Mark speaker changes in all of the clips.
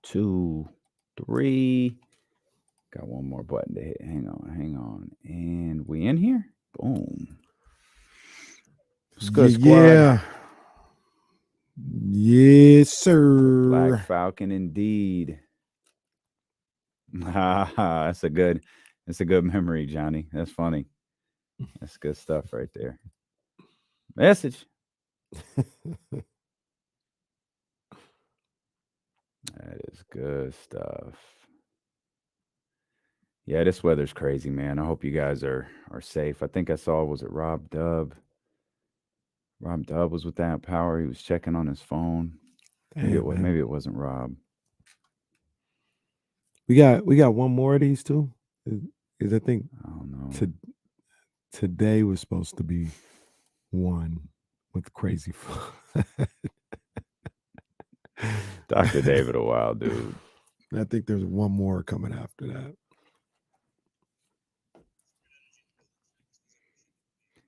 Speaker 1: 2, 3. Got one more button to hit. Hang on. And we in here? Boom. What's good, squad?
Speaker 2: Yeah. Yes, sir.
Speaker 1: Black Falcon indeed. That's a good memory, Johnny. That's funny. That's good stuff right there. Message. That is good stuff. Yeah, this weather's crazy, man. I hope you guys are safe. I think I saw, was it Rob Dub? Rob Dub was with that power. He was checking on his phone. Maybe it wasn't Rob.
Speaker 2: We got one more of these too. Is I think
Speaker 1: I don't know.
Speaker 2: Today was supposed to be one with crazy
Speaker 1: Dr. David, a wild dude.
Speaker 2: I think there's one more coming after that.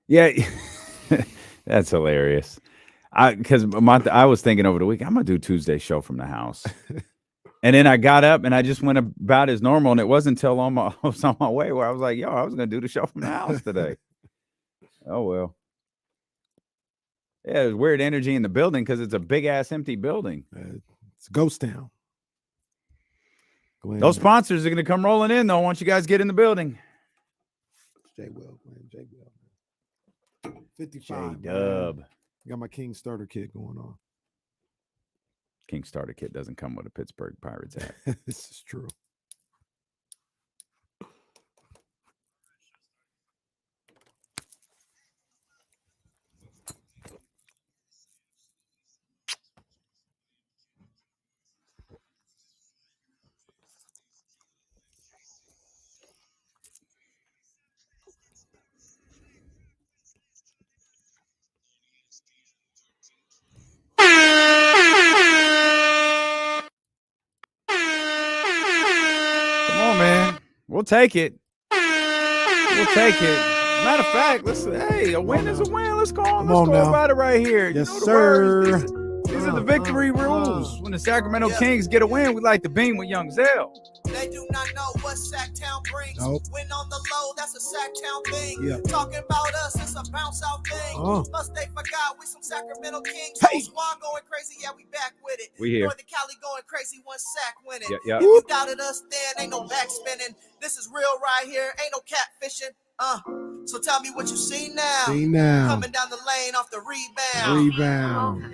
Speaker 1: Yeah, that's hilarious. Because I was thinking over the week, I'm gonna do Tuesday show from the house, and then I got up and I just went about as normal, and it wasn't until I was on my way where I was like, "Yo, I was gonna do the show from the house today." Oh well. Yeah, there's weird energy in the building because it's a big ass empty building.
Speaker 2: It's a ghost town.
Speaker 1: Those sponsors are gonna come rolling in though once you guys get in the building.
Speaker 2: J Will. 55.
Speaker 1: J-Dub.
Speaker 2: Got my King starter kit going on.
Speaker 1: King starter kit doesn't come with a Pittsburgh Pirates hat.
Speaker 2: This is true.
Speaker 1: Come on, man. We'll take it. Matter of fact, hey, a win is a win. Let's go about it right here.
Speaker 2: Yes,
Speaker 1: you know the
Speaker 2: sir.
Speaker 1: Words. These are the victory rules. When the Sacramento Kings get a win, we like to beam with Young Zell.
Speaker 3: They do not know what Sacktown brings.
Speaker 2: Nope.
Speaker 3: When on the low, that's a Sacktown thing.
Speaker 2: Yeah.
Speaker 3: Talking about us, it's a bounce out thing. Must they forgot we some Sacramento Kings.
Speaker 2: Hey.
Speaker 3: Squad going crazy, yeah, we back with it.
Speaker 1: We here.
Speaker 3: Northern Cali going crazy, one sack winning.
Speaker 1: Yeah.
Speaker 3: If you doubted us then, ain't no back spinning. This is real right here, ain't no catfishing. So tell me what you see now. Coming down the lane off the rebound.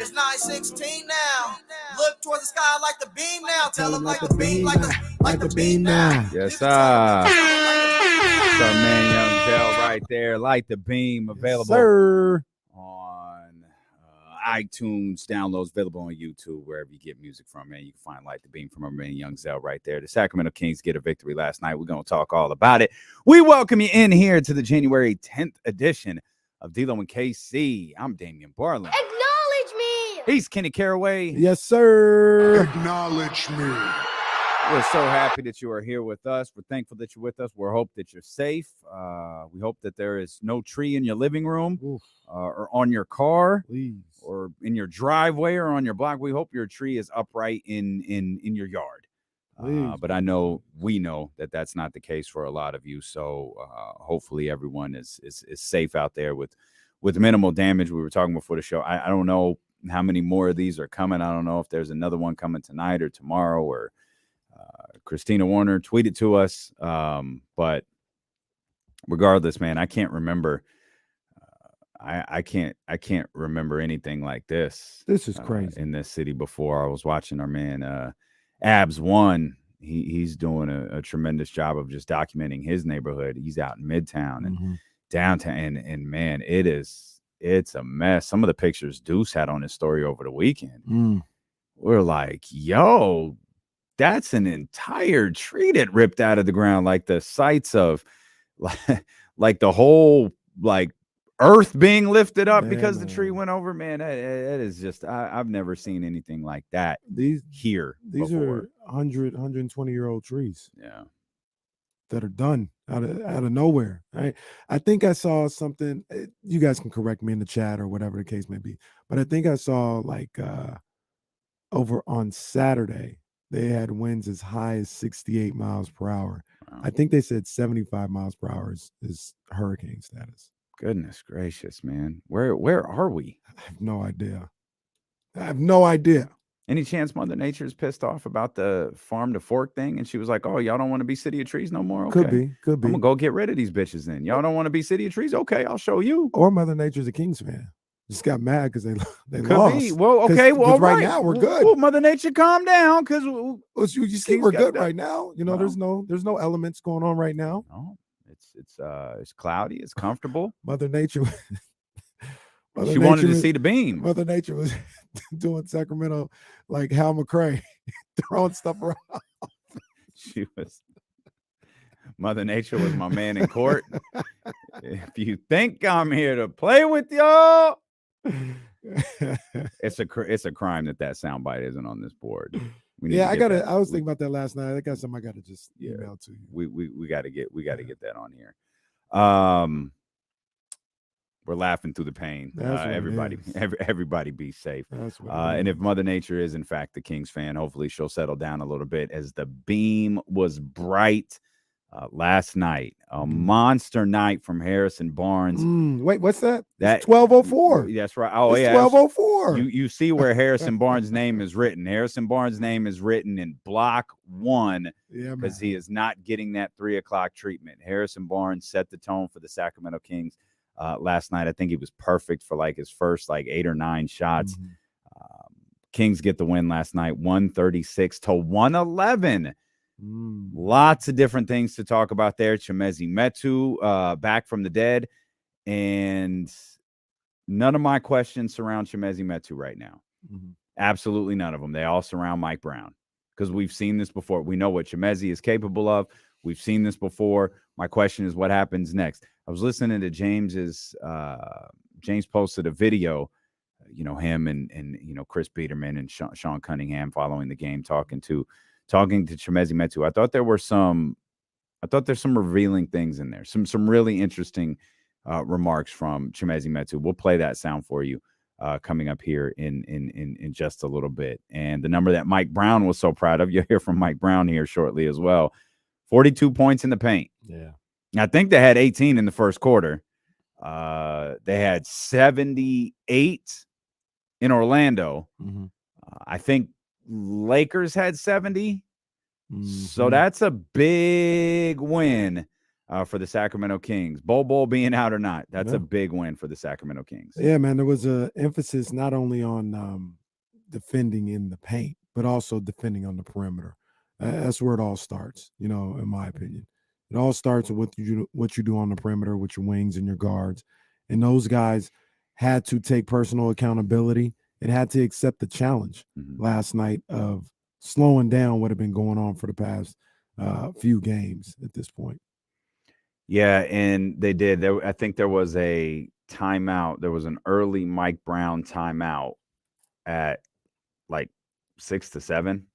Speaker 3: It's 9-16 now. Look towards the sky like the beam now. Tell them like the beam, like the beam now.
Speaker 1: Yes, sir. That's our man Young Zell right there. Light the Beam, available on iTunes. Downloads available on YouTube, wherever you get music from, man. You can find Light the Beam from our man Young Zell right there. The Sacramento Kings get a victory last night. We're going to talk all about it. We welcome you in here to the January 10th edition of D-Lo and KC. I'm Damian Barlin.
Speaker 4: Acknowledge me.
Speaker 1: He's Kenny Caraway.
Speaker 2: Yes, sir.
Speaker 5: Acknowledge me.
Speaker 1: We're so happy that you are here with us. We're thankful that you're with us. We hope that you're safe. We hope that there is no tree in your living room or on your car,
Speaker 2: please,
Speaker 1: or in your driveway or on your block. We hope your tree is upright in your yard. But we know that that's not the case for a lot of you. So hopefully everyone is safe out there with minimal damage. We were talking before the show. I don't know how many more of these are coming. I don't know if there's another one coming tonight or tomorrow, or Christina Warner tweeted to us. But regardless, man, I can't remember. I can't remember anything like this.
Speaker 2: This is crazy
Speaker 1: in this city before. I was watching our man Abs One. He's doing a tremendous job of just documenting his neighborhood. He's out in Midtown and downtown, and man, it's a mess. Some of the pictures Deuce had on his story over the weekend. We're like, yo, that's an entire tree that ripped out of the ground, like the sights of like the whole earth being lifted up because the tree went over. Man, that is just, I've never seen anything like that. These
Speaker 2: are 100, 120-year-old trees.
Speaker 1: Yeah,
Speaker 2: that are done out of nowhere. I think I saw something. You guys can correct me in the chat or whatever the case may be, but I think I saw over on Saturday they had winds as high as 68 miles per hour.
Speaker 1: Wow.
Speaker 2: I think they said 75 miles per hour is hurricane status.
Speaker 1: Goodness gracious, man. Where are we?
Speaker 2: I have no idea. I have no idea.
Speaker 1: Any chance Mother Nature's pissed off about the farm to fork thing? And she was like, oh, y'all don't want to be City of Trees no more? Okay.
Speaker 2: Could be.
Speaker 1: I'm going to go get rid of these bitches then. Y'all don't want to be City of Trees? Okay, I'll show you.
Speaker 2: Or Mother Nature's a Kings fan. Just got mad because they
Speaker 1: Could
Speaker 2: lost.
Speaker 1: be. Well, okay. Well,
Speaker 2: right now we're good.
Speaker 1: Well, Mother Nature, calm down, because
Speaker 2: you see we're good right now. You know, there's no elements going on right now.
Speaker 1: No, it's cloudy. It's comfortable.
Speaker 2: Mother Nature.
Speaker 1: She wanted to see the beam.
Speaker 2: Mother Nature was doing Sacramento like Hal McRae, throwing stuff around.
Speaker 1: Mother Nature was my man in court. If you think I'm here to play with y'all, it's a crime that soundbite isn't on this board.
Speaker 2: I was thinking about that last night. I got something I got to just email to you.
Speaker 1: We got to get that on here. We're laughing through the pain. Everybody be safe. And if Mother Nature is in fact the Kings fan, hopefully she'll settle down a little bit, as the beam was bright last night. A monster night from Harrison Barnes.
Speaker 2: Wait, what's that? That's 1204.
Speaker 1: That's right. Oh,
Speaker 2: it's
Speaker 1: yeah.
Speaker 2: 1204.
Speaker 1: You see where Harrison Barnes' name is written. Harrison Barnes' name is written in block 1 because he is not getting that 3 o'clock treatment. Harrison Barnes set the tone for the Sacramento Kings last night. I think he was perfect for like his first 8 or 9 shots. Kings get the win last night, 136-111. Lots of different things to talk about there. Chimezie Metu back from the dead, and none of my questions surround Chimezie Metu right now. Absolutely none of them. They all surround Mike Brown, because we've seen this before. We know what Chimezie is capable of. We've seen this before. My question is, what happens next? I was listening to James posted a video, him and Chris Biederman and Sean Cunningham following the game, talking to Chimezie Metu. I thought there's some revealing things in there. Some really interesting remarks from Chimezie Metu. We'll play that sound for you coming up here in just a little bit. And the number that Mike Brown was so proud of, you'll hear from Mike Brown here shortly as well. 42 points in the paint.
Speaker 2: Yeah.
Speaker 1: I think they had 18 in the first quarter. They had 78 in Orlando. I think Lakers had 70. So that's a big win for the Sacramento Kings. Bol being out or not, that's a big win for the Sacramento Kings.
Speaker 2: Yeah, man, there was an emphasis not only on defending in the paint, but also defending on the perimeter. That's where it all starts, in my opinion. It all starts with what you do on the perimeter with your wings and your guards. And those guys had to take personal accountability and had to accept the challenge last night of slowing down what had been going on for the past few games at this point.
Speaker 1: Yeah, and they did. I think there was a timeout. There was an early Mike Brown timeout at 6 to 7.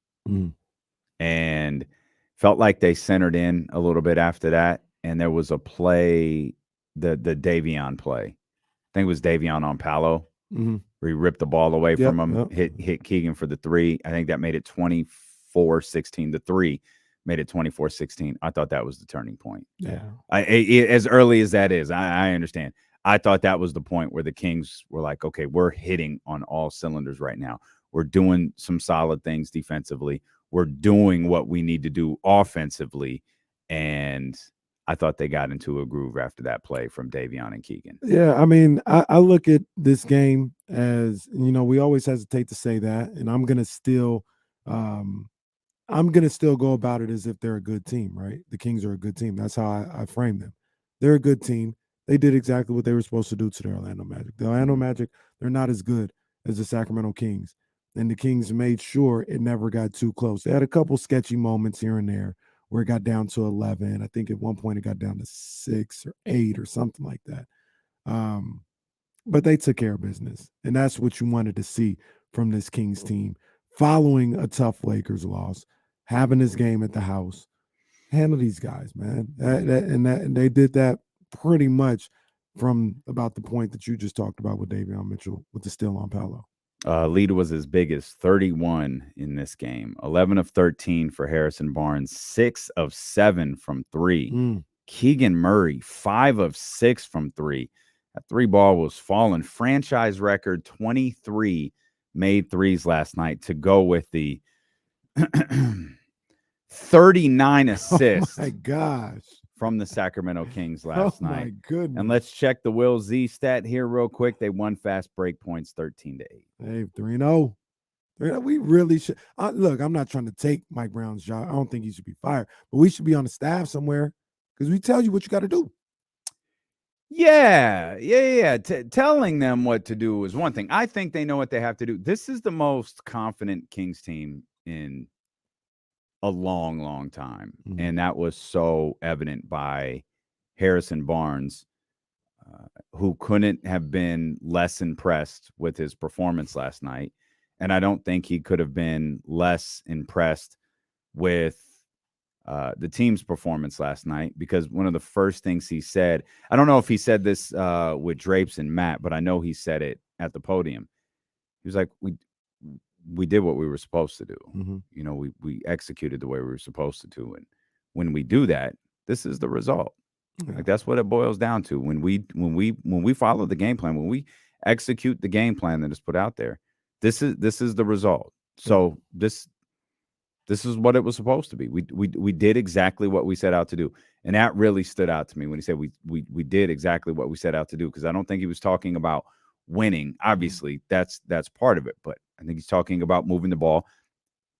Speaker 1: And felt like they centered in a little bit after that. And there was a play, the Davion play. I think it was Davion on Paolo, where he ripped the ball away from him, hit Keegan for the 3. I think that made it 24-16. The 3 made it 24-16. I thought that was the turning point.
Speaker 2: Yeah.
Speaker 1: As early as that is, I understand. I thought that was the point where the Kings were like, okay, we're hitting on all cylinders right now. We're doing some solid things defensively. We're doing what we need to do offensively. And I thought they got into a groove after that play from Davion and Keegan.
Speaker 2: Yeah, I mean, I look at this game as, we always hesitate to say that, and I'm gonna still go about it as if they're a good team, right? The Kings are a good team. That's how I frame them. They're a good team. They did exactly what they were supposed to do to the Orlando Magic. The Orlando Magic, they're not as good as the Sacramento Kings. And the Kings made sure it never got too close. They had a couple sketchy moments here and there where it got down to 11. I think at one point it got down to 6 or 8 or something like that. But they took care of business. And that's what you wanted to see from this Kings team. Following a tough Lakers loss, having this game at the house, handle these guys, man. And they did that pretty much from about the point that you just talked about with Davion Mitchell with the steal on Paolo.
Speaker 1: Lead was as big as 31 in this game. 11 of 13 for Harrison Barnes, 6 of 7 from 3. Keegan Murray, 5 of 6 from 3. That 3 ball was falling. Franchise record 23 made threes last night to go with the 39 assists.
Speaker 2: Oh my gosh.
Speaker 1: From the Sacramento Kings last night.
Speaker 2: Oh my goodness.
Speaker 1: And let's check the Will Z stat here real quick. They won fast break points 13-8.
Speaker 2: Hey, 3-0. We really should. Look, I'm not trying to take Mike Brown's job. I don't think he should be fired, but we should be on the staff somewhere because we tell you what you got to do.
Speaker 1: Yeah. Telling them what to do is one thing. I think they know what they have to do. This is the most confident Kings team in a long time. And that was so evident by Harrison Barnes, who couldn't have been less impressed with his performance last night. And I don't think he could have been less impressed with the team's performance last night, because one of the first things he said, I don't know if he said this with Drapes and Matt, but I know he said it at the podium. He was like, we did what we were supposed to do. You know, we executed the way we were supposed to do. And when we do that, this is the result. Like, that's what it boils down to. When we follow the game plan, when we execute the game plan that is put out there, this is the result. So this is what it was supposed to be. We did exactly what we set out to do. And that really stood out to me when he said we did exactly what we set out to do, because I don't think he was talking about winning. Obviously, that's part of it, but I think he's talking about moving the ball.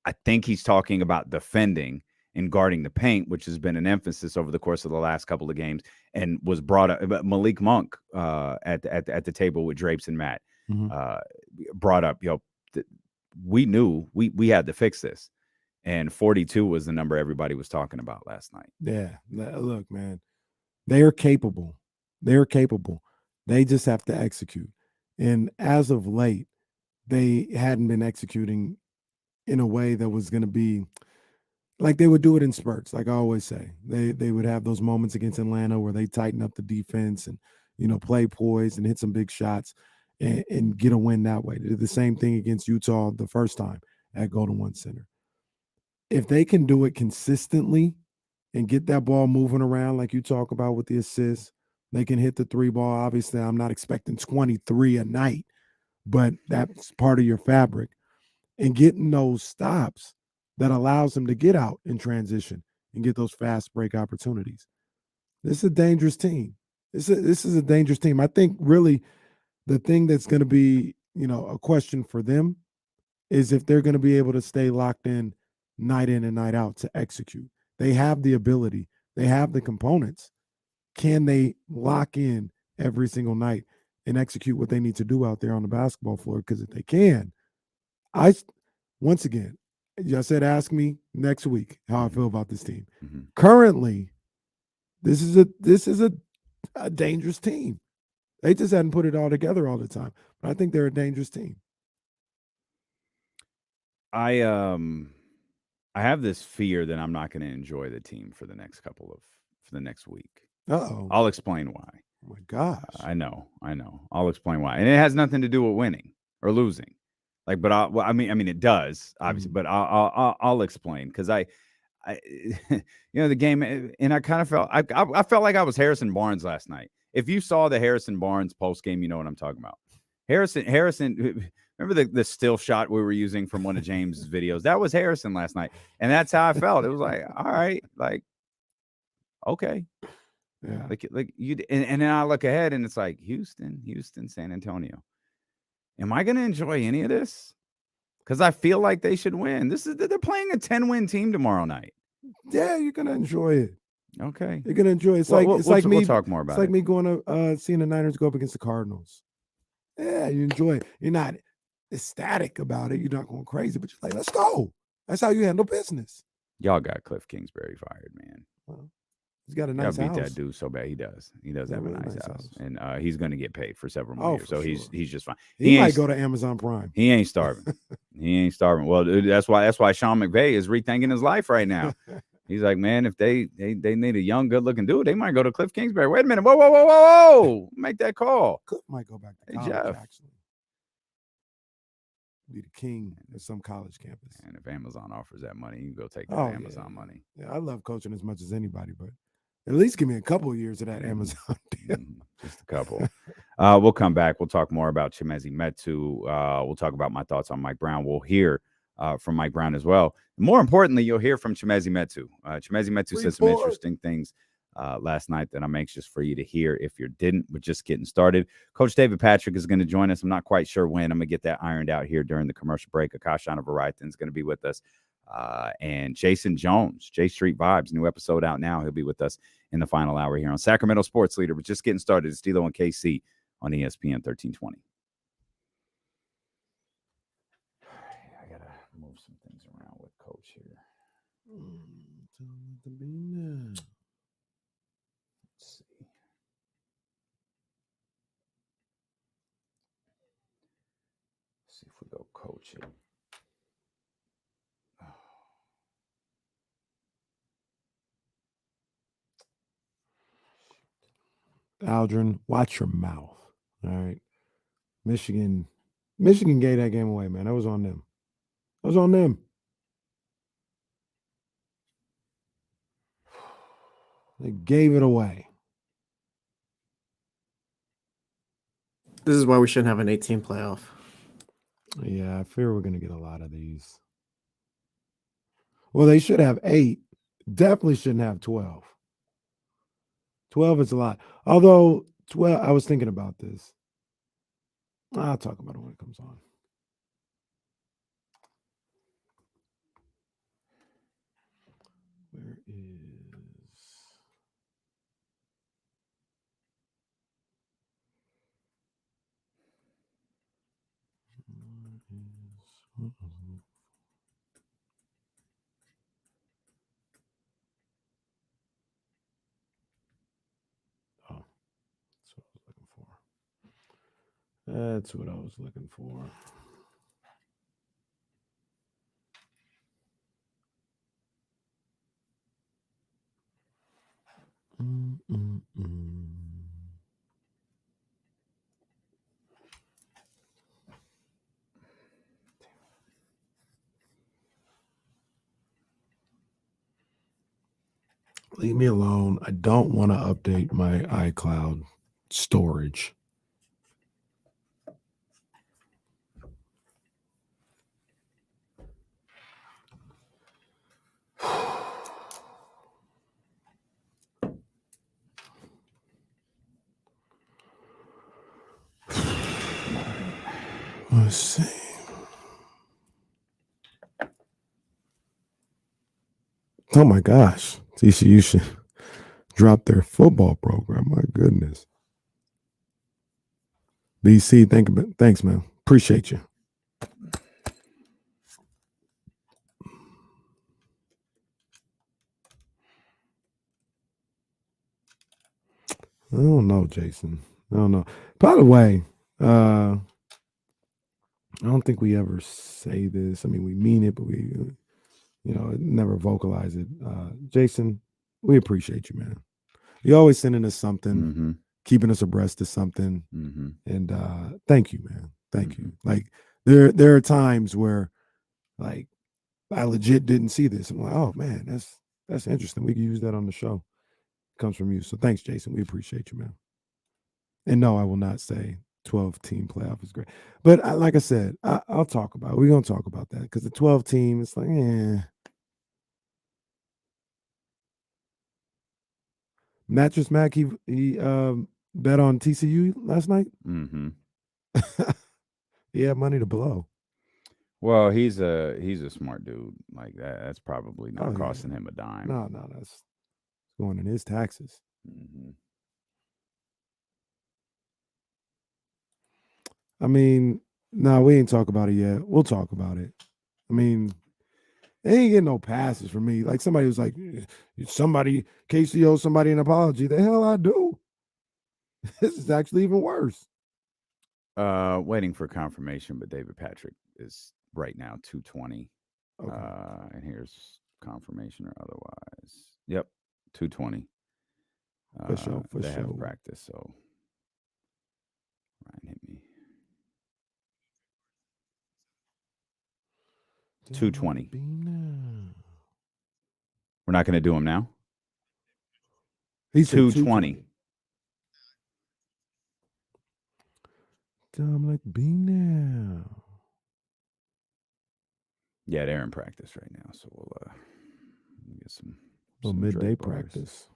Speaker 1: I think he's talking about defending and guarding the paint, which has been an emphasis over the course of the last couple of games, and was brought up. Malik Monk at the table with Drapes and Matt brought up, we knew we had to fix this, and 42 was the number everybody was talking about last night.
Speaker 2: Yeah, look, man, they are capable. They're capable. They just have to execute. And as of late, they hadn't been executing in a way that was going to be like they would do it in spurts. Like I always say, they would have those moments against Atlanta where they tighten up the defense and, play poised and hit some big shots and get a win that way. They did the same thing against Utah the first time at Golden One Center. If they can do it consistently and get that ball moving around like you talk about with the assists, they can hit the 3 ball. Obviously, I'm not expecting 23 a night, but that's part of your fabric. And getting those stops that allows them to get out in transition and get those fast break opportunities. This is a dangerous team. This is a dangerous team. I think really the thing that's going to be, a question for them is if they're going to be able to stay locked in and night out to execute. They have the ability. They have the components. Can they lock in every single night and execute what they need to do out there on the basketball floor? Because if they can, once again, I said, ask me next week how I feel about this team. Currently, this is a dangerous team. They just hadn't put it all together all the time. But I think they're a dangerous team.
Speaker 1: I have this fear that I'm not going to enjoy the team for the next week.
Speaker 2: Uh-oh.
Speaker 1: I'll explain why.
Speaker 2: Oh my gosh.
Speaker 1: I know. I'll explain why. And it has nothing to do with winning or losing. Like, but I mean, it does obviously, but I'll explain, because I the game, and I kind of felt I felt like I was Harrison Barnes last night. If you saw the Harrison Barnes post game, you know what I'm talking about. Harrison. Remember the still shot we were using from one of James' videos? That was Harrison last night, and that's how I felt. It was like, all right, like, okay,
Speaker 2: yeah,
Speaker 1: like you. And then I look ahead, and it's like Houston, San Antonio. Am I going to enjoy any of this? Because I feel like they should win. They're playing a 10-win team tomorrow night.
Speaker 2: Yeah, you're going to enjoy it.
Speaker 1: Okay,
Speaker 2: you're going to enjoy it.
Speaker 1: We'll talk more about it.
Speaker 2: It's like me going to seeing the Niners go up against the Cardinals. Yeah, you enjoy it. You're not ecstatic about it. You're not going crazy, but you're like, let's go. That's how you handle business.
Speaker 1: Y'all got Cliff Kingsbury fired, man.
Speaker 2: Well, he's got a nice house.
Speaker 1: Beat that dude so bad. He does have a nice house. And he's going to get paid for several more years. So
Speaker 2: sure.
Speaker 1: he's just fine.
Speaker 2: He might go to Amazon Prime.
Speaker 1: He ain't starving. Well, dude, that's why Sean McVay is rethinking his life right now. He's like, man, if they need a young, good-looking dude, they might go to Cliff Kingsbury. Wait a minute. Whoa. Make that call.
Speaker 2: Cliff might go back to college,
Speaker 1: Jeff.
Speaker 2: actually. Be the king at some college campus.
Speaker 1: And if Amazon offers that money, you go take that Amazon money.
Speaker 2: Yeah, I love coaching as much as anybody, but at least give me a couple of years of that Amazon deal.
Speaker 1: Just a couple. We'll come back. We'll talk more about Chimezie Metu. We'll talk about my thoughts on Mike Brown. We'll hear from Mike Brown as well. More importantly, you'll hear from Chimezie Metu. Chimezie Metu said some interesting things last night that I'm anxious for you to hear. If you didn't, we're just getting started. Coach David Patrick is going to join us. I'm not quite sure when. I'm going to get that ironed out here during the commercial break. Akash Anavarathan is going to be with us. And Jason Jones, J Street Vibes, new episode out now. He'll be with us in the final hour here on Sacramento Sports Leader. We're just getting started. It's D'Lo and KC on ESPN 1320. I got to move some things around with Coach here. Let's see. Let's see if we go Coach it.
Speaker 2: Aldrin, watch your mouth. All right. Michigan gave that game away, man. That was on them. They gave it away.
Speaker 4: This is why we shouldn't have an 18 playoff.
Speaker 2: Yeah, I fear we're going to get a lot of these. Well, they should have 8. Definitely shouldn't have 12. 12 is a lot. Although 12, I was thinking about this. I'll talk about it when it comes on. Where is... That's what I was looking for. Leave me alone. I don't want to update my iCloud storage. Let's see. Oh my gosh. TCU should drop their football program. My goodness. BC, thanks, man. Appreciate you. I don't know, Jason. I don't know. By the way, I don't think we ever say this. I mean, we mean it, but we, never vocalize it. Jason, we appreciate you, man. You're always sending us something, keeping us abreast of something. And thank you, man. Thank you. Like, there are times where, like, I legit didn't see this. I'm like, oh, man, that's interesting. We can use that on the show. It comes from you. So thanks, Jason. We appreciate you, man. And no, I will not say 12-team playoff is great. But like I said, I'll talk about it. We're going to talk about that because the 12-team, it's like, Mattress Mac, he bet on TCU last night. He had money to blow.
Speaker 1: Well, he's a smart dude. Like that's probably not costing him a dime.
Speaker 2: No, that's going in his taxes. I mean, no, we ain't talk about it yet. We'll talk about it. I mean, they ain't getting no passes from me. Like somebody was like, KCO somebody an apology. The hell I do. This is actually even worse.
Speaker 1: Waiting for confirmation, but David Patrick is right now 220. Okay. And here's confirmation or otherwise. Yep, 220.
Speaker 2: For sure.
Speaker 1: They have practice, so Ryan hit me. 220. We're not going to do them now.
Speaker 2: He's
Speaker 1: 220.
Speaker 2: I'm like, be now.
Speaker 1: Yeah, they're in practice right now, so we'll get some
Speaker 2: midday
Speaker 1: Drake bars.
Speaker 2: practice.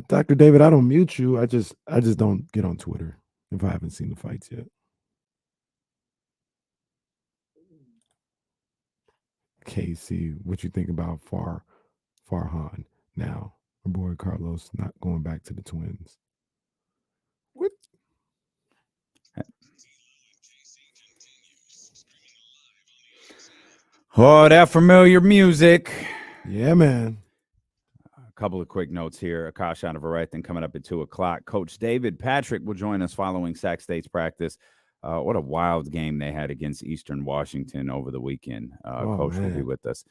Speaker 2: Dr. David, I don't mute you. I just don't get on Twitter if I haven't seen the fights yet. Casey, what you think about Farhan now? My boy Carlos not going back to the Twins. What?
Speaker 1: Oh, that familiar music.
Speaker 2: Yeah, man.
Speaker 1: A couple of quick notes here. Akash Anavarathan coming up at 2:00. Coach David Patrick will join us following Sac State's practice. What a wild game they had against Eastern Washington over the weekend. Coach will be with us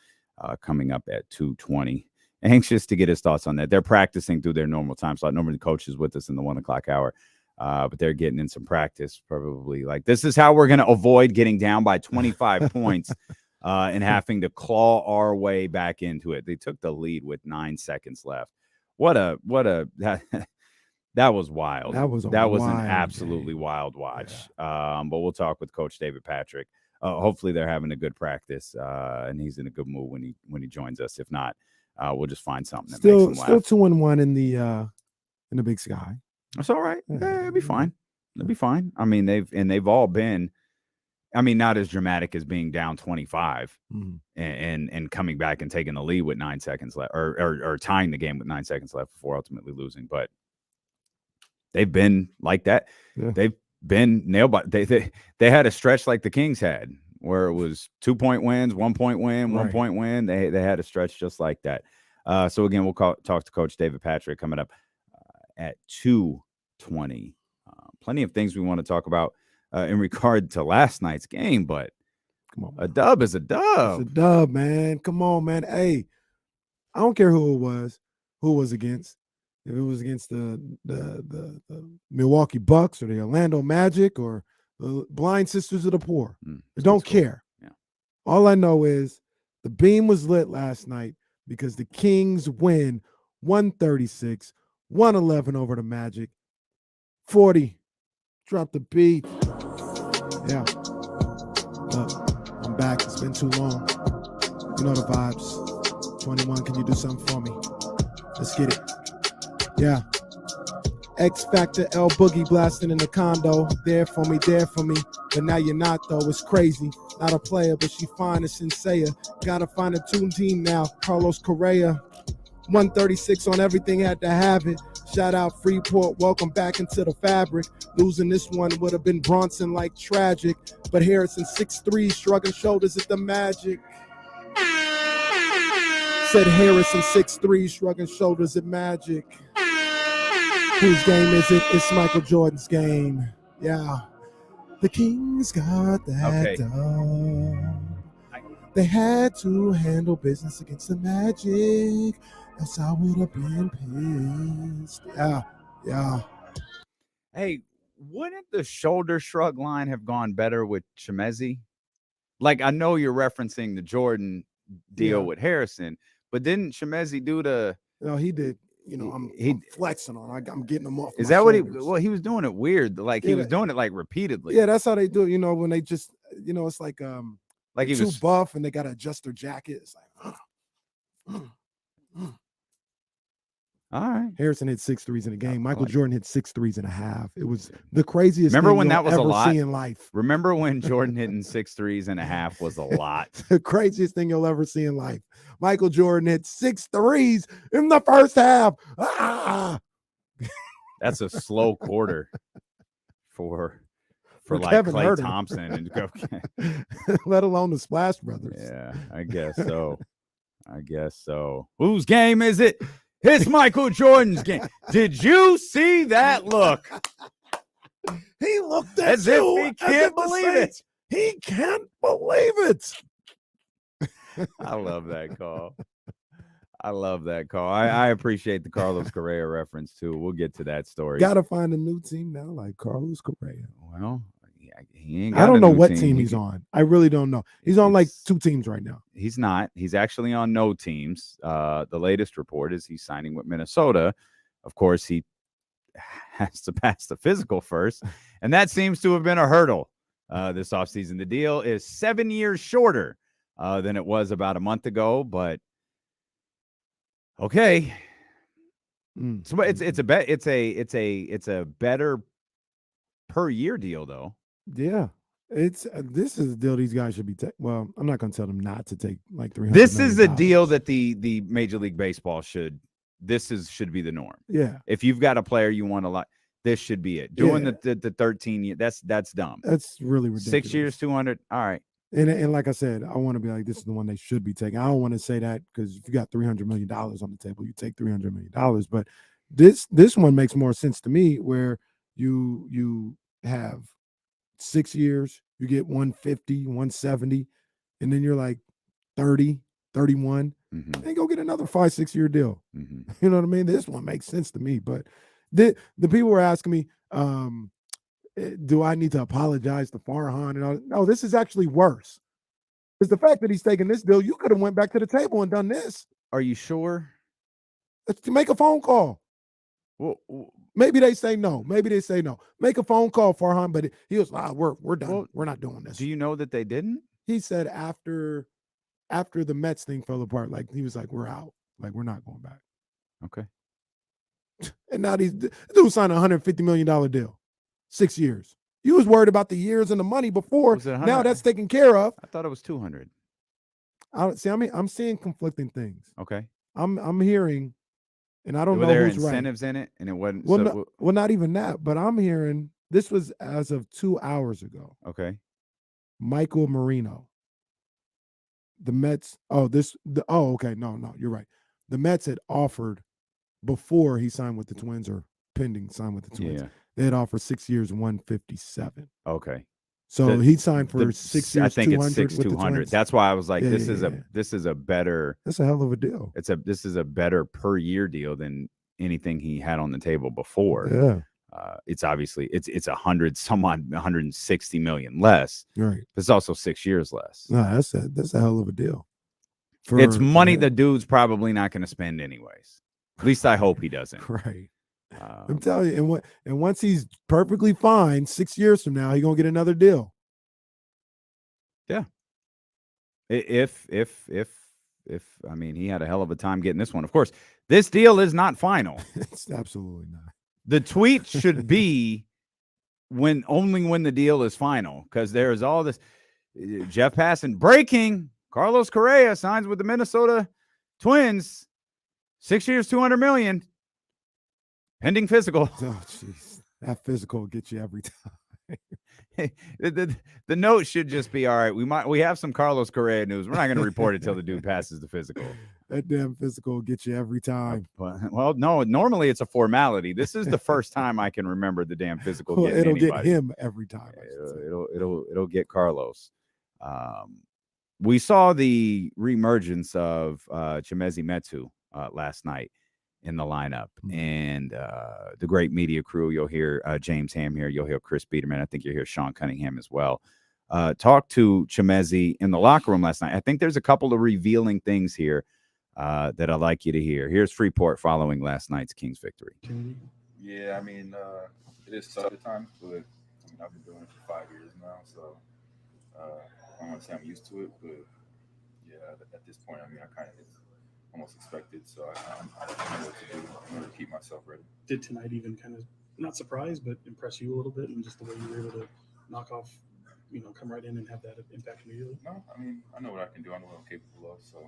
Speaker 1: coming up at 2:20. Anxious to get his thoughts on that. They're practicing through their normal time slot. Normally the coach is with us in the 1:00 hour, but they're getting in some practice. Probably like, this is how we're going to avoid getting down by 25 points and having to claw our way back into it. They took the lead with 9 seconds left. That was wild. That was an absolutely wild watch. Yeah. But we'll talk with Coach David Patrick. Hopefully they're having a good practice and he's in a good mood when he joins us. If not, we'll just find something that makes him laugh.
Speaker 2: Still 2-1 in the Big Sky.
Speaker 1: That's all right. Yeah, it'll be fine. It'll be fine. I mean, they've all been. I mean, not as dramatic as being down 25 and coming back and taking the lead with 9 seconds left, or tying the game with 9 seconds left before ultimately losing. But they've been like that. Yeah. They've been nailed by. They had a stretch like the Kings had, where it was 2-point wins, 1-point win, 1-point win. They had a stretch just like that. So again, we'll talk to Coach David Patrick coming up at 2:20. Plenty of things we want to talk about in regard to last night's game, but come on, a dub is a dub.
Speaker 2: It's a dub, man. Come on, man. Hey, I don't care who it was against. If it was against the Milwaukee Bucks or the Orlando Magic or the Blind Sisters of the Poor, I don't care. Yeah. All I know is the beam was lit last night because the Kings win 136-111 over the Magic. 40. Drop the beat. Yeah. I'm back. It's been too long. You know the vibes. 21, can you do something for me? Let's get it. Yeah. X Factor, L Boogie blasting in the condo. There for me. But now you're not, though. It's crazy. Not a player, but she fine as Senseiya. Gotta find a tune team now. Carlos Correa. 136 on everything, had to have it. Shout out Freeport, welcome back into the fabric. Losing this one would have been Bronson like tragic. But Harrison 6'3", shrugging shoulders at the Magic. Said Harrison 6'3", shrugging shoulders at Magic. Whose game is it? It's Michael Jordan's game. Yeah. The Kings got that done. They had to handle business against the Magic. Else I would have been pissed. Yeah.
Speaker 1: Hey, wouldn't the shoulder shrug line have gone better with Chimezie? Like, I know you're referencing the Jordan deal with Harrison, but didn't Chimezie do the?
Speaker 2: No, he did. You know, I'm flexing on. I'm getting him off.
Speaker 1: Is that what shoulders. He was doing it weird. Like he was doing it like repeatedly.
Speaker 2: Yeah, that's how they do it. You know, when they just, it's like he
Speaker 1: was
Speaker 2: too buff and they got to adjust their jacket. It's like,
Speaker 1: All right.
Speaker 2: Harrison hit 6 threes in the game. Michael Jordan hit 6 3s and a half. It was the craziest
Speaker 1: Remember
Speaker 2: thing
Speaker 1: when that was
Speaker 2: ever
Speaker 1: a lot?
Speaker 2: See in life.
Speaker 1: Remember when Jordan hitting 6 3s and a half was a lot?
Speaker 2: The craziest thing you'll ever see in life. Michael Jordan hit 6 threes in the first half.
Speaker 1: That's a slow quarter for like
Speaker 2: Kevin
Speaker 1: Klay
Speaker 2: Herter.
Speaker 1: Thompson and go.
Speaker 2: Let alone the Splash Brothers.
Speaker 1: Yeah, I guess so. Whose game is it? It's Michael Jordan's game. Did you see that look?
Speaker 2: He looked at
Speaker 1: as
Speaker 2: you
Speaker 1: if he can't believe it.
Speaker 2: He can't believe it.
Speaker 1: I love that call. I appreciate the Carlos Correa reference too. We'll get to that story.
Speaker 2: Got to find a new team now, like Carlos Correa.
Speaker 1: Well, he ain't got
Speaker 2: I don't
Speaker 1: a
Speaker 2: know
Speaker 1: new
Speaker 2: what team he's on. I really don't know. He's on like 2 teams right now.
Speaker 1: He's not. He's actually on no teams. The latest report is he's signing with Minnesota. Of course, he has to pass the physical first, and that seems to have been a hurdle this offseason. The deal is 7 years shorter than it was about a month ago, but okay. So it's a better per year deal though.
Speaker 2: Yeah. This is a deal these guys should be taking. Well, I'm not going to tell them not to take like $300
Speaker 1: This
Speaker 2: million.
Speaker 1: is the deal that the Major League Baseball should be the norm.
Speaker 2: Yeah.
Speaker 1: If you've got a player you want to like, this should be it. Doing the 13 year, that's dumb.
Speaker 2: That's really ridiculous.
Speaker 1: 6 years, 200. All right.
Speaker 2: And like I said, I want to be like, this is the one they should be taking. I don't want to say that because if you got $300 million on the table, you take $300 million. But this one makes more sense to me, where you have 6 years, you get 150, 170, and then you're like 30, 31, and go get another 5-6 year deal. You know what I mean? This one makes sense to me. But the people were asking me, do I need to apologize to Farhan and all? No, this is actually worse. Because the fact that he's taking this deal, you could have went back to the table and done this.
Speaker 1: Are you sure?
Speaker 2: To make a phone call.
Speaker 1: Well,
Speaker 2: maybe they say no. Maybe they say no. Make a phone call, Farhan. But he was, we're done.
Speaker 1: Well,
Speaker 2: we're not doing this.
Speaker 1: Do you know that they didn't?
Speaker 2: He said after the Mets thing fell apart, like he was like, we're out. Like we're not going back.
Speaker 1: Okay.
Speaker 2: And now these dude signed a $150 million deal. 6 years. You was worried about the years and the money before. Now that's taken care of.
Speaker 1: I thought it was 200.
Speaker 2: I'm seeing conflicting things.
Speaker 1: Okay.
Speaker 2: I'm hearing, and I don't know
Speaker 1: who's right. Were there
Speaker 2: incentives
Speaker 1: in it, and it wasn't.
Speaker 2: Well, not even that. But I'm hearing this was as of 2 hours ago.
Speaker 1: Okay.
Speaker 2: Michael Marino. The Mets. Okay. No, you're right. The Mets had offered before he signed with the Twins, or pending sign with the Twins. Yeah. They had offered 6 years, 157.
Speaker 1: Okay.
Speaker 2: So he signed for 6 years.
Speaker 1: I think it's 6,200. That's why I was like, this is a better.
Speaker 2: That's a hell of a deal.
Speaker 1: This is a better per year deal than anything he had on the table before.
Speaker 2: Yeah.
Speaker 1: It's obviously it's 160 million less.
Speaker 2: Right.
Speaker 1: But it's also 6 years less.
Speaker 2: No, that's a hell of a deal.
Speaker 1: It's money the dude's probably not going to spend anyways. At least I hope he doesn't.
Speaker 2: Right. I'm telling you, and once he's perfectly fine, 6 years from now, he's gonna get another deal.
Speaker 1: Yeah. If I mean, he had a hell of a time getting this one. Of course, this deal is not final.
Speaker 2: It's absolutely not.
Speaker 1: The tweet should be only when the deal is final, because there is all this. Jeff Passan breaking. Carlos Correa signs with the Minnesota Twins. 6 years, $200 million. Pending physical.
Speaker 2: Oh, jeez. That physical will get you every time.
Speaker 1: The note should just be, all right, we have some Carlos Correa news. We're not going to report it till the dude passes the physical.
Speaker 2: That damn physical will get you every time.
Speaker 1: Well, no, normally it's a formality. This is the first time I can remember the damn physical getting
Speaker 2: it'll
Speaker 1: anybody.
Speaker 2: Get him every time.
Speaker 1: It'll get Carlos. We saw the reemergence of Chimezie Metu last night in the lineup, and the great media crew. You'll hear James Ham here. You'll hear Chris Biederman. I think you'll hear Sean Cunningham as well. Talk to Chimezie in the locker room last night. I think there's a couple of revealing things here that I'd like you to hear. Here's Freeport following last night's Kings victory.
Speaker 5: Yeah, I mean, it is tough at times, but I mean, I've been doing it for 5 years now, so I don't want to say I'm used to it, but yeah, at this point, I mean, I kind of almost expected, so I know what to do in order to keep myself ready.
Speaker 6: Did tonight even kind of, not surprise, but impress you a little bit, and just the way you were able to knock off, come right in and have that impact immediately?
Speaker 5: No, I mean, I know what I can do. I know what I'm capable of, so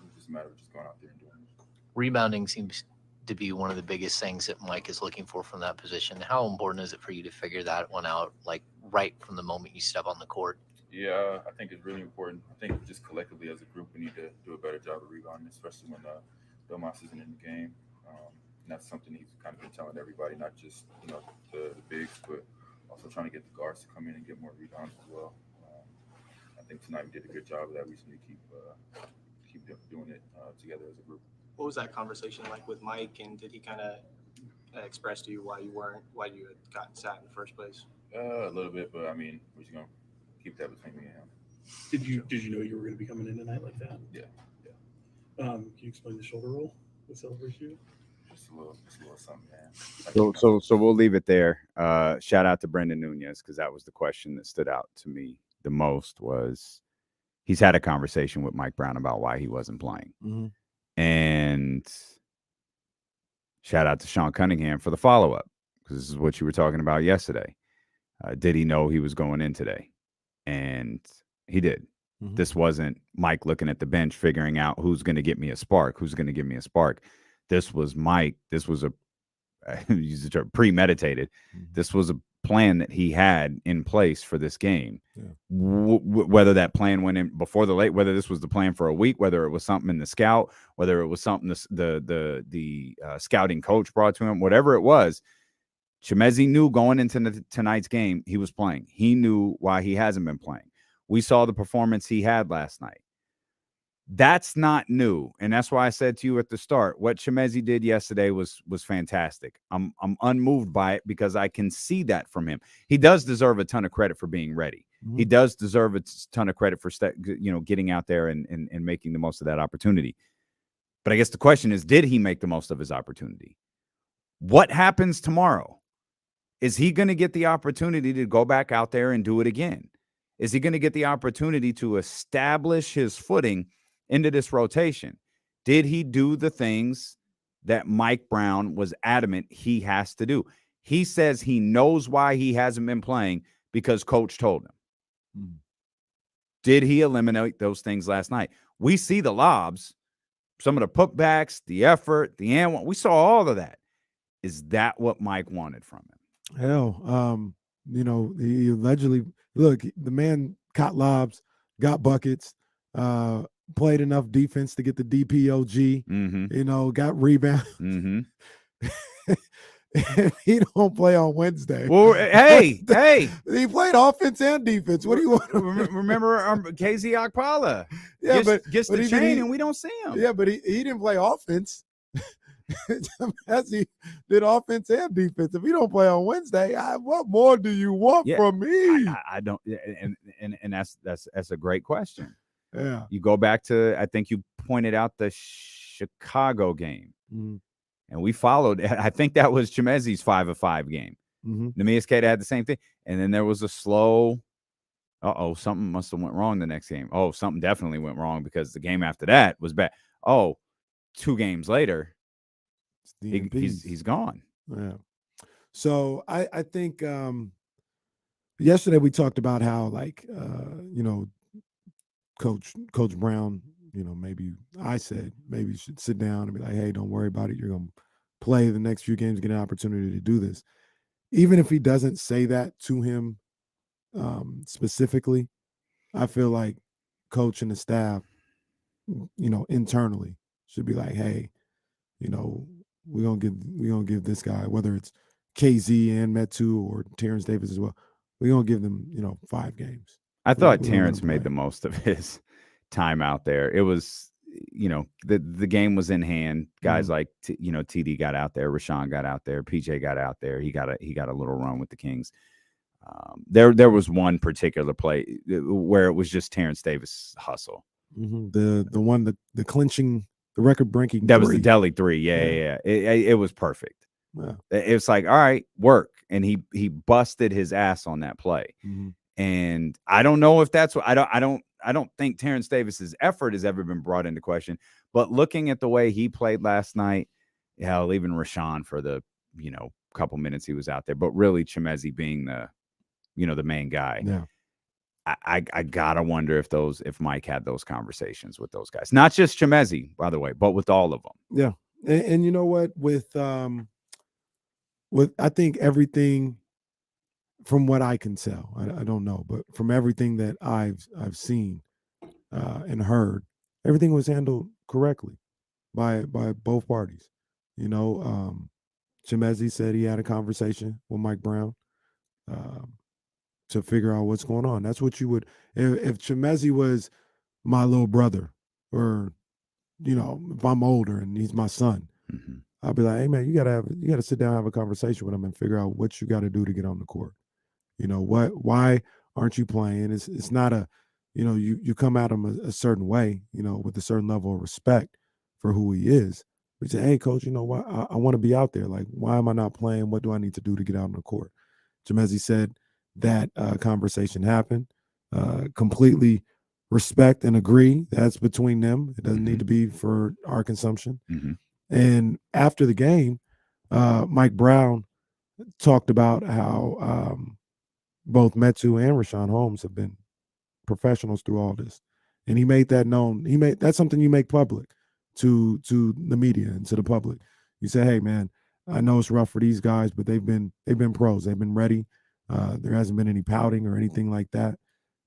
Speaker 5: it's just a matter of just going out there and doing it.
Speaker 7: Rebounding seems to be one of the biggest things that Mike is looking for from that position. How important is it for you to figure that one out, like right from the moment you step on the court?
Speaker 5: Yeah, I think it's really important. I think just collectively as a group, we need to do a better job of rebounding, especially when Domas isn't in the game. And that's something he's kind of been telling everybody, not just the bigs, but also trying to get the guards to come in and get more rebounds as well. think tonight we did a good job of that. We just need to keep doing it together as a group.
Speaker 8: What was that conversation like with Mike, and did he kind of express to you why you had gotten sat in the first place?
Speaker 5: A little bit, but I mean, we're just gonna keep that between me and him.
Speaker 6: Did you know you were going to be coming in tonight like that?
Speaker 5: Yeah.
Speaker 6: Can you explain the shoulder roll with celebration?
Speaker 5: Just a little something, man.
Speaker 1: So we'll leave it there. Shout out to Brendan Nunez, because that was the question that stood out to me the most. Was he's had a conversation with Mike Brown about why he wasn't playing, and shout out to Sean Cunningham for the follow up, because this is what you were talking about yesterday. Did he know he was going in today? And he did. This wasn't Mike looking at the bench figuring out who's going to get me a spark. This was Mike. This was a premeditated. This was a plan that he had in place for this game. Whether that plan went in before the late, whether this was the plan for a week, whether it was something in the scout, whether it was something the scouting coach brought to him, whatever it was, Chimezie knew going into tonight's game he was playing. He knew why he hasn't been playing. We saw the performance he had last night. That's not new, and that's why I said to you at the start, what Chimezie did yesterday was fantastic. I'm unmoved by it because I can see that from him. He does deserve a ton of credit for being ready. He does deserve a ton of credit for getting out there and making the most of that opportunity. But I guess the question is, did he make the most of his opportunity? What happens tomorrow? Is he going to get the opportunity to go back out there and do it again? Is he going to get the opportunity to establish his footing into this rotation? Did he do the things that Mike Brown was adamant he has to do? He says he knows why he hasn't been playing because coach told him. Did he eliminate those things last night? We see the lobs, some of the putbacks, the effort, the and one. We saw all of that. Is that what Mike wanted from him?
Speaker 2: Hell, he allegedly, look, the man caught lobs, got buckets, played enough defense to get the DPOG, got rebound. He don't play on Wednesday.
Speaker 1: Well, hey,
Speaker 2: he played offense and defense. What do you want?
Speaker 1: Remember KZ Okpala?
Speaker 2: Yeah,
Speaker 1: gets the chain and we don't see him.
Speaker 2: Yeah, but he didn't play offense. As he did offense and defense. If he don't play on Wednesday, what more do you want from me?
Speaker 1: I don't, and that's a great question.
Speaker 2: Yeah,
Speaker 1: you go back to, I think you pointed out the Chicago game, and we followed. I think that was Chimezie's 5 of 5 game. Neemias Queta had the same thing, and then there was a slow. Something must have went wrong the next game. Something definitely went wrong because the game after that was bad. 2 games later. He's gone.
Speaker 2: Yeah. So I think yesterday we talked about how Coach Brown, maybe I said maybe you should sit down and be like, hey, don't worry about it. You're gonna play the next few games, get an opportunity to do this. Even if he doesn't say that to him specifically, I feel like coach and the staff, internally should be like, hey, we're gonna give this guy, whether it's KZ and Metu or Terrence Davis as well, we're gonna give them 5 games.
Speaker 1: I thought Terrence made the most of his time out there. It was the game was in hand. Guys like TD got out there, Rashawn got out there, PJ got out there. He got a little run with the Kings. There was one particular play where it was just Terrence Davis hustle.
Speaker 2: The one the clinching. The record-breaking.
Speaker 1: That was the Delhi 3. Yeah. It was perfect.
Speaker 2: Yeah.
Speaker 1: It's like, all right, work, and he busted his ass on that play. And I don't know if that's what I don't think Terrence Davis's effort has ever been brought into question. But looking at the way he played last night, even Rashawn for the couple minutes he was out there, but really Chimezie being the main guy.
Speaker 2: Yeah.
Speaker 1: I gotta wonder if Mike had those conversations with those guys, not just Chimezie, by the way, but with all of them.
Speaker 2: Yeah, and you know what? With I think everything, from what I can tell, I don't know, but from everything that I've seen and heard, everything was handled correctly by both parties. Chimezie said he had a conversation with Mike Brown. to figure out what's going on. That's what you would if Chimezie was my little brother, or if I'm older and he's my son, I'll be like, hey man, you gotta sit down and have a conversation with him and figure out what you got to do to get on the court. Why aren't you playing? It's not a, you come at him a certain way, with a certain level of respect for who he is. We say, hey coach, what, I want to be out there. Like, why am I not playing? What do I need to do to get out on the court? Chimezie said that conversation happened. Completely respect and agree. That's between them. It doesn't need to be for our consumption. And after the game, Mike Brown talked about how both Metu and Rashawn Holmes have been professionals through all this, and he made that known. That's something you make public to the media and to the public. You say, hey man, I know it's rough for these guys, but they've been pros. They've been ready. There hasn't been any pouting or anything like that.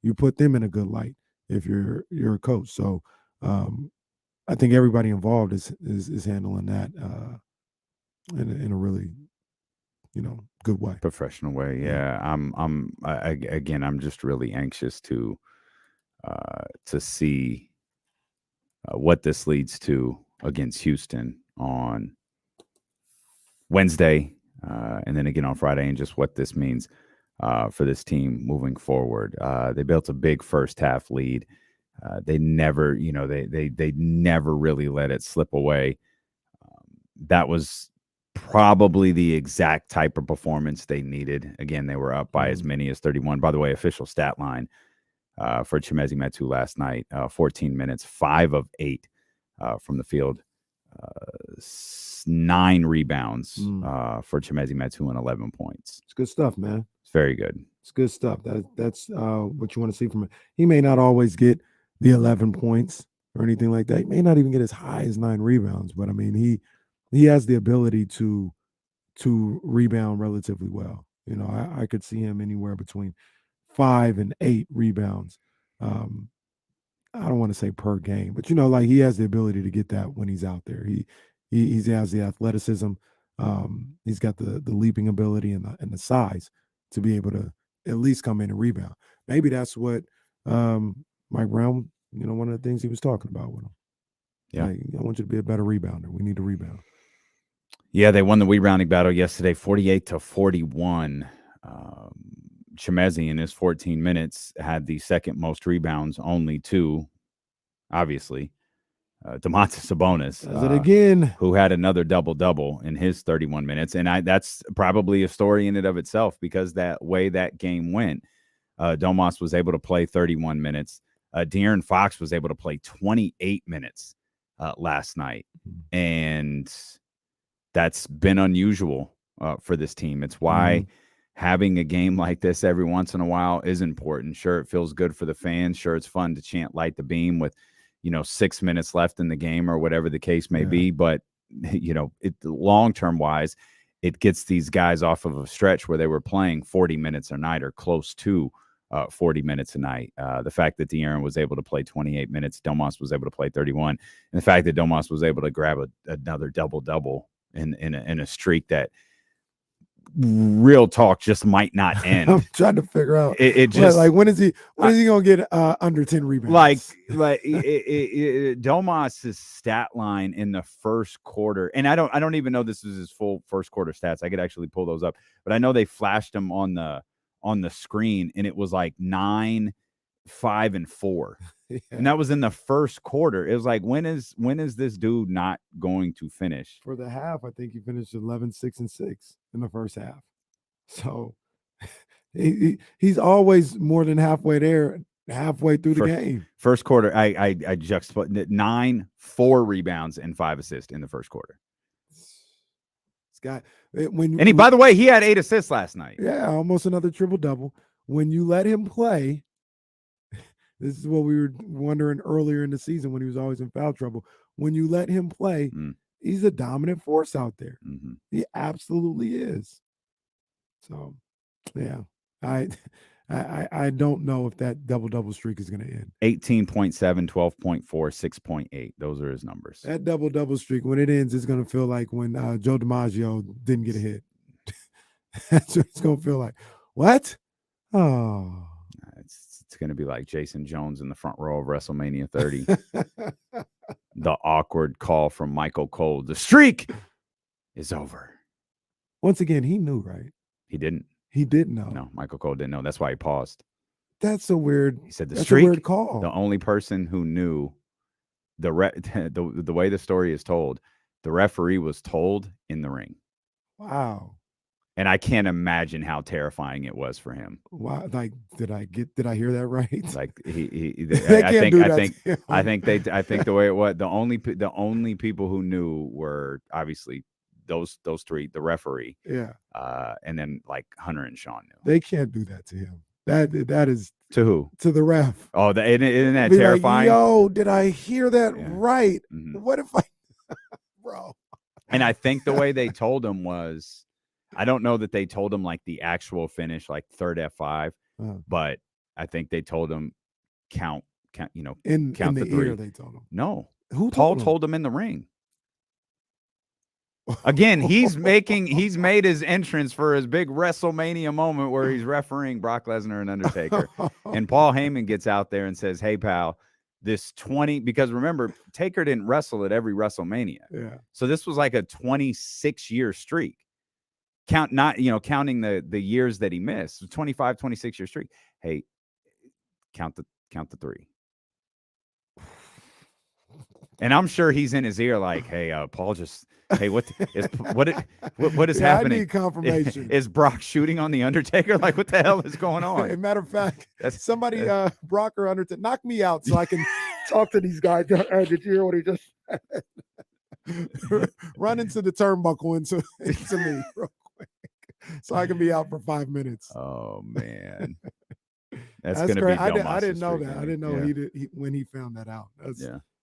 Speaker 2: You put them in a good light if you're a coach. So I think everybody involved is handling that in a really good way,
Speaker 1: professional way. Yeah, I'm just really anxious to see what this leads to against Houston on Wednesday, and then again on Friday, and just what this means for this team moving forward. They built a big first half lead. They never, they never really let it slip away. That was probably the exact type of performance they needed. Again, they were up by as many as 31. By the way, official stat line for Chimezie Metu last night, 14 minutes, 5 of 8 from the field, 9 rebounds for Chimezie Metu and 11 points.
Speaker 2: It's good stuff, man.
Speaker 1: It's very good.
Speaker 2: It's good stuff. That's what you want to see from him. He may not always get the 11 points or anything like that. He may not even get as high as 9 rebounds, but I mean, he has the ability to rebound relatively well. I could see him anywhere between 5 and 8 rebounds. I don't want to say per game, but like he has the ability to get that when he's out there. He has the athleticism. He's got the leaping ability and the size to be able to at least come in and rebound. Maybe that's what Mike Brown, one of the things he was talking about with him. Yeah, like, I want you to be a better rebounder. We need to rebound.
Speaker 1: Yeah, they won the rebounding battle yesterday, 48-41. Chimezie in his 14 minutes had the second most rebounds, only 2, obviously. Domantas Sabonis,
Speaker 2: does it again,
Speaker 1: who had another double-double in his 31 minutes. And that's probably a story in and of itself, because that way that game went, Domas was able to play 31 minutes. De'Aaron Fox was able to play 28 minutes last night. And that's been unusual for this team. It's why having a game like this every once in a while is important. Sure, it feels good for the fans. Sure, it's fun to chant "Light the Beam" with 6 minutes left in the game or whatever the case may be. But long-term wise, it gets these guys off of a stretch where they were playing 40 minutes a night or close to 40 minutes a night. The fact that De'Aaron was able to play 28 minutes, Domas was able to play 31, and the fact that Domas was able to grab another double-double in a streak that, real talk, just might not end.
Speaker 2: I'm trying to figure out
Speaker 1: it just
Speaker 2: like when is he gonna get under 10 rebounds?
Speaker 1: Like Domas's stat line in the first quarter, and I don't even know this is his full first quarter stats. I could actually pull those up, but I know they flashed him on the screen, and it was like 9, 5, and 4. And that was in the first quarter. It was like, when is this dude not going to finish?
Speaker 2: For the half, I think he finished 11, 6, and 6 in the first half. So he's always more than halfway there, halfway through the game.
Speaker 1: First quarter, I juxtaposed 9, 4 rebounds, and 5 assists in the first quarter.
Speaker 2: By
Speaker 1: the way, he had 8 assists last night.
Speaker 2: Yeah, almost another triple-double. When you let him play, this is what we were wondering earlier in the season when he was always in foul trouble. When you let him play, he's a dominant force out there. He absolutely is. So, yeah, I don't know if that double-double streak is going to end.
Speaker 1: 18.7, 12.4, 6.8. Those are his numbers.
Speaker 2: That double-double streak, when it ends, it's going to feel like when Joe DiMaggio didn't get a hit. That's what it's going to feel like. What? Oh.
Speaker 1: It's going to be like Jason Jones in the front row of WrestleMania 30. The awkward call from Michael Cole. The streak is over.
Speaker 2: Once again, he knew, right?
Speaker 1: He didn't.
Speaker 2: He didn't know.
Speaker 1: No, Michael Cole didn't know. That's why he paused.
Speaker 2: That's a weird.
Speaker 1: He said the
Speaker 2: that's
Speaker 1: streak.
Speaker 2: A weird call.
Speaker 1: The only person who knew the way the story is told, the referee was told in the ring.
Speaker 2: Wow.
Speaker 1: And I can't imagine how terrifying it was for him.
Speaker 2: Wow. Like, did I hear that right?
Speaker 1: Like I think the way it was, the only people who knew were obviously those three, the referee.
Speaker 2: Yeah.
Speaker 1: And then like Hunter and Sean knew.
Speaker 2: They can't do that to him. That is
Speaker 1: to who?
Speaker 2: To the ref.
Speaker 1: Oh, isn't that
Speaker 2: Be
Speaker 1: terrifying?
Speaker 2: Like, yo, did I hear that right?
Speaker 1: Mm-hmm.
Speaker 2: What if I, bro?
Speaker 1: And I think the way they told him was, I don't know that they told him like the actual finish, like third F5, but I think they told him count, count
Speaker 2: in
Speaker 1: the three.
Speaker 2: Ear they told him.
Speaker 1: No,
Speaker 2: who?
Speaker 1: Paul told him in the ring. Again, he's made his entrance for his big WrestleMania moment where he's refereeing Brock Lesnar and Undertaker. And Paul Heyman gets out there and says, "Hey, pal, this 20," because remember, Taker didn't wrestle at every WrestleMania.
Speaker 2: Yeah.
Speaker 1: So this was like a 26-year streak. Counting the years that he missed, 25, 26-year streak. Hey, count the three. And I'm sure he's in his ear like, "Hey, Paul, what is happening?
Speaker 2: I need confirmation.
Speaker 1: Is Brock shooting on the Undertaker? Like, what the hell is going on?"
Speaker 2: As a matter of fact, somebody, Brock or Undertaker, knock me out so I can talk to these guys. Did you hear what he just said? Run into the turnbuckle into me real quick, so I can be out for 5 minutes.
Speaker 1: Oh man, that's
Speaker 2: gonna
Speaker 1: great.
Speaker 2: Be. I didn't know that. I didn't know when he found that out.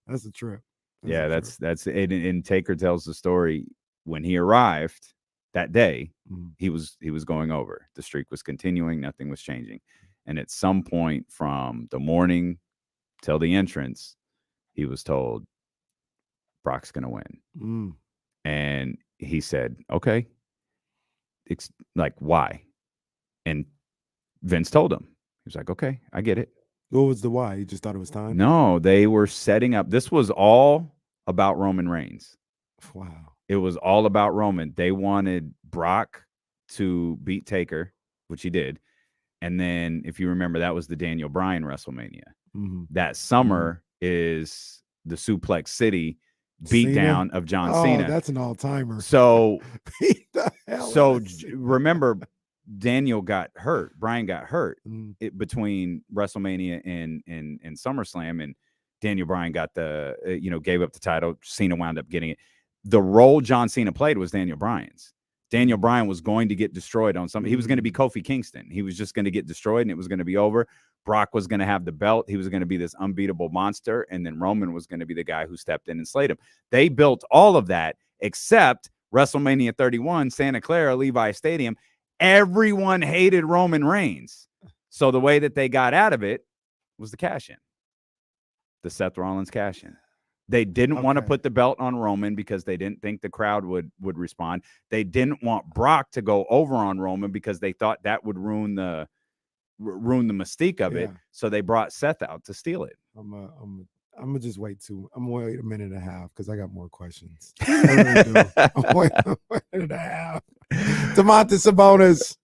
Speaker 2: That's a trip.
Speaker 1: That's it. And Taker tells the story when he arrived that day. He was going over. The streak was continuing. Nothing was changing. And at some point from the morning till the entrance, he was told Brock's going to win. And he said, "Okay." Like, why? And Vince told him. He was like, "Okay, I get it."
Speaker 2: What was the why? He just thought it was time?
Speaker 1: No, they were setting up. This was all about Roman Reigns.
Speaker 2: Wow.
Speaker 1: It was all about Roman. They wanted Brock to beat Taker, which he did. And then, if you remember, that was the Daniel Bryan WrestleMania. That summer is the Suplex City beatdown of John Cena.
Speaker 2: That's an all-timer.
Speaker 1: So,
Speaker 2: so
Speaker 1: remember, Daniel got hurt. Bryan got hurt between WrestleMania and SummerSlam, and Daniel Bryan got gave up the title. Cena wound up getting it. The role John Cena played was Daniel Bryan's. Daniel Bryan was going to get destroyed on something. He was going to be Kofi Kingston. He was just going to get destroyed, and it was going to be over. Brock was going to have the belt. He was going to be this unbeatable monster, and then Roman was going to be the guy who stepped in and slayed him. They built all of that, except WrestleMania 31, Santa Clara, Levi Stadium. Everyone hated Roman Reigns. So the way that they got out of it was the cash-in. The Seth Rollins cash-in. They didn't want to put the belt on Roman because they didn't think the crowd would respond. They didn't want Brock to go over on Roman because they thought that would ruin the mystique of it. So they brought Seth out to steal it.
Speaker 2: I'm gonna just wait I'm gonna wait a minute and a half because I got more questions. I really do. I'm waiting a minute and a half. Domantas Sabonis.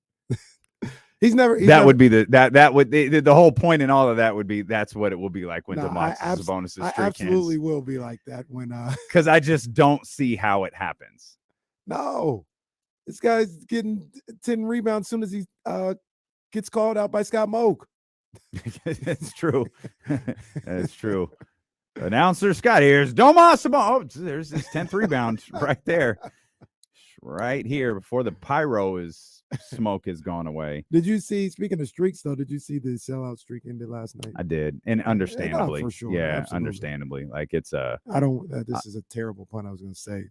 Speaker 1: The whole point in all of that would be that's what it will be like when Domantas Sabonis' streak ends.
Speaker 2: Absolutely will be like that when
Speaker 1: because I just don't see how it happens.
Speaker 2: No, this guy's getting 10 rebounds as soon as he gets called out by Scott Moak.
Speaker 1: That's true. That's true. Announcer Scott, here's Domantas Sabonis. Oh, there's his 10th rebound right there, right here before the smoke has gone away.
Speaker 2: Did you see, speaking of streaks though, did you see the sellout streak ended last night?
Speaker 1: I did. And understandably.
Speaker 2: For sure.
Speaker 1: Yeah,
Speaker 2: Absolutely.
Speaker 1: Understandably. Like it's
Speaker 2: this is a terrible point I was going to say.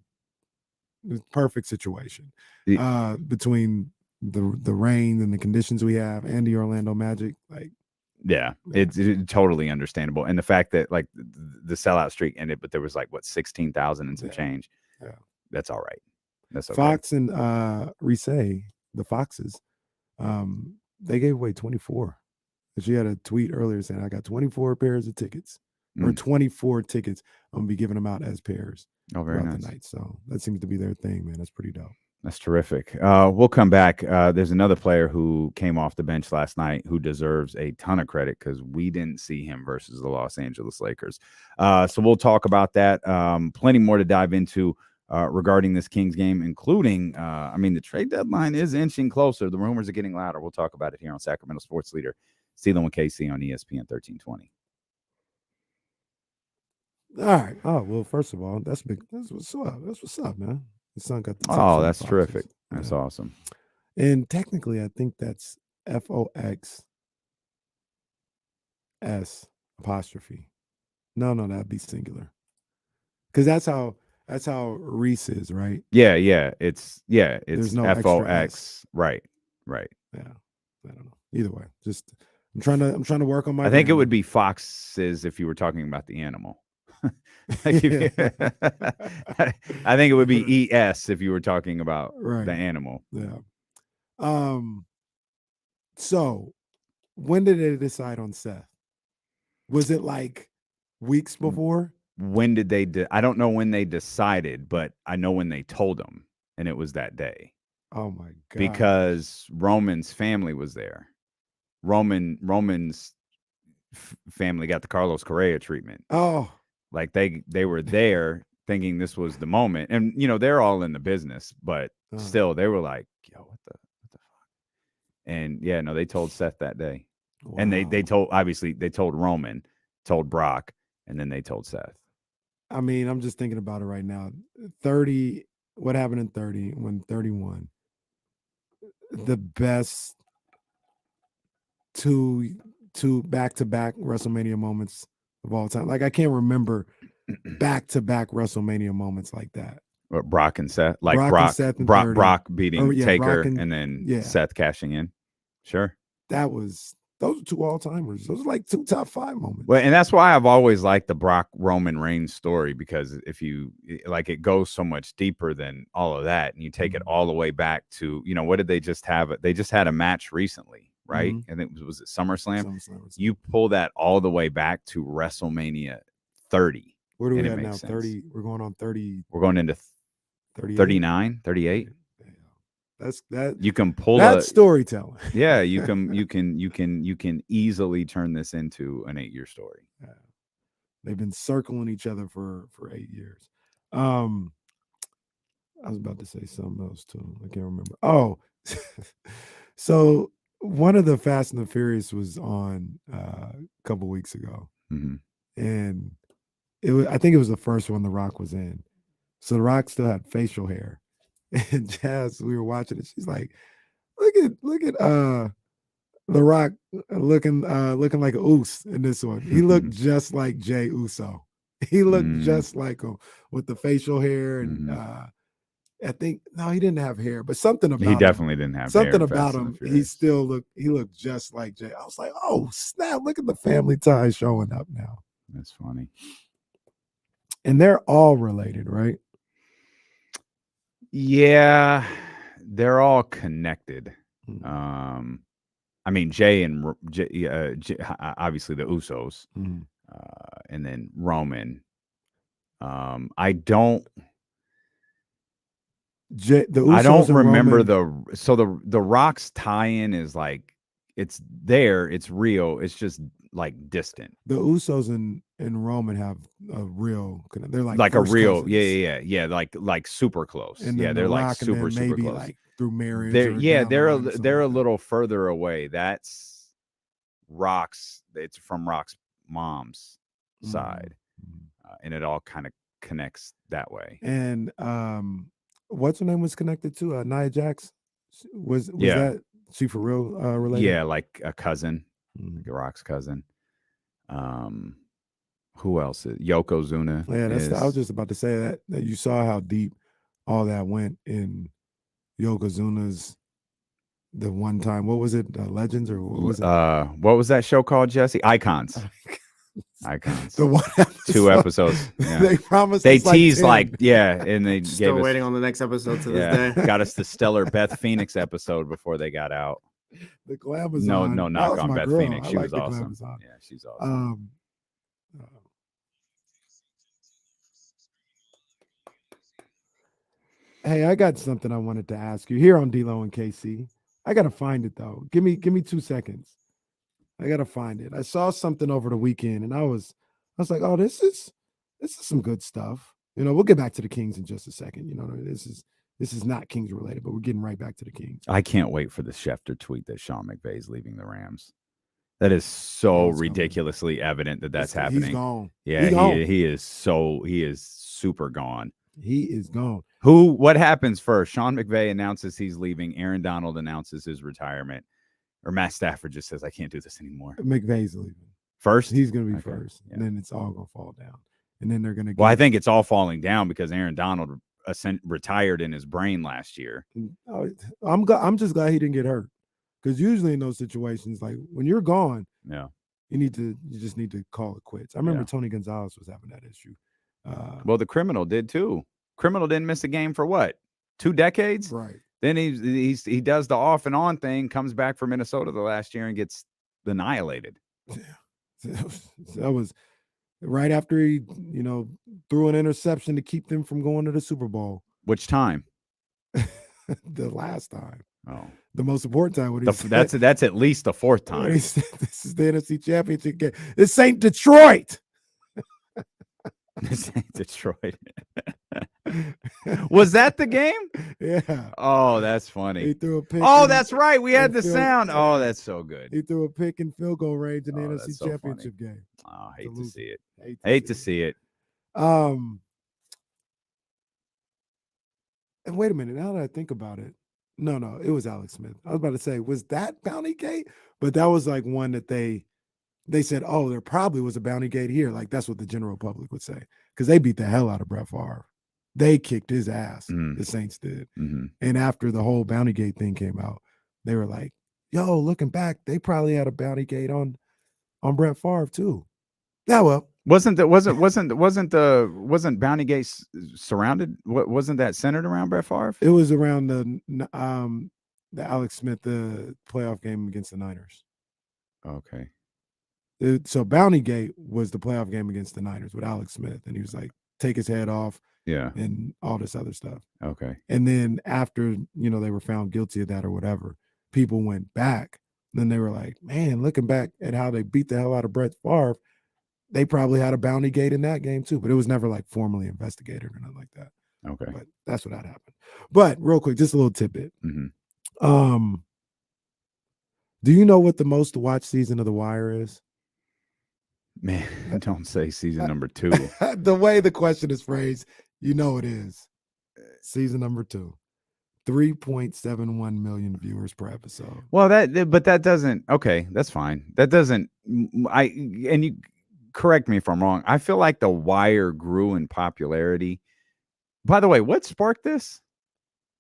Speaker 2: It's perfect situation between the rain and the conditions we have and the Orlando Magic. Like,
Speaker 1: it's totally understandable. And the fact that like the sellout streak ended, but there was like 16,000 and some change. Yeah. That's all right. That's okay.
Speaker 2: Fox and Risset, the Foxes, They gave away 24. She had a tweet earlier saying, I got 24 pairs of tickets or 24 tickets. I'm going to be giving them out as pairs
Speaker 1: very nice.
Speaker 2: the night. So that seems to be their thing, man. That's pretty dope.
Speaker 1: That's terrific. We'll come back. There's another player who came off the bench last night who deserves a ton of credit because we didn't see him versus the Los Angeles Lakers. So we'll talk about that. Plenty more to dive into regarding this Kings game, including, the trade deadline is inching closer. The rumors are getting louder. We'll talk about it here on Sacramento Sports Leader, Steeling with KC on ESPN 1320.
Speaker 2: All right. Oh, well, first of all, that's big. That's what's up. That's what's up, man. The son got the
Speaker 1: that's terrific. That's awesome.
Speaker 2: And technically, I think that's FOXS apostrophe. No, that'd be singular. Because that's how Reese is, right?
Speaker 1: Yeah. It's
Speaker 2: There's no
Speaker 1: FOX. Right.
Speaker 2: Yeah. I don't know. Either way, just I'm trying to work on my.
Speaker 1: I think it would be foxes if you were talking about the animal. I think it would be ES if you were talking about the animal.
Speaker 2: Yeah. So when did they decide on Seth? Was it like weeks before?
Speaker 1: When did they I don't know when they decided, but I know when they told him, and it was that day.
Speaker 2: Oh my God.
Speaker 1: Because Roman's family was there. Roman's family got the Carlos Correa treatment.
Speaker 2: Oh.
Speaker 1: Like they were there thinking this was the moment. And, they're all in the business, but still they were like, yo, what the fuck? And yeah, no, they told Seth that day. Wow. And they told Roman, told Brock, and then they told Seth.
Speaker 2: I mean, I'm just thinking about it right now. 30, what happened in 30 when 31? The best two back-to-back WrestleMania moments of all time. Like I can't remember back-to-back WrestleMania moments like that.
Speaker 1: Brock and Seth, like Brock beating Taker and then Seth cashing in. Sure.
Speaker 2: Those are two all-timers. Those are like two top 5 moments.
Speaker 1: Well, and that's why I've always liked the Brock Roman Reigns story, because if you like, it goes so much deeper than all of that, and you take it all the way back to, what did they just have? They just had a match recently. Right. And it was it SummerSlam? You pull that all the way back to WrestleMania 30.
Speaker 2: Where do we at now? 30. We're going on 30.
Speaker 1: We're going into 39, 38.
Speaker 2: That's that.
Speaker 1: You can pull
Speaker 2: that storytelling.
Speaker 1: Yeah, you can easily turn this into an 8-year story.
Speaker 2: Yeah. They've been circling each other for 8 years. I was about to say something else too. I can't remember. Oh, so one of the Fast and the Furious was on a couple weeks ago, and I think it was the first one The Rock was in. So The Rock still had facial hair, and Jazz, we were watching it. She's like, "Look at The Rock looking like a Uso in this one. He looked just like Jey Uso. He looked just like him with the facial hair and." I think he didn't have hair, but something about
Speaker 1: he definitely didn't have
Speaker 2: something
Speaker 1: hair,
Speaker 2: about him. He looked just like Jay. I was like, oh snap! Look at the family tie showing up now.
Speaker 1: That's funny.
Speaker 2: And they're all related, right?
Speaker 1: Yeah, they're all connected. Jay and obviously the Usos, and then Roman. I don't remember the Rock's tie-in is like, it's there, it's real, it's just like distant.
Speaker 2: The Usos and Roman have a real, they're like
Speaker 1: a real
Speaker 2: cousins.
Speaker 1: yeah, like super close.
Speaker 2: And
Speaker 1: yeah, they're like super close.
Speaker 2: Like through marriage.
Speaker 1: They're a little further away. That's Rock's. It's from Rock's mom's side, and it all kind of connects that way.
Speaker 2: And what's her name was connected to Nia Jax? Was that she for real related?
Speaker 1: Yeah, like a cousin, like a Rock's cousin. Who else? Yokozuna.
Speaker 2: Yeah, I was just about to say that you saw how deep all that went in Yokozuna's. The one time, what was it? Legends or what was it?
Speaker 1: What was that show called, Jesse? Icons. Icons.
Speaker 2: The one episode.
Speaker 1: 2 episodes. Yeah.
Speaker 2: They promised.
Speaker 1: They teased and they
Speaker 4: still
Speaker 1: gave
Speaker 4: waiting on the next episode to this day.
Speaker 1: Got us the stellar Beth Phoenix episode before they got out.
Speaker 2: The Glamazon.
Speaker 1: No knock on Beth Phoenix. She was awesome.
Speaker 2: Glamazon.
Speaker 1: Yeah, she's awesome.
Speaker 2: Hey, I got something I wanted to ask you here on D-Lo and KC. I gotta find it though. Give me 2 seconds. I gotta find it. I saw something over the weekend, and I was like, oh, this is some good stuff. We'll get back to the Kings in just a second. This is not Kings related, but we're getting right back to the Kings.
Speaker 1: I can't wait for the Schefter tweet that Sean McVay is leaving the Rams. That is so ridiculously evident that's happening.
Speaker 2: He's gone.
Speaker 1: Yeah, he is super gone.
Speaker 2: He is gone.
Speaker 1: What happens first? Sean McVay announces he's leaving. Aaron Donald announces his retirement. Or Matt Stafford just says, I can't do this anymore.
Speaker 2: McVay's leaving.
Speaker 1: First?
Speaker 2: He's going to be first. Yeah. And then it's all going to fall down. And then they're going to
Speaker 1: Well, I think it's all falling down because Aaron Donald retired in his brain last year.
Speaker 2: I'm just glad he didn't get hurt. Because usually in those situations, like when you're gone, you just need to call it quits. I remember Tony Gonzalez was having that issue.
Speaker 1: Well, the criminal did too. Criminal didn't miss a game for what? 2 decades?
Speaker 2: Right.
Speaker 1: Then he does the off and on thing, comes back for Minnesota the last year and gets annihilated.
Speaker 2: Yeah. That was right after he, threw an interception to keep them from going to the Super Bowl.
Speaker 1: Which time?
Speaker 2: The last time.
Speaker 1: Oh.
Speaker 2: The most important time.
Speaker 1: That's at least the 4th time.
Speaker 2: This is the NFC Championship game. This ain't Detroit.
Speaker 1: This ain't Detroit. Was that the game?
Speaker 2: Yeah.
Speaker 1: Oh, that's funny.
Speaker 2: He threw a pick.
Speaker 1: Oh, that's right. We had the sound. Oh, that's so good.
Speaker 2: He threw a pick in field goal range in the NFC Championship game.
Speaker 1: Oh, I hate to see it. Hate to see it.
Speaker 2: And wait a minute. Now that I think about it, no, it was Alex Smith. I was about to say, was that Bounty Gate? But that was like one that they said, oh, there probably was a Bounty Gate here. Like that's what the general public would say because they beat the hell out of Brett Favre. They kicked his ass. The Saints did.
Speaker 1: Mm-hmm.
Speaker 2: And after the whole Bounty Gate thing came out, they were like, yo, looking back, they probably had a Bounty Gate on Brett Favre too. Yeah, well.
Speaker 1: Wasn't Bounty Gate surrounded? Wasn't that centered around Brett Favre?
Speaker 2: It was around the Alex Smith, the playoff game against the Niners.
Speaker 1: Okay.
Speaker 2: So Bounty Gate was the playoff game against the Niners with Alex Smith. And he was like, take his head off.
Speaker 1: Yeah.
Speaker 2: And all this other stuff.
Speaker 1: Okay.
Speaker 2: And then after, they were found guilty of that or whatever, people went back. Then they were like, man, looking back at how they beat the hell out of Brett Favre, they probably had a Bounty Gate in that game too. But it was never like formally investigated or nothing like that.
Speaker 1: Okay.
Speaker 2: But that's what that happened. But real quick, just a little tidbit.
Speaker 1: Mm-hmm.
Speaker 2: Do you know what the most watched season of The Wire is?
Speaker 1: Man, don't say season number 2.
Speaker 2: The way the question is phrased, it is. Season number 2. 3.71 million viewers per episode.
Speaker 1: Well, that doesn't. Okay, that's fine. That doesn't. And you correct me if I'm wrong. I feel like The Wire grew in popularity. By the way, what sparked this?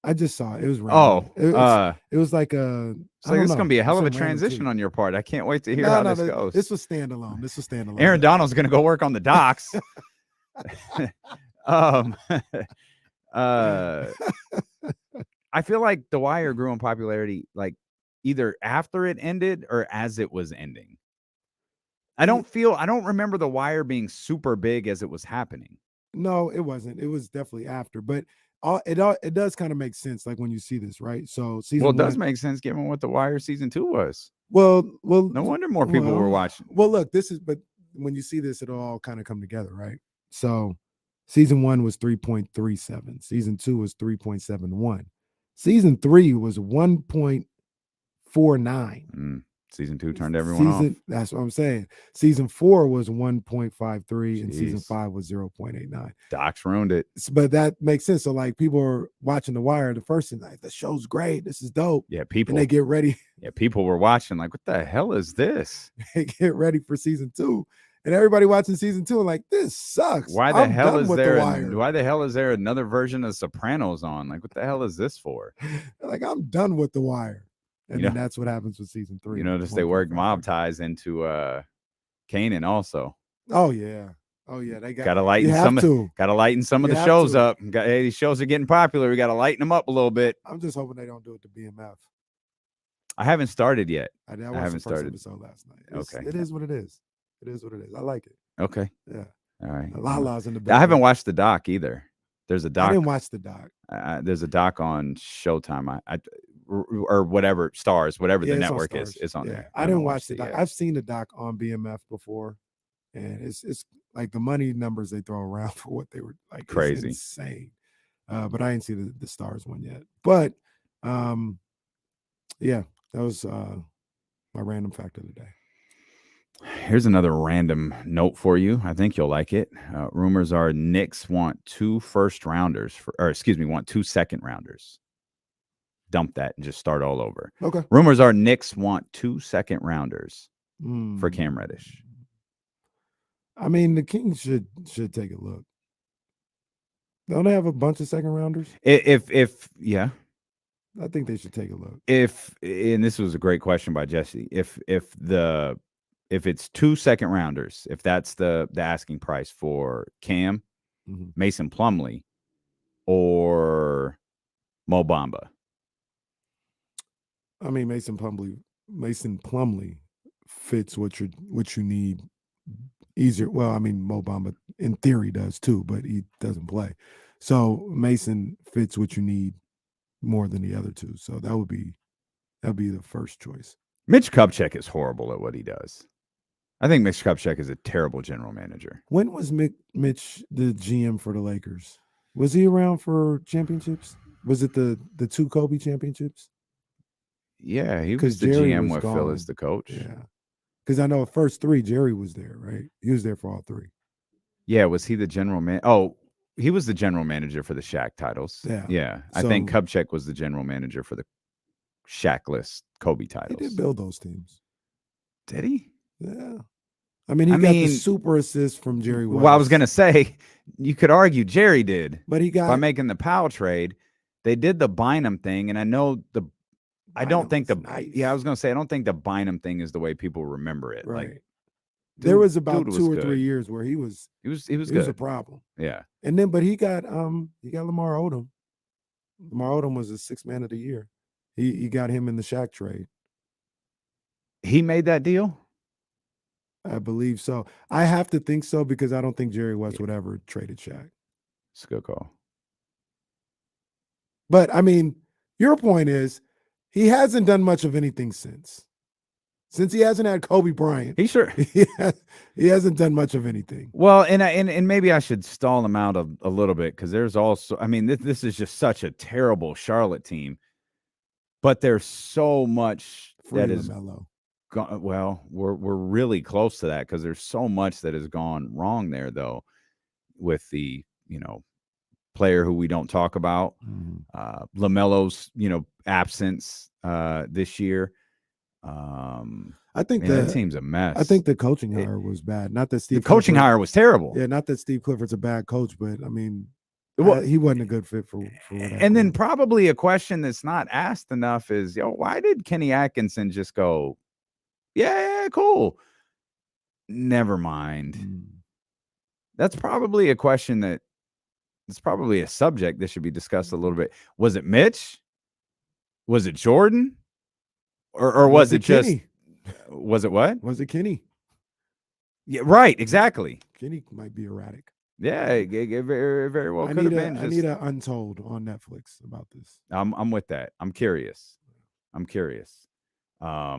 Speaker 2: I just saw it. It was random. It was like a.
Speaker 1: So this is going to be a hell of a transition on your part. I can't wait to hear how this goes.
Speaker 2: This was standalone.
Speaker 1: Aaron Donald's going to go work on the docks. I feel like The Wire grew in popularity like either after it ended or as it was ending. I don't remember The Wire being super big as it was happening.
Speaker 2: No, it wasn't. It was definitely after, but it does kind of make sense, like when you see this, right? So
Speaker 1: it does make sense given what The Wire season 2 was.
Speaker 2: Well,
Speaker 1: no wonder more people were watching.
Speaker 2: Well, look, but when you see this, it'll all kind of come together, right? So season 1 was 3.37, season 2 was 3.71, season 3 was 1.49.
Speaker 1: Season 2 turned everyone off.
Speaker 2: That's what I'm saying. Season 4 was 1.53 and season 5 was 0.89.
Speaker 1: Docs ruined it.
Speaker 2: But that makes sense. So like people are watching The Wire, the first thing like the show's great. This is dope.
Speaker 1: Yeah, people.
Speaker 2: And they get ready.
Speaker 1: Yeah, people were watching like, what the hell is this?
Speaker 2: They get ready for season 2. And everybody watching season 2 and like, this sucks.
Speaker 1: Why the hell is there another version of Sopranos on? Like, what the hell is this for?
Speaker 2: Like, I'm done with The Wire. And then that's what happens with season 3.
Speaker 1: You notice they worked mob ties into Kanan also.
Speaker 2: Oh yeah. They
Speaker 1: gotta lighten some of the shows up. Hey, these shows are getting popular. We gotta lighten them up a little bit.
Speaker 2: I'm just hoping they don't do it to BMF.
Speaker 1: I haven't started yet.
Speaker 2: I
Speaker 1: haven't
Speaker 2: watched the first
Speaker 1: started.
Speaker 2: episode last night.
Speaker 1: Okay.
Speaker 2: It is what it is. It is what it is. I like it.
Speaker 1: Okay.
Speaker 2: Yeah.
Speaker 1: All right.
Speaker 2: Lala's in the
Speaker 1: I
Speaker 2: building.
Speaker 1: haven't watched the doc either. There's a doc.
Speaker 2: I didn't watch the doc.
Speaker 1: There's a doc on Showtime. Or whatever Stars, whatever the network is. It's on there.
Speaker 2: I didn't watch the doc. I've seen the doc on BMF before, and it's like the money numbers they throw around for what they were like
Speaker 1: crazy,
Speaker 2: insane. But I didn't see the Stars one yet. But yeah, that was my random fact of the day.
Speaker 1: Here's another random note for you. I think you'll like it. Rumors are Knicks want 2 first-rounders want 2 second-rounders. Dump that and just start all over.
Speaker 2: Okay.
Speaker 1: Rumors are Knicks want 2 second-rounders for Cam Reddish.
Speaker 2: I mean, the Kings should take a look. Don't they have a bunch of second-rounders?
Speaker 1: If yeah.
Speaker 2: I think they should take a look.
Speaker 1: And this was a great question by Jesse. If it's 2 second-rounders, if that's the asking price for Cam, Mason Plumlee, or Mo Bamba.
Speaker 2: I mean, Mason Plumlee fits what you need easier. Well, I mean, Mo Bamba in theory does too, but he doesn't play. So Mason fits what you need more than the other two. So that'd be the first choice.
Speaker 1: Mitch Kupchak is horrible at what he does. I think Mitch Kupchak is a terrible general manager.
Speaker 2: When was Mitch the GM for the Lakers? Was he around for championships? Was it the 2 Kobe championships?
Speaker 1: Yeah, he was the GM with Phil as the coach.
Speaker 2: Yeah, because I know the first 3, Jerry was there, right? He was there for all 3.
Speaker 1: Yeah, was he the general man? Oh, he was the general manager for the Shaq titles. Yeah. I think Kupchak was the general manager for the Shaq-less Kobe titles.
Speaker 2: He did build those teams.
Speaker 1: Did he?
Speaker 2: Yeah. I mean, he got the super assist from Jerry West.
Speaker 1: Well, I was going to say, you could argue Jerry did.
Speaker 2: But he got...
Speaker 1: By making the Powell trade, they did the Bynum thing, and I know I don't think
Speaker 2: nice.
Speaker 1: Yeah, I was going to say, I don't think the Bynum thing is the way people remember it.
Speaker 2: Right.
Speaker 1: Like,
Speaker 2: there was about 2 or 3 years where he was
Speaker 1: good.
Speaker 2: Was a problem.
Speaker 1: Yeah.
Speaker 2: And then, but he got Lamar Odom. Lamar Odom was the 6th man of the year. He got him in the Shaq trade.
Speaker 1: He made that deal?
Speaker 2: I believe so. I have to think so because I don't think Jerry West would ever traded Shaq.
Speaker 1: It's a good call.
Speaker 2: But I mean, your point is he hasn't done much of anything since he hasn't had Kobe Bryant. He hasn't done much of anything.
Speaker 1: Well, and maybe I should stall him out a little bit because there's also, I mean, this is just such a terrible Charlotte team, but there's so much that is
Speaker 2: LaMelo.
Speaker 1: Well, we're really close to that because there's so much that has gone wrong there, though, with the player who we don't talk about, LaMelo's absence this year.
Speaker 2: I think
Speaker 1: that team's a mess.
Speaker 2: I think the coaching hire was bad. Not that
Speaker 1: the coaching hire was terrible.
Speaker 2: Yeah, not that Steve Clifford's a bad coach, but I mean, he wasn't a good fit for
Speaker 1: and then probably a question that's not asked enough is, why did Kenny Atkinson just go, yeah, cool, never mind? That's probably a question it's probably a subject that should be discussed a little bit. Was it Mitch? Was it Jordan? Or was it just
Speaker 2: Kenny?
Speaker 1: Was it what?
Speaker 2: Was it Kenny?
Speaker 1: Yeah, right, exactly.
Speaker 2: Kenny might be erratic.
Speaker 1: Yeah, very, very well could have been.
Speaker 2: I need an Untold on Netflix about this.
Speaker 1: I'm with that. I'm curious. I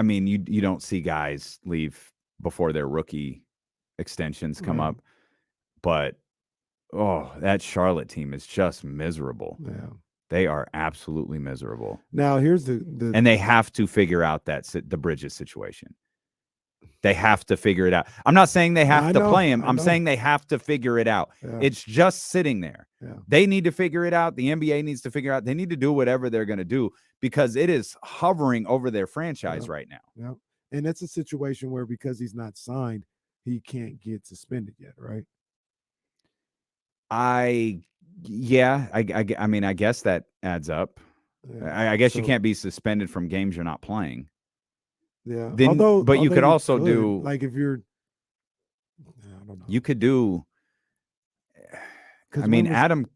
Speaker 1: mean, you don't see guys leave before their rookie extensions come up, but that Charlotte team is just miserable.
Speaker 2: Yeah.
Speaker 1: They are absolutely miserable.
Speaker 2: Now here's
Speaker 1: and they have to figure out the Bridges situation. They have to figure it out. I'm not saying they have to play him. I'm saying they have to figure it out.
Speaker 2: Yeah.
Speaker 1: It's just sitting there.
Speaker 2: Yeah.
Speaker 1: They need to figure it out. The NBA needs to figure out. They need to do whatever they're going to do because it is hovering over their franchise right now.
Speaker 2: Yeah. And it's a situation where because he's not signed, he can't get suspended yet, right?
Speaker 1: I mean, I guess that adds up. Yeah. I guess you can't be suspended from games you're not playing.
Speaker 2: Yeah.
Speaker 1: But you could also do,
Speaker 2: like, if you're, I don't know.
Speaker 1: You could do. I mean,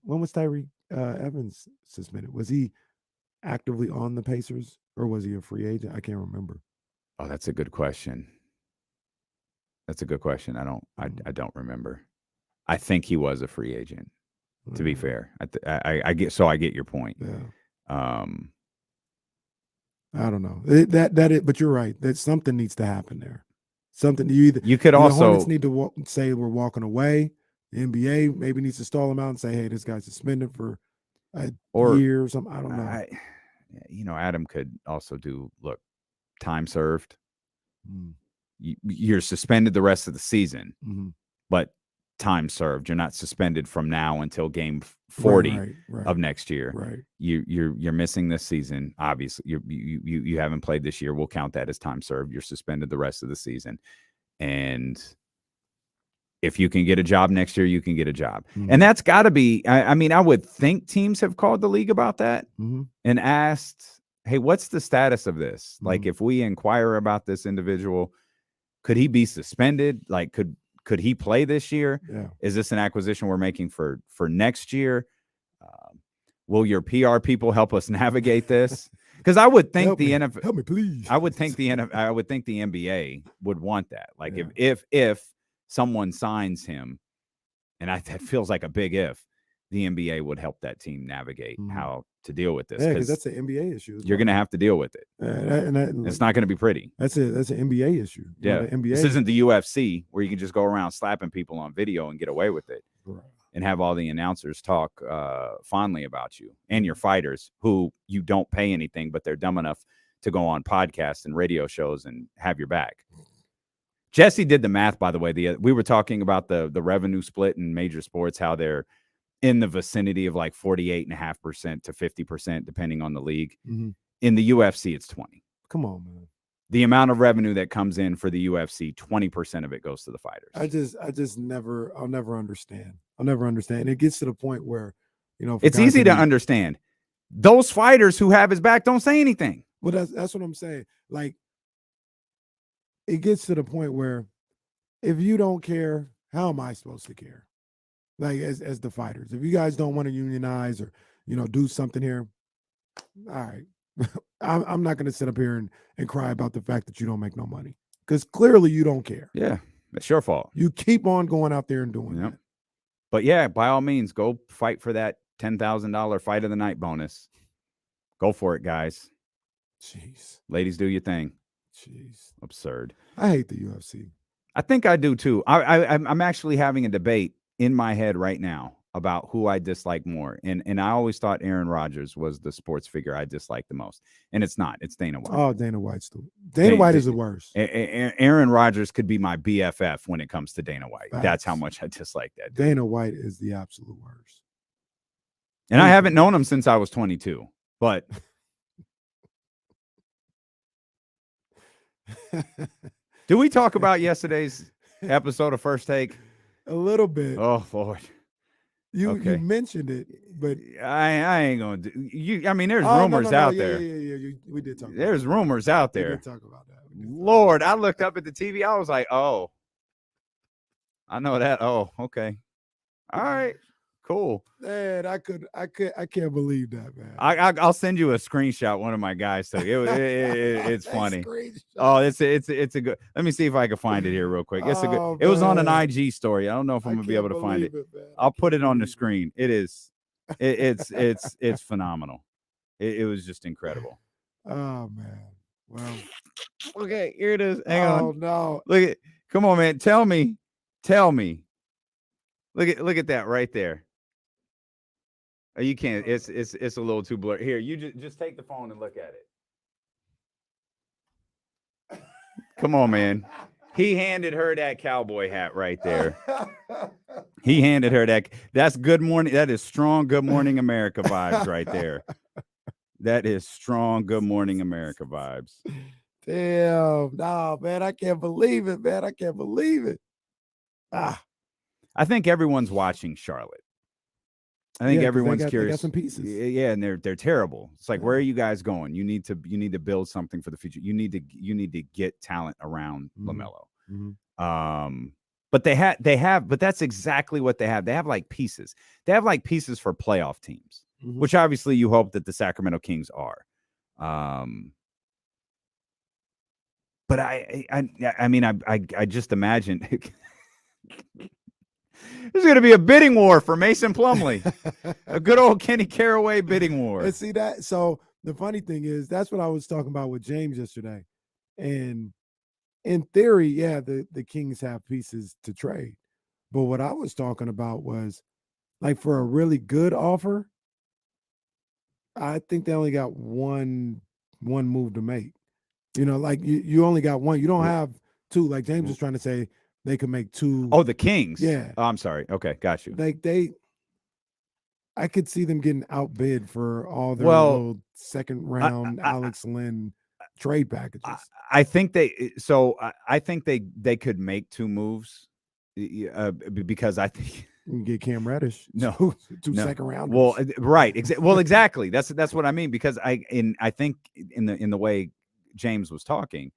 Speaker 2: when was Tyree Evans suspended? Was he actively on the Pacers, or was he a free agent? I can't remember.
Speaker 1: Oh, that's a good question. That's a good question. I don't remember. I think he was a free agent. To be fair, I get your point.
Speaker 2: Yeah. I don't know but you're right. That something needs to happen there. Something you could also the Hornets need to say we're walking away. The NBA maybe needs to stall them out and say, hey, this guy's suspended for a year or something. I don't know.
Speaker 1: Adam could also do time served. You're suspended the rest of the season, but time served. You're not suspended from now until game 40 of next year.
Speaker 2: Right.
Speaker 1: You're missing this season. Obviously, you haven't played this year. We'll count that as time served. You're suspended the rest of the season, and if you can get a job next year, you can get a job. And that's got to be. I mean, I would think teams have called the league about that and asked, "Hey, what's the status of this? Like, if we inquire about this individual, could he be suspended? Like, could he play this year?
Speaker 2: Yeah.
Speaker 1: Is this an acquisition we're making for next year? Will your PR people help us navigate this? Because I would think NFL
Speaker 2: help me, please.
Speaker 1: I would think the NBA would want that. Like if someone signs him, and that feels like a big if, the NBA would help that team navigate how to deal with this.
Speaker 2: Yeah, because that's an NBA issue.
Speaker 1: You're going to have to deal with it. It's not going to be pretty.
Speaker 2: That's an NBA issue.
Speaker 1: Yeah, NBA. This isn't the UFC where you can just go around slapping people on video and get away with it, and have all the announcers talk fondly about you and your fighters who you don't pay anything, but they're dumb enough to go on podcasts and radio shows and have your back. Jesse did the math, by the way. We were talking about the revenue split in major sports, how they're in the vicinity of like 48.5% to 50%, depending on the league. In the UFC, it's 20.
Speaker 2: Come on, man.
Speaker 1: The amount of revenue that comes in for the UFC, 20% of it goes to the fighters.
Speaker 2: I'll never understand. I'll never understand. It gets to the point where,
Speaker 1: it's easy to understand. Those fighters who have his back don't say anything.
Speaker 2: Well, that's what I'm saying. Like, it gets to the point where if you don't care, how am I supposed to care? Like, as the fighters, if you guys don't want to unionize or, do something here, all right. I'm not going to sit up here and cry about the fact that you don't make no money, because clearly you don't care.
Speaker 1: Yeah, it's your fault.
Speaker 2: You keep on going out there and doing that.
Speaker 1: But yeah, by all means, go fight for that $10,000 fight of the night bonus. Go for it, guys.
Speaker 2: Jeez.
Speaker 1: Ladies, do your thing.
Speaker 2: Jeez.
Speaker 1: Absurd.
Speaker 2: I hate the UFC.
Speaker 1: I think I do too. I'm actually having a debate in my head right now about who I dislike more. And I always thought Aaron Rodgers was the sports figure I disliked the most. And it's not. It's Dana White.
Speaker 2: Oh, Dana White's Dana White is the worst.
Speaker 1: Aaron Rodgers could be my BFF when it comes to Dana White. Facts. That's how much I dislike that dude.
Speaker 2: Dana White is the absolute worst.
Speaker 1: And I haven't known him since I was 22. But did we talk about yesterday's episode of First Take?
Speaker 2: A little bit.
Speaker 1: Oh, Lord.
Speaker 2: You mentioned it, but
Speaker 1: I ain't gonna do you. I mean, there's rumors out there.
Speaker 2: Yeah. We did talk.
Speaker 1: There's rumors out there.
Speaker 2: We did talk about that.
Speaker 1: Lord, I looked up at the TV. I was like, oh, I know that. Oh, okay, all right, cool.
Speaker 2: Man, I can't believe that, man.
Speaker 1: I'll send you a screenshot. One of my guys took it. It's funny. Oh, it's a good. Let me see if I can find it here real quick. It's a good. It was on an IG story. I don't know if I'm gonna be able to find it. I'll put it on the screen. It is. It's phenomenal. It was just incredible.
Speaker 2: Oh man. Well.
Speaker 1: Okay, here it is. Hang on.
Speaker 2: Oh no.
Speaker 1: Look at. Come on, man. Tell me. Look at that right there. Oh, you can't. It's a little too blurry. Here, you just take the phone and look at it. Come on, man. He handed her that cowboy hat right there. He handed her that. That's good morning. That is strong Good Morning America vibes right there. That is strong Good Morning America vibes.
Speaker 2: Damn. No, man. I can't believe it, man. I can't believe it.
Speaker 1: I think everyone's watching Charlotte. I think everyone's curious.
Speaker 2: They got some pieces.
Speaker 1: Yeah, and they're terrible. It's like, where are you guys going? You need to build something for the future. You need to get talent around LaMelo. But but that's exactly what they have. They have like pieces. They have like pieces for playoff teams. which obviously you hope that the Sacramento Kings are. But I mean, I just imagine there's going to be a bidding war for Mason Plumlee, a good old Kenny Caraway bidding war.
Speaker 2: And see that? So the funny thing is, that's what I was talking about with James yesterday. And in theory, yeah, the Kings have pieces to trade. But what I was talking about was, like, for a really good offer, I think they only got one move to make. You know, like you only got one. You don't have two. Like James was trying to say, they could make two.
Speaker 1: Oh, the Kings.
Speaker 2: Yeah.
Speaker 1: Oh, I'm sorry. Okay, got you.
Speaker 2: Like I could see them getting outbid for all their little second round Alex Lynn trade packages.
Speaker 1: I think I think they could make two moves because I think
Speaker 2: you can get Cam Reddish.
Speaker 1: No,
Speaker 2: two second rounders.
Speaker 1: Well, right. Well, exactly. That's what I mean, because I think in the way James was talking,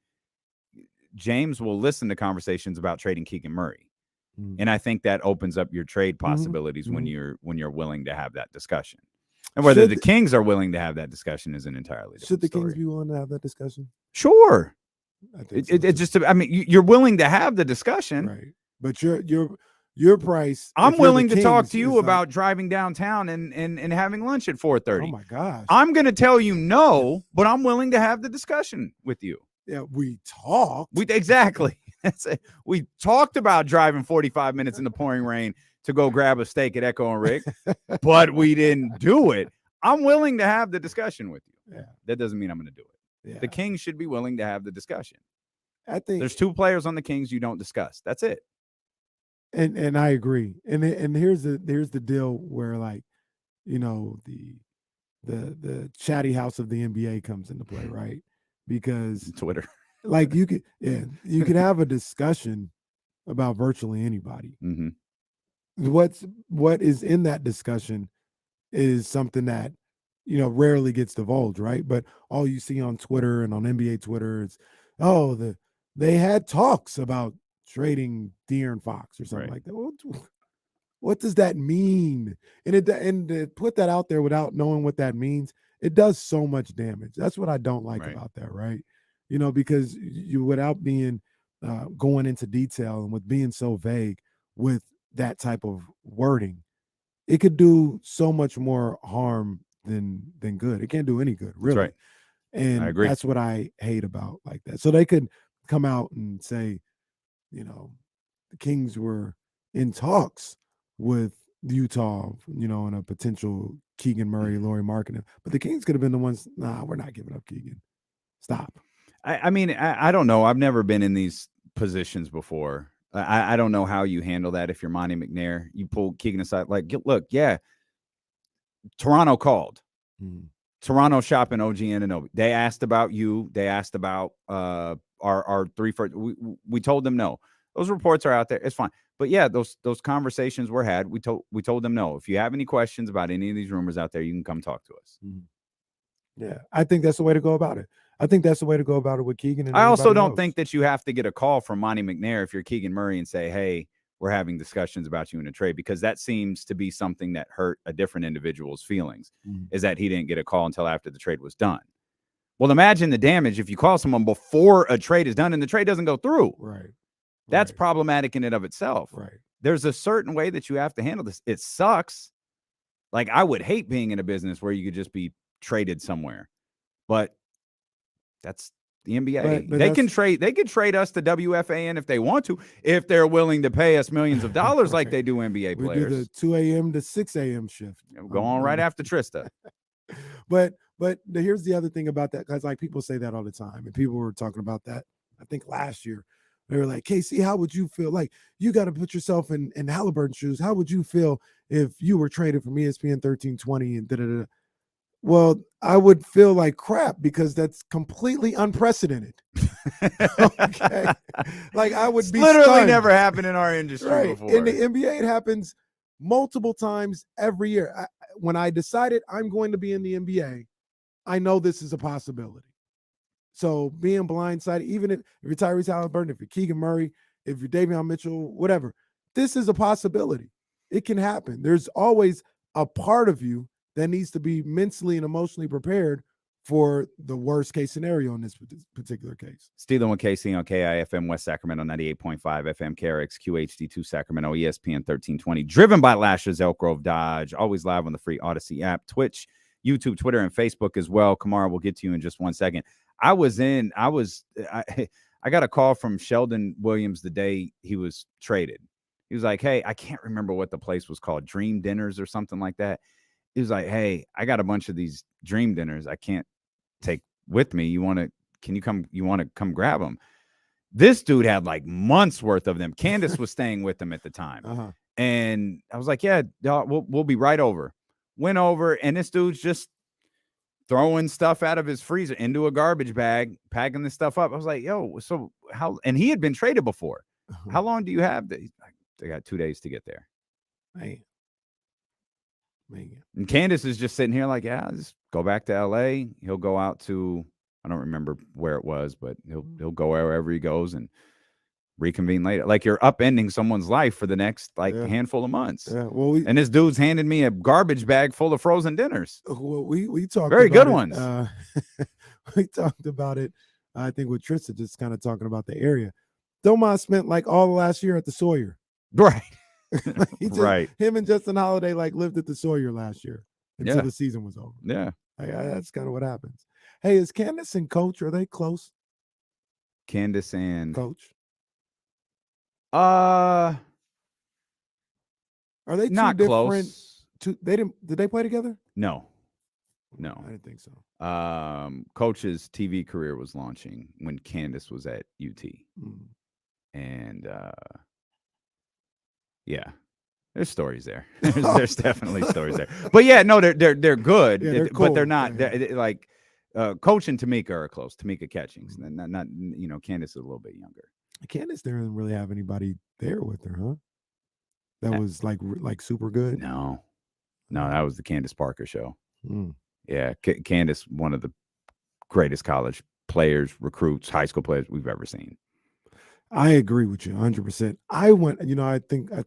Speaker 1: James will listen to conversations about trading Keegan Murray. And I think that opens up your trade possibilities when you're willing to have that discussion. And whether the Kings are willing to have that discussion is an entirely different
Speaker 2: Should the
Speaker 1: story.
Speaker 2: Kings be willing to have that discussion?
Speaker 1: Sure.
Speaker 2: I think
Speaker 1: It's just, I mean, you're willing to have the discussion.
Speaker 2: right. But your price.
Speaker 1: I'm willing to talk to you about driving downtown and having lunch at 4:30.
Speaker 2: Oh my gosh.
Speaker 1: I'm going to tell you no, but I'm willing to have the discussion with you.
Speaker 2: Yeah, we talked.
Speaker 1: Exactly. We talked about driving 45 minutes in the pouring rain to go grab a steak at Echo and Rick, but we didn't do it. I'm willing to have the discussion with you.
Speaker 2: Yeah.
Speaker 1: That doesn't mean I'm going to do it.
Speaker 2: Yeah.
Speaker 1: The Kings should be willing to have the discussion.
Speaker 2: I think
Speaker 1: There's two players on the Kings you don't discuss. That's it.
Speaker 2: And I agree. And here's the deal where, like, you know, the chatty house of the NBA comes into play, right? Because
Speaker 1: Twitter.
Speaker 2: Like you could have a discussion about virtually anybody.
Speaker 1: Mm-hmm.
Speaker 2: What is in that discussion is something that, you know, rarely gets divulged, right? But all you see on Twitter and on NBA Twitter is, they had talks about trading De'Aaron Fox or something like that. What does that mean? And to put that out there without knowing what that means, it does so much damage. That's what I don't like about that, right? You know, because you, without being going into detail and with being so vague with that type of wording, it could do so much more harm than good. It can't do any good, really.
Speaker 1: That's right.
Speaker 2: And
Speaker 1: I agree.
Speaker 2: That's what I hate about like that. So they could come out and say, you know, the Kings were in talks with Utah, you know, and a potential Keegan Murray, Lauri Markkanen. But the Kings could have been the ones, nah, we're not giving up Keegan. Stop.
Speaker 1: I mean, I don't know. I've never been in these positions before. I don't know how you handle that if you're Monty McNair. You pull Keegan aside, like, look, yeah, Toronto called. Toronto shopping OG Anunoby. They asked about you. They asked about our three first. We told them no. Those reports are out there. It's fine. But yeah, those conversations were had. We told them no. If you have any questions about any of these rumors out there, you can come talk to us.
Speaker 2: Yeah, I think that's the way to go about it. I think that's the way to go about it with Keegan. And
Speaker 1: I also don't
Speaker 2: else.
Speaker 1: think that you have to get a call from Monty McNair if you're Keegan Murray and say, hey, we're having discussions about you in a trade, because that seems to be something that hurt a different individual's feelings, is that he didn't get a call until after the trade was done. Well, imagine the damage if you call someone before a trade is done and the trade doesn't go through.
Speaker 2: Right.
Speaker 1: That's problematic in and of itself.
Speaker 2: Right.
Speaker 1: There's a certain way that you have to handle this. It sucks. Like, I would hate being in a business where you could just be traded somewhere, but that's the NBA.
Speaker 2: But
Speaker 1: they can trade us to WFAN if they want to, if they're willing to pay us millions of dollars like they do NBA
Speaker 2: we
Speaker 1: players.
Speaker 2: do the 2 a.m. to 6 a.m. shift.
Speaker 1: Go on right after Trista.
Speaker 2: But here's the other thing about that, because like people say that all the time, and people were talking about that, I think last year. They were like, Casey, how would you feel? Like, you got to put yourself in Halliburton's shoes. How would you feel if you were traded from ESPN 1320 and da-da-da? Well, I would feel like crap, because that's completely unprecedented. Okay. Like, I would be
Speaker 1: literally
Speaker 2: stunned.
Speaker 1: never happened in our industry before.
Speaker 2: In the NBA, it happens multiple times every year. When I decided I'm going to be in the NBA, I know this is a possibility. So being blindsided, even if you're Tyrese Halliburton, if you're Keegan Murray, if you're Davion Mitchell, whatever, this is a possibility. It can happen. There's always a part of you that needs to be mentally and emotionally prepared for the worst case scenario in this particular case.
Speaker 1: Stealing with KC on KIFM West Sacramento 98.5 FM, KRX QHD2 Sacramento, ESPN 1320. Driven by Lashes, Elk Grove Dodge. Always live on the free Odyssey app, Twitch, YouTube, Twitter, and Facebook as well. Kamara, we'll get to you in just 1 second. I got a call from Sheldon Williams the day he was traded. He was like, hey, I can't remember what the place was called, Dream Dinners or something like that. He was like, hey, I got a bunch of these Dream Dinners I can't take with me. You want to come grab them? This dude had like months worth of them. Candace was staying with him at the time. And I was like, yeah, we'll be right over. Went over, and this dude's just throwing stuff out of his freezer into a garbage bag, packing this stuff up. I was like, yo, so how? And he had been traded before. How long do you have? They got 2 days to get there.
Speaker 2: Man.
Speaker 1: And Candace is just sitting here like, yeah, just go back to LA. He'll go out to, I don't remember where it was, but he'll go wherever he goes and reconvene later. Like, you're upending someone's life for the next handful of months.
Speaker 2: Yeah. Well,
Speaker 1: and this dude's handed me a garbage bag full of frozen dinners.
Speaker 2: Well, we talked
Speaker 1: very
Speaker 2: about
Speaker 1: good ones.
Speaker 2: We talked about it, I think, with Tristan, just kind of talking about the area. Domas spent like all the last year at the Sawyer.
Speaker 1: Right.
Speaker 2: Right. Him and Justin Holiday lived at the Sawyer last year until the season was over.
Speaker 1: Yeah.
Speaker 2: That's kind of what happens. Hey, is Candace and Coach, are they close?
Speaker 1: Candace and
Speaker 2: Coach?
Speaker 1: Are
Speaker 2: they
Speaker 1: not
Speaker 2: different?
Speaker 1: Close?
Speaker 2: Did they play together?
Speaker 1: No.
Speaker 2: I didn't think so.
Speaker 1: Coach's TV career was launching when Candace was at UT. And yeah, there's stories there. There's definitely stories there. But yeah, no, they're good.
Speaker 2: Yeah, they're cool.
Speaker 1: But they're not they're like Coach and Tamika are close. Tamika Catchings, not Candace is a little bit younger.
Speaker 2: Candace didn't really have anybody there with her, huh? That was like super good.
Speaker 1: No, that was the Candace Parker show. Yeah, Candace, one of the greatest college players, recruits, high school players we've ever seen.
Speaker 2: I agree with you 100%. I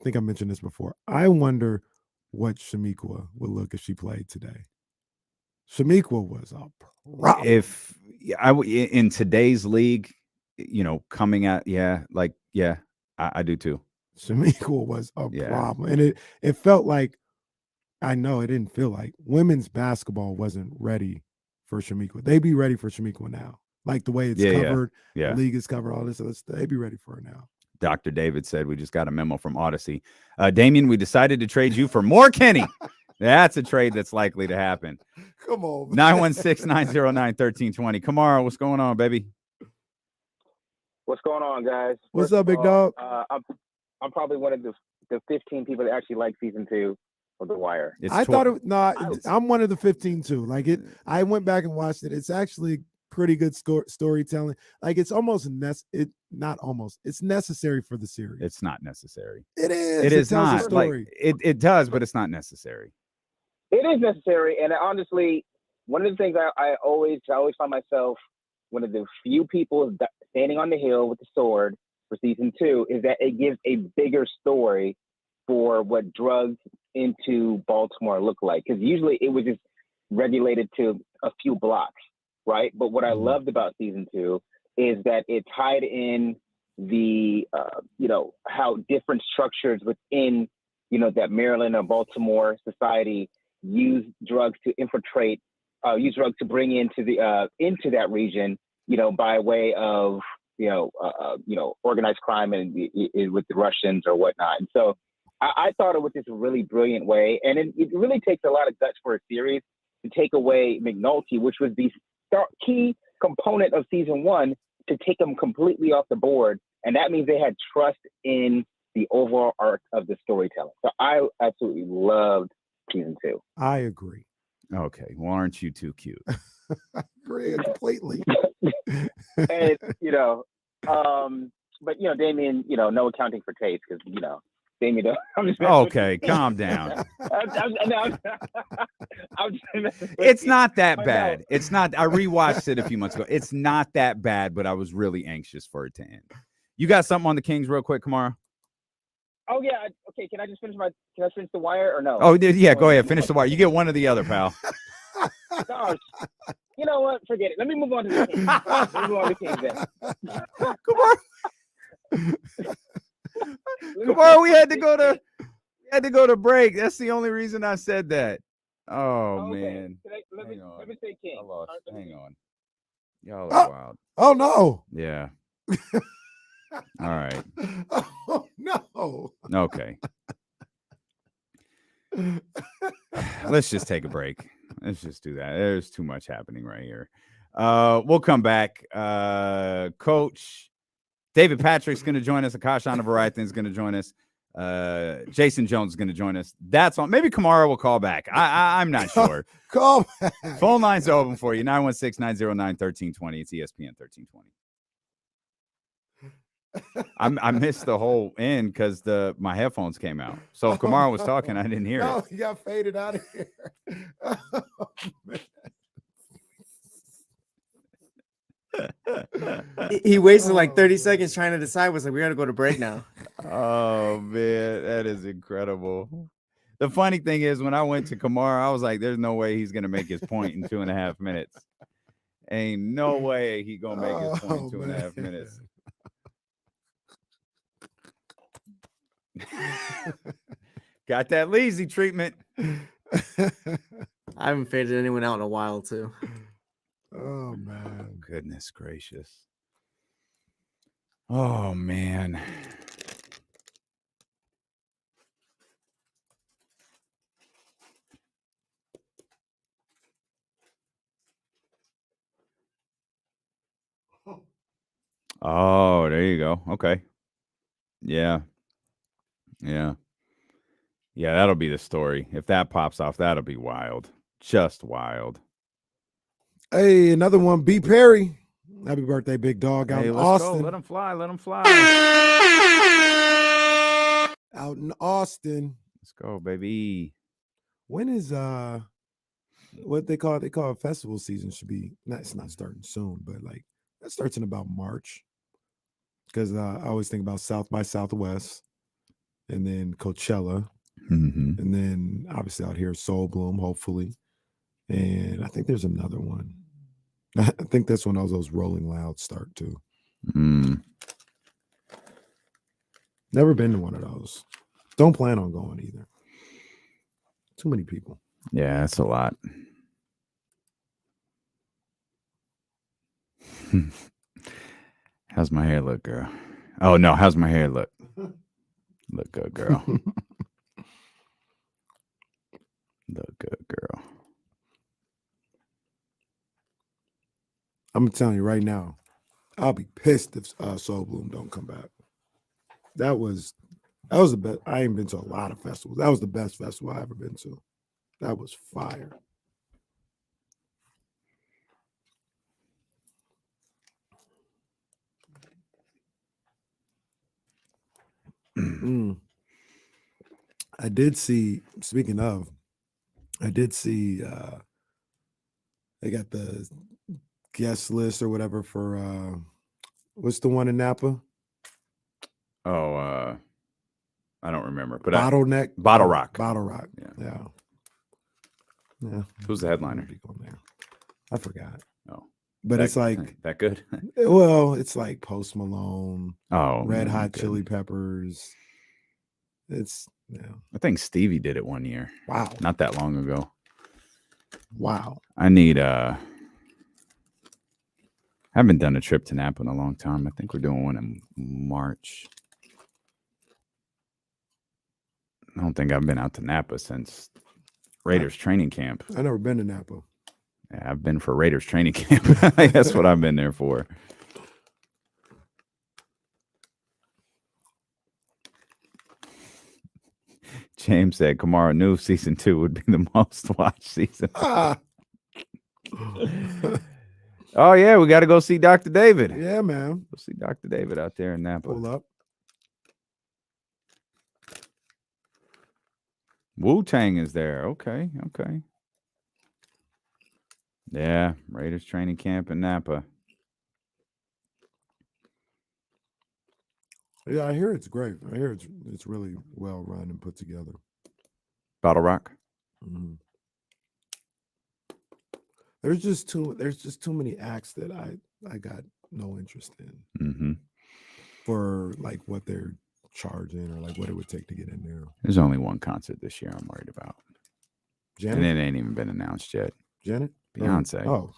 Speaker 2: think I mentioned this before. I wonder what Shamiqua would look if she played today. Shamiqua was a problem.
Speaker 1: In today's league, coming out, I do too.
Speaker 2: Shamiqua was a problem. And it felt like, I know it didn't feel like women's basketball wasn't ready for Shamiqua. They'd be ready for Shamiqua now. Like the way it's covered, the league is covered, all this. They'd be ready for it now.
Speaker 1: Dr. David said, we just got a memo from Odyssey. Damian, we decided to trade you for more Kenny. That's a trade that's likely to happen.
Speaker 2: Come on.
Speaker 1: 916-909-1320. Kamara, what's going on, baby?
Speaker 9: What's going on, guys?
Speaker 2: What's up, big dog?
Speaker 9: I'm probably one of the 15 people that actually like season 2 of The Wire.
Speaker 2: I'm one of the 15 too. I went back and watched it. It's actually pretty good storytelling. Like, it's almost it's necessary for the series.
Speaker 1: It's not necessary.
Speaker 2: It is.
Speaker 1: It is not.
Speaker 2: Story.
Speaker 1: It does, but it's not necessary.
Speaker 9: It is necessary, and honestly, one of the things I always find myself one of the few people standing on the hill with the sword for season 2 is that it gives a bigger story for what drugs into Baltimore look like. Because usually it was just regulated to a few blocks, right? But what I loved about season 2 is that it tied in the, how different structures within, that Maryland or Baltimore society use drugs to infiltrate, use drugs to bring into that region, by way of, organized crime and with the Russians or whatnot. And so I thought it was just a really brilliant way. And it really takes a lot of guts for a series to take away McNulty, which was the key component of season 1, to take them completely off the board. And that means they had trust in the overall arc of the storytelling. So I absolutely loved season 2.
Speaker 2: I agree.
Speaker 1: Okay. Well, aren't you too cute?
Speaker 2: I agree completely.
Speaker 9: And, but, Damian, no accounting for taste because, Damian,
Speaker 1: okay, calm down. It's not that bad. It's not. I rewatched it a few months ago. It's not that bad, but I was really anxious for it to end. You got something on the Kings real quick, Kamara?
Speaker 9: Oh yeah. Okay. Can I just finish the wire or no?
Speaker 1: Oh, yeah. Go ahead. Finish the wire. You get one or the other, pal.
Speaker 9: Gosh. You know what? Forget it. Let me move on to the Kings. Let me move on to the Kings then.
Speaker 1: Come on. We had to go to break. That's the only reason I said that. Oh
Speaker 9: Okay.
Speaker 1: man.
Speaker 9: Let me say Kings.
Speaker 1: I lost. Hang on. Y'all
Speaker 2: Oh.
Speaker 1: are wild.
Speaker 2: Oh no.
Speaker 1: Yeah. All right.
Speaker 2: Oh no.
Speaker 1: Okay. Let's just take a break. Let's just do that. There's too much happening right here. We'll come back. Coach David Patrick's going to join us. Akash Anavarathan is going to join us. Jason Jones is going to join us. That's on. Maybe Kamara will call back. I'm not sure.
Speaker 2: Call back.
Speaker 1: Phone lines are open for you. 916-909-1320. It's ESPN 1320. I missed the whole end because my headphones came out. So if Kamara was talking, I didn't hear it.
Speaker 2: He got faded out of here. Oh,
Speaker 4: He wasted like 30 seconds trying to decide. Was like, we got to go to break now.
Speaker 1: Oh man, that is incredible. The funny thing is, when I went to Kamara, I was like, "There's no way he's gonna make his point in 2.5 minutes. Ain't no way he gonna make his point in 2.5 minutes." Got that lazy treatment.
Speaker 4: I haven't faded anyone out in a while, too.
Speaker 2: Oh man.
Speaker 1: Goodness gracious. Oh man. Oh, there you go. Okay. Yeah. Yeah. Yeah, that'll be the story. If that pops off, that'll be wild. Just wild.
Speaker 2: Hey, another one. B. Perry. Happy birthday, big dog. Out
Speaker 1: Hey,
Speaker 2: in
Speaker 1: let's
Speaker 2: Austin.
Speaker 1: go. Let him fly. Let him fly.
Speaker 2: Out in Austin.
Speaker 1: Let's go, baby.
Speaker 2: When is what they call it festival season should be? It's not starting soon, but like that starts in about March. Because I always think about South by Southwest, and then Coachella, and then obviously out here Soul Bloom, hopefully, and I think there's another one. I think that's when all those Rolling Louds start too. Never been to one of those. Don't plan on going either. Too many people.
Speaker 1: Yeah, that's a lot. How's my hair look, girl? Oh, no. How's my hair look? Look good, girl. Look good, girl.
Speaker 2: I'm telling you right now, I'll be pissed if Soul Bloom don't come back. That was the best. I ain't been to a lot of festivals. That was the best festival I ever been to. That was fire. I did see, speaking of, they got the guest list or whatever for what's the one in Napa?
Speaker 1: Oh, I don't remember. But
Speaker 2: Bottleneck?
Speaker 1: Bottle Rock.
Speaker 2: Bottle Rock.
Speaker 1: Yeah.
Speaker 2: Yeah.
Speaker 1: Who's the headliner?
Speaker 2: I forgot.
Speaker 1: Oh.
Speaker 2: But it's like
Speaker 1: that good.
Speaker 2: Well, it's like Post Malone.
Speaker 1: Oh,
Speaker 2: Red Hot Chili Peppers. It's
Speaker 1: I think Stevie did it one year.
Speaker 2: Wow.
Speaker 1: Not that long ago.
Speaker 2: Wow.
Speaker 1: I need I haven't done a trip to Napa in a long time. I think we're doing one in March. I don't think I've been out to Napa since Raiders training camp.
Speaker 2: I've never been to Napa.
Speaker 1: Yeah, I've been for Raiders training camp. That's what I've been there for. James said Kamara knew season 2 would be the most watched season. Oh, yeah, we got to go see Dr. David.
Speaker 2: Yeah, man.
Speaker 1: Go see Dr. David out there in Napa.
Speaker 2: Pull up.
Speaker 1: Wu-Tang is there. Okay. Yeah, Raiders training camp in Napa.
Speaker 2: Yeah, I hear it's great. I hear it's really well run and put together.
Speaker 1: Bottle Rock.
Speaker 2: Mm-hmm. There's just too many acts that I got no interest in for like what they're charging or like what it would take to get in there.
Speaker 1: There's only one concert this year I'm worried about.
Speaker 2: Janet?
Speaker 1: And it ain't even been announced yet.
Speaker 2: Janet?
Speaker 1: Beyonce.
Speaker 2: Oh.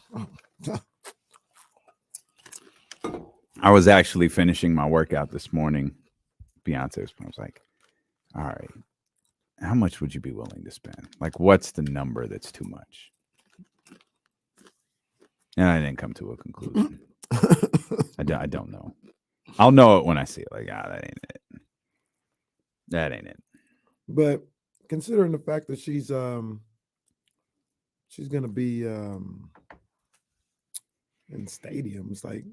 Speaker 1: I was actually finishing my workout this morning. Beyonce was, I was like, all right, how much would you be willing to spend? Like, what's the number that's too much? And I didn't come to a conclusion. I don't know. I'll know it when I see it. Like, that ain't it. That ain't it.
Speaker 2: But considering the fact that she's gonna be in stadiums, like,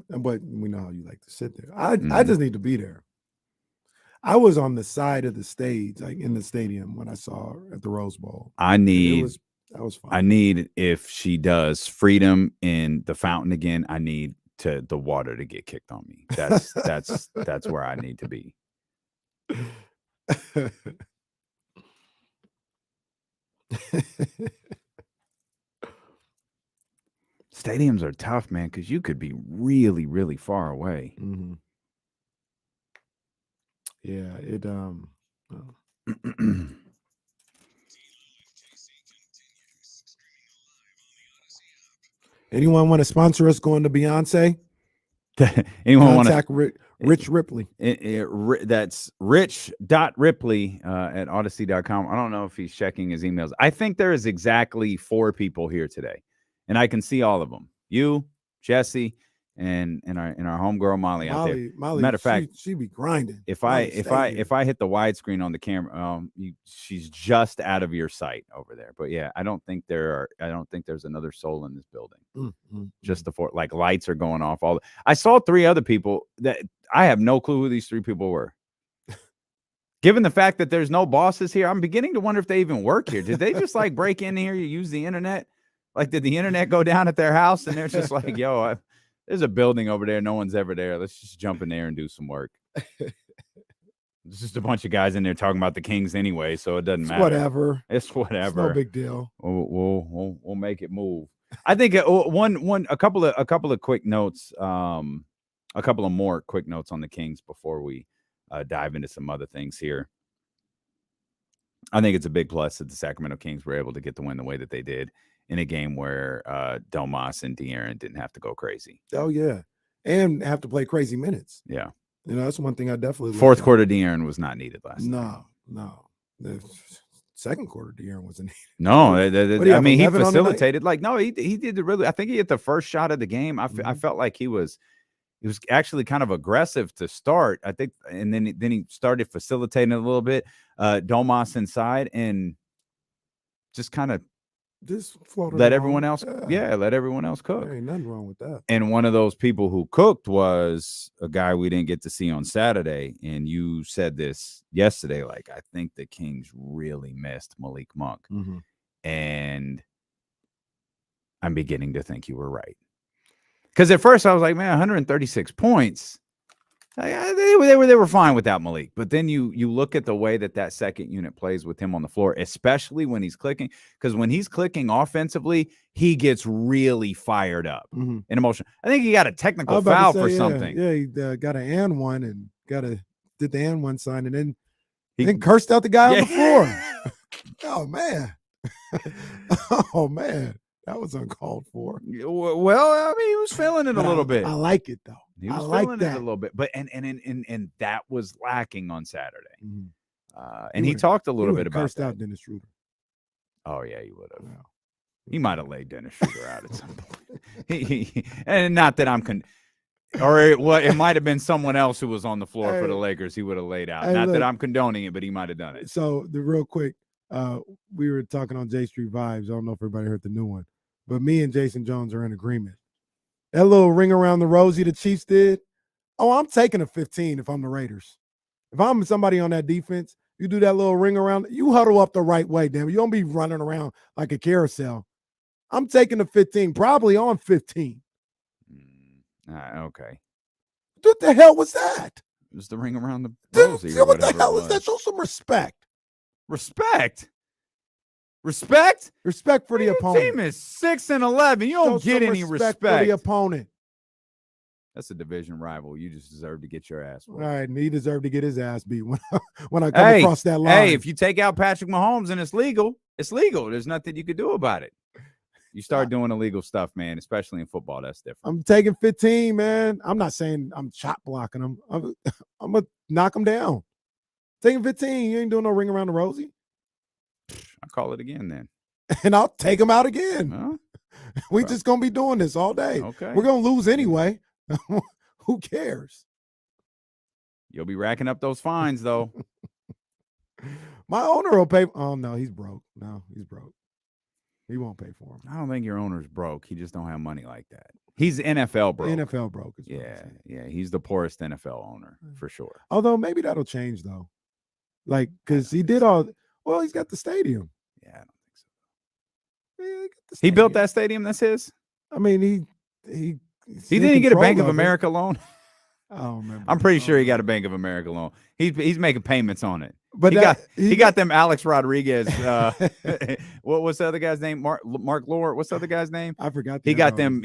Speaker 2: but we know how you like to sit there. I just need to be there. I was on the side of the stage, like in the stadium, when I saw her at the Rose Bowl.
Speaker 1: That
Speaker 2: was fun.
Speaker 1: I need, if she does Freedom in the fountain again, I need the water to get kicked on me. That's where I need to be. Stadiums are tough, man, because you could be really, really far away.
Speaker 2: Mm-hmm. Yeah, it Anyone want to sponsor us going to Beyonce?
Speaker 1: Anyone want
Speaker 2: contact Rich Ripley?
Speaker 1: That's rich.ripley at odyssey.com. I don't know if he's checking his emails. I think there is exactly 4 people here today, and I can see all of them. You, Jesse, and our homegirl Molly out there.
Speaker 2: Molly,
Speaker 1: matter of fact,
Speaker 2: she be grinding.
Speaker 1: If I hit the widescreen on the camera, she's just out of your sight over there. But yeah, I don't think there's another soul in this building. Just the 4, like, lights are going off. I saw 3 other people that I have no clue who these 3 people were. Given the fact that there's no bosses here, I'm beginning to wonder if they even work here. Did they just like break in here? You use the internet? Like, did the internet go down at their house and they're just like, yo, there's a building over there. No one's ever there. Let's just jump in there and do some work. It's just a bunch of guys in there talking about the Kings anyway, so it doesn't matter.
Speaker 2: Whatever.
Speaker 1: It's whatever.
Speaker 2: It's no big deal.
Speaker 1: We'll make it move. I think a couple of quick notes, a couple of more quick notes on the Kings before we dive into some other things here. I think it's a big plus that the Sacramento Kings were able to get the win the way that they did in a game where Domas and De'Aaron didn't have to go crazy.
Speaker 2: Oh, yeah. And have to play crazy minutes.
Speaker 1: Yeah.
Speaker 2: You know, that's one thing I definitely
Speaker 1: Fourth quarter De'Aaron was not needed last night.
Speaker 2: No. The second quarter De'Aaron wasn't needed.
Speaker 1: No, I mean, he facilitated. Like, no, he did really. I think he hit the first shot of the game. I felt like he was actually kind of aggressive to start, I think, and then he started facilitating a little bit. Domas inside and just kind of let everyone else let everyone else cook.
Speaker 2: There ain't nothing wrong with that.
Speaker 1: And one of those people who cooked was a guy we didn't get to see on Saturday. And you said this yesterday, like, I think the Kings really missed Malik Monk. And I'm beginning to think you were right. Because at first I was like, man, 136 points. They were fine without Malik. But then you look at the way that second unit plays with him on the floor, especially when he's clicking. Because when he's clicking offensively, he gets really fired up and emotional. I think he got a technical foul for something.
Speaker 2: Yeah, he got an and one and did the and one sign and then he cursed out the guy on the floor. Oh, man. Oh, man. That was uncalled for.
Speaker 1: Well, I mean, he was feeling it a little bit.
Speaker 2: I like it, though.
Speaker 1: He was feeling it a little bit. But and that was lacking on Saturday. And he talked a little bit about
Speaker 2: cursed
Speaker 1: that.
Speaker 2: out Dennis Schroeder.
Speaker 1: Oh, yeah, he would have. He might have laid Dennis Schroeder out at some point. And not that I'm it might have been someone else who was on the floor for the Lakers. He would have laid out. Not that I'm condoning it, but he might have done it.
Speaker 2: So real quick, we were talking on J Street Vibes. I don't know if everybody heard the new one, but me and Jason Jones are in agreement. That little ring around the rosy the Chiefs did. Oh, I'm taking a 15 if I'm the Raiders. If I'm somebody on that defense, you do that little ring around, you huddle up the right way, damn it. You don't be running around like a carousel. I'm taking the 15, probably on 15.
Speaker 1: Okay.
Speaker 2: What the hell was that?
Speaker 1: It was the ring around the
Speaker 2: Dude,
Speaker 1: rosy or
Speaker 2: what the
Speaker 1: whatever
Speaker 2: hell
Speaker 1: it
Speaker 2: is that?
Speaker 1: was.
Speaker 2: Show some respect.
Speaker 1: Respect. Respect?
Speaker 2: Respect for the
Speaker 1: Your
Speaker 2: opponent.
Speaker 1: team is 6-11. You don't
Speaker 2: Show
Speaker 1: get
Speaker 2: some
Speaker 1: any
Speaker 2: respect
Speaker 1: respect.
Speaker 2: for the opponent.
Speaker 1: That's a division rival. You just deserve to get your ass
Speaker 2: All
Speaker 1: whooped.
Speaker 2: right, and he deserved to get his ass beat when I come across that line.
Speaker 1: Hey, if you take out Patrick Mahomes and it's legal, it's legal. There's nothing you could do about it. You start doing illegal stuff, man, especially in football. That's different.
Speaker 2: I'm taking 15, man. I'm not saying I'm chop blocking him. I'm going to knock him down. Taking 15. You ain't doing no ring around the rosy.
Speaker 1: I'll call it again then.
Speaker 2: And I'll take him out again.
Speaker 1: Huh?
Speaker 2: We just going to be doing this all day.
Speaker 1: Okay.
Speaker 2: We're going to lose anyway. Who cares?
Speaker 1: You'll be racking up those fines, though.
Speaker 2: My owner will pay. Oh, no, he's broke. No, he's broke. He won't pay for him.
Speaker 1: I don't think your owner's broke. He just don't have money like that. He's NFL broke.
Speaker 2: NFL broke. Is what I'm saying.
Speaker 1: Yeah. He's the poorest NFL owner for sure.
Speaker 2: Although maybe that'll change, though. Like, because he did all. Well, he's got the stadium.
Speaker 1: Yeah, I don't think so.
Speaker 2: Yeah,
Speaker 1: He built that stadium. That's his.
Speaker 2: I mean, he
Speaker 1: didn't get a Bank of America loan.
Speaker 2: I don't remember.
Speaker 1: I'm pretty sure he got a Bank of America loan. He's making payments on it.
Speaker 2: But
Speaker 1: he got them Alex Rodriguez. What's the other guy's name? Mark Lord. What's the other guy's name?
Speaker 2: I forgot.
Speaker 1: He got them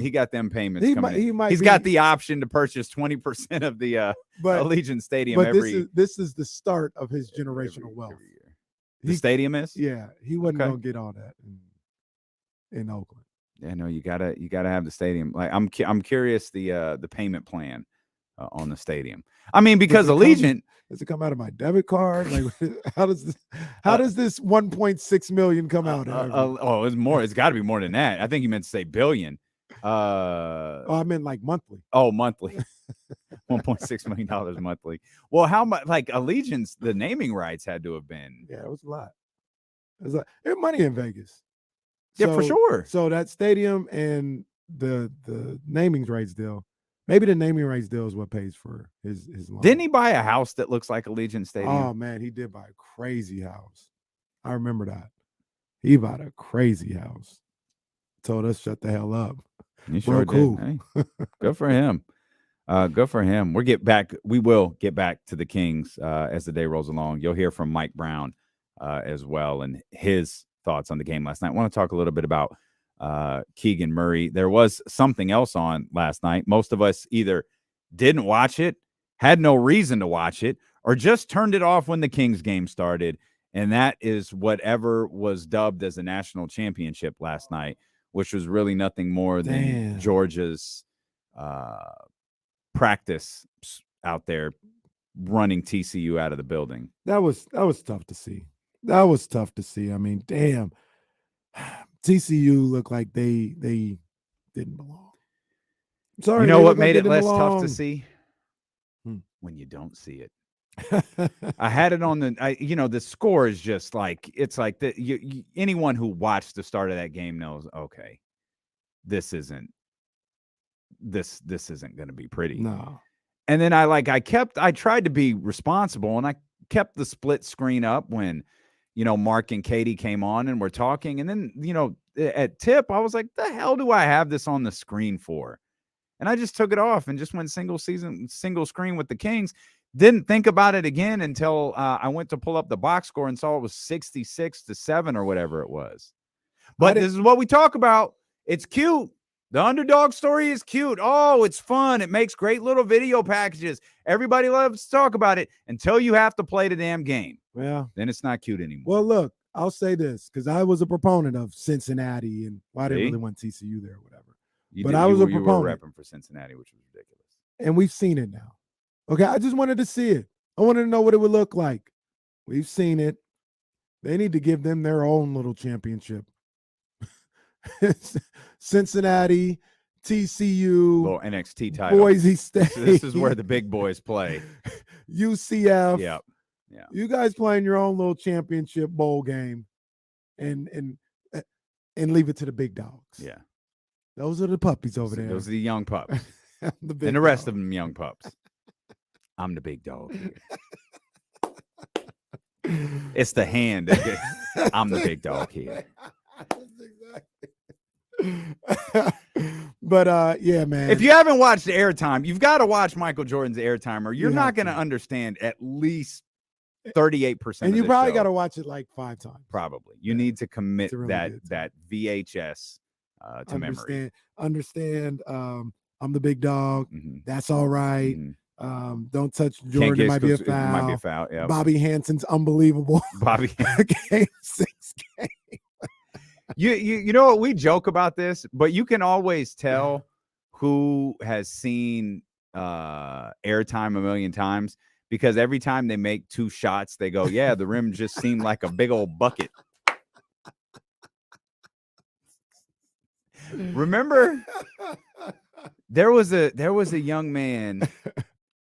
Speaker 1: payments.
Speaker 2: He's
Speaker 1: got the option to purchase 20% of the Allegiant Stadium
Speaker 2: but
Speaker 1: every.
Speaker 2: This is the start of his generational wealth.
Speaker 1: Every year. The stadium is.
Speaker 2: Yeah, he wasn't gonna get all that in Oakland.
Speaker 1: Yeah, no, you gotta have the stadium. Like I'm curious the payment plan on the stadium. I mean, because Allegiant.
Speaker 2: Does it come out of my debit card? Like, how does this 1.6 million come out?
Speaker 1: It's more. It's got to be more than that. I think you meant to say billion.
Speaker 2: I meant like monthly.
Speaker 1: Oh, monthly. $1.6 million monthly. Well, how much? Like Allegiance, the naming rights had to have been.
Speaker 2: Yeah, it was a lot. There's money in Vegas.
Speaker 1: Yeah, for sure.
Speaker 2: So that stadium and the naming rights deal. Maybe the naming rights deal is what pays for his loan.
Speaker 1: Didn't he buy a house that looks like Allegiant Stadium?
Speaker 2: Oh, man, he did buy a crazy house. I remember that. He bought a crazy house. Told us shut the hell up.
Speaker 1: You sure did.
Speaker 2: Cool.
Speaker 1: Hey, good for him. Good for him. We will get back to the Kings as the day rolls along. You'll hear from Mike Brown as well and his thoughts on the game last night. I want to talk a little bit about Keegan Murray. There was something else on last night. Most of us either didn't watch it, had no reason to watch it, or just turned it off when the Kings game started. And that is whatever was dubbed as a national championship last night, which was really nothing more than Georgia's practice out there running TCU out of the building.
Speaker 2: That was tough to see. That was tough to see. I mean, damn. TCU looked like they didn't belong. Sorry,
Speaker 1: you know what made it less tough to see? When you don't see it. I had it on the score is just like it's like anyone who watched the start of that game knows. Okay, this isn't going to be pretty.
Speaker 2: No.
Speaker 1: And then I tried to be responsible and I kept the split screen up when. Mark and Katie came on and we're talking. And then, at tip, I was like, the hell do I have this on the screen for? And I just took it off and just went single screen with the Kings. Didn't think about it again until I went to pull up the box score and saw it was 66-7 or whatever it was. But this is what we talk about. It's cute. The underdog story is cute. Oh, it's fun. It makes great little video packages. Everybody loves to talk about it until you have to play the damn game.
Speaker 2: Well,
Speaker 1: then it's not cute anymore.
Speaker 2: Well, look, I'll say this because I was a proponent of Cincinnati and I didn't really want TCU there or whatever. I was a proponent.
Speaker 1: You were repping for Cincinnati, which was ridiculous.
Speaker 2: And we've seen it now. Okay, I just wanted to see it. I wanted to know what it would look like. We've seen it. They need to give them their own little championship. Cincinnati, TCU,
Speaker 1: little NXT title,
Speaker 2: Boise State.
Speaker 1: This is where the big boys play.
Speaker 2: UCF.
Speaker 1: Yeah.
Speaker 2: You guys playing your own little championship bowl game, and leave it to the big dogs.
Speaker 1: Yeah,
Speaker 2: those are the puppies over there.
Speaker 1: Those are the young pups,
Speaker 2: and
Speaker 1: the rest of them young pups. I'm the big dog here. It's the hand. I'm the big dog here.
Speaker 2: But yeah, man.
Speaker 1: If you haven't watched Airtime, you've got to watch Michael Jordan's Airtime, or you're
Speaker 2: You
Speaker 1: not
Speaker 2: have
Speaker 1: going to
Speaker 2: to.
Speaker 1: understand at least 38%.
Speaker 2: And
Speaker 1: of
Speaker 2: you
Speaker 1: the
Speaker 2: probably
Speaker 1: show.
Speaker 2: got to watch it like 5 times.
Speaker 1: Probably. You
Speaker 2: Yeah.
Speaker 1: need to commit
Speaker 2: It's a really
Speaker 1: that
Speaker 2: good time.
Speaker 1: that VHS to memory.
Speaker 2: Understand. I'm the big dog.
Speaker 1: Mhm.
Speaker 2: That's all right.
Speaker 1: Mhm.
Speaker 2: Don't touch
Speaker 1: Can't
Speaker 2: Jordan.
Speaker 1: get
Speaker 2: It might be a
Speaker 1: it might be a
Speaker 2: foul.
Speaker 1: foul. Yeah.
Speaker 2: Bobby Hansen's unbelievable.
Speaker 1: Bobby.
Speaker 2: Game 6 game.
Speaker 1: You know what, we joke about this, but you can always tell who has seen Airtime a million times, because every time they make 2 shots, they go, yeah, the rim just seemed like a big old bucket. Remember, there was a young man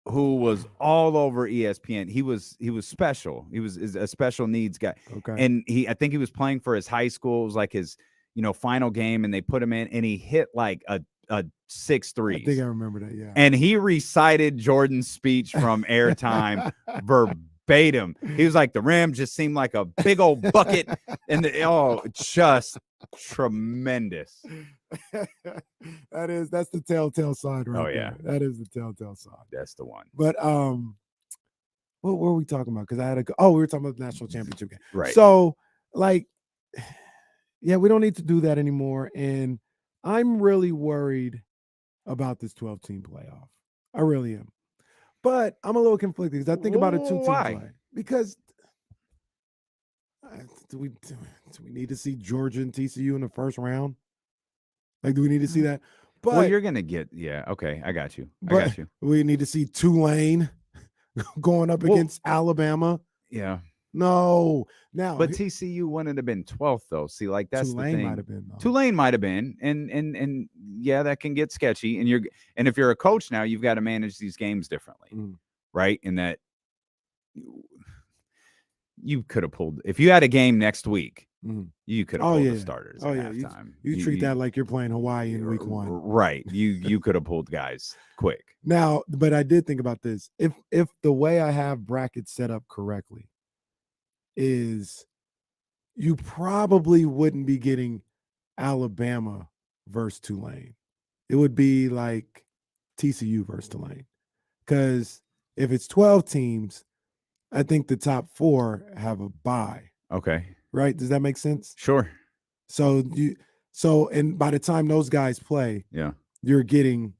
Speaker 1: who was all over ESPN. He was special. He was a special needs guy.
Speaker 2: Okay.
Speaker 1: And I think he was playing for his high school. It was like his, final game, and they put him in, and he hit like a 6 threes.
Speaker 2: I think I remember that, yeah.
Speaker 1: And he recited Jordan's speech from Airtime verbatim. He was like, the rim just seemed like a big old bucket, and just tremendous.
Speaker 2: That's the telltale sign right
Speaker 1: Oh, yeah.
Speaker 2: there. That is the telltale sign.
Speaker 1: That's the one.
Speaker 2: But what were we talking about? Because we were talking about the national championship game.
Speaker 1: Right.
Speaker 2: So, like, yeah, we don't need to do that anymore. And I'm really worried about this 12-team playoff. I really am. But I'm a little conflicted because I think about a 2-team
Speaker 1: Why?
Speaker 2: play. Because do we need to see Georgia and TCU in the first round? Like, do we need to see that? But
Speaker 1: Well, you're gonna get okay. I got you.
Speaker 2: We need to see Tulane going up against Alabama.
Speaker 1: Yeah.
Speaker 2: No. Now,
Speaker 1: But TCU wouldn't have been 12th though. See, like that's
Speaker 2: Tulane
Speaker 1: the thing.
Speaker 2: might have been. Though.
Speaker 1: Tulane might have been, and yeah, that can get sketchy. And if you're a coach now, you've got to manage these games differently, right? In that you could have pulled, if you had a game next week, you could have pulled the starters at halftime.
Speaker 2: You treat that like you're playing Hawaii in week 1.
Speaker 1: Right. You could have pulled guys quick.
Speaker 2: Now, but I did think about this. If the way I have brackets set up correctly is you probably wouldn't be getting Alabama versus Tulane. It would be like TCU versus Tulane. Because if it's 12 teams, I think the top 4 have a bye.
Speaker 1: Okay.
Speaker 2: Right? Does that make sense?
Speaker 1: Sure.
Speaker 2: So and by the time those guys play, you're getting,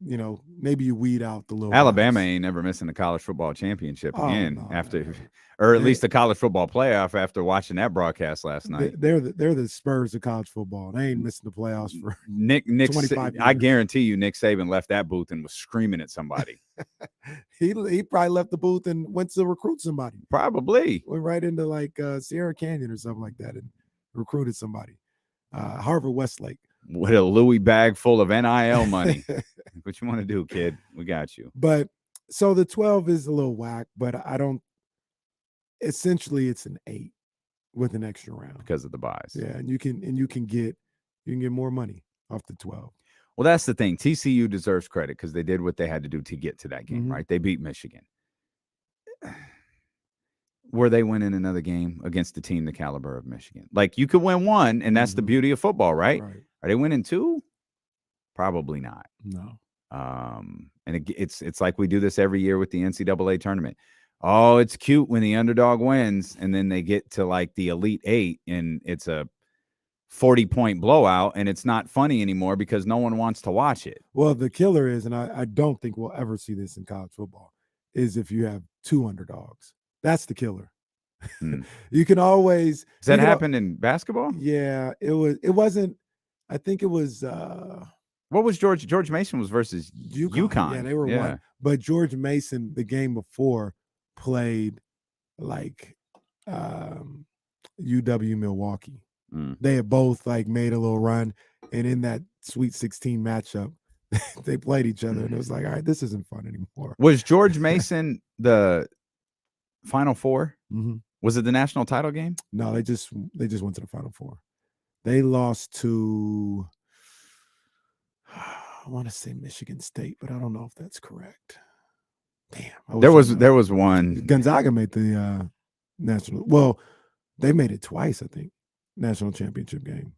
Speaker 2: maybe you weed out the little
Speaker 1: Alabama
Speaker 2: guys.
Speaker 1: ain't never missing the college football championship
Speaker 2: Oh,
Speaker 1: again
Speaker 2: no,
Speaker 1: after,
Speaker 2: no.
Speaker 1: or at least the college football playoff after watching that broadcast last night.
Speaker 2: They're the Spurs of college football. They ain't missing the playoffs for
Speaker 1: Nick
Speaker 2: 25 years.
Speaker 1: I guarantee you Nick Saban left that booth and was screaming at somebody.
Speaker 2: He probably left the booth and went to recruit somebody.
Speaker 1: Probably.
Speaker 2: Went right into like Sierra Canyon or something like that and recruited somebody. Harvard Westlake.
Speaker 1: With a Louis bag full of NIL money. What you want to do, kid? We got you.
Speaker 2: But so the 12 is a little whack, but essentially it's an 8 with an extra round.
Speaker 1: Because of the buys.
Speaker 2: Yeah, and you can get more money off the 12.
Speaker 1: Well, that's the thing. TCU deserves credit because they did what they had to do to get to that game, right? They beat Michigan. Were they winning another game against a team the caliber of Michigan? Like, you could win one, and that's the beauty of football, right? Are they winning 2? Probably not.
Speaker 2: No.
Speaker 1: And it's like we do this every year with the NCAA tournament. Oh, it's cute when the underdog wins, and then they get to like the Elite 8, and it's a 40-point blowout, and it's not funny anymore because no one wants to watch it.
Speaker 2: Well, the killer is, and I don't think we'll ever see this in college football, is if you have 2 underdogs. That's the killer. You can always.
Speaker 1: Does that happen in basketball?
Speaker 2: Yeah, it wasn't. I think it was.
Speaker 1: What was George Mason was versus UConn?
Speaker 2: Yeah, they were one. But George Mason, the game before, played like UW Milwaukee. They had both like made a little run, and in that Sweet 16 matchup, they played each other, and it was like, all right, this isn't fun anymore.
Speaker 1: Was George Mason the Final Four? Was it the national title game?
Speaker 2: No, they just went to the Final Four. They lost to, I want to say Michigan State, but I don't know if that's correct. Damn.
Speaker 1: There was one.
Speaker 2: Gonzaga made the national. Well, they made it twice, I think. National championship game.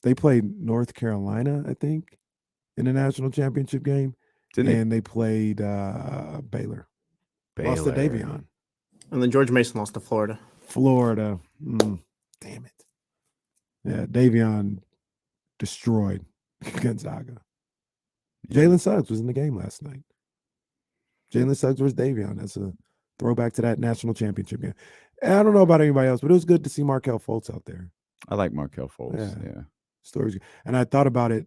Speaker 2: They played North Carolina, I think, in the national championship game. And they played Baylor. Lost to Davion.
Speaker 10: And then George Mason lost to Florida.
Speaker 2: Damn it. Yeah, Davion destroyed Gonzaga. Jalen Suggs was in the game last night. Jalen Suggs versus Davion. That's a throwback to that national championship game. And I don't know about anybody else, but it was good to see Markelle Fultz out there.
Speaker 1: I like Markelle Fultz. Yeah.
Speaker 2: Stories. And I thought about it.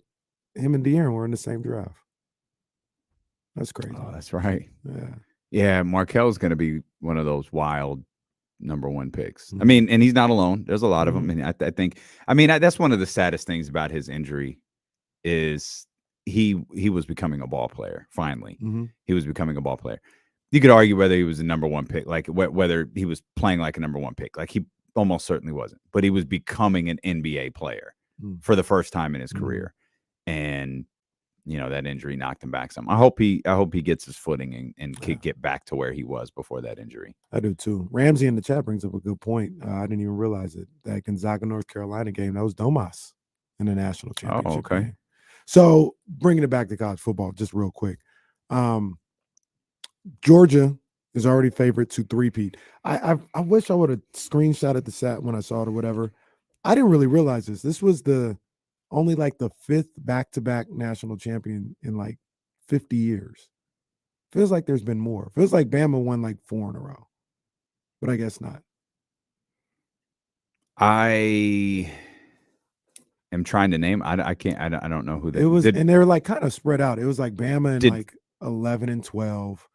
Speaker 2: Him and De'Aaron were in the same draft. That's crazy.
Speaker 1: Oh, that's right.
Speaker 2: Yeah.
Speaker 1: Yeah, Markel's going to be one of those wild number 1 picks. I mean, and he's not alone. There's a lot of them. And I think, that's one of the saddest things about his injury is he was becoming a ball player. Finally, he was becoming a ball player. You could argue whether he was a number 1 pick, like whether he was playing like a number 1 pick. Like he almost certainly wasn't, but he was becoming an NBA player for the first time in his career. And that injury knocked him back some. I hope he gets his footing and can get back to where he was before that injury.
Speaker 2: I do too. Ramsey in the chat brings up a good point. I didn't even realize it. That Gonzaga North Carolina game, that was Domas in the national championship game. So bringing it back to college football, just real quick. Georgia is already favorite to three-peat. I wish I would have screenshotted the set when I saw it or whatever. I didn't really realize this. This was only like the 5th back-to-back national champion in like 50 years. Feels like there's been more. Feels like Bama won like 4 in a row, but I guess not.
Speaker 1: I am trying to name. I can't. I don't know who
Speaker 2: it was. And they were like kind of spread out. It was like Bama and like 11 and 12.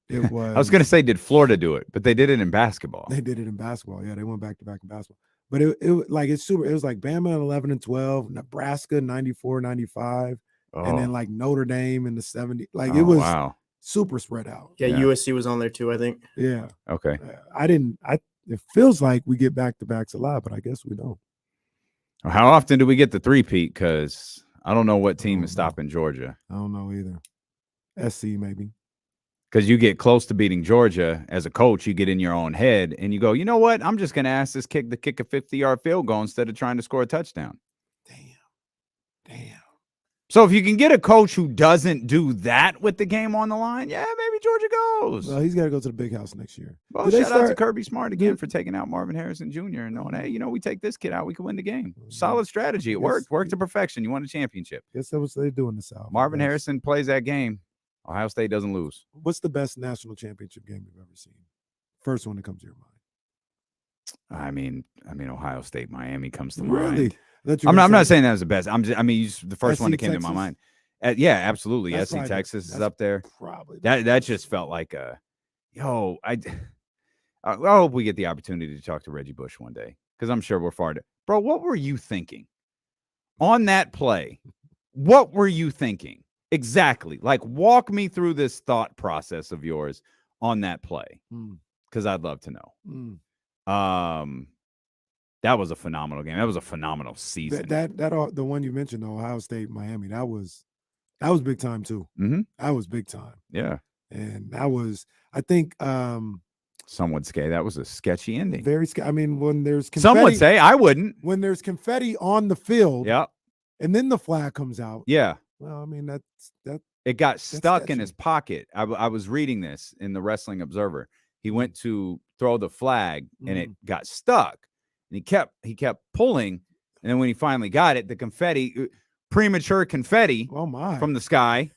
Speaker 2: It was.
Speaker 1: I was going to say, did Florida do it? But they did it in basketball.
Speaker 2: They did it in basketball. Yeah, they went back to back in basketball. But it was like Bama 11 and 12, Nebraska 94, 95, and then like Notre Dame in the 70. Like it was super spread out.
Speaker 10: Yeah, USC was on there too, I think.
Speaker 2: Yeah.
Speaker 1: Okay.
Speaker 2: It feels like we get back to backs a lot, but I guess we don't.
Speaker 1: How often do we get the three-peat? Because I don't know what team is stopping Georgia.
Speaker 2: I don't know either. SC maybe.
Speaker 1: Because you get close to beating Georgia as a coach, you get in your own head and you go, you know what? I'm just going to ask this kid to kick a 50-yard field goal instead of trying to score a touchdown.
Speaker 2: Damn.
Speaker 1: So if you can get a coach who doesn't do that with the game on the line, yeah, maybe Georgia goes.
Speaker 2: Well, he's got to go to the big house next year.
Speaker 1: Well, shout out to Kirby Smart again for taking out Marvin Harrison Jr. and knowing, hey, we take this kid out, we can win the game. Solid strategy. It worked. Worked to perfection. You won a championship.
Speaker 2: Guess that's what they do in the South.
Speaker 1: Marvin Harrison plays that game. Ohio State doesn't lose.
Speaker 2: What's the best national championship game you've ever seen? First one that comes to your mind.
Speaker 1: I mean, Ohio State, Miami comes to
Speaker 2: mind.
Speaker 1: I'm not saying that was the best. The first one that came to my mind. Yeah, absolutely.
Speaker 2: That's
Speaker 1: SC Texas is up there.
Speaker 2: Probably
Speaker 1: that just felt like I hope we get the opportunity to talk to Reggie Bush one day because I'm sure we're bro. What were you thinking on that play? What were you thinking? Exactly. Like, walk me through this thought process of yours on that play, because I'd love to know. That was a phenomenal game. That was a phenomenal season.
Speaker 2: The one you mentioned, Ohio State, Miami, that was big time too. That was big time.
Speaker 1: Yeah,
Speaker 2: and that was, I think,
Speaker 1: some would say that was a sketchy ending.
Speaker 2: Very sketchy. I mean, when there's confetti,
Speaker 1: some would say I wouldn't.
Speaker 2: When there's confetti on the field,
Speaker 1: yeah,
Speaker 2: and then the flag comes out,
Speaker 1: yeah.
Speaker 2: Well, I mean,
Speaker 1: it got stuck in his pocket. I was reading this in the Wrestling Observer. He went to throw the flag and it got stuck. And he kept pulling. And then when he finally got it, the confetti, premature confetti from the sky,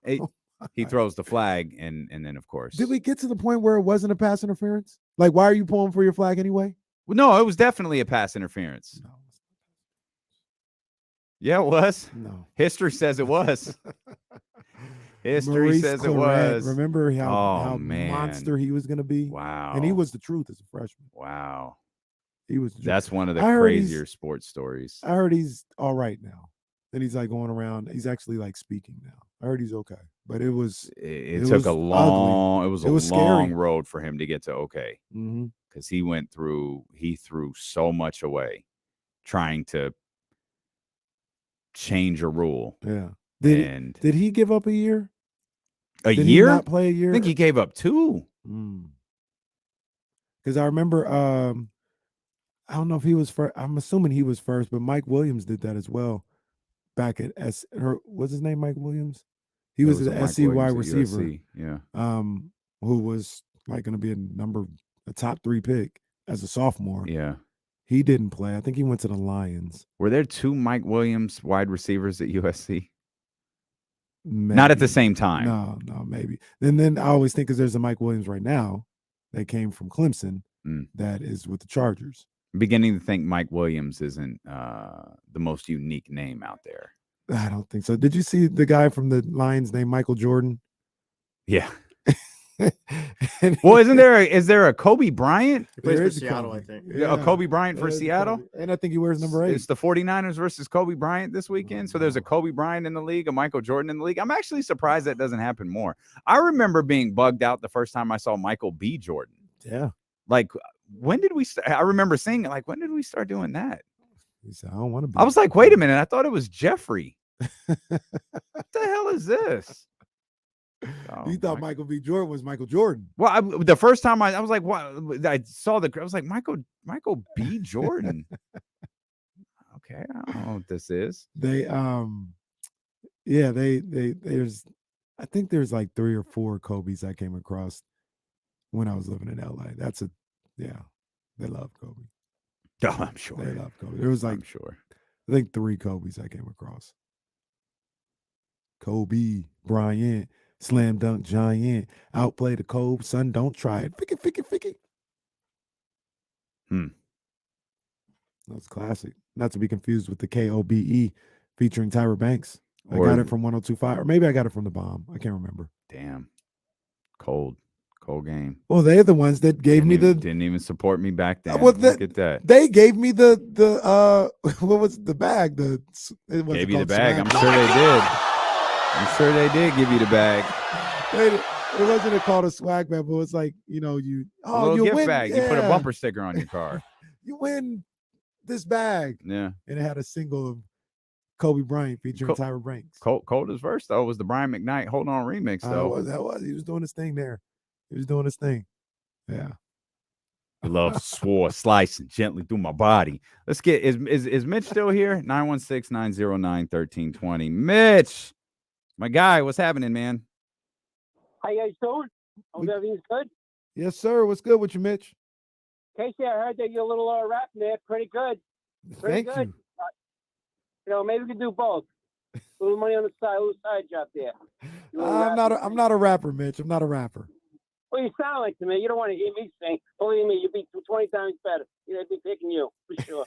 Speaker 1: he throws the flag. And then, of course.
Speaker 2: Did we get to the point where it wasn't a pass interference? Like, why are you pulling for your flag anyway?
Speaker 1: Well, no, it was definitely a pass interference.
Speaker 2: No.
Speaker 1: Yeah, it was.
Speaker 2: No.
Speaker 1: History says it was. History
Speaker 2: Maurice
Speaker 1: says
Speaker 2: Claret,
Speaker 1: it was.
Speaker 2: Remember how monster he was going to be?
Speaker 1: Wow.
Speaker 2: And he was the truth as a freshman.
Speaker 1: Wow.
Speaker 2: He was.
Speaker 1: That's one of the crazier sports stories.
Speaker 2: I heard he's all right now. Then he's like going around. He's actually like speaking now. I heard he's okay. But it was.
Speaker 1: It took a long. Ugly. It was a long road for him to get to okay. Because he threw so much away, trying to change a rule.
Speaker 2: Yeah. Did he give up a year?
Speaker 1: Did
Speaker 2: he
Speaker 1: year?
Speaker 2: Not play a year?
Speaker 1: I think he gave up 2.
Speaker 2: Because I remember I don't know if he was first. I'm assuming he was first, but Mike Williams did that as well. Back at what's his name? Mike Williams. He was the SC wide receiver.
Speaker 1: Yeah.
Speaker 2: Who was like going to be a top 3 pick as a sophomore.
Speaker 1: Yeah.
Speaker 2: He didn't play. I think he went to the Lions.
Speaker 1: Were there 2 Mike Williams wide receivers at USC?
Speaker 2: Maybe.
Speaker 1: Not at the same time.
Speaker 2: No, maybe. Then I always think because there's a Mike Williams right now that came from Clemson that is with the Chargers.
Speaker 1: Beginning to think Mike Williams isn't the most unique name out there.
Speaker 2: I don't think so. Did you see the guy from the Lions named Michael Jordan?
Speaker 1: Yeah. Well, is there a Kobe Bryant?
Speaker 10: He plays for Seattle, I think.
Speaker 1: Yeah. A Kobe Bryant for Seattle?
Speaker 2: Kobe. And I think he wears number 8.
Speaker 1: It's the 49ers versus Kobe Bryant this weekend. So there's a Kobe Bryant in the league, a Michael Jordan in the league. I'm actually surprised that doesn't happen more. I remember being bugged out the first time I saw Michael B. Jordan.
Speaker 2: Yeah.
Speaker 1: Like, when did we start? I remember saying, like, when did we start doing that?
Speaker 2: He said, I don't want to be.
Speaker 1: I was like, wait a minute. I thought it was Jeffrey. What the hell is this?
Speaker 2: You thought Michael B. Jordan was Michael Jordan.
Speaker 1: Well, the first time I was like, what? I saw I was like, Michael B. Jordan. Okay, I don't know what this is.
Speaker 2: There's I think there's like 3 or 4 Kobe's I came across when I was living in LA. They love Kobe.
Speaker 1: Oh, I'm sure.
Speaker 2: They love Kobe. There was like,
Speaker 1: I'm sure.
Speaker 2: I think 3 Kobe's I came across. Kobe Bryant. Slam dunk giant. Outplay the Kobe. Son, don't try it. Ficky. That's classic. Not to be confused with the KOBE featuring Tyra Banks. I got it from 102.5. Or maybe I got it from the Bomb. I can't remember.
Speaker 1: Damn. Cold game.
Speaker 2: Well, they're the ones that gave me the...
Speaker 1: Didn't even support me back then.
Speaker 2: Look at that. They gave me the what was the bag?
Speaker 1: Gave you the bag. I'm sure they did. I'm sure they did give you the bag.
Speaker 2: It wasn't called a swag bag, but it's like, you
Speaker 1: gift
Speaker 2: win,
Speaker 1: bag.
Speaker 2: yeah.
Speaker 1: You put a bumper sticker on your car.
Speaker 2: You win this bag.
Speaker 1: Yeah.
Speaker 2: And it had a single of Kobe Bryant featuring Tyra Banks.
Speaker 1: Coldest verse, though, was the Brian McKnight Hold On remix, though.
Speaker 2: That was. He was doing his thing there. He was doing his thing. Yeah.
Speaker 1: Love swore slicing gently through my body. Let's get is Mitch still here? 916-909-1320. Mitch. My guy, what's happening, man?
Speaker 11: How you guys doing? Hope everything's good.
Speaker 2: Yes, sir. What's good with you, Mitch?
Speaker 11: Casey, I heard that you're a little rapping there. Pretty good.
Speaker 2: Thank you.
Speaker 11: Maybe we could do both. A little money on the side, a little side job there.
Speaker 2: I'm not a rapper, Mitch. I'm not a rapper.
Speaker 11: Well, you sound like to me. You don't want to hear me sing. Believe me, you'd be 20 times better. They'd be picking you for sure.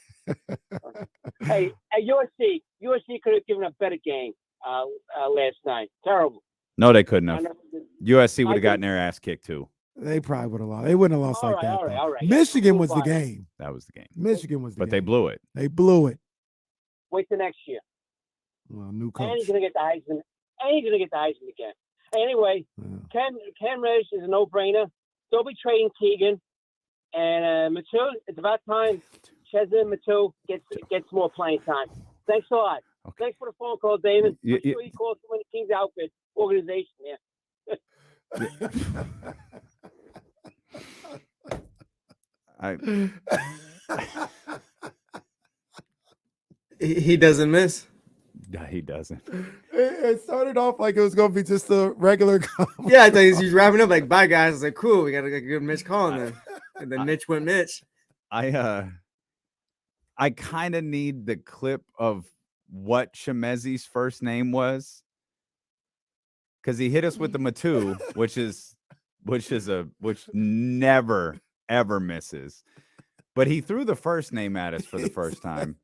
Speaker 11: Hey, at USC could have given a better game last night. Terrible.
Speaker 1: No, they couldn't have. USC would have gotten their ass kicked too.
Speaker 2: They probably would have lost. They wouldn't have lost
Speaker 11: All
Speaker 2: like
Speaker 11: right,
Speaker 2: that.
Speaker 11: all right.
Speaker 2: Michigan was the game.
Speaker 1: That was the game.
Speaker 2: Michigan was the game.
Speaker 1: But they blew it.
Speaker 2: They blew it.
Speaker 11: Wait till next year.
Speaker 2: Well, new coach.
Speaker 11: And he's going to get the Heisman. Again. Anyway, Cam Reddish is a no-brainer. They'll be trading Keegan. And Metu, it's about time Cheza Metu gets more playing time. Thanks a lot. Okay. Thanks for the phone call, David. I'm sure you called someone the King's outfit organization there.
Speaker 10: He doesn't miss.
Speaker 1: Yeah, he doesn't.
Speaker 2: It started off like it was going to be just a regular comment.
Speaker 10: Yeah, I thought he was wrapping up like, bye, guys. I was like, cool. We got to get a good Mitch calling then. And then Mitch went Mitch.
Speaker 1: I kind of need the clip of what Chimezi's first name was, because he hit us with the Metu, which never ever misses. But he threw the first name at us for the first time.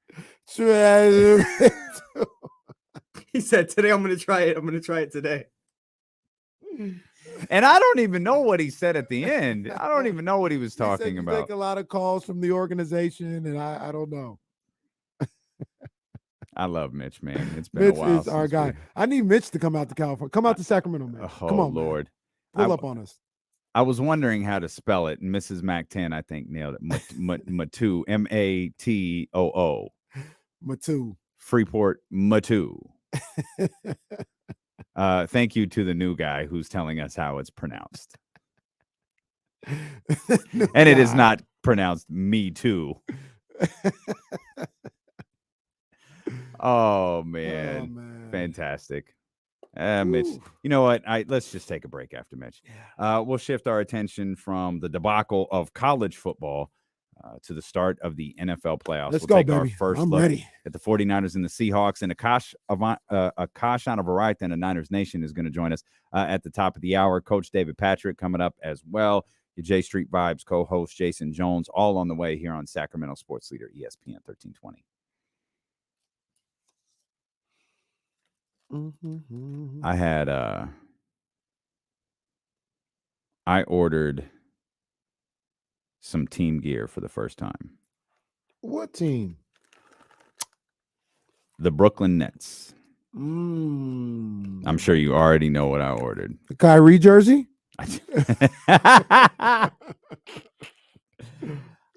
Speaker 10: He said, today I'm going to try it. I'm going to try it today.
Speaker 1: And I don't even know what he said at the end. I don't even know what he was talking about.
Speaker 2: Take a lot of calls from the organization, and I don't know.
Speaker 1: I love Mitch, man. It's been
Speaker 2: Mitch
Speaker 1: a while.
Speaker 2: is our guy. I need Mitch to come out to California. Come out to Sacramento, man.
Speaker 1: Oh,
Speaker 2: come on,
Speaker 1: Lord.
Speaker 2: Man. Pull up on us.
Speaker 1: I was wondering how to spell it, and Mrs. Mac 10, I think, nailed it. Metu, Matoo.
Speaker 2: Metu.
Speaker 1: Freeport, Metu. Thank you to the new guy who's telling us how it's pronounced. And it is not pronounced me too. Oh man. Fantastic. Mitch, you know what? Let's just take a break after Mitch. We'll shift our attention from the debacle of college football to the start of the NFL playoffs.
Speaker 2: Let's
Speaker 1: we'll
Speaker 2: go,
Speaker 1: take
Speaker 2: baby.
Speaker 1: our first
Speaker 2: I'm
Speaker 1: look
Speaker 2: ready.
Speaker 1: at the 49ers and the Seahawks. And Akash Anavarathan of Niners Nation is going to join us at the top of the hour. Coach David Patrick coming up as well. Your J Street Vibes co-host Jason Jones, all on the way here on Sacramento Sports Leader ESPN 1320. I had I ordered some team gear for the first time.
Speaker 2: What team?
Speaker 1: The Brooklyn Nets. I'm sure you already know what I ordered.
Speaker 2: The Kyrie jersey?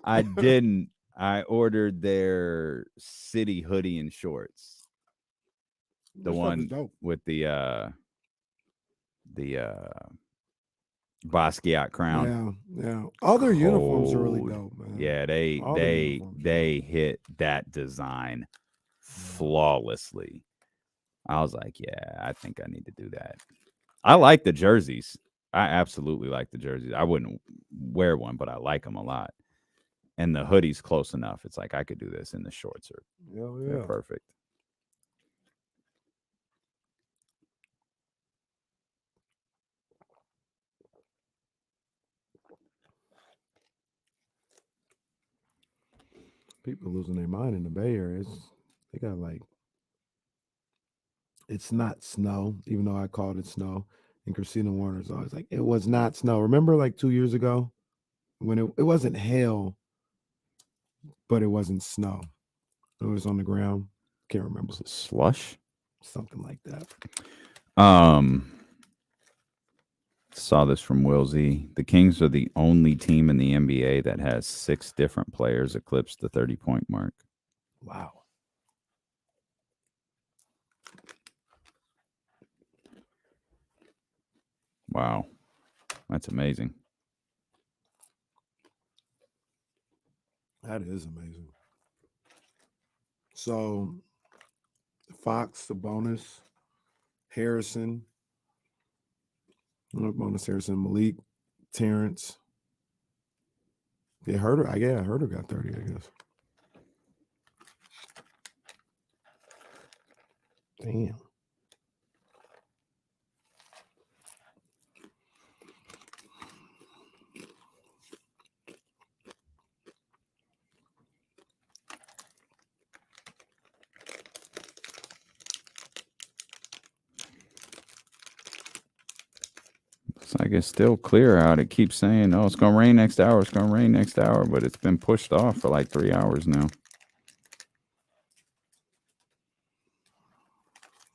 Speaker 1: I didn't. I ordered their city hoodie and shorts. The one with the Basquiat crown.
Speaker 2: Yeah. All their uniforms are really dope, man.
Speaker 1: Yeah, they hit that design flawlessly. I was like, yeah, I think I need to do that. I like the jerseys. I absolutely like the jerseys. I wouldn't wear one, but I like them a lot. And the hoodie's close enough. It's like I could do this, and the shorts are they're perfect.
Speaker 2: People losing their mind in the Bay Area. They got it's not snow, even though I called it snow. And Christina Warner's always like, it was not snow. Remember like 2 years ago when it wasn't hail, but it wasn't snow. It was on the ground. Can't remember.
Speaker 1: Was it slush?
Speaker 2: Something like that.
Speaker 1: Saw this from Will Z. The Kings are the only team in the NBA that has 6 different players eclipse the 30-point mark.
Speaker 2: Wow.
Speaker 1: Wow. That's amazing.
Speaker 2: That is amazing. So, Fox, Sabonis, Harrison, Malik, Terrence. Yeah, Herder got 30, I guess. Damn.
Speaker 1: Looks like it's still clear out. It keeps saying, oh, it's going to rain next hour. It's going to rain next hour. But it's been pushed off for like 3 hours now.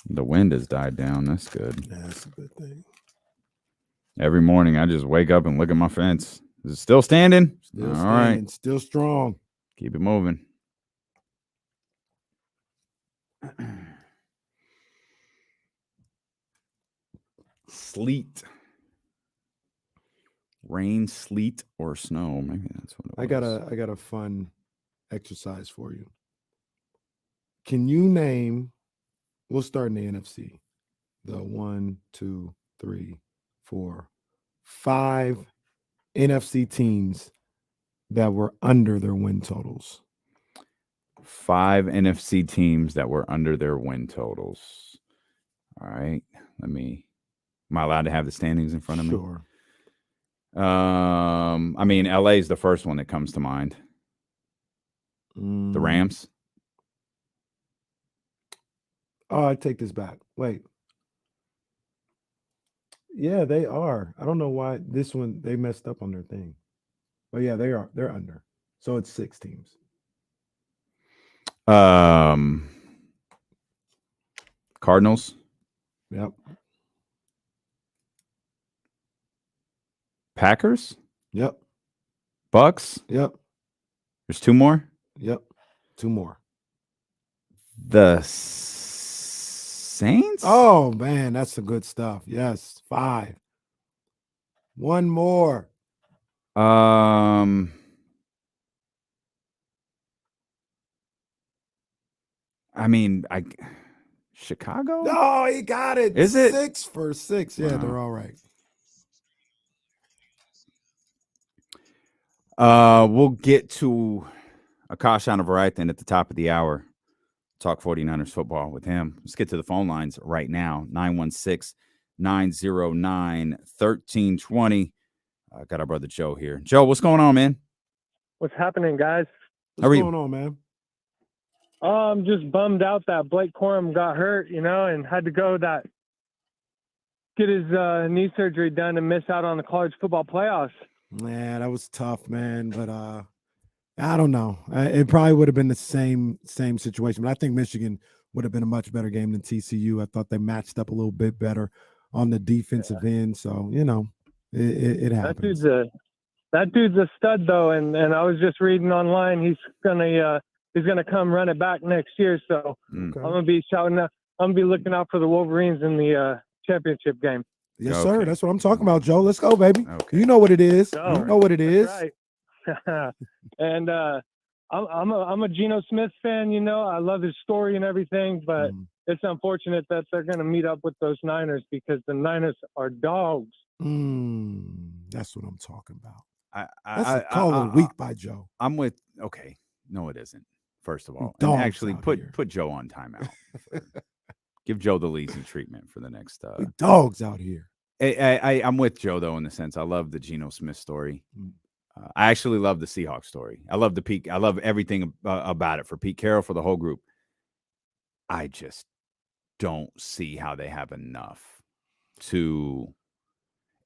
Speaker 1: The wind has died down. That's good.
Speaker 2: Yeah, that's a good thing.
Speaker 1: Every morning, I just wake up and look at my fence. Is it still standing?
Speaker 2: Still standing. Right. Still strong.
Speaker 1: Keep it moving. Sleet. Rain, sleet, or snow. Maybe that's what it was.
Speaker 2: I got a fun exercise for you. Can you name, we'll start in the NFC. The 1, 2, 3, 4, 5 NFC teams that were under their win totals.
Speaker 1: 5 NFC teams that were under their win totals. All right. Am I allowed to have the standings in front of me?
Speaker 2: Sure.
Speaker 1: I mean, LA is the first one that comes to mind. The Rams.
Speaker 2: Oh, I take this back. Wait. Yeah, they are. I don't know why this one they messed up on their thing. But yeah, they are. They're under. So it's 6 teams.
Speaker 1: Cardinals.
Speaker 2: Yep.
Speaker 1: Packers.
Speaker 2: Yep.
Speaker 1: Bucks.
Speaker 2: Yep.
Speaker 1: There's 2 more.
Speaker 2: Yep. 2 more.
Speaker 1: The Saints.
Speaker 2: Oh man, that's the good stuff. Yes, 5. 1 more.
Speaker 1: I mean, Chicago?
Speaker 2: Oh, he got it.
Speaker 1: Is it
Speaker 2: 6 for 6? Yeah, they're all right.
Speaker 1: We'll get to Akash Anavarathan at the top of the hour. Talk 49ers football with him. Let's get to the phone lines right now. 916-909-1320. I got our brother Joe here. Joe, what's going on, man?
Speaker 12: What's happening, guys?
Speaker 2: What's going on, man?
Speaker 12: I'm just bummed out that Blake Corum got hurt, and had to go get his knee surgery done and miss out on the college football playoffs.
Speaker 2: Yeah, that was tough, man. But I don't know. It probably would have been the same situation. But I think Michigan would have been a much better game than TCU. I thought they matched up a little bit better on the defensive end. So, it happens.
Speaker 12: That dude's a stud, though. And I was just reading online, he's gonna come run it back next year. So I'm gonna be shouting out. I'm gonna be looking out for the Wolverines in the championship game.
Speaker 2: Yes, sir. That's what I'm talking about, Joe. Let's go, baby. Okay. You know what it is.
Speaker 12: Go.
Speaker 2: You know what it is.
Speaker 12: Right. And I'm a Geno Smith fan. I love his story and everything, but it's unfortunate that they're going to meet up with those Niners because the Niners are dogs.
Speaker 2: That's what I'm talking about. That's
Speaker 1: a
Speaker 2: call of the week by Joe.
Speaker 1: I'm with. Okay, no, it isn't. First of all,
Speaker 2: Dogs
Speaker 1: and actually
Speaker 2: out
Speaker 1: put Joe on timeout. Give Joe the Leeson treatment for the next.
Speaker 2: Dogs out here.
Speaker 1: I'm with Joe though in the sense I love the Geno Smith story. I actually love the Seahawks story. I love the Pete. I love everything about it for Pete Carroll, for the whole group. I just don't see how they have enough to.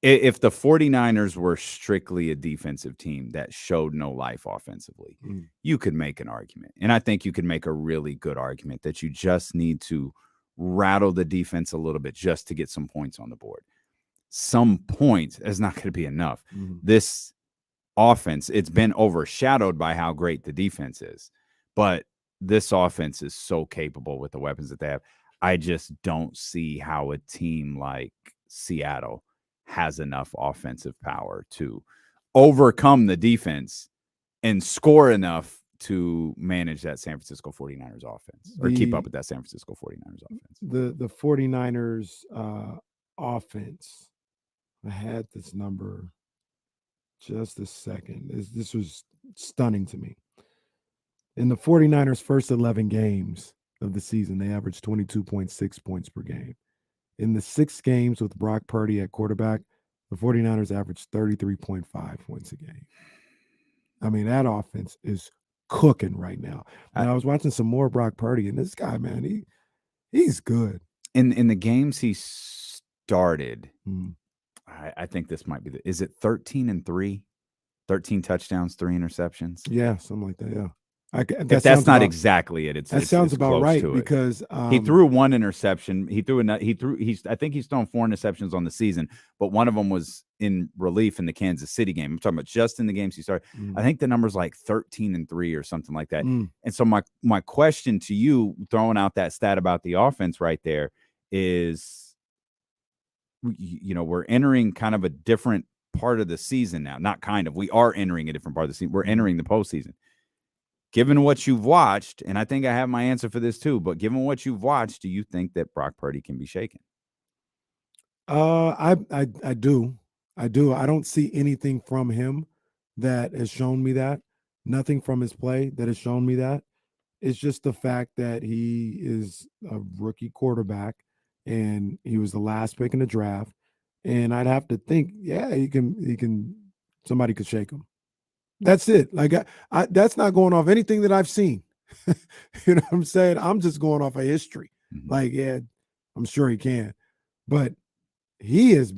Speaker 1: If the 49ers were strictly a defensive team that showed no life offensively, you could make an argument. And I think you could make a really good argument that you just need to rattle the defense a little bit just to get some points on the board. Some points is not going to be enough. This offense, it's been overshadowed by how great the defense is. But this offense is so capable with the weapons that they have. I just don't see how a team like Seattle has enough offensive power to overcome the defense and score enough to manage that San Francisco 49ers offense or keep up with that San Francisco 49ers offense.
Speaker 2: The 49ers offense, I had this number just a second. This was stunning to me. In the 49ers' first 11 games of the season, they averaged 22.6 points per game. In the 6 games with Brock Purdy at quarterback, the 49ers averaged 33.5 points a game. I mean, that offense is cooking right now. And I was watching some more Brock Purdy, and this guy, man, he's good.
Speaker 1: In the games he started, I think this might be is it 13-3? 13 touchdowns, 3 interceptions?
Speaker 2: Yeah, something like that, yeah.
Speaker 1: If that's not exactly it.
Speaker 2: That sounds about right because
Speaker 1: he threw 1 interception. I think he's thrown 4 interceptions on the season, but one of them was in relief in the Kansas City game. I'm talking about just in the games he started. I think the number's like 13-3 or something like that. And so my question to you, throwing out that stat about the offense right there, is, we're entering kind of a different part of the season now. Not kind of. We are entering a different part of the season. We're entering the postseason. Given what you've watched, and I think I have my answer for this too, but given what you've watched, do you think that Brock Purdy can be shaken?
Speaker 2: I do. I don't see anything from him that has shown me that. Nothing from his play that has shown me that. It's just the fact that he is a rookie quarterback and he was the last pick in the draft. And I'd have to think, yeah, he can somebody could shake him. That's it. Like that's not going off anything that I've seen. You know what I'm saying? I'm just going off of history. Like, yeah, I'm sure he can. But he's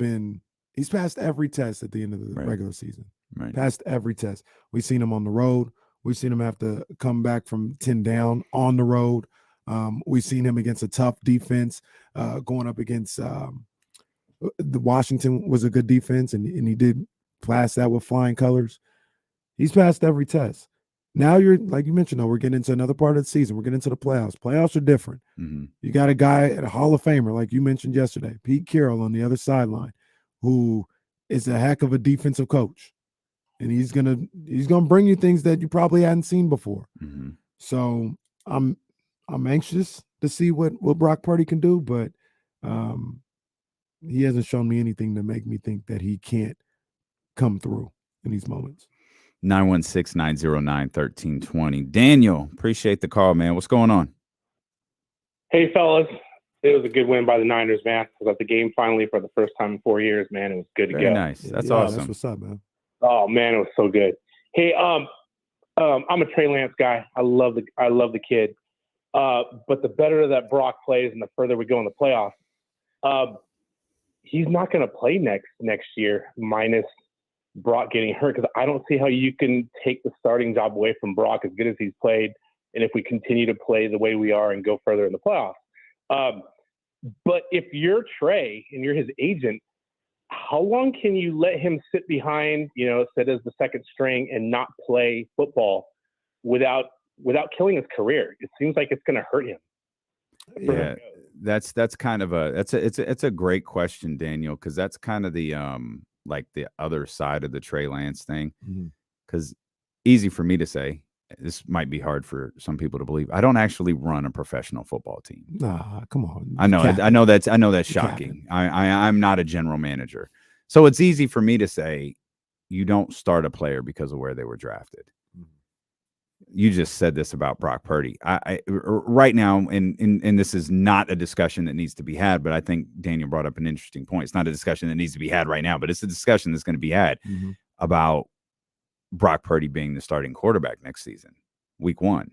Speaker 2: passed every test at the end of the regular season.
Speaker 1: Right.
Speaker 2: Passed every test. We've seen him on the road. We've seen him have to come back from 10 down on the road. We've seen him against a tough defense, going up against the Washington was a good defense, and he did pass that with flying colors. He's passed every test. Now you're, like you mentioned, we're getting into another part of the season. We're getting into the playoffs. Playoffs are different. You got a guy at a Hall of Famer, like you mentioned yesterday, Pete Carroll on the other sideline, who is a heck of a defensive coach. And he's gonna bring you things that you probably hadn't seen before. So I'm I'm anxious to see what Brock Purdy can do, but he hasn't shown me anything to make me think that he can't come through in these moments.
Speaker 1: 916-909-1320. Daniel, appreciate the call, man. What's going on?
Speaker 13: Hey, fellas. It was a good win by the Niners, man. I was at the game finally for the first time in 4 years, man. It was good to
Speaker 1: Very
Speaker 13: go.
Speaker 1: nice. That's awesome.
Speaker 2: That's what's up, man.
Speaker 13: Oh, man, it was so good. Hey, I'm a Trey Lance guy. I love the kid. But the better that Brock plays and the further we go in the playoffs, he's not going to play next year minus Brock getting hurt, because I don't see how you can take the starting job away from Brock as good as he's played, and if we continue to play the way we are and go further in the playoffs. But if you're Trey and you're his agent, how long can you let him sit behind, sit as the second string and not play football without killing his career? It seems like it's going to hurt him.
Speaker 1: Yeah, that's kind of it's a great question, Daniel, because that's kind of the like the other side of the Trey Lance thing. Because easy for me to say, this might be hard for some people to believe, I don't actually run a professional football team.
Speaker 2: Nah, come on.
Speaker 1: I know that's shocking. I'm not a general manager, so it's easy for me to say you don't start a player because of where they were drafted. You just said this about Brock Purdy. I right now, and this is not a discussion that needs to be had, but I think Daniel brought up an interesting point. It's not a discussion that needs to be had right now, but it's a discussion that's going to be had about Brock Purdy being the starting quarterback next season, week 1.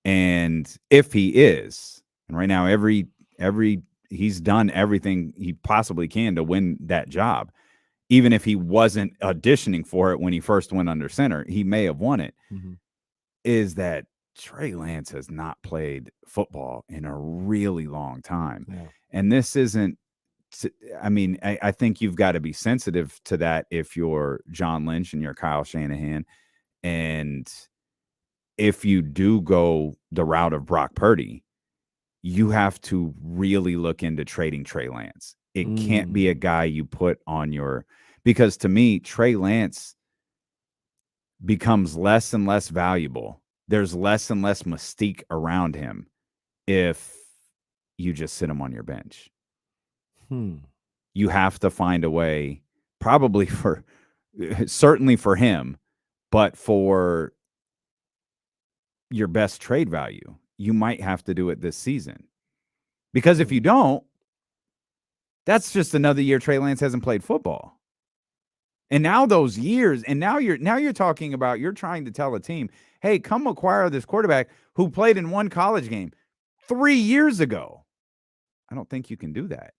Speaker 1: And if he is, and right now he's done everything he possibly can to win that job. Even if he wasn't auditioning for it when he first went under center, he may have won it. Is that Trey Lance has not played football in a really long time.
Speaker 2: Yeah.
Speaker 1: And this isn't, I think you've got to be sensitive to that if you're John Lynch and you're Kyle Shanahan. And if you do go the route of Brock Purdy, you have to really look into trading Trey Lance. It can't be a guy you put on because to me, Trey Lance becomes less and less valuable. There's less and less mystique around him if you just sit him on your bench. You have to find a way, probably certainly for him, but for your best trade value, you might have to do it this season. Because if you don't, that's just another year Trey Lance hasn't played football. And now those years, and now you're talking about, you're trying to tell a team, hey, come acquire this quarterback who played in one college game 3 years ago. I don't think you can do that.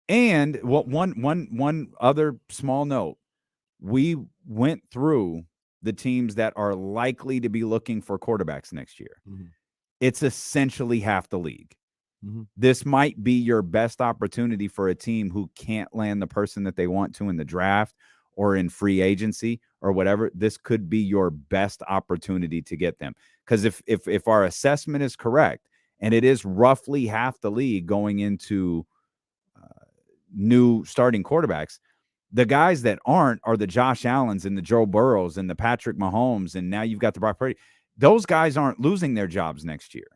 Speaker 1: And one other small note, we went through the teams that are likely to be looking for quarterbacks next year. It's essentially half the league. This might be your best opportunity for a team who can't land the person that they want to in the draft or in free agency or whatever. This could be your best opportunity to get them. Because if our assessment is correct, and it is roughly half the league going into new starting quarterbacks, the guys that aren't are the Josh Allens and the Joe Burrows and the Patrick Mahomes, and now you've got the Brock Purdy. Those guys aren't losing their jobs next year.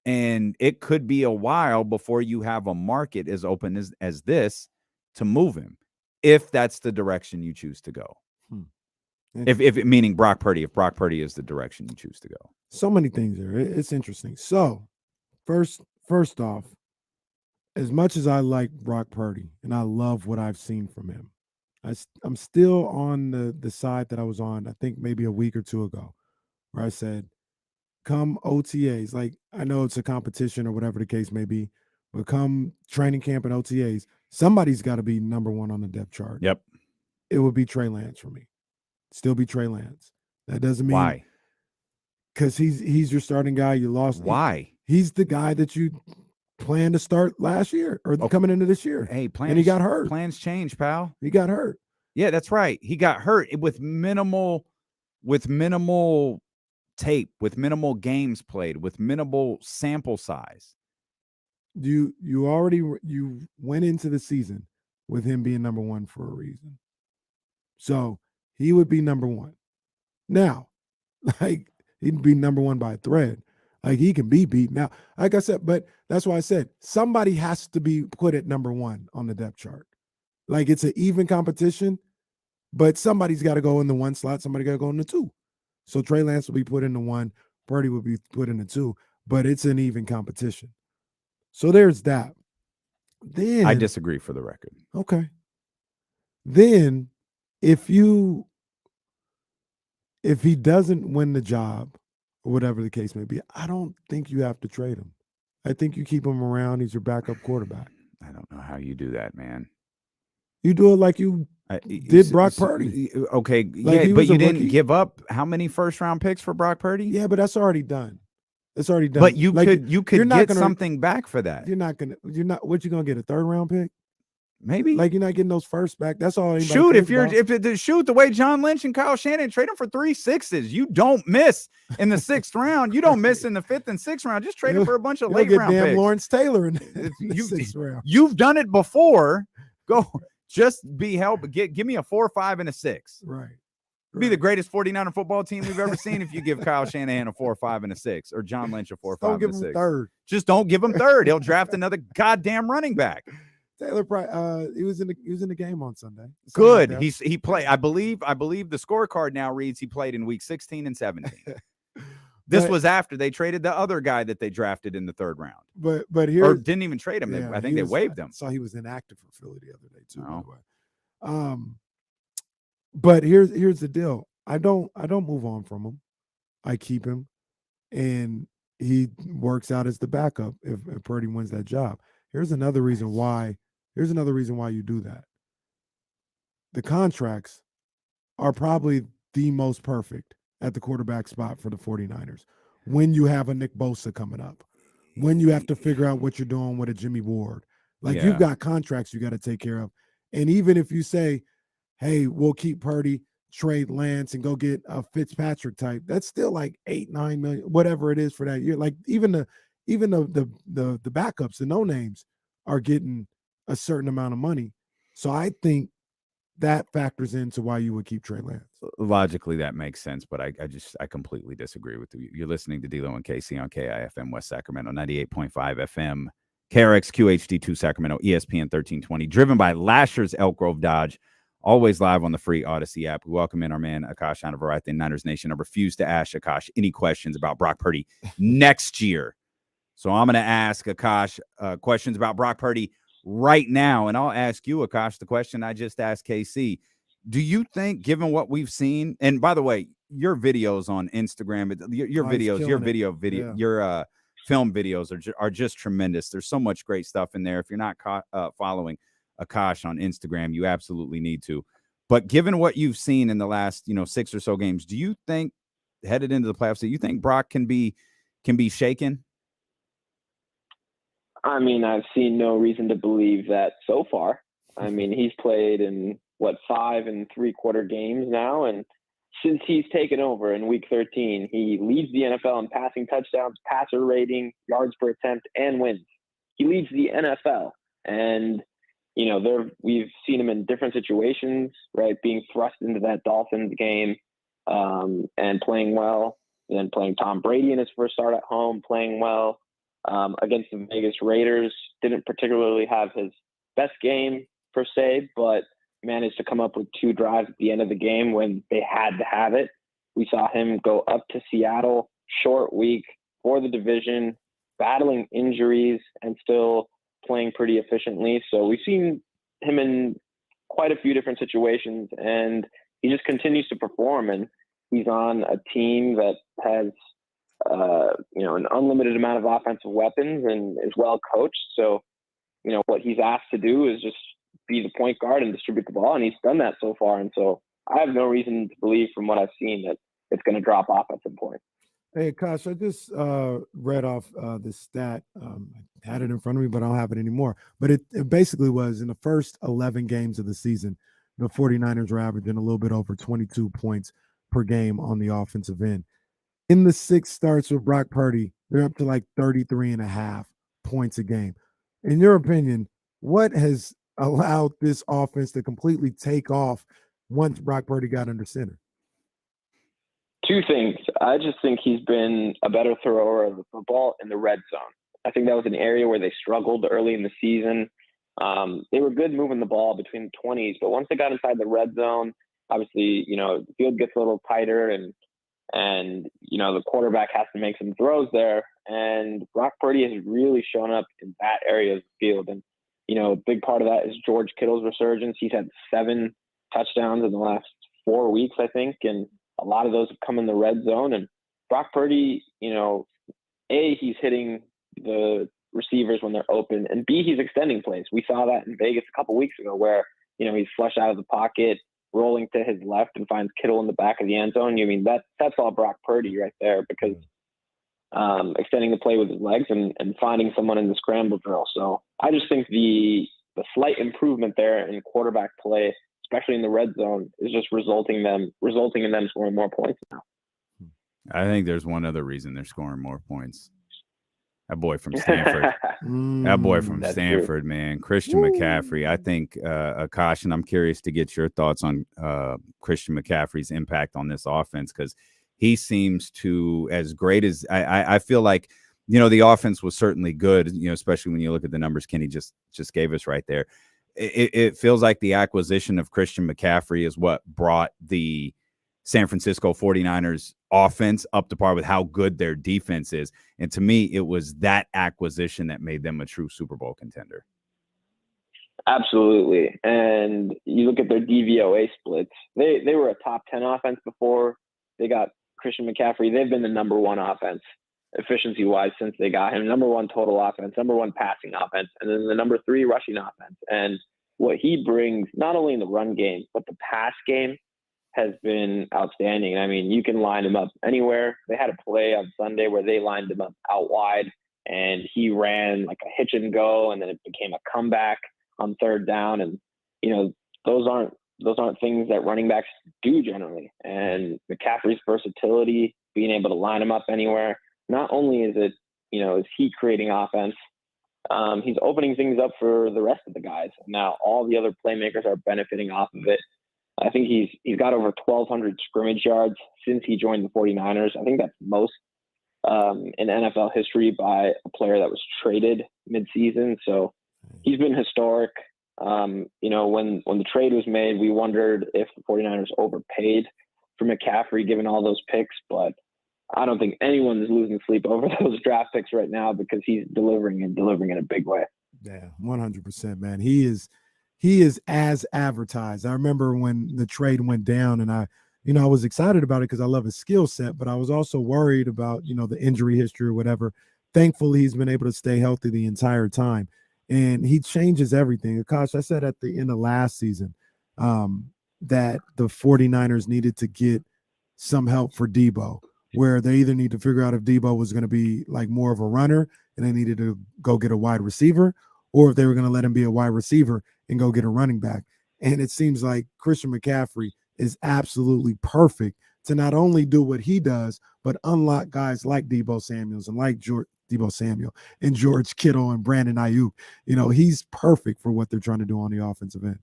Speaker 1: And it could be a while before you have a market as open as this to move him, if that's the direction you choose to go. Meaning Brock Purdy, if Brock Purdy is the direction you choose to go.
Speaker 2: So many things there. It's interesting. So first off, as much as I like Brock Purdy and I love what I've seen from him, I'm still on the side that I was on, I think maybe a week or two ago, where I said, come OTAs, like I know it's a competition or whatever the case may be, but come training camp and OTAs, somebody's got to be number 1 on the depth chart.
Speaker 1: Yep.
Speaker 2: It would be Trey Lance for me. Still be Trey Lance. That doesn't mean
Speaker 1: why?
Speaker 2: Because he's your starting guy. You lost.
Speaker 1: Why?
Speaker 2: He's the guy that you planned to start last year or coming into this year.
Speaker 1: Hey,
Speaker 2: and he got hurt.
Speaker 1: Plans change, pal.
Speaker 2: He got hurt.
Speaker 1: Yeah, that's right. He got hurt with minimal tape, with minimal games played, with minimal sample size.
Speaker 2: You went into the season with him being number 1 for a reason. So he would be number 1. Now, like he'd be number 1 by a thread. Like, he can be beat. Now, like I said, but that's why I said somebody has to be put at number 1 on the depth chart. Like, it's an even competition, but somebody's got to go in the 1 slot. Somebody got to go in the 2. So Trey Lance will be put in the 1. Purdy will be put in the 2. But it's an even competition. So there's that. Then
Speaker 1: I disagree, for the record.
Speaker 2: Okay. Then if he doesn't win the job, or whatever the case may be, I don't think you have to trade him. I think you keep him around. He's your backup quarterback.
Speaker 1: I don't know how you do that, man.
Speaker 2: You do it like you did Brock Purdy.
Speaker 1: Okay,
Speaker 2: Like,
Speaker 1: yeah,
Speaker 2: he
Speaker 1: but
Speaker 2: was a
Speaker 1: you didn't
Speaker 2: rookie.
Speaker 1: give up how many first-round picks for Brock Purdy?
Speaker 2: Yeah, but that's already done. It's already done.
Speaker 1: But you
Speaker 2: Like,
Speaker 1: could
Speaker 2: you're not
Speaker 1: get
Speaker 2: gonna-
Speaker 1: something back for that.
Speaker 2: What you gonna get, a 3rd-round pick?
Speaker 1: Maybe.
Speaker 2: Like, you're not getting those first back. That's all anybody
Speaker 1: Shoot,
Speaker 2: cares about.
Speaker 1: shoot the way John Lynch and Kyle Shanahan trade him for 3 6s. You don't miss in the 6th round. You don't miss in the 5th and 6th round. Just trade him for a bunch of
Speaker 2: You'll
Speaker 1: late
Speaker 2: get
Speaker 1: round
Speaker 2: damn
Speaker 1: picks.
Speaker 2: Lawrence Taylor in the 6th round.
Speaker 1: You've done it before. Go just be help. Give me a 4, 5, and a 6.
Speaker 2: Right.
Speaker 1: Be the greatest 49er football team we've ever seen if you give Kyle Shanahan a 4, 5, and a 6, or John Lynch a 4, 5,
Speaker 2: Don't give
Speaker 1: and a
Speaker 2: him
Speaker 1: 6.
Speaker 2: 3rd.
Speaker 1: Just don't give him 3rd. He'll draft another goddamn running back.
Speaker 2: Taylor Price, he was in the game on Sunday.
Speaker 1: Good.
Speaker 2: Like that.
Speaker 1: He played. I believe the scorecard now reads he played in week 16 and 17. This was after they traded the other guy that they drafted in the 3rd round.
Speaker 2: But here,
Speaker 1: or didn't even trade him.
Speaker 2: Yeah,
Speaker 1: I think they waived him.
Speaker 2: I saw he was inactive for Philly the other day too.
Speaker 1: Oh.
Speaker 2: By the way. But here's the deal. I don't move on from him. I keep him, and he works out as the backup if Purdy wins that job. Here's another reason why you do that. The contracts are probably the most perfect at the quarterback spot for the 49ers. When you have a Nick Bosa coming up, when you have to figure out what you're doing with a Jimmy Ward, like, you've got contracts you got to take care of. And even if you say, hey, we'll keep Purdy, trade Lance, and go get a Fitzpatrick type, that's still like 8-9 million, whatever it is for that year. Like, even the backups, the no names, are getting a certain amount of money. So I think that factors into why you would keep Trey Lance.
Speaker 1: Logically, that makes sense, but I completely disagree with you. You're listening to D'Lo and KC on KIFM West Sacramento, 98.5 FM, KRX QHD2 Sacramento, ESPN 1320, driven by Lasher's Elk Grove Dodge, always live on the free Odyssey app. We welcome in our man, Akash Anavarathan, Niners Nation. I refuse to ask Akash any questions about Brock Purdy next year. So I'm going to ask Akash questions about Brock Purdy right now, and I'll ask you, Akash, the question I just asked KC. Do you think, given what we've seen, and by the way, your videos on Instagram, your film videos are just tremendous. There's so much great stuff in there. If you're not following Akash on Instagram, you absolutely need to. But given what you've seen in the last 6 or so games, do you think, headed into the playoffs, do you think Brock can be shaken?
Speaker 9: I mean, I've seen no reason to believe that so far. I mean, he's played in 5 3/4 games now, and since he's taken over in week 13, he leads the NFL in passing touchdowns, passer rating, yards per attempt, and wins. He leads the NFL, and we've seen him in different situations, right? Being thrust into that Dolphins game and playing well, and then playing Tom Brady in his first start at home, playing well. Against the Vegas Raiders, didn't particularly have his best game per se, but managed to come up with 2 drives at the end of the game when they had to have it. We saw him go up to Seattle, short week for the division, battling injuries and still playing pretty efficiently. So we've seen him in quite a few different situations, and he just continues to perform. And he's on a team that has an unlimited amount of offensive weapons and is well coached. So, what he's asked to do is just be the point guard and distribute the ball, and he's done that so far. And so I have no reason to believe from what I've seen that it's going to drop off at some point.
Speaker 2: Hey, Akash, I just read off this stat. I had it in front of me, but I don't have it anymore. But it basically was in the first 11 games of the season, the 49ers were averaging a little bit over 22 points per game on the offensive end. In the 6 starts with Brock Purdy, they're up to like 33.5 points a game. In your opinion, what has allowed this offense to completely take off once Brock Purdy got under center?
Speaker 9: Two things. I just think he's been a better thrower of the football in the red zone. I think that was an area where they struggled early in the season. They were good moving the ball between the 20s, but once they got inside the red zone, obviously, the field gets a little tighter and the quarterback has to make some throws there. And Brock Purdy has really shown up in that area of the field. And, a big part of that is George Kittle's resurgence. He's had 7 touchdowns in the last 4 weeks, I think. And a lot of those have come in the red zone. And Brock Purdy, he's hitting the receivers when they're open, and B, he's extending plays. We saw that in Vegas a couple weeks ago where, he's flushed out of the pocket, rolling to his left and finds Kittle in the back of the end zone. That's all Brock Purdy right there, because extending the play with his legs and finding someone in the scramble drill. So I just think the slight improvement there in quarterback play, especially in the red zone, is just resulting in them scoring more points now.
Speaker 1: I think there's one other reason they're scoring more points. That boy from Stanford. That boy from Stanford, true. Man. Christian McCaffrey. I think, Akash, and I'm curious to get your thoughts on Christian McCaffrey's impact on this offense, because he seems to, as great as I feel like, the offense was certainly good, especially when you look at the numbers Kenny just gave us right there. It feels like the acquisition of Christian McCaffrey is what brought the San Francisco 49ers offense up to par with how good their defense is. And to me, it was that acquisition that made them a true Super Bowl contender.
Speaker 9: Absolutely. And you look at their DVOA splits. They were a top 10 offense before they got Christian McCaffrey. They've been the number 1 offense efficiency-wise since they got him. Number 1 total offense, number 1 passing offense, and then the number 3 rushing offense. And what he brings, not only in the run game, but the pass game, has been outstanding. I mean, you can line him up anywhere. They had a play on Sunday where they lined him up out wide, and he ran like a hitch and go, and then it became a comeback on 3rd down. And those aren't things that running backs do generally. And McCaffrey's versatility, being able to line him up anywhere, not only is it is he creating offense, he's opening things up for the rest of the guys. Now all the other playmakers are benefiting off of it. I think he's got over 1,200 scrimmage yards since he joined the 49ers. I think that's most in NFL history by a player that was traded midseason. So he's been historic. When the trade was made, we wondered if the 49ers overpaid for McCaffrey given all those picks, but I don't think anyone is losing sleep over those draft picks right now, because he's delivering in a big way.
Speaker 2: Yeah, 100%, man. He is as advertised. I remember when the trade went down, and I was excited about it because I love his skill set, but I was also worried about, the injury history or whatever. Thankfully, he's been able to stay healthy the entire time, and he changes everything. Akash, I said at the end of last season that the 49ers needed to get some help for Debo, where they either need to figure out if Debo was going to be like more of a runner and they needed to go get a wide receiver, or if they were going to let him be a wide receiver and go get a running back. And it seems like Christian McCaffrey is absolutely perfect to not only do what he does, but unlock guys like Deebo Samuels and like Deebo Samuel and George Kittle and Brandon Ayuk. He's perfect for what they're trying to do on the offensive end.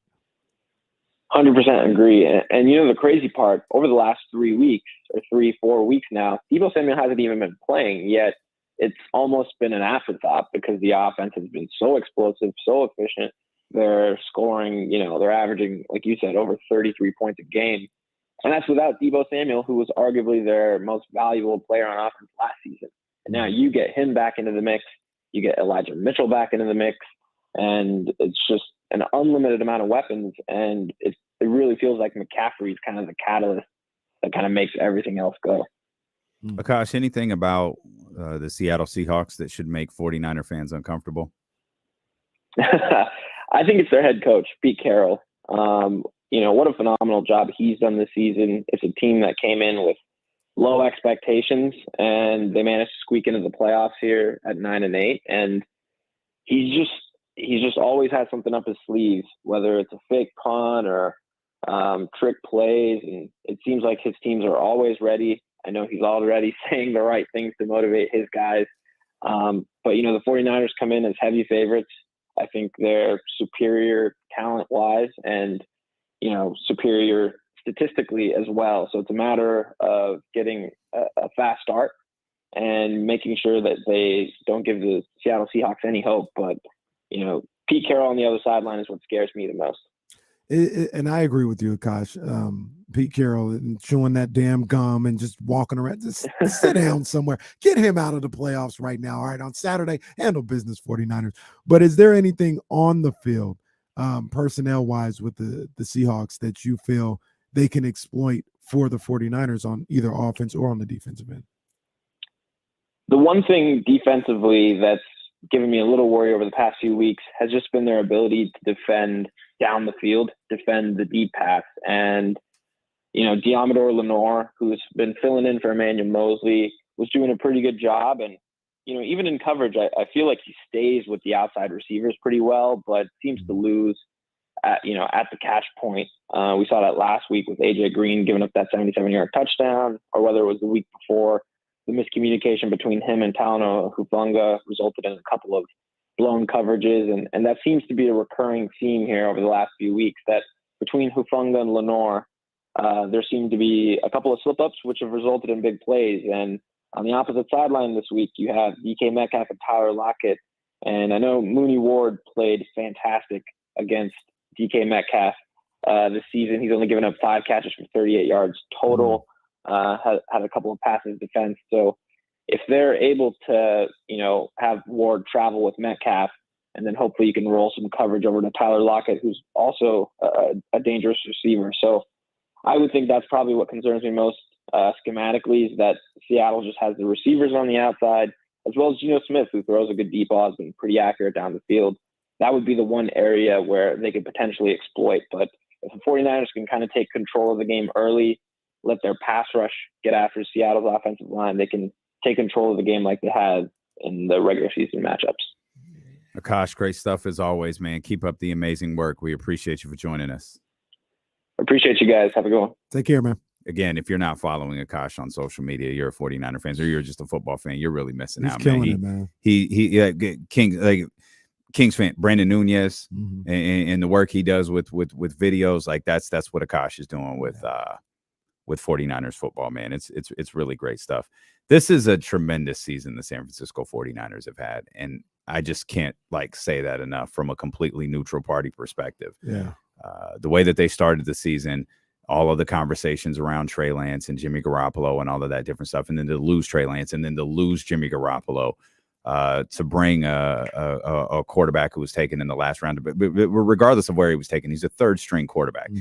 Speaker 9: 100% agree. And the crazy part, over the last 3 weeks or 3-4 weeks now, Deebo Samuel hasn't even been playing yet. It's almost been an afterthought because the offense has been so explosive, so efficient. They're scoring, they're averaging, like you said, over 33 points a game. And that's without Deebo Samuel, who was arguably their most valuable player on offense last season. And now you get him back into the mix. You get Elijah Mitchell back into the mix. And it's just an unlimited amount of weapons. And it really feels like McCaffrey's kind of the catalyst that kind of makes everything else go.
Speaker 1: Akash, anything about the Seattle Seahawks that should make 49er fans uncomfortable?
Speaker 9: I think it's their head coach, Pete Carroll. What a phenomenal job he's done this season. It's a team that came in with low expectations, and they managed to squeak into the playoffs here at 9-8. And he's just always has something up his sleeves, whether it's a fake punt or trick plays. And it seems like his teams are always ready. I know he's already saying the right things to motivate his guys. But the 49ers come in as heavy favorites. I think they're superior talent-wise and, superior statistically as well. So it's a matter of getting a fast start and making sure that they don't give the Seattle Seahawks any hope. But, Pete Carroll on the other sideline is what scares me the most.
Speaker 2: And I agree with you, Akash. Pete Carroll and chewing that damn gum and just walking around. Just sit down somewhere. Get him out of the playoffs right now. All right, on Saturday, handle business, 49ers. But is there anything on the field, personnel-wise, with the Seahawks that you feel they can exploit for the 49ers on either offense or on the defensive end?
Speaker 9: The one thing defensively that's given me a little worry over the past few weeks has just been their ability to defend down the field, defend the deep pass. And, Diamador Lenore, who's been filling in for Emmanuel Mosley, was doing a pretty good job. And, even in coverage, I feel like he stays with the outside receivers pretty well, but seems to lose at the catch point. We saw that last week with AJ Green giving up that 77-yard touchdown, or whether it was the week before. The miscommunication between him and Talanoa Hufanga resulted in a couple of blown coverages. And that seems to be a recurring theme here over the last few weeks, that between Hufanga and Lenore, there seemed to be a couple of slip-ups, which have resulted in big plays. And on the opposite sideline this week, you have DK Metcalf and Tyler Lockett. And I know Mooney Ward played fantastic against DK Metcalf this season. He's only given up 5 catches for 38 yards total. Had a couple of passes defense. So if they're able to, have Ward travel with Metcalf, and then hopefully you can roll some coverage over to Tyler Lockett, who's also a dangerous receiver. So I would think that's probably what concerns me most schematically, is that Seattle just has the receivers on the outside, as well as Geno Smith, who throws a good deep ball, has been pretty accurate down the field. That would be the one area where they could potentially exploit. But if the 49ers can kind of take control of the game early, let their pass rush get after Seattle's offensive line, they can take control of the game like they had in the regular season matchups.
Speaker 1: Akash, great stuff as always, man. Keep up the amazing work. We appreciate you for joining us.
Speaker 9: Appreciate you guys. Have a good one.
Speaker 2: Take care, man.
Speaker 1: Again, if you're not following Akash on social media, you're a 49er fan, or you're just a football fan, you're really missing out, man.
Speaker 2: Killing it, man.
Speaker 1: Kings fan, Brandon Nunez, and the work he does with videos, like that's what Akash is doing with 49ers football, man. It's really great stuff. This is a tremendous season the San Francisco 49ers have had, and I just can't say that enough from a completely neutral party perspective.
Speaker 2: Yeah.
Speaker 1: The way that they started the season, all of the conversations around Trey Lance and Jimmy Garoppolo and all of that different stuff, and then to lose Trey Lance and then to lose Jimmy Garoppolo, to bring a quarterback who was taken in the last round, but regardless of where he was taken, he's a third string quarterback.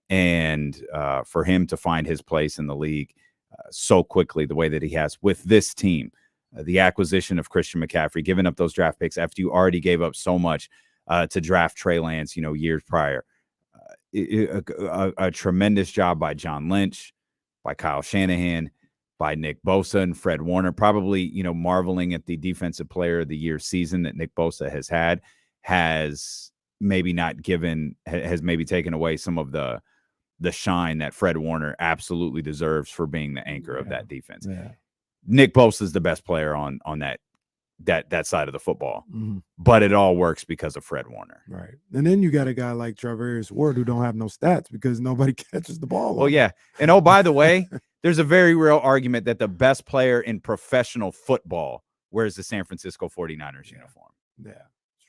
Speaker 1: And for him to find his place in the league so quickly, the way that he has with this team, the acquisition of Christian McCaffrey, giving up those draft picks after you already gave up so much to draft Trey Lance, years prior. A tremendous job by John Lynch, by Kyle Shanahan, by Nick Bosa and Fred Warner, probably, marveling at the defensive player of the year season that Nick Bosa has had, has maybe taken away some of the shine that Fred Warner absolutely deserves for being the anchor of that defense.
Speaker 2: Yeah.
Speaker 1: Nick Bosa is the best player on that side of the football, but it all works because of Fred Warner.
Speaker 2: Right. And then you got a guy like Travis Ward who don't have no stats because nobody catches the ball.
Speaker 1: Well, yeah. And oh, by the way, there's a very real argument that the best player in professional football wears the San Francisco 49ers uniform.
Speaker 2: Yeah.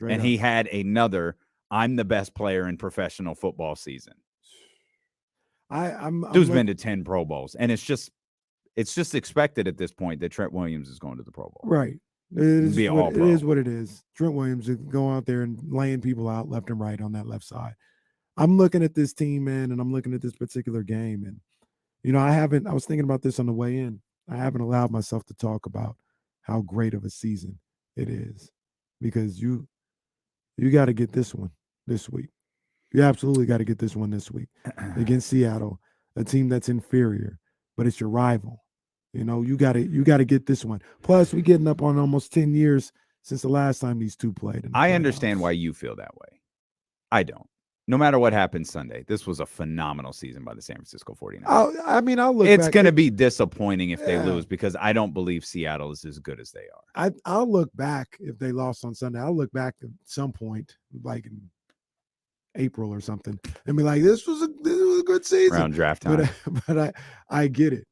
Speaker 1: And he had another, I'm the best player in professional football season. Dude's been to 10 Pro Bowls, and it's just expected at this point that Trent Williams is going to the Pro Bowl.
Speaker 2: Right. It is what it is. Trent Williams is going out there and laying people out left and right on that left side. I'm looking at this team, man, and I'm looking at this particular game, and I was thinking about this on the way in. I haven't allowed myself to talk about how great of a season it is, because you got to get this one this week. You absolutely got to get this one this week against Seattle, a team that's inferior, but it's your rival. You got to get this one. Plus, we're getting up on almost 10 years since the last time these two played.
Speaker 1: I understand why you feel that way. I don't. No matter what happens Sunday, this was a phenomenal season by the San Francisco 49ers.
Speaker 2: I'll look
Speaker 1: It's
Speaker 2: back.
Speaker 1: going to be disappointing if they lose, because I don't believe Seattle is as good as they are.
Speaker 2: I'll look back if they lost on Sunday. I'll look back at some point, like in April or something and be like, this was a good season
Speaker 1: around draft time.
Speaker 2: But I get it.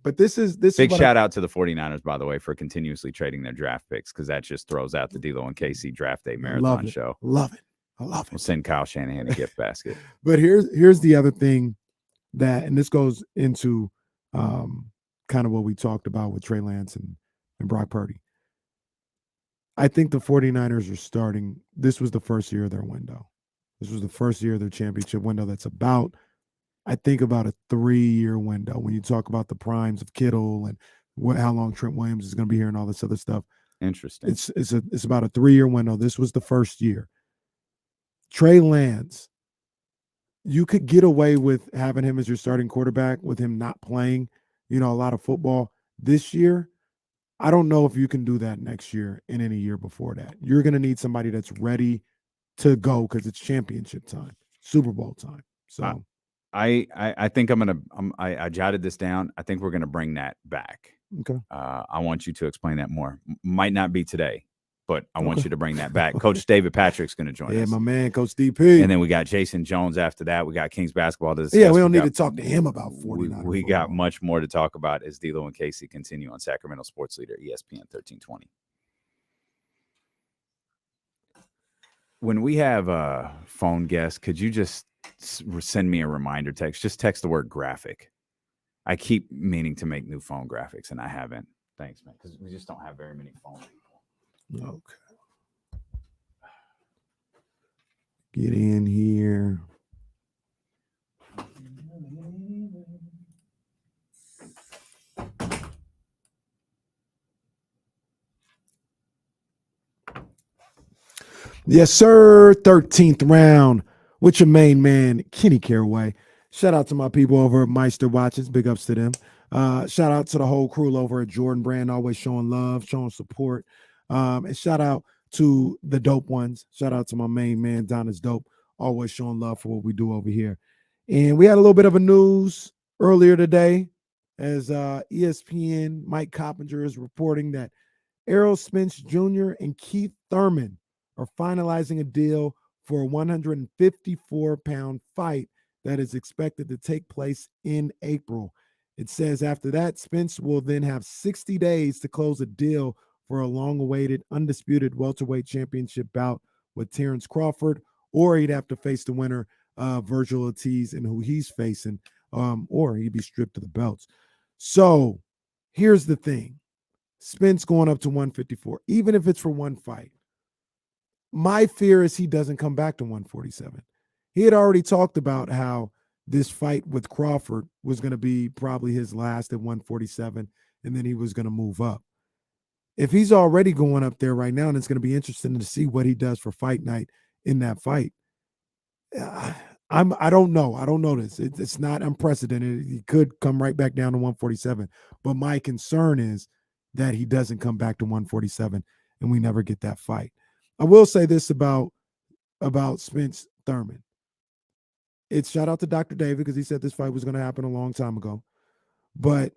Speaker 2: But this is
Speaker 1: big shout out to the 49ers, by the way, for continuously trading their draft picks, because that just throws out the D'Lo and KC draft day marathon show.
Speaker 2: Love it. I love it.
Speaker 1: We'll send Kyle Shanahan a gift basket.
Speaker 2: But here's the other thing that, and this goes into kind of what we talked about with Trey Lance and Brock Purdy. I think the 49ers are starting. This was the first year of their window. This was the first year of their championship window. That's about a 3-year window when you talk about the primes of Kittle and how long Trent Williams is going to be here and all this other stuff.
Speaker 1: Interesting.
Speaker 2: It's about a 3-year window. This was the first year. Trey Lance, you could get away with having him as your starting quarterback with him not playing, a lot of football this year. I don't know if you can do that next year and any year before that. You're going to need somebody that's ready to go because it's championship time, Super Bowl time. So
Speaker 1: I think I jotted this down. I think we're going to bring that back.
Speaker 2: Okay.
Speaker 1: I want you to explain that more. Might not be today, but I want you to bring that back. Coach David Patrick's going to join us.
Speaker 2: Yeah, my man, Coach DP.
Speaker 1: And then we got Jason Jones after that. We got Kings basketball to discuss.
Speaker 2: Yeah, we don't need to talk to him about 49.
Speaker 1: We got much more to talk about as D'Lo and Casey continue on Sacramento Sports Leader, ESPN 1320. When we have a phone guest, could you just send me a reminder text? Just text the word graphic. I keep meaning to make new phone graphics, and I haven't. Thanks, man, because we just don't have very many phone people.
Speaker 2: Okay. Get in here. Yes, sir. 13th round with your main man, Kenny Caraway. Shout out to my people over at Meister Watches. Big ups to them. Shout out to the whole crew over at Jordan Brand, always showing love, showing support. And shout out to the dope ones. Shout out to my main man, Donna's Dope, always showing love for what we do over here. And we had a little bit of a news earlier today as ESPN Mike Coppinger is reporting that Errol Spence Jr. and Keith Thurman are finalizing a deal for a 154-pound fight that is expected to take place in April. It says after that, Spence will then have 60 days to close a deal for a long-awaited, undisputed welterweight championship bout with Terrence Crawford, or he'd have to face the winner of Virgil Ortiz and who he's facing, or he'd be stripped of the belts. So here's the thing. Spence going up to 154, even if it's for one fight. My fear is he doesn't come back to 147. He had already talked about how this fight with Crawford was going to be probably his last at 147, and then he was going to move up. If he's already going up there right now, and it's going to be interesting to see what he does for fight night in that fight. I don't know. I don't know this. It's not unprecedented. He could come right back down to 147. But my concern is that he doesn't come back to 147 and we never get that fight. I will say this about Spence Thurman. It's shout out to Dr. David because he said this fight was going to happen a long time ago. But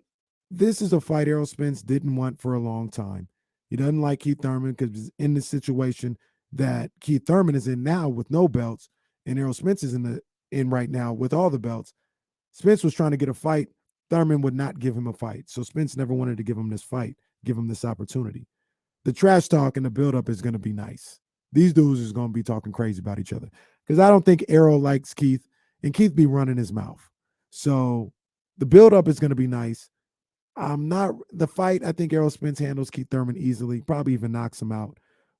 Speaker 2: this is a fight Errol Spence didn't want for a long time. He doesn't like Keith Thurman because he's in the situation that Keith Thurman is in now with no belts, and Errol Spence is in right now with all the belts. Spence was trying to get a fight. Thurman would not give him a fight. So Spence never wanted to give him this fight, give him this opportunity. The trash talk and the buildup is going to be nice. These dudes is going to be talking crazy about each other because I don't think Errol likes Keith, and Keith be running his mouth. So the buildup is going to be nice. The fight, I think Errol Spence handles Keith Thurman easily, probably even knocks him out.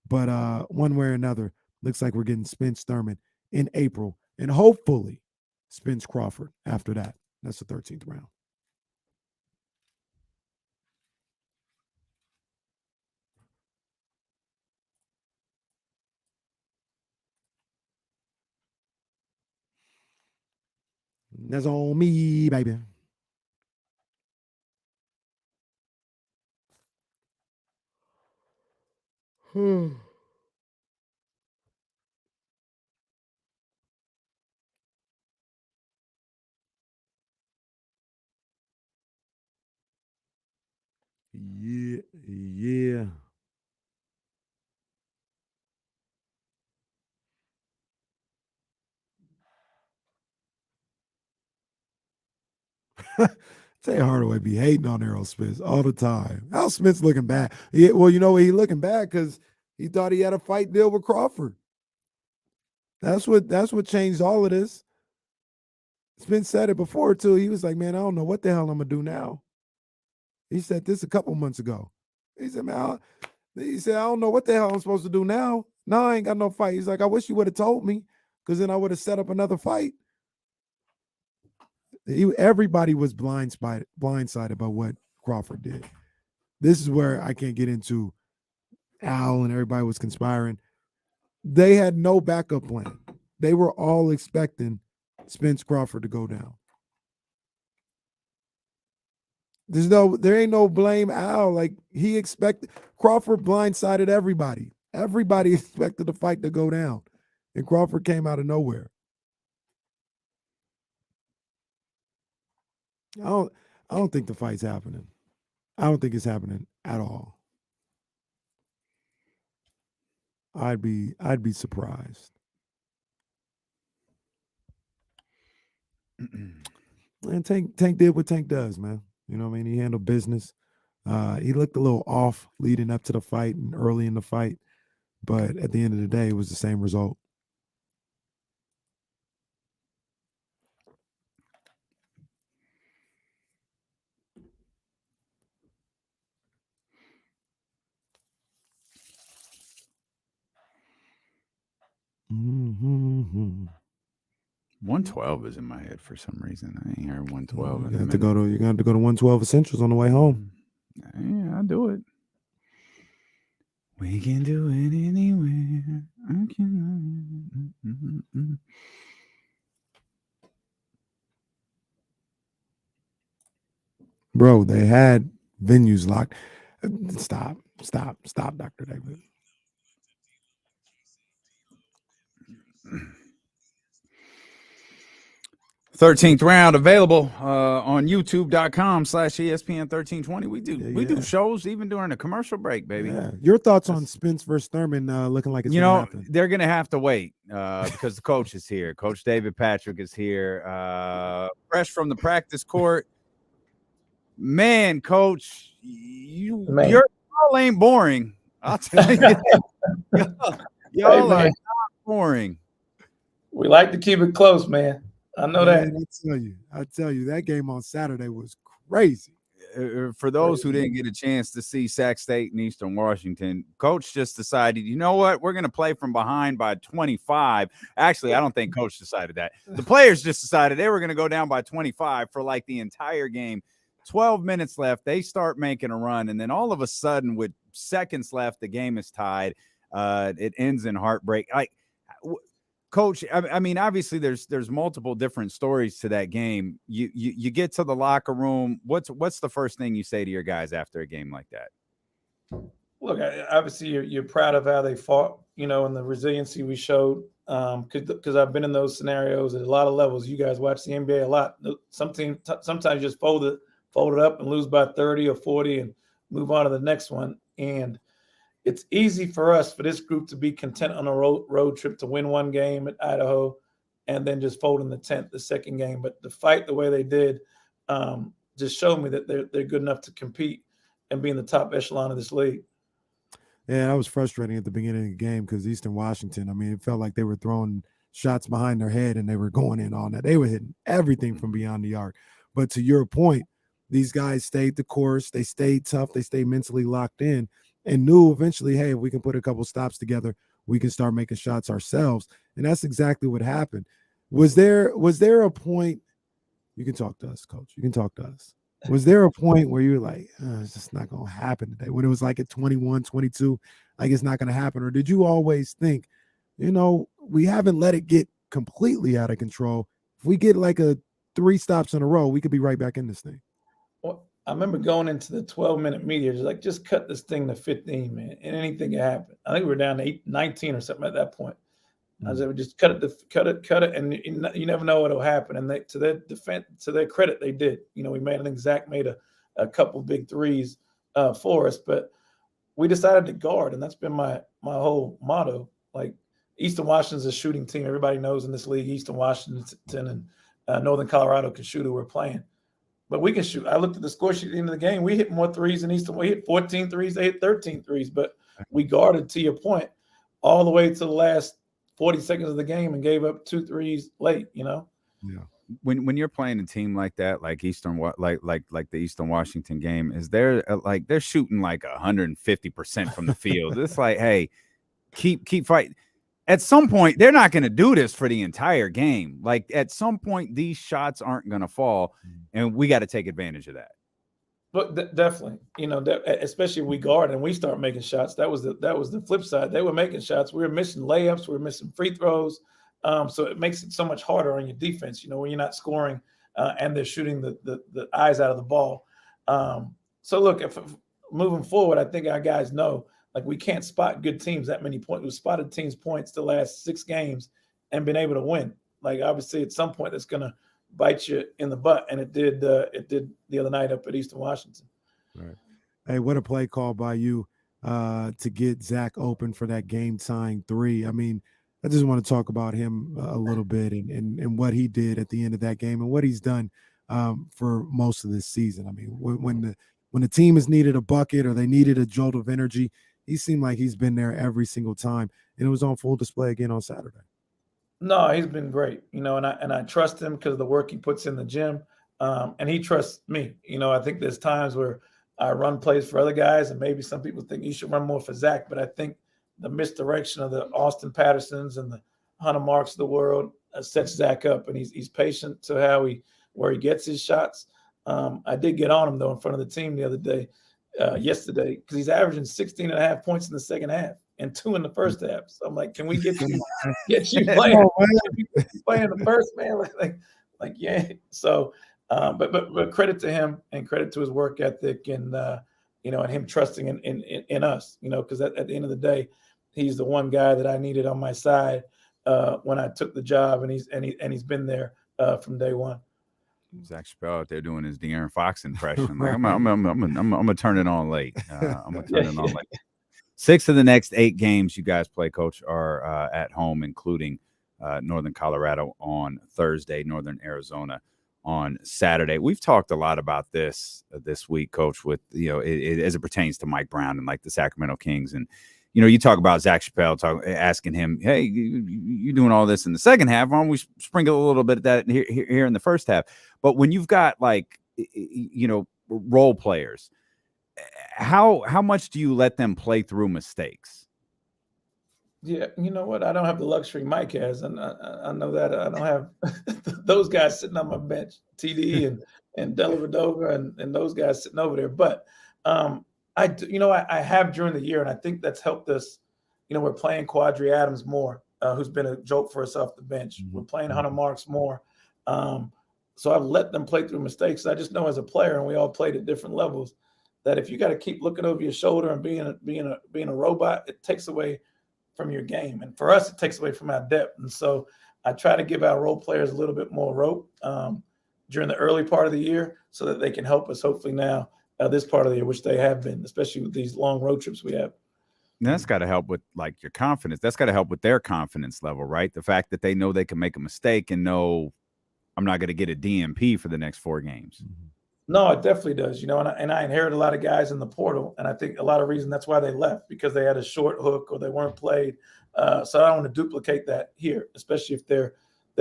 Speaker 2: But one way or another, looks like we're getting Spence Thurman in April, and hopefully Spence Crawford after that. That's the 13th round. That's on me, baby. Yeah. Tay Hardaway be hating on Errol Spence all the time. Al Smith's looking bad. Yeah, well, you know what? He looking bad because he thought he had a fight deal with Crawford. That's what changed all of this. Spence said it before too. He was like, "Man, I don't know what the hell I'm gonna do now." He said this a couple months ago. He said, "Man, I don't know what the hell I'm supposed to do now. No, I ain't got no fight." He's like, "I wish you would have told me, because then I would have set up another fight." Everybody was blindsided by what Crawford did. This is where I can't get into Al and everybody was conspiring. They had no backup plan. They were all expecting Spence Crawford to go down. There ain't no blame Al. Like, he expected, Crawford blindsided everybody. Everybody expected the fight to go down, and Crawford came out of nowhere. I don't think the fight's happening. I don't think it's happening at all. I'd be surprised. And Tank did what Tank does, man. You know what I mean? He handled business. He looked a little off leading up to the fight and early in the fight, but at the end of the day, it was the same result. Mm-hmm.
Speaker 1: 112 is in my head for some reason. I ain't heard 112.
Speaker 2: You're gonna have to go to 112 Essentials on the way home.
Speaker 1: Yeah, I'll do it. We can do it anywhere. I can.
Speaker 2: Bro, they had venues locked. Stop, Dr. David.
Speaker 1: $13th round available on youtube.com/ESPN 1320. We do shows even during the commercial break, baby.
Speaker 2: Yeah. Your thoughts on Spence versus Thurman looking like it's gonna happen?
Speaker 1: They're gonna have to wait because the coach is here. Coach David Patrick is here, fresh from the practice court. Man, Coach, your call ain't boring. I'll tell you that. Y'all are not boring.
Speaker 14: We like to keep it close, man. I know that.
Speaker 2: I tell you, that game on Saturday was crazy.
Speaker 1: For those who didn't get a chance to see Sac State and Eastern Washington, Coach just decided, you know what? We're going to play from behind by 25. Actually, I don't think Coach decided that. The players just decided they were going to go down by 25 for like the entire game. 12 minutes left. They start making a run. And then all of a sudden, with seconds left, the game is tied. It ends in heartbreak. Coach, I mean, obviously there's multiple different stories to that game. You get to the locker room. What's the first thing you say to your guys after a game like that?
Speaker 14: Look, obviously you're proud of how they fought, and the resiliency we showed. Because I've been in those scenarios at a lot of levels. You guys watch the NBA a lot. Sometimes you just fold it up and lose by 30 or 40 and move on to the next one. And it's easy for this group to be content on a road trip to win one game at Idaho and then just fold in the second game. But to fight the way they did just showed me that they're good enough to compete and be in the top echelon of this league.
Speaker 2: Yeah, that was frustrating at the beginning of the game because Eastern Washington, I mean, it felt like they were throwing shots behind their head and they were going in on that. They were hitting everything from beyond the arc. But to your point, these guys stayed the course. They stayed tough. They stayed mentally locked in and knew eventually, hey, if we can put a couple stops together, we can start making shots ourselves. And that's exactly what happened. Was there a point, you can talk to us, Coach. You can talk to us. Was there a point where you were like, it's just not going to happen today? When it was like at 21, 22, like it's not going to happen? Or did you always think, we haven't let it get completely out of control. If we get like 3 stops in a row, we could be right back in this thing.
Speaker 14: Well, I remember going into the 12-minute media, like, just cut this thing to 15, man, and anything can happen. I think we were down to 19 or something at that point. I said, we just cut it, and you never know what'll happen. And to their defense, to their credit, they did. We made a couple big threes for us, but we decided to guard, and that's been my whole motto. Like, Eastern Washington's a shooting team. Everybody knows in this league, Eastern Washington and Northern Colorado can shoot who we're playing. but we can shoot. I looked at the score sheet at the end of the game. We hit more threes than Eastern. We hit 14 threes. They hit 13 threes, but we guarded, to your point, all the way to the last 40 seconds of the game and gave up 2 threes late,
Speaker 2: Yeah.
Speaker 1: When you're playing a team like that, like the Eastern Washington game, is there like they're shooting like 150% from the field? It's like, hey, keep fighting. At some point, they're not going to do this for the entire game. Like at some point, these shots aren't going to fall, and we got to take advantage of that.
Speaker 14: But definitely, especially if we guard and we start making shots. That was the flip side. They were making shots. We were missing layups. We were missing free throws. So it makes it so much harder on your defense. When you're not scoring and they're shooting the eyes out of the ball. So look, if moving forward, I think our guys know like we can't spot good teams that many points. We've spotted teams' points the last 6 games and been able to win. Like obviously, at some point, that's going to bite you in the butt, and it did the other night up at Eastern Washington.
Speaker 2: Right. Hey, what a play call by you to get Zach open for that game-tying 3. I mean, I just want to talk about him a little bit and what he did at the end of that game and what he's done for most of this season. I mean, when the team has needed a bucket or they needed a jolt of energy, he seemed like he's been there every single time, and it was on full display again on Saturday.
Speaker 14: No, he's been great, and I trust him because of the work he puts in the gym, and he trusts me. I think there's times where I run plays for other guys, and maybe some people think you should run more for Zach, but I think the misdirection of the Austin Pattersons and the Hunter Marks of the world sets Zach up, and he's patient to where he gets his shots. I did get on him though in front of the team the other day, yesterday, because he's averaging 16.5 points in the second half and 2 in the first half. So I'm like, can we get you playing? Playing the first, man. Like yeah. So, but credit to him and credit to his work ethic and and him trusting in us. Because at the end of the day, he's the one guy that I needed on my side when I took the job, and he's been there from day one.
Speaker 1: Zach Chappelle out there doing his De'Aaron Fox impression. Like, I'm gonna turn it on late. I'm gonna turn it on late. 6 of the next 8 games you guys play, Coach, are at home, including Northern Colorado on Thursday, Northern Arizona on Saturday. We've talked a lot about this week, Coach, with as it pertains to Mike Brown and like the Sacramento Kings. And you talk about Zach Chappelle asking him, hey, you doing all this in the second half? Why don't we sprinkle a little bit of that here in the first half? But when you've got like, role players, how much do you let them play through mistakes?
Speaker 14: Yeah, you know what? I don't have the luxury Mike has, and I know that I don't have those guys sitting on my bench, TD and Dellavedova and those guys sitting over there. But I have during the year, and I think that's helped us. We're playing Quadri Adams more, who's been a joke for us off the bench. We're playing Hunter Marks more. So I've let them play through mistakes. I just know as a player, and we all played at different levels, that if you got to keep looking over your shoulder and being a robot, it takes away from your game. And for us, it takes away from our depth. And so I try to give our role players a little bit more rope during the early part of the year so that they can help us hopefully now this part of the year, which they have been, especially with these long road trips we have.
Speaker 1: And that's got to help with like your confidence. That's got to help with their confidence level, right? The fact that they know they can make a mistake and know I'm not going to get a DMP for the next 4 games.
Speaker 14: No, it definitely does. And I inherited a lot of guys in the portal, and I think a lot of reason that's why they left, because they had a short hook or they weren't played. So I don't want to duplicate that here, especially if they're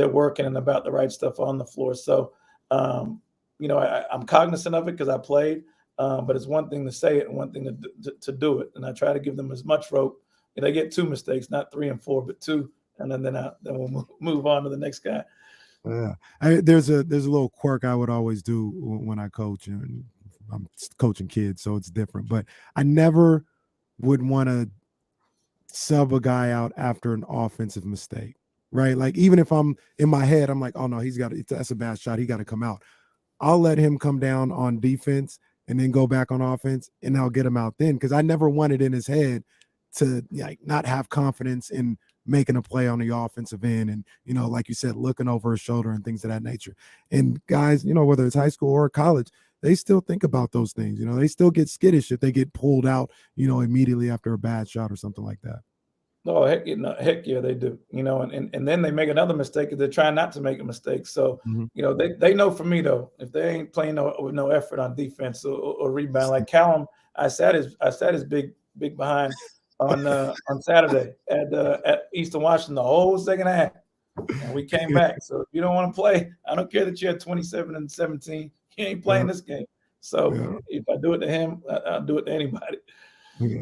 Speaker 14: working and about the right stuff on the floor. So, I'm cognizant of it because I played, but it's one thing to say it and one thing to do it. And I try to give them as much rope. They get 2 mistakes, not 3 and 4, but 2, and then we'll move on to the next guy.
Speaker 2: Yeah, there's a little quirk I would always do when I coach, and I'm coaching kids, so it's different. But I never would want to sub a guy out after an offensive mistake, right? Like even if I'm in my head, I'm like, oh no, that's a bad shot. He got to come out. I'll let him come down on defense and then go back on offense, and I'll get him out then, because I never wanted in his head to not have confidence in making a play on the offensive end and, like you said, looking over his shoulder and things of that nature. And guys, whether it's high school or college, they still think about those things. They still get skittish if they get pulled out, immediately after a bad shot or something like that.
Speaker 14: Oh, heck yeah, they do. And then they make another mistake if they're trying not to make a mistake. So, they know for me though, if they ain't playing with no effort on defense or rebound, like Callum, I sat his big behind on Saturday at Eastern Washington the whole second half, and we came back. So if you don't want to play, I don't care that you're at 27 and 17, you ain't playing this game. So if I do it to him, I'll do it to anybody.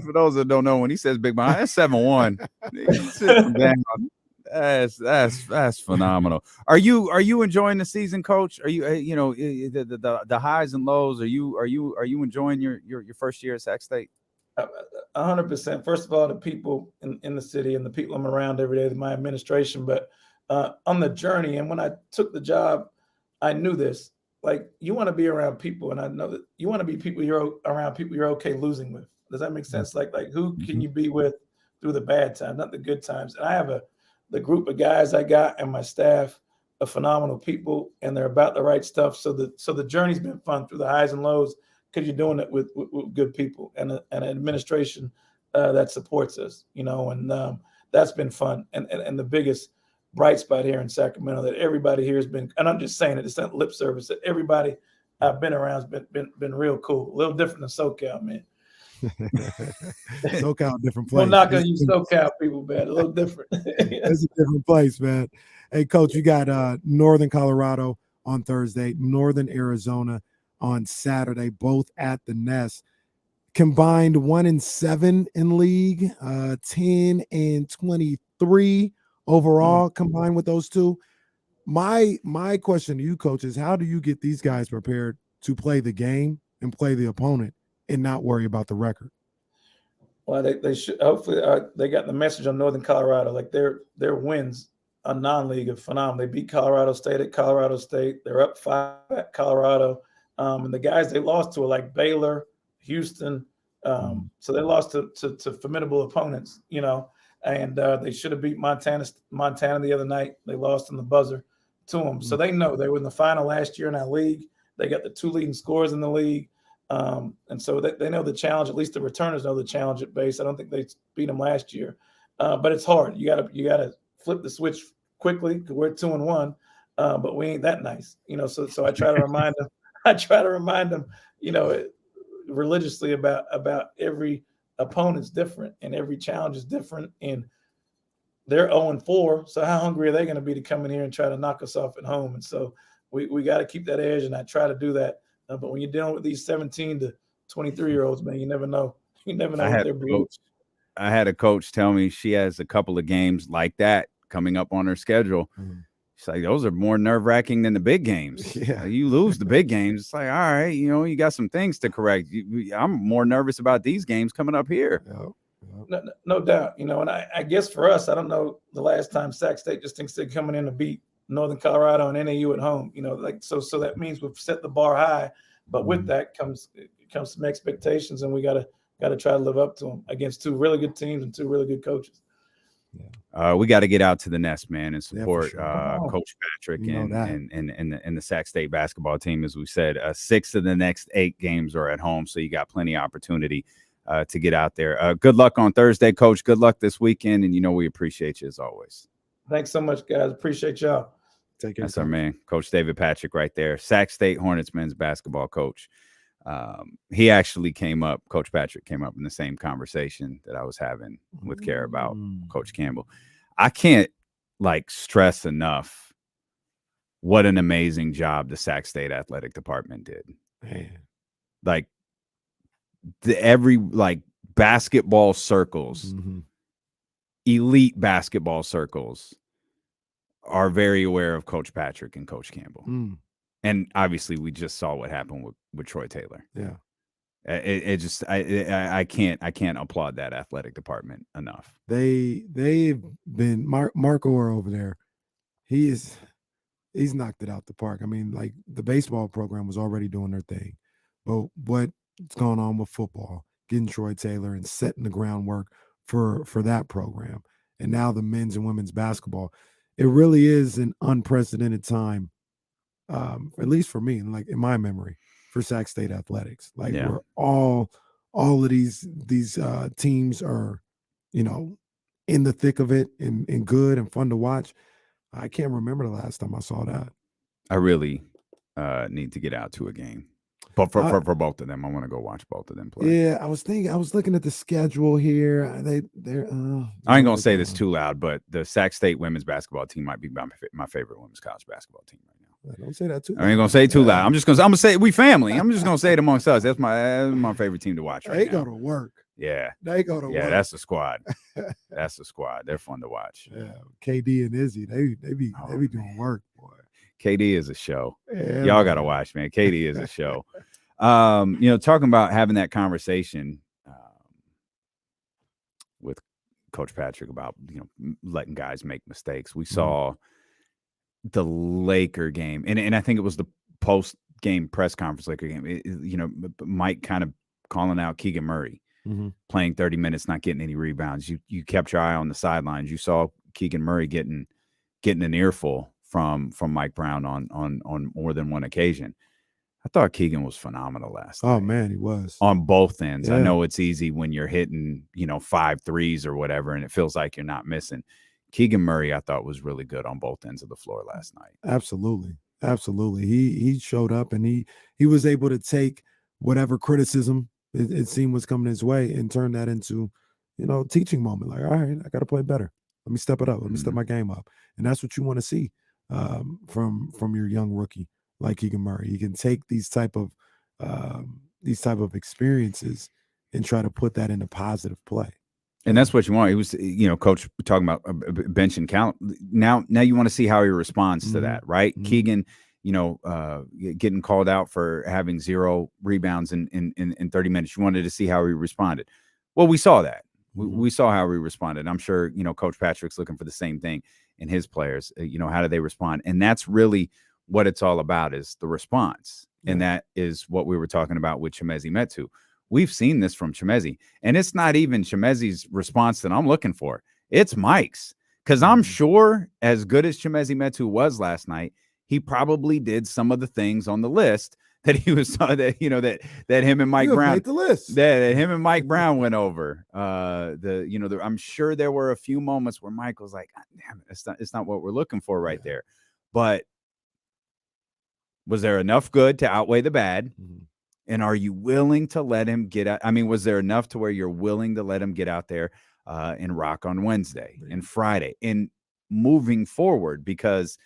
Speaker 1: For those that don't know, when he says big behind, that's 7-1. That's phenomenal. Are you enjoying the season, Coach? Are you the highs and lows? Are you enjoying your first year at Sac State?
Speaker 14: 100%. First of all, the people in the city and the people I'm around every day, my administration, but on the journey. And when I took the job, I knew this. Like, you want to be around people, and I know that you want to be around people you're okay losing with. Does that make sense? Like who can you be with through the bad times, not the good times? And I have the group of guys I got and my staff are phenomenal people, and they're about the right stuff. So the journey's been fun through the highs and lows because you're doing it with good people and an administration that supports us, and that's been fun. And the biggest bright spot here in Sacramento that everybody here has been, and I'm just saying it, it's not lip service, that everybody I've been around has been real cool. A little different than SoCal, man.
Speaker 2: SoCal, different place.
Speaker 14: I'm not gonna use SoCal people, man. A little different.
Speaker 2: It's a different place, man. Hey, Coach, you got Northern Colorado on Thursday, Northern Arizona on Saturday, both at the Nest. Combined 1-7 in league, 10-23 overall combined with those two. My question to you, Coach, is how do you get these guys prepared to play the game and play the opponent and not worry about the record?
Speaker 14: Well, they should hopefully they got the message on Northern Colorado. Like their wins on non-league are phenomenal. They beat Colorado State at Colorado State. They're up 5 at Colorado, and the guys they lost to are like Baylor, Houston. So they lost to formidable opponents, and they should have beat Montana the other night. They lost in the buzzer to them. So they know they were in the final last year in that league. They got the 2 leading scorers in the league. And so they know the challenge. At least the returners know the challenge at base. I don't think they beat them last year, but it's hard. You gotta flip the switch quickly because we're 2-1, but we ain't that nice, So I try to remind them. Religiously about every opponent's different and every challenge is different. And they're 0-4. So how hungry are they going to be to come in here and try to knock us off at home? And so we got to keep that edge, and I try to do that. But when you're dealing with these 17 to 23-year-olds, man, you never know. You never know what they're doing.
Speaker 1: I had a coach tell me she has a couple of games like that coming up on her schedule. She's like, those are more nerve-wracking than the big games. Yeah, you lose the big games. It's like, all right, you got some things to correct. I'm more nervous about these games coming up here.
Speaker 14: No doubt. And I guess for us, I don't know the last time Sac State just thinks they're coming in to beat Northern Colorado and NAU at home. So that means we've set the bar high, but with that comes some expectations, and we gotta try to live up to them against 2 really good teams and 2 really good coaches.
Speaker 1: We got to get out to the Nest, man, and support Coach Patrick and the Sac State basketball team. As we said, 6 of the next 8 games are at home, so you got plenty of opportunity to get out there. Good luck on Thursday, Coach. Good luck this weekend, and we appreciate you as always.
Speaker 14: Thanks so much, guys. Appreciate y'all.
Speaker 2: Take care.
Speaker 1: That's our man, Coach David Patrick, right there, Sac State Hornets men's basketball coach. He actually Coach Patrick came up in the same conversation that I was having with Care about Coach Campbell. I can't stress enough what an amazing job the Sac State athletic department did.
Speaker 2: Man.
Speaker 1: Every basketball circles, elite basketball circles are very aware of Coach Patrick and Coach Campbell. And obviously we just saw what happened with Troy Taylor.
Speaker 2: Yeah.
Speaker 1: I can't applaud that athletic department enough.
Speaker 2: They've been Mark Orr over there. He's knocked it out the park. I mean, the baseball program was already doing their thing, but what's going on with football, getting Troy Taylor and setting the groundwork for that program, and now the men's and women's basketball, it really is an unprecedented time. At least for me, in my memory, for Sac State athletics, where all of these teams are, in the thick of it and good and fun to watch. I can't remember the last time I saw that.
Speaker 1: I really need to get out to a game. But for both of them, I want to go watch both of them play.
Speaker 2: Yeah, I was looking at the schedule here. They're
Speaker 1: I ain't gonna say this too loud, but the Sac State women's basketball team might be my favorite women's college basketball team right now.
Speaker 2: Don't say that too loud.
Speaker 1: I ain't gonna say it too loud. I'm gonna say we family. I'm just gonna say it amongst us. That's my favorite team to watch right
Speaker 2: They
Speaker 1: now.
Speaker 2: go to work.
Speaker 1: Yeah.
Speaker 2: They go to work.
Speaker 1: Yeah, that's the squad. That's the squad. They're fun to watch.
Speaker 2: Yeah, KD and Izzy, they be doing work, boy.
Speaker 1: KD is a show.
Speaker 2: Yeah,
Speaker 1: Y'all gotta watch, man. KD is a show. Talking about having that conversation with Coach Patrick about letting guys make mistakes. We saw the Laker game, and I think it was the post game press conference Laker game. Mike kind of calling out Keegan Murray. Playing 30 minutes, not getting any rebounds. You kept your eye on the sidelines. You saw Keegan Murray getting an earful from Mike Brown on more than one occasion. I thought Keegan was phenomenal last night.
Speaker 2: Oh man, he was
Speaker 1: on both ends.
Speaker 2: Yeah.
Speaker 1: I know it's easy when you're hitting 5 threes or whatever, and it feels like you're not missing. Keegan Murray, I thought, was really good on both ends of the floor last night.
Speaker 2: Absolutely. He showed up, and he was able to take whatever criticism it seemed was coming his way and turn that into, teaching moment. Like, all right, I got to play better. Let me step it up. Let me step my game up. And that's what you want to see from your young rookie like Keegan Murray. He can take these type of experiences and try to put that into positive play.
Speaker 1: And that's what you want. He was, Coach talking about bench and count. Now you want to see how he responds to that, right? Keegan, getting called out for having 0 rebounds in 30 minutes. You wanted to see how he responded. Well, we saw that. We saw how he responded. I'm sure, Coach Patrick's looking for the same thing in his players. How do they respond? And that's really what it's all about, is the response. And that is what we were talking about with Chimezie Metu. We've seen this from Chimezie. And it's not even Chimezie's response that I'm looking for. It's Mike's. Because I'm sure, as good as Chimezie Metu was last night, he probably did some of the things on the list that he was that him and Mike Brown
Speaker 2: made the list.
Speaker 1: That him and Mike Brown went over. I'm sure there were a few moments where Mike was like, damn it, it's not what we're looking for right there. But was there enough good to outweigh the bad? And are you willing to let him get out? I mean, was there enough to where you're willing to let him get out there and rock on Wednesday and Friday and moving forward? Because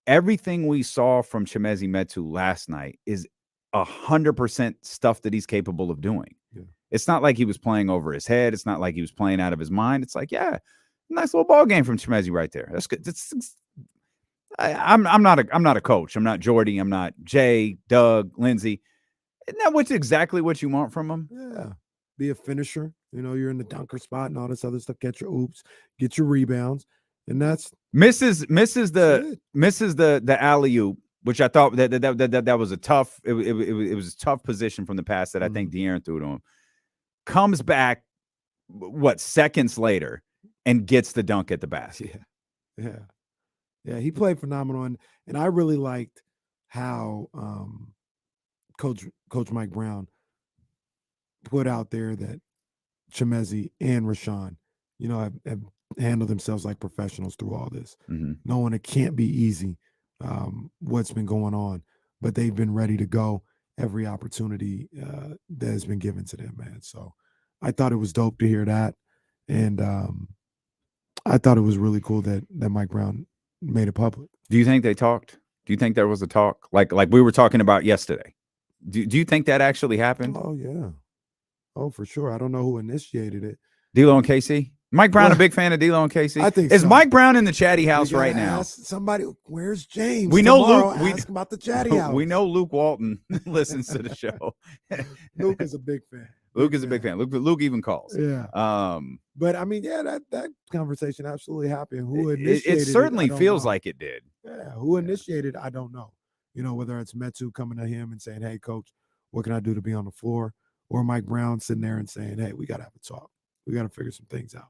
Speaker 1: everything we saw from Chimezie Metu last night is 100% stuff that he's capable of doing. Yeah. It's not like he was playing over his head. It's not like he was playing out of his mind. It's like, yeah, nice little ball game from Chimezie right there. That's good. I'm not a coach. I'm not Jordy. I'm not Jay, Doug, Lindsay. Isn't that exactly what you want from him?
Speaker 2: Yeah. Be a finisher. You're in the dunker spot and all this other stuff. Get your oops, get your rebounds. And that's
Speaker 1: misses the alley-oop, which I thought that was a tough. It was a tough position from the pass that I think De'Aaron threw to him. Comes back, seconds later, and gets the dunk at the basket.
Speaker 2: Yeah. He played phenomenal, and I really liked how Coach Mike Brown put out there that Chimezie and Rashawn, have handle themselves like professionals through all this, knowing it can't be easy, what's been going on, but they've been ready to go every opportunity that has been given to them, man. So I thought it was dope to hear that. And I thought it was really cool that Mike Brown made it public.
Speaker 1: Do you think they talked? Do you think there was a talk? Like we were talking about yesterday. Do you think that actually happened?
Speaker 2: Oh, yeah. Oh, for sure. I don't know who initiated it.
Speaker 1: D'Lo and KC? Mike Brown, a big fan of D'Lo and KC?
Speaker 2: I think
Speaker 1: Is
Speaker 2: so.
Speaker 1: Mike Brown in the chatty house right now?
Speaker 2: Somebody, where's James?
Speaker 1: We know
Speaker 2: Tomorrow,
Speaker 1: Luke.
Speaker 2: ask about the chatty house.
Speaker 1: We know Luke Walton listens to the show.
Speaker 2: Luke is a big fan.
Speaker 1: Luke is a big fan. Luke even calls.
Speaker 2: Yeah. But I mean, yeah, that conversation absolutely happened. Who initiated
Speaker 1: it certainly
Speaker 2: I
Speaker 1: feels
Speaker 2: know.
Speaker 1: like it did.
Speaker 2: Yeah. Who initiated? I don't know. Whether it's Metu coming to him and saying, "Hey, coach, what can I do to be on the floor?" Or Mike Brown sitting there and saying, "Hey, we got to have a talk. We got to figure some things out."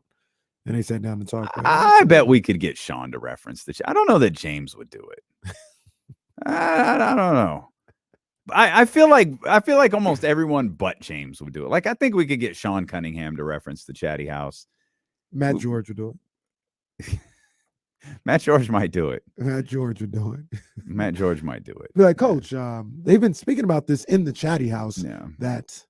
Speaker 2: And they sat down and talked.
Speaker 1: I bet we could get Sean to reference the. I don't know that James would do it. I don't know. I feel like almost everyone but James would do it. Like I think we could get Sean Cunningham to reference the chatty house.
Speaker 2: Matt George would do it.
Speaker 1: Matt George might do it.
Speaker 2: Matt George would do it.
Speaker 1: Matt George might do it.
Speaker 2: Be like, Coach, they've been speaking about this in the chatty house.
Speaker 1: Yeah.
Speaker 2: That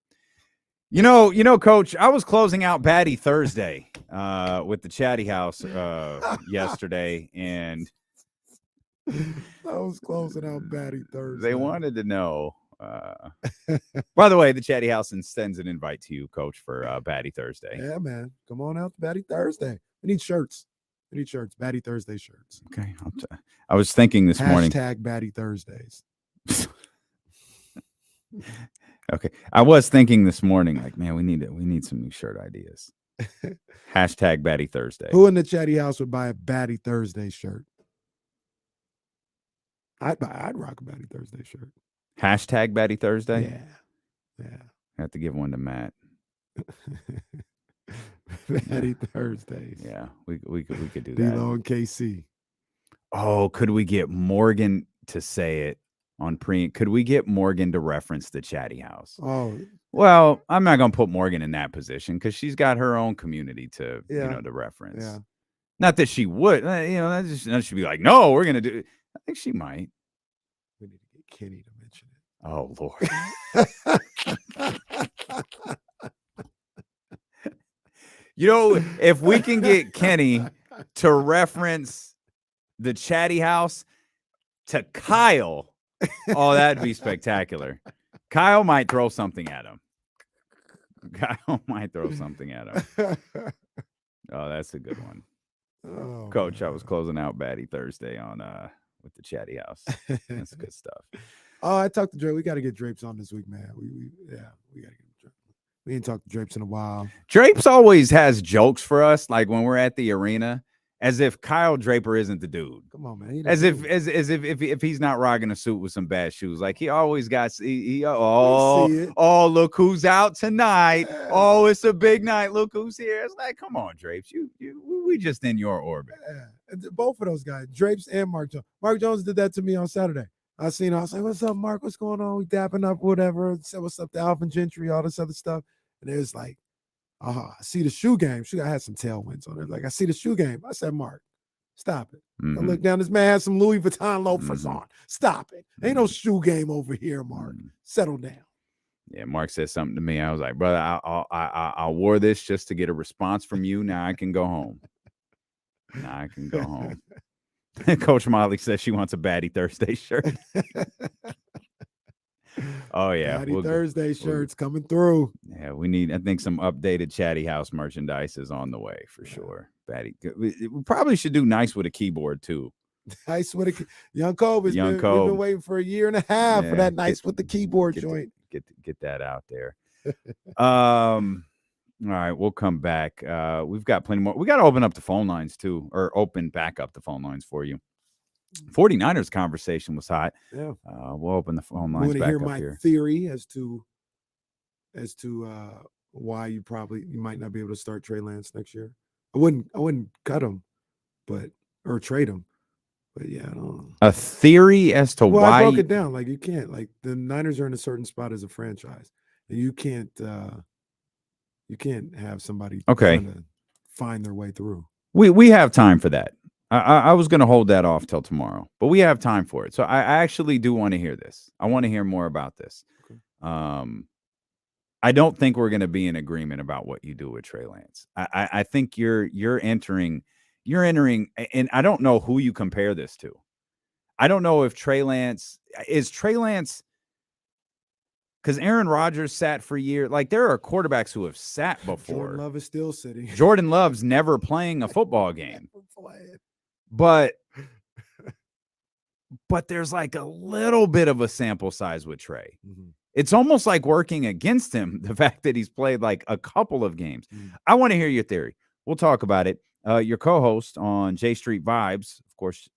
Speaker 1: you know, Coach, I was closing out Batty Thursday with the chatty house yesterday, and
Speaker 2: I was closing out Batty Thursday.
Speaker 1: They wanted to know. By the way, the chatty house sends an invite to you, Coach, for Batty Thursday.
Speaker 2: Yeah, man. Come on out to Batty Thursday. We need shirts. We need shirts. Batty Thursday shirts.
Speaker 1: Okay. I was thinking this morning.
Speaker 2: Hashtag Batty Thursdays.
Speaker 1: Okay. I was thinking this morning, like, man, we need some new shirt ideas. Hashtag Batty Thursday.
Speaker 2: Who in the chatty house would buy a Batty Thursday shirt? I'd rock a Batty Thursday shirt.
Speaker 1: Hashtag Batty Thursday?
Speaker 2: Yeah.
Speaker 1: I have to give one to Matt.
Speaker 2: Batty Thursdays.
Speaker 1: Yeah, we could do that.
Speaker 2: D-Lo and KC.
Speaker 1: Oh, could we get Morgan to say it on pre? Could we get Morgan to reference the chatty house?
Speaker 2: Oh,
Speaker 1: well, I'm not gonna put Morgan in that position because she's got her own community to to reference.
Speaker 2: Yeah.
Speaker 1: Not that she would, that should be like, no, we're gonna do. I think she might.
Speaker 2: We need to get Kenny to mention it.
Speaker 1: Oh Lord. You know, if we can get Kenny to reference the chatty house to Kyle, oh, that'd be spectacular. Kyle might throw something at him. Oh, that's a good one.
Speaker 2: Oh,
Speaker 1: Coach, I was closing out Batty Thursday on with the chatty house. That's good stuff.
Speaker 2: Oh, I talked to Drake. We got to get Drapes on this week, man. We got to get Drapes. We ain't talked to Drapes in a while.
Speaker 1: Drapes always has jokes for us, like when we're at the arena, as if Kyle Draper isn't the dude.
Speaker 2: Come on, man.
Speaker 1: As if he's not rocking a suit with some bad shoes. Like he always got look who's out tonight.
Speaker 2: Yeah.
Speaker 1: Oh, it's a big night. Look who's here. It's like, come on, Drapes. We just in your orbit.
Speaker 2: Yeah. And both of those guys, Drapes and Mark Jones. Mark Jones did that to me on Saturday. I was like, what's up, Mark? What's going on? We dapping up, whatever. Said, what's up to Alvin Gentry, all this other stuff. And it was like, I see the shoe game. I had some tailwinds on it. Like, I see the shoe game. I said, Mark, stop it. I look down. This man has some Louis Vuitton loafers on. Stop it. Ain't no shoe game over here, Mark. Settle down.
Speaker 1: Yeah, Mark said something to me. I was like, brother, I wore this just to get a response from you. Now I can go home. Coach Molly says she wants a Batty Thursday shirt. Oh yeah,
Speaker 2: Batty Thursday shirts coming through.
Speaker 1: Yeah, I think some updated chatty house merchandise is on the way for sure. Batty, we probably should do nice with a keyboard too.
Speaker 2: Nice with a Young Cove has been waiting for a year and a half for that nice with the keyboard joint.
Speaker 1: Get that out there. All right, we'll come back. We've got plenty more. We got to open up the phone lines too, or open back up the phone lines for you. 49ers conversation was hot.
Speaker 2: Yeah.
Speaker 1: We'll open the phone lines back
Speaker 2: hear
Speaker 1: up
Speaker 2: my
Speaker 1: here.
Speaker 2: Theory as to why you might not be able to start Trey Lance next year. I wouldn't cut him, or trade him. But yeah, I don't know.
Speaker 1: A theory as to why
Speaker 2: I broke it down. Like, you can't, like, the Niners are in a certain spot as a franchise, and you can't have somebody trying to find their way through.
Speaker 1: We have time for that. I was going to hold that off till tomorrow, but we have time for it. So I actually do want to hear this. I want to hear more about this.
Speaker 2: Okay.
Speaker 1: I don't think we're going to be in agreement about what you do with Trey Lance. I think you're entering, and I don't know who you compare this to. I don't know if Trey Lance, because Aaron Rodgers sat for years. Like, there are quarterbacks who have sat before.
Speaker 2: Jordan Love is still sitting.
Speaker 1: Jordan Love's never playing a football game. But there's like a little bit of a sample size with Trey.
Speaker 2: Mm-hmm.
Speaker 1: It's almost like working against him, the fact that he's played like a couple of games. I want to hear your theory. We'll talk about it. Your co-host on J Street Vibes, of course,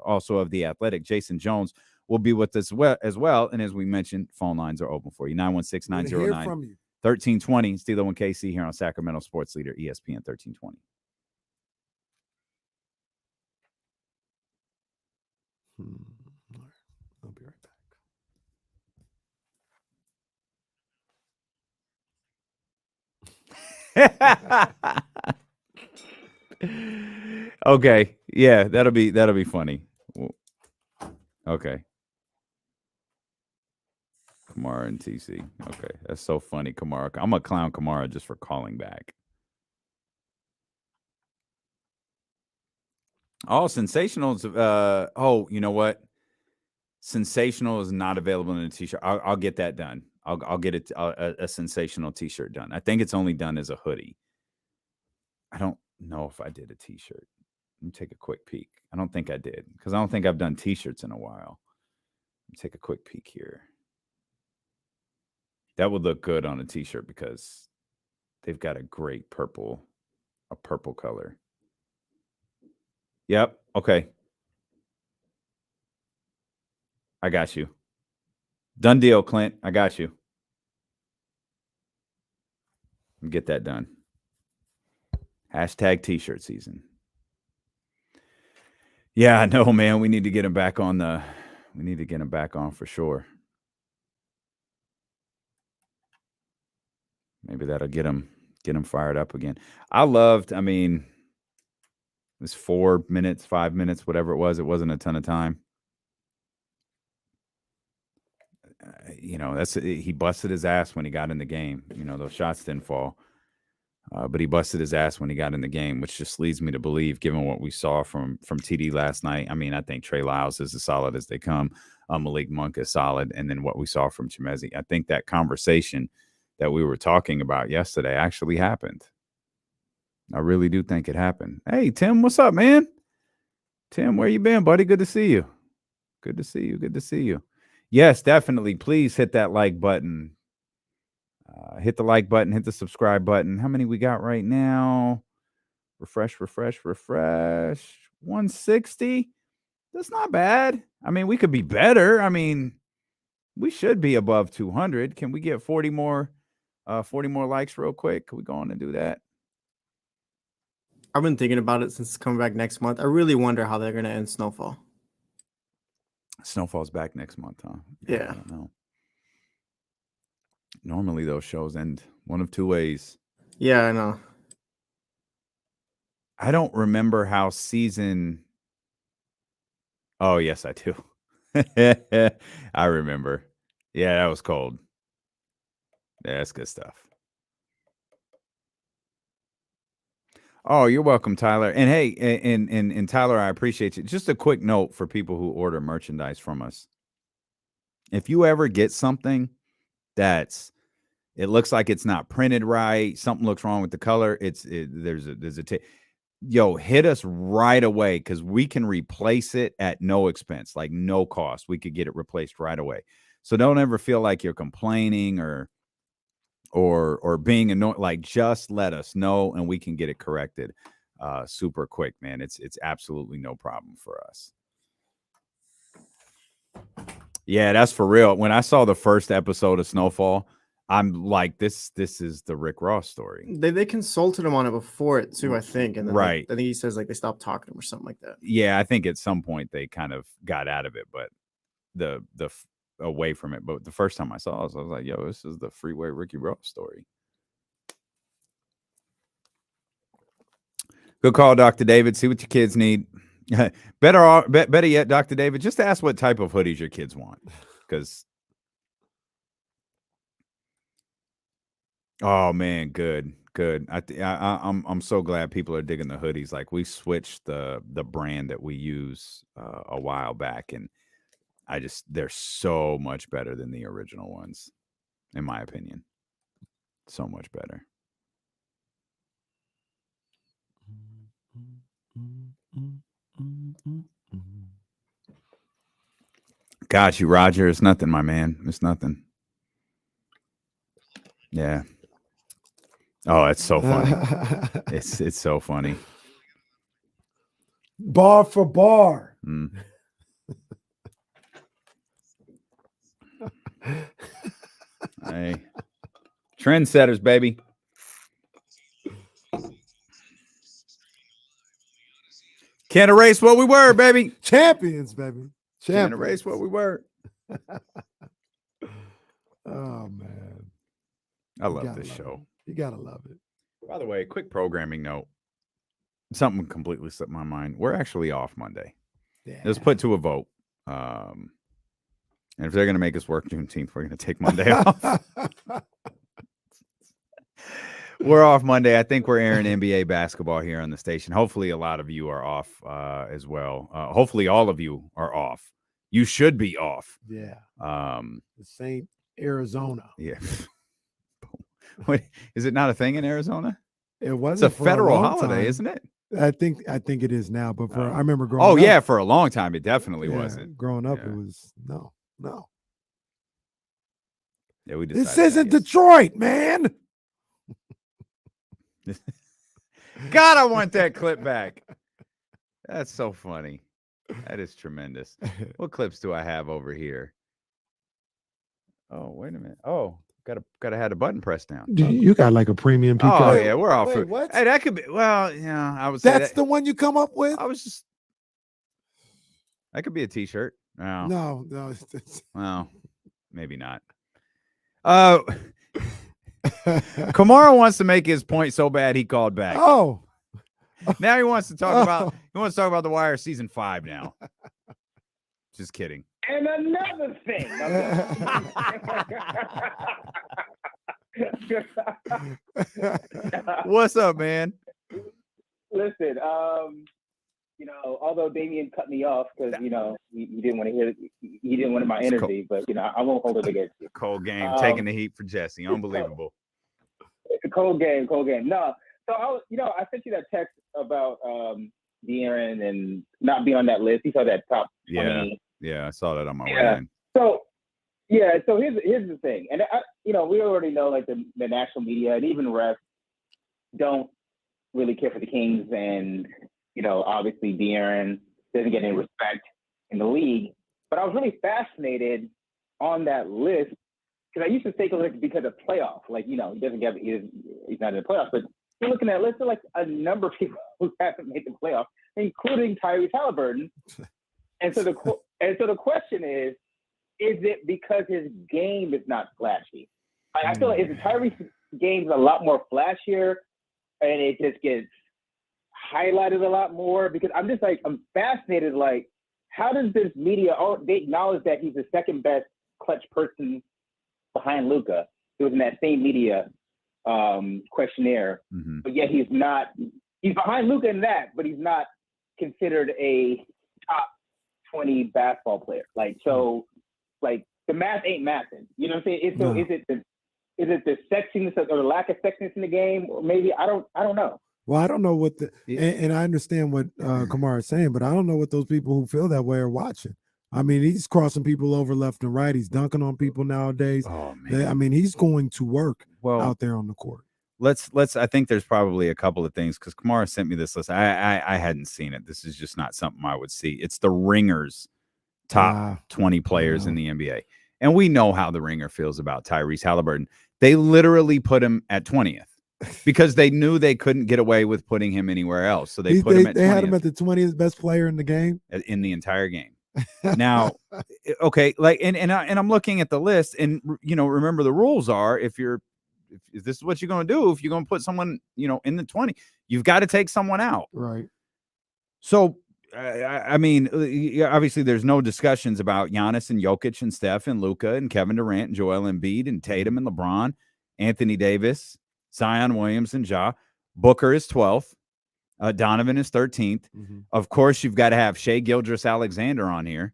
Speaker 1: also of The Athletic, Jason Jones, will be with us as well. And as we mentioned, phone lines are open for you. 916-909-1320. Steelo and KC here on Sacramento Sports Leader, ESPN 1320.
Speaker 2: I'll be right back.
Speaker 1: Okay. Yeah, that'll be funny. Okay. Kamara and TC. Okay. That's so funny, Kamara. I'm gonna clown Kamara just for calling back. Oh, Sensational's you know what? Sensational is not available in a t-shirt. I'll get that done. I'll get it a Sensational t-shirt done. I think it's only done as a hoodie. I don't know if I did a t-shirt. Let me take a quick peek. I don't think I did because I don't think I've done t-shirts in a while. Let me take a quick peek here. That would look good on a t-shirt because they've got a great purple color. Yep. Okay. I got you. Done deal, Clint. I got you. Get that done. Hashtag t-shirt season. Yeah, I know, man. We need to get him back on for sure. Maybe that'll get him fired up again. It was 4 minutes, 5 minutes, whatever it was. It wasn't a ton of time. He busted his ass when he got in the game. Those shots didn't fall. But he busted his ass when he got in the game, which just leads me to believe, given what we saw from TD last night. I think Trey Lyles is as solid as they come. Malik Monk is solid. And then what we saw from Chimezie, I think that conversation that we were talking about yesterday actually happened. I really do think it happened. Hey, Tim, what's up, man? Tim, where you been, buddy? Good to see you. Good to see you. Yes, definitely. Please hit that like button. Hit the like button. Hit the subscribe button. How many we got right now? Refresh. 160. That's not bad. We could be better. We should be above 200. Can we get 40 more likes real quick? Can we go on and do that?
Speaker 4: I've been thinking about it since it's coming back next month. I really wonder how they're going to end Snowfall.
Speaker 1: Snowfall's back next month, huh?
Speaker 4: Yeah.
Speaker 1: I don't know. Normally those shows end one of two ways.
Speaker 4: Yeah, I know.
Speaker 1: I don't remember how season. Oh, yes, I do. I remember. Yeah, that was cold. Yeah, that's good stuff. Oh, you're welcome, Tyler. And hey, and Tyler, I appreciate you. Just a quick note for people who order merchandise from us. If you ever get something it looks like it's not printed right, something looks wrong with the color, hit us right away because we can replace it at no expense, like no cost. We could get it replaced right away. So don't ever feel like you're complaining or being annoyed. Like, just let us know and we can get it corrected super quick, man. It's absolutely no problem for us. Yeah, that's for real. When I saw the first episode of Snowfall, I'm like, this is the Rick Ross story.
Speaker 4: They consulted him on it before it too, I think. And then
Speaker 1: right.
Speaker 4: I think he says they stopped talking to him or something like that.
Speaker 1: Yeah, I think at some point they kind of got out of it, but the away from it. But the first time I saw it, I was like, yo, this is the Freeway Ricky Ross story. Good call, Dr. David. See what your kids need. Better yet, Dr. David, just ask what type of hoodies your kids want. Because, oh man, good. I'm so glad people are digging the hoodies. Like, we switched the brand that we use a while back, and they're so much better than the original ones, in my opinion. So much better. Got you, Roger. It's nothing, my man. It's nothing. Yeah. Oh, it's so funny. It's so funny.
Speaker 2: Bar for bar.
Speaker 1: Hey, trendsetters, baby. Can't erase what we were, baby.
Speaker 2: Champions, baby.
Speaker 1: Can't erase what we were.
Speaker 2: Oh man,
Speaker 1: I love this show.
Speaker 2: You gotta love it.
Speaker 1: By the way, quick programming note. something completely slipped my mind. We're actually off Monday.
Speaker 2: Yeah.
Speaker 1: Let's put to a vote. And if they're going to make us work Juneteenth, we're going to take Monday off. We're off Monday. I think we're airing NBA basketball here on the station. Hopefully, a lot of you are off as well. Hopefully, all of you are off. You should be off.
Speaker 2: Yeah. St. Arizona.
Speaker 1: Yeah. Wait, is it not a thing in Arizona?
Speaker 2: It wasn't.
Speaker 1: It's a federal holiday, isn't it?
Speaker 2: I think it is now, but I remember growing
Speaker 1: up.
Speaker 2: Oh
Speaker 1: yeah, for a long time it definitely wasn't.
Speaker 2: Growing up, it was no.
Speaker 1: Yeah, we
Speaker 2: This isn't Detroit, man.
Speaker 1: God, I want that clip back. That's so funny. That is tremendous. What clips do I have over here? Oh, wait a minute. Oh, gotta have the button pressed down.
Speaker 2: You got like a premium peacock.
Speaker 1: Oh yeah, we're off.
Speaker 2: Wait, what?
Speaker 1: Hey, that could be. Well, yeah, I was.
Speaker 2: That's the one you come up with.
Speaker 1: I was just. That could be a T-shirt.
Speaker 2: No.
Speaker 1: Well, maybe not. Kamara wants to make his point so bad he called back.
Speaker 2: Oh.
Speaker 1: Now he wants to talk about The Wire season 5 now. Just kidding.
Speaker 9: And another thing.
Speaker 1: What's up, man?
Speaker 9: Listen, although Damian cut me off because he didn't want to hear, he didn't want my energy, but I won't hold it against you.
Speaker 1: Cold game, taking the heat for Jesse, unbelievable.
Speaker 9: Cold game. No, so I sent you that text about De'Aaron and not being on that list. You saw that top 20.
Speaker 1: Yeah, I saw that on my way in.
Speaker 9: So here's the thing, and we already know like the national media and even refs don't really care for the Kings, and obviously De'Aaron doesn't get any respect in the league. But I was really fascinated on that list because I used to think of it because of playoff, like he doesn't get he's not in the playoffs, but you're looking at lists of like a number of people who haven't made the playoffs, including Tyrese Halliburton. And so the question is it because his game is not flashy? I feel like the Tyrese game is a lot more flashier, and it just gets highlighted a lot more because I'm fascinated. Like, how does this media? They acknowledge that he's the second best clutch person behind Luka. It was in that same media questionnaire, but yet he's not. He's behind Luka in that, but he's not considered a top 20 basketball player. Like, so, like the math ain't mathing. You know what I'm saying? So is it the sexiness or the lack of sexiness in the game, or maybe I don't know.
Speaker 2: Well, I don't know what and I understand what Kamara is saying, but I don't know what those people who feel that way are watching. I mean, he's crossing people over left and right. He's dunking on people nowadays.
Speaker 1: Oh man!
Speaker 2: I mean, he's going to work out there on the court.
Speaker 1: Let's. I think there's probably a couple of things because Kamara sent me this list. I hadn't seen it. This is just not something I would see. It's the Ringer's top 20 players in the NBA, and we know how the Ringer feels about Tyrese Halliburton. They literally put him at 20th. Because they knew they couldn't get away with putting him anywhere else, so they put him at 20th.
Speaker 2: They had him at the 20th best player in the game,
Speaker 1: in the entire game. Now, okay, like and I'm looking at the list, and remember the rules are if this is what you're going to do, if you're going to put someone in the 20, you've got to take someone out,
Speaker 2: right?
Speaker 1: So I mean, obviously there's no discussions about Giannis and Jokic and Steph and Luka and Kevin Durant and Joel Embiid and Tatum and LeBron, Anthony Davis, Zion Williamson, Ja. Booker is 12th. Donovan is 13th. Of course, you've got to have Shai Gilgeous-Alexander on here.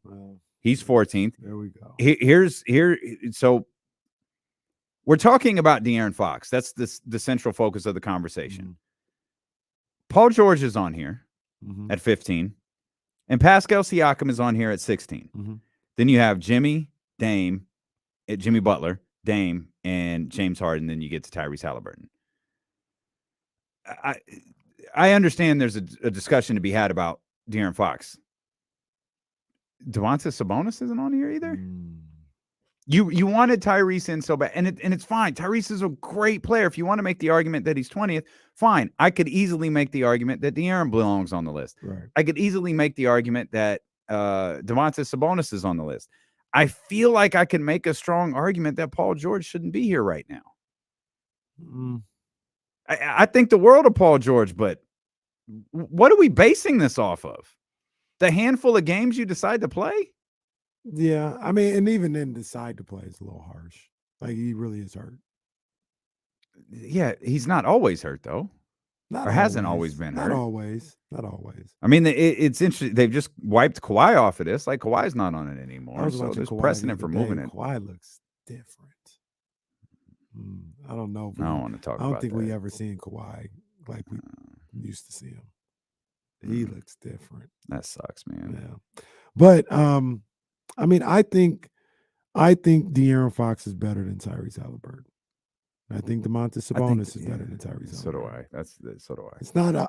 Speaker 1: He's 14th.
Speaker 2: There we go.
Speaker 1: So we're talking about De'Aaron Fox. That's the central focus of the conversation. Paul George is on here at 15. And Pascal Siakam is on here at 16. Then you have Jimmy Butler, Dame, and James Harden. Then you get to Tyrese Halliburton. I understand there's a discussion to be had about De'Aaron Fox. Domantas Sabonis isn't on here either. You wanted Tyrese in so bad, and it's fine. Tyrese is a great player. If you want to make the argument that he's 20th, fine. I could easily make the argument that De'Aaron belongs on the list.
Speaker 2: Right.
Speaker 1: I could easily make the argument that Domantas Sabonis is on the list. I feel like I can make a strong argument that Paul George shouldn't be here right now. I think the world of Paul George, but What are we basing this off of? The handful of games you decide to play?
Speaker 2: Yeah, I mean, and even then, decide to play is a little harsh. Like, he really is hurt.
Speaker 1: Yeah, he's not always hurt though.
Speaker 2: Not
Speaker 1: or hasn't always been
Speaker 2: Not
Speaker 1: hurt.
Speaker 2: always. Not always.
Speaker 1: I mean, it's interesting. They've just wiped Kawhi off of this. Like, Kawhi's not on it anymore. So there's precedent for moving it.
Speaker 2: Kawhi looks different. I don't know.
Speaker 1: I don't want to talk about that.
Speaker 2: I don't think we ever seen Kawhi like we used to see him. He looks different.
Speaker 1: That sucks, man.
Speaker 2: Yeah. But I mean, I think De'Aaron Fox is better than Tyrese Halliburton. I think Domantas Sabonis is better than Tyrese.
Speaker 1: So do I. So do I.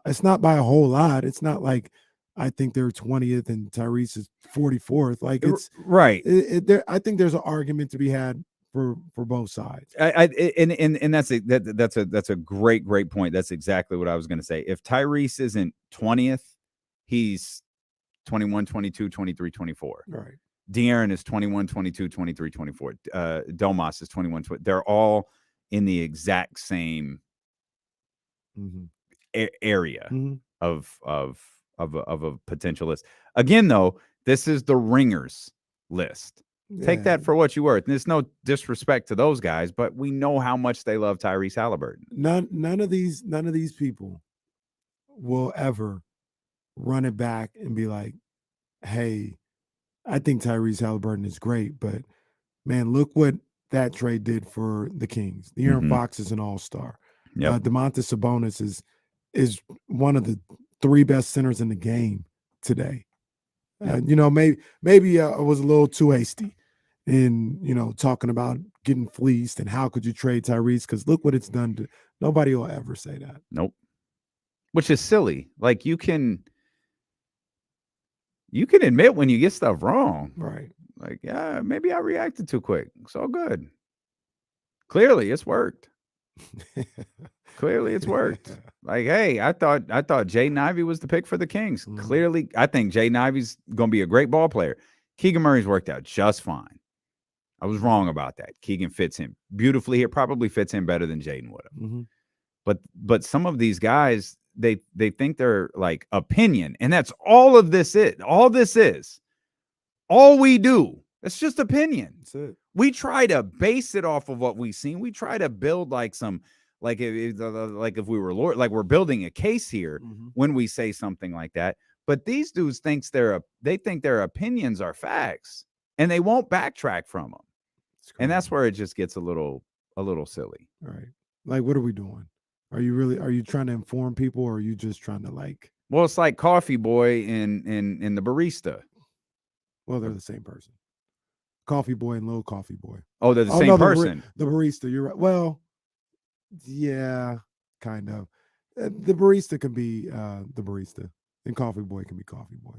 Speaker 2: It's not by a whole lot. It's not like I think they're 20th and Tyrese is 44th. Like, it's
Speaker 1: right.
Speaker 2: I think there's an argument to be had for both sides.
Speaker 1: And that's a great point. That's exactly what I was going to say. If Tyrese isn't 20th, he's 21, 22, 23, 24.
Speaker 2: Right.
Speaker 1: De'Aaron is 21, 22, 23, 24. Domas is 21, 20. They're all in the exact same area of a potential list. Again, though, this is the ringers list. Take that for what you worth. There's no disrespect to those guys, but we know how much they love Tyrese Halliburton.
Speaker 2: None of these people will ever run it back and be like, hey, I think Tyrese Halliburton is great, but man, look what that trade did for the Kings. De'Aaron Fox is an all-star.
Speaker 1: Yep.
Speaker 2: Domantas Sabonis is one of the 3 best centers in the game today. Maybe I was a little too hasty in talking about getting fleeced and how could you trade Tyrese, because look what it's done to nobody will ever say that.
Speaker 1: Nope. Which is silly. Like, you can admit when you get stuff wrong.
Speaker 2: Right.
Speaker 1: Like, yeah, maybe I reacted too quick. It's all good. Clearly it's worked. Clearly it's worked. Like, hey, I thought Jaden Ivey was the pick for the Kings. Clearly, I think Jaden Ivey's going to be a great ball player. Keegan Murray's worked out just fine. I was wrong about that. Keegan fits him beautifully. It probably fits him better than Jaden would have. But some of these guys, they think they're like opinion, and that's all of this is. All this is. All we do. It's just opinion.
Speaker 2: That's it.
Speaker 1: We try to base it off of what we've seen. We try to build like some, like if we were Lord, like we're building a case here when we say something like that. But these dudes think their opinions are facts, and they won't backtrack from them. And that's where it just gets a little silly.
Speaker 2: Right. Like, what are we doing? Are you trying to inform people, or are you just trying to like?
Speaker 1: Well, it's like Coffee Boy and the barista.
Speaker 2: Well, they're the same person. Coffee Boy and Little Coffee Boy.
Speaker 1: Oh, they're the same person.
Speaker 2: The barista. You're right. Well, yeah, kind of. The barista can be the barista, and Coffee Boy can be Coffee Boy.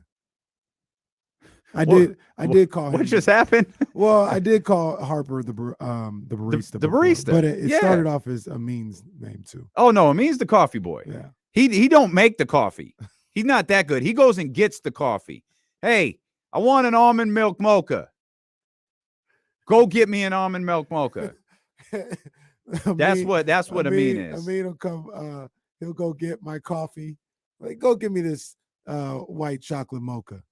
Speaker 2: I did call him.
Speaker 1: What just happened?
Speaker 2: Well, I did call Harper the barista.
Speaker 1: The barista,
Speaker 2: but it started off as Amin's name too.
Speaker 1: Oh no, Amin's the coffee boy.
Speaker 2: Yeah,
Speaker 1: he don't make the coffee. He's not that good. He goes and gets the coffee. Hey, I want an almond milk mocha. Go get me an almond milk mocha. That's what Amin is.
Speaker 2: Amin will come. He'll go get my coffee. Like, go get me this white chocolate mocha.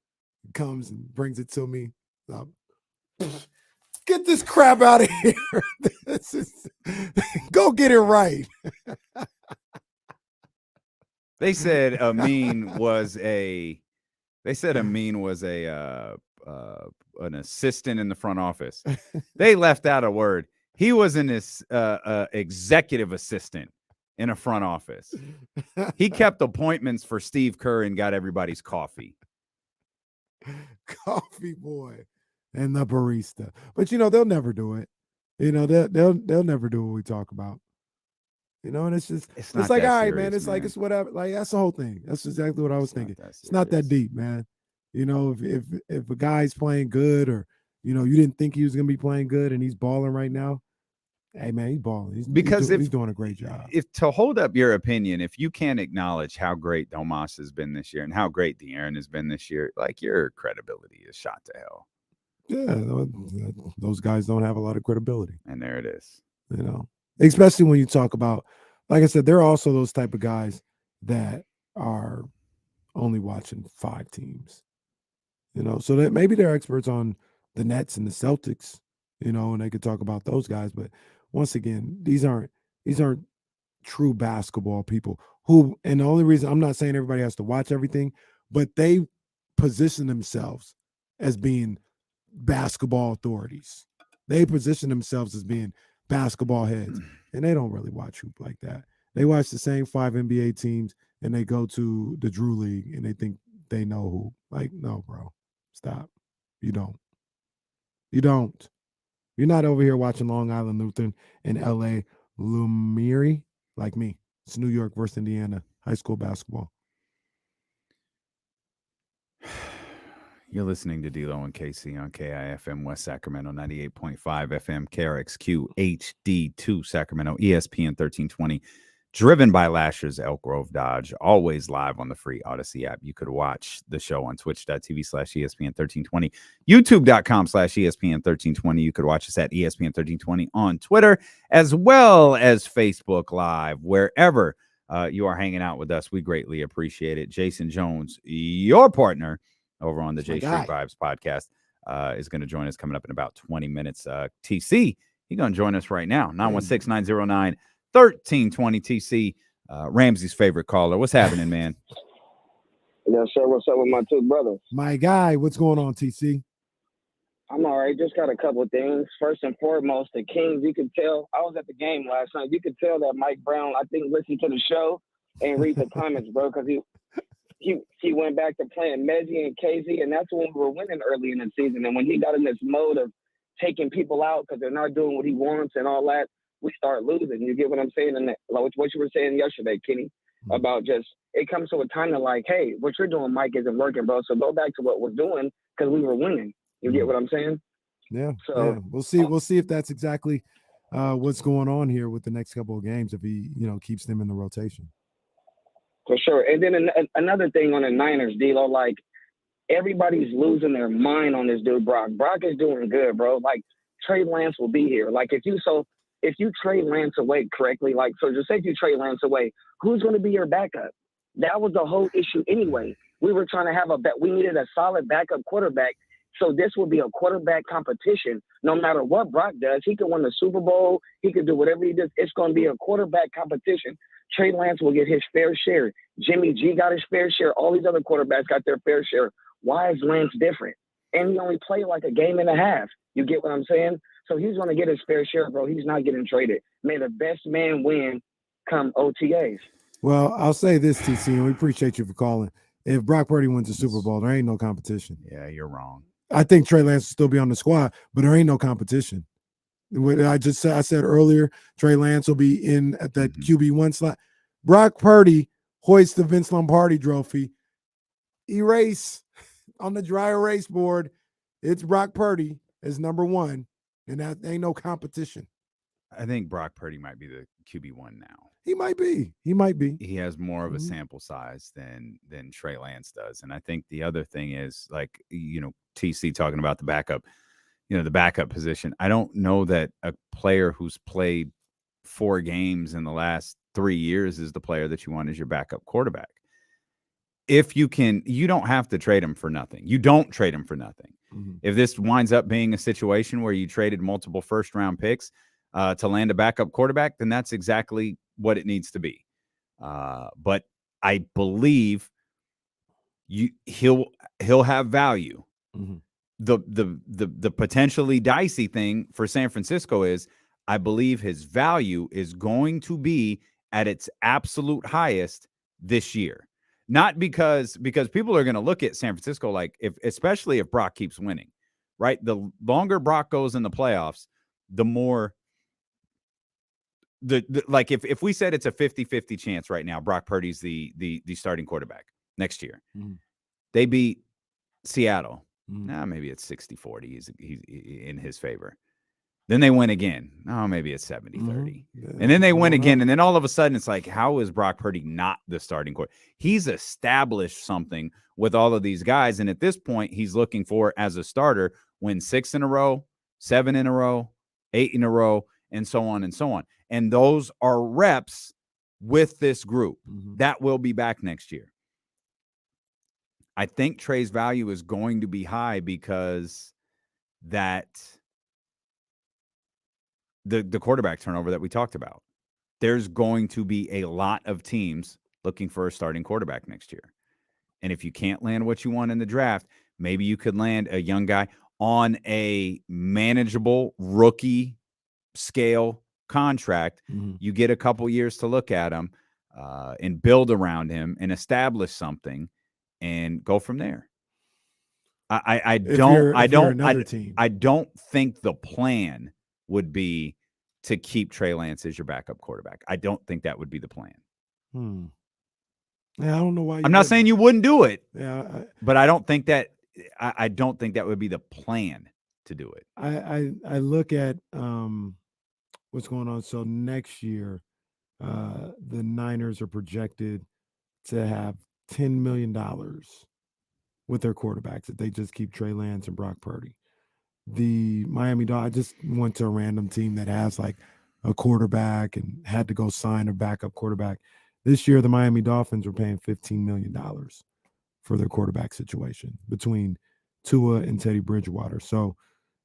Speaker 2: He comes and brings it to me. Get this crap out of here. Go get it right.
Speaker 1: They said Amin was an assistant in the front office. They left out a word. He was an executive assistant in a front office. He kept appointments for Steve Kerr and got everybody's coffee.
Speaker 2: Coffee boy and the barista. But they'll never do it. They'll never do what we talk about. And it's like, all right, man. It's like, it's whatever. Like, that's the whole thing. That's exactly what I was thinking. It's not that deep, man. If a guy's playing good, or you didn't think he was gonna be playing good and he's balling right now, hey man, he's balling. He's doing a great job.
Speaker 1: If to hold up your opinion, if you can't acknowledge how great Domas has been this year and how great De'Aaron has been this year, like, your credibility is shot to hell.
Speaker 2: Yeah, those guys don't have a lot of credibility.
Speaker 1: And there it is.
Speaker 2: Especially when you talk about, like I said, there are also those type of guys that are only watching 5 teams. So that maybe they're experts on the Nets and the Celtics, and they could talk about those guys. But once again, these aren't true basketball people who, and the only reason, I'm not saying everybody has to watch everything, but they position themselves as being basketball authorities. They position themselves as being basketball heads, and they don't really watch hoop like that. They watch the same 5 NBA teams, and they go to the Drew League, and they think they know who. Like, no, bro, stop. You don't. You're not over here watching Long Island Lutheran and LA Lumiere like me. It's New York versus Indiana high school basketball.
Speaker 1: You're listening to D-Lo and KC on KIFM West Sacramento, 98.5 FM, KRXQ HD2 Sacramento, ESPN 1320, driven by Lasher's Elk Grove Dodge, always live on the free Odyssey app. You could watch the show on twitch.tv/ESPN 1320, youtube.com/ESPN 1320. You could watch us at ESPN 1320 on Twitter, as well as Facebook Live, wherever you are hanging out with us. We greatly appreciate it. Jason Jones, your partner over on the J Street Vibes podcast, is going to join us coming up in about 20 minutes. TC, he's going to join us right now. 916-909-1320. TC, Ramsey's favorite caller. What's happening, man?
Speaker 15: Yes, sir. What's up with my two brothers?
Speaker 2: My guy, what's going on, TC?
Speaker 15: I'm all right. Just got a couple of things. First and foremost, the Kings, you could tell. I was at the game last night. You could tell that Mike Brown, I think, listened to the show and read the comments, bro, because he went back to playing Mezzi and KZ, and that's when we were winning early in the season. And when he got in this mode of taking people out because they're not doing what he wants and all that, we start losing. You get what I'm saying? And like what you were saying yesterday, Kenny, about just it comes to a time to like, hey, what you're doing, Mike, isn't working, bro. So go back to what we're doing because we were winning. You get what I'm saying?
Speaker 2: Yeah.
Speaker 15: So
Speaker 2: yeah. We'll see if that's exactly what's going on here with the next couple of games if he keeps them in the rotation.
Speaker 15: For sure. And then another thing on the Niners, D-Lo, like everybody's losing their mind on this dude, Brock. Brock is doing good, bro. Like Trey Lance will be here. Like if you trade Lance away correctly, like so just say if you trade Lance away, who's going to be your backup? That was the whole issue anyway. We were trying to have we needed a solid backup quarterback. So this will be a quarterback competition. No matter what Brock does, he can win the Super Bowl. He can do whatever he does. It's going to be a quarterback competition. Trey Lance will get his fair share. Jimmy G got his fair share. All these other quarterbacks got their fair share. Why is Lance different? And he only played like a game and a half. You get what I'm saying? So he's going to get his fair share, bro. He's not getting traded. May the best man win come OTAs.
Speaker 2: Well, I'll say this, TC, and we appreciate you for calling. If Brock Purdy wins the Super Bowl, there ain't no competition.
Speaker 1: Yeah, you're wrong.
Speaker 2: I think Trey Lance will still be on the squad, but there ain't no competition. What I said earlier, Trey Lance will be in at that QB1 slot. Brock Purdy hoists the Vince Lombardi trophy. Erase on the dry erase board. It's Brock Purdy as number 1, and that ain't no competition.
Speaker 1: I think Brock Purdy might be the QB1 now.
Speaker 2: He might be.
Speaker 1: He has more of a sample size than Trey Lance does. And I think the other thing is, like, TC talking about the backup, the backup position. I don't know that a player who's played 4 games in the last 3 years is the player that you want as your backup quarterback. If you can, you don't have to trade him for nothing. You don't trade him for nothing.
Speaker 2: Mm-hmm.
Speaker 1: If this winds up being a situation where you traded multiple first-round picks to land a backup quarterback, then that's exactly what it needs to be. But I believe he'll have value.
Speaker 2: Mm-hmm.
Speaker 1: The potentially dicey thing for San Francisco is I believe his value is going to be at its absolute highest this year. Not because people are going to look at San Francisco like, especially if Brock keeps winning, right? The longer Brock goes in the playoffs, the more like if we said it's a 50-50 chance right now, Brock Purdy's the starting quarterback next year.
Speaker 2: Mm-hmm.
Speaker 1: They beat Seattle.
Speaker 2: Mm-hmm.
Speaker 1: Maybe it's 60-40. He's in his favor. Then they win again. Maybe it's 70-30.
Speaker 2: Mm-hmm. Yeah.
Speaker 1: And then they win again. And then all of a sudden it's like, how is Brock Purdy not the starting quarterback? He's established something with all of these guys. And at this point, he's looking for, as a starter, win 6 in a row, 7 in a row, 8 in a row, and so on and so on. And those are reps with this group that will be back next year. I think Trey's value is going to be high because that the quarterback turnover that we talked about. There's going to be a lot of teams looking for a starting quarterback next year. And if you can't land what you want in the draft, maybe you could land a young guy on a manageable rookie scale contract. You get a couple years to look at him and build around him and establish something and go from there. I don't think the plan would be to keep Trey Lance as your backup quarterback. I don't think that would be the plan.
Speaker 2: Yeah, I don't know why.
Speaker 1: I'm not saying you wouldn't do it.
Speaker 2: Yeah,
Speaker 1: but I don't think that. I don't think that would be the plan to do it.
Speaker 2: I look at what's going on. So next year, the Niners are projected to have $10 million with their quarterbacks if they just keep Trey Lance and Brock Purdy. The Miami Dolphins, I just went to a random team that has like a quarterback and had to go sign a backup quarterback. This year, the Miami Dolphins were paying $15 million for their quarterback situation between Tua and Teddy Bridgewater. So,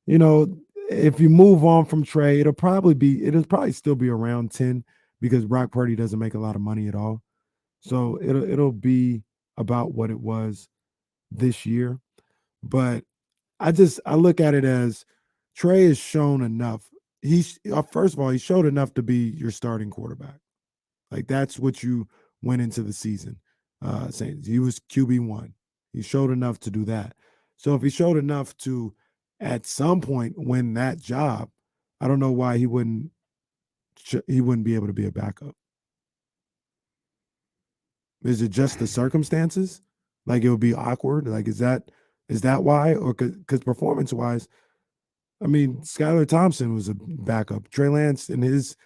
Speaker 2: you know, if you move on from Trey, it'll probably still be around 10 because Brock Purdy doesn't make a lot of money at all. So it'll be about what it was this year. But I look at it as Trey has shown enough. First of all, he showed enough to be your starting quarterback. Like that's what you went into the season saying. He was QB1. He showed enough to do that. So if he showed enough to at some point win that job, I don't know why he wouldn't be able to be a backup. Is it just the circumstances? Like it would be awkward? Like is that why? Or because performance-wise, I mean, Skylar Thompson was a backup. Trey Lance in his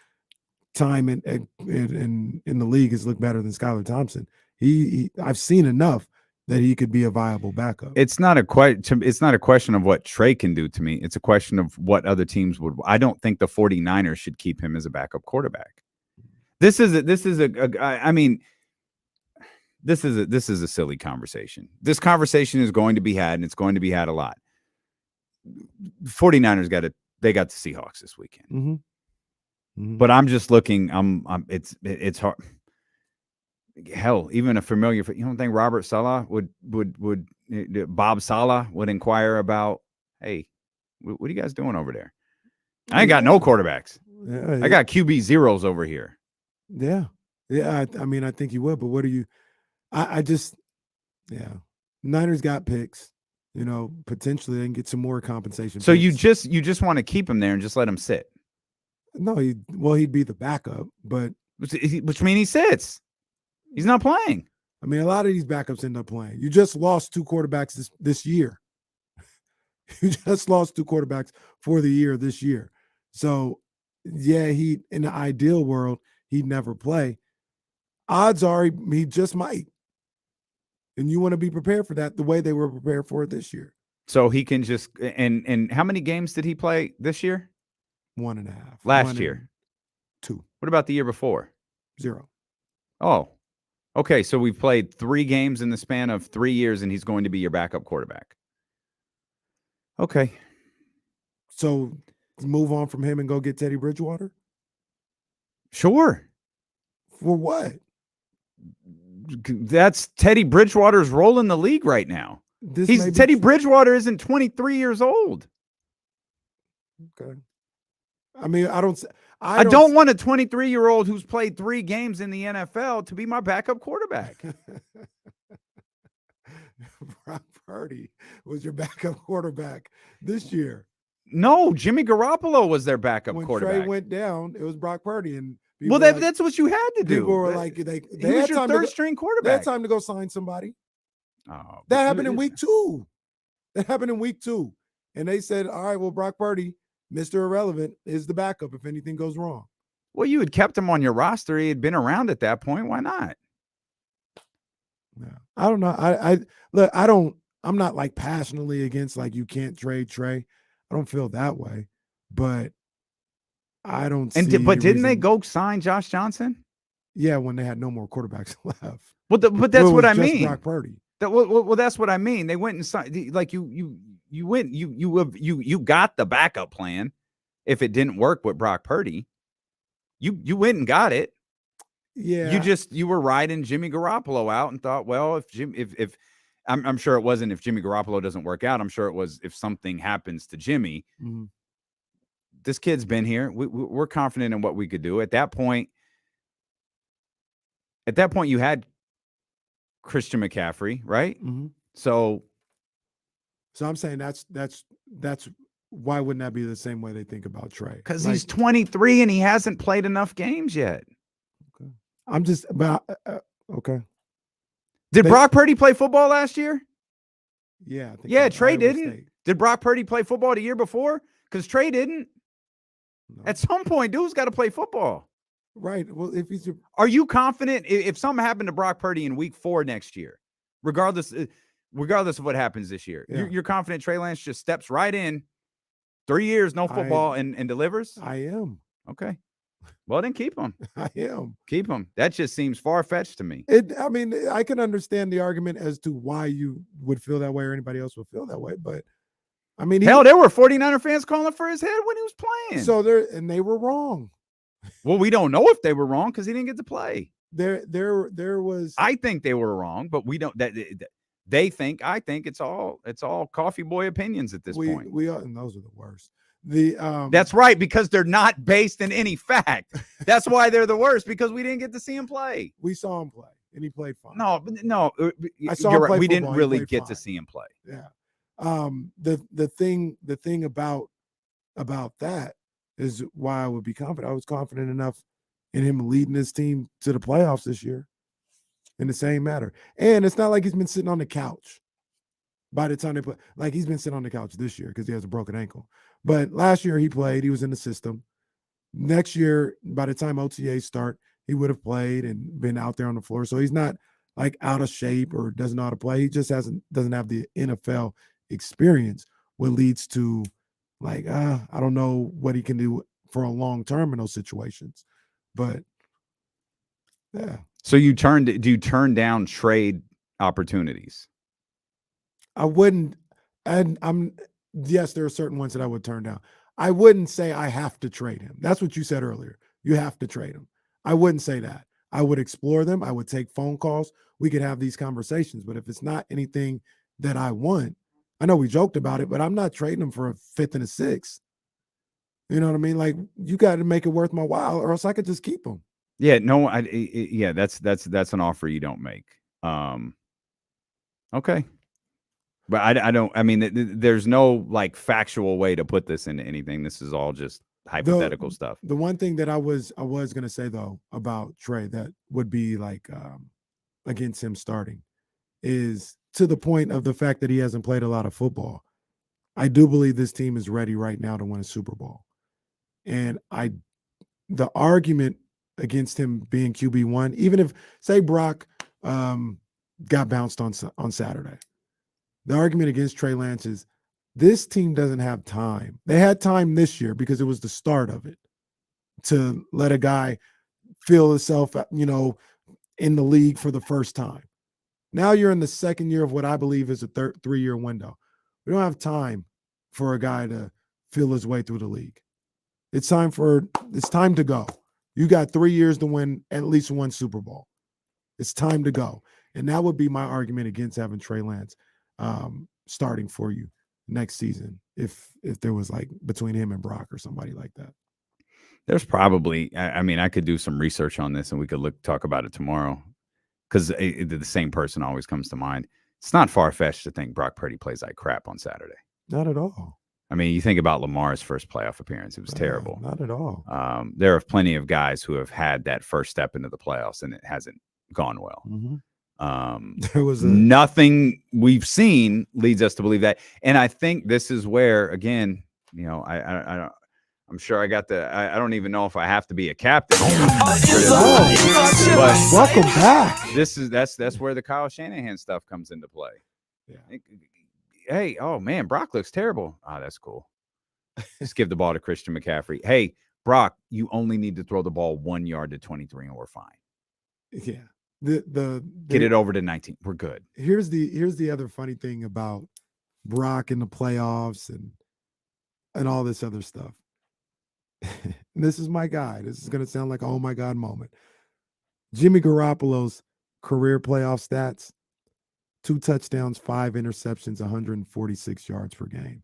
Speaker 2: time in the league has looked better than Skylar Thompson. I've seen enough that he could be a viable backup.
Speaker 1: It's not a question of what Trey can do to me. It's a question of what other teams would. I don't think the 49ers should keep him as a backup quarterback. This is a silly conversation. This conversation is going to be had, and it's going to be had a lot. 49ers got the Seahawks this weekend. But I'm just looking. It's hard. Hell, even a familiar. You don't think Robert Saleh would Bob Saleh would inquire about? Hey, what are you guys doing over there? I ain't got no quarterbacks.
Speaker 2: Yeah,
Speaker 1: I got QB zeros over here.
Speaker 2: Yeah. I mean, I think you would. But what are you? Niners got picks. You know, potentially they can get some more compensation.
Speaker 1: So
Speaker 2: picks.
Speaker 1: you just want to keep him there and just let him sit?
Speaker 2: No, he'd be the backup, but
Speaker 1: which means he sits. He's not playing.
Speaker 2: I mean, a lot of these backups end up playing. You just lost two quarterbacks this year. You just lost two quarterbacks for the year this year. So, yeah, in the ideal world, he'd never play. Odds are he just might. And you want to be prepared for that the way they were prepared for it this year.
Speaker 1: So he can just and how many games did he play this year?
Speaker 2: 1.5.
Speaker 1: Last year?
Speaker 2: 2.
Speaker 1: What about the year before?
Speaker 2: 0.
Speaker 1: Oh, okay. So we've played 3 games in the span of 3 years, and he's going to be your backup quarterback. Okay.
Speaker 2: So move on from him and go get Teddy Bridgewater?
Speaker 1: Sure.
Speaker 2: For what?
Speaker 1: That's Teddy Bridgewater's role in the league right now. Teddy Bridgewater isn't 23 years old.
Speaker 2: Okay. I mean, I
Speaker 1: don't want a 23-year-old who's played 3 games in the NFL to be my backup quarterback.
Speaker 2: Brock Purdy was your backup quarterback this year.
Speaker 1: No, Jimmy Garoppolo was their backup quarterback.
Speaker 2: When Trey went down, it was Brock Purdy. And
Speaker 1: that's what you had to do.
Speaker 2: People were like, they
Speaker 1: was your third-string quarterback.
Speaker 2: They had time to go sign somebody.
Speaker 1: Oh,
Speaker 2: that happened in week 2. And they said, all right, well, Brock Purdy, Mr. Irrelevant, is the backup if anything goes wrong.
Speaker 1: Well, you had kept him on your roster. He had been around at that point. Why not?
Speaker 2: Yeah. I don't know. I'm not like passionately against like you can't trade Trey. I don't feel that way. But I don't see
Speaker 1: But didn't they go sign Josh Johnson?
Speaker 2: Yeah, when they had no more quarterbacks left.
Speaker 1: But that's what I mean.
Speaker 2: Brock Purdy.
Speaker 1: Well, that's what I mean. They went and signed, like you got the backup plan. If it didn't work with Brock Purdy, you went and got it.
Speaker 2: Yeah,
Speaker 1: you were riding Jimmy Garoppolo out and thought, well, if I'm sure it wasn't if Jimmy Garoppolo doesn't work out. I'm sure it was if something happens to Jimmy.
Speaker 2: Mm-hmm.
Speaker 1: This kid's been here. We're confident in what we could do. At that point, you had Christian McCaffrey, right?
Speaker 2: Mm-hmm.
Speaker 1: So
Speaker 2: I'm saying that's why wouldn't that be the same way they think about Trey?
Speaker 1: Because he's 23 and he hasn't played enough games yet.
Speaker 2: Okay. I'm just about okay.
Speaker 1: Did Brock Purdy play football last year?
Speaker 2: Yeah. I think
Speaker 1: yeah, Trey
Speaker 2: Iowa
Speaker 1: didn't.
Speaker 2: State.
Speaker 1: Did Brock Purdy play football the year before? Because Trey didn't.
Speaker 2: No.
Speaker 1: At some point, dude's got to play football.
Speaker 2: Right. Well, if he's
Speaker 1: are you confident if something happened to Brock Purdy in week 4 next year, regardless of what happens this year, you're confident Trey Lance just steps right in, 3 years, no football, and delivers?
Speaker 2: I am.
Speaker 1: Okay. Well, then keep him.
Speaker 2: I am.
Speaker 1: Keep him. That just seems far-fetched to me.
Speaker 2: I mean, I can understand the argument as to why you would feel that way or anybody else would feel that way, but I mean,
Speaker 1: hell, there were 49er fans calling for his head when he was playing.
Speaker 2: So they were wrong.
Speaker 1: Well, we don't know if they were wrong because he didn't get to play.
Speaker 2: There was.
Speaker 1: I think they were wrong, but we don't. They think. I think it's all coffee boy opinions at this point.
Speaker 2: And those are the worst.
Speaker 1: That's right, because they're not based in any fact. That's why they're the worst, because we didn't get to see him play.
Speaker 2: We saw him play, and he played fine.
Speaker 1: No.
Speaker 2: I saw him play
Speaker 1: we
Speaker 2: football.
Speaker 1: didn't really get
Speaker 2: fine.
Speaker 1: to see him play.
Speaker 2: Yeah. The thing about that is why I would be confident. I was confident enough in him leading his team to the playoffs this year in the same matter. And it's not like he's been sitting on the couch by the time they play. Like, he's been sitting on the couch this year because he has a broken ankle. But last year he played. He was in the system. Next year, by the time OTAs start, he would have played and been out there on the floor. So he's not like out of shape or doesn't know how to play. He just doesn't have the NFL experience, what leads to like, I don't know what he can do for a long term in those situations. But yeah.
Speaker 1: So do you turn down trade opportunities?
Speaker 2: I wouldn't, and yes, there are certain ones that I would turn down. I wouldn't say I have to trade him. That's what you said earlier. You have to trade him. I wouldn't say that. I would explore them. I would take phone calls. We could have these conversations. But if it's not anything that I want, I know we joked about it, but I'm not trading him for a 5th and a 6th. You know what I mean? Like, you got to make it worth my while, or else I could just keep him.
Speaker 1: Yeah, no, that's an offer you don't make. Okay. But I don't, I mean, there's no like factual way to put this into anything. This is all just hypothetical stuff.
Speaker 2: The one thing that I was going to say though about Trey that would be like against him starting is to the point of the fact that he hasn't played a lot of football. I do believe this team is ready right now to win a Super Bowl. And the argument against him being QB1, even if say Brock got bounced on Saturday, the argument against Trey Lance is this team doesn't have time. They had time this year because it was the start of it to let a guy feel himself, in the league for the first time. Now you're in the second year of what I believe is a 3-year window. We don't have time for a guy to feel his way through the league. It's time to go. You got 3 years to win at least one Super Bowl. It's time to go. And that would be my argument against having Trey Lance starting for you next season if there was like between him and Brock or somebody like that.
Speaker 1: There's probably, I mean, I could do some research on this and we could talk about it tomorrow because the same person always comes to mind. It's not far-fetched to think Brock Purdy plays like crap on Saturday.
Speaker 2: Not at all.
Speaker 1: I mean, you think about Lamar's first playoff appearance. It was terrible.
Speaker 2: Not at all.
Speaker 1: There are plenty of guys who have had that first step into the playoffs and it hasn't gone well.
Speaker 2: Mm-hmm.
Speaker 1: There was nothing we've seen leads us to believe that. And I think this is where, again, I'm sure I got I don't even know if I have to be a captain. But
Speaker 2: welcome back.
Speaker 1: That's where the Kyle Shanahan stuff comes into play.
Speaker 2: Yeah.
Speaker 1: Hey, oh man, Brock looks terrible. Oh, that's cool. Just give the ball to Christian McCaffrey. Hey, Brock, you only need to throw the ball 1 yard to 23 and we're fine.
Speaker 2: Yeah.
Speaker 1: Get it over to 19. We're good.
Speaker 2: Here's the other funny thing about Brock in the playoffs and all this other stuff. This is my guy. This is going to sound like a oh my God moment. Jimmy Garoppolo's career playoff stats: 2 touchdowns, 5 interceptions, 146 yards per game,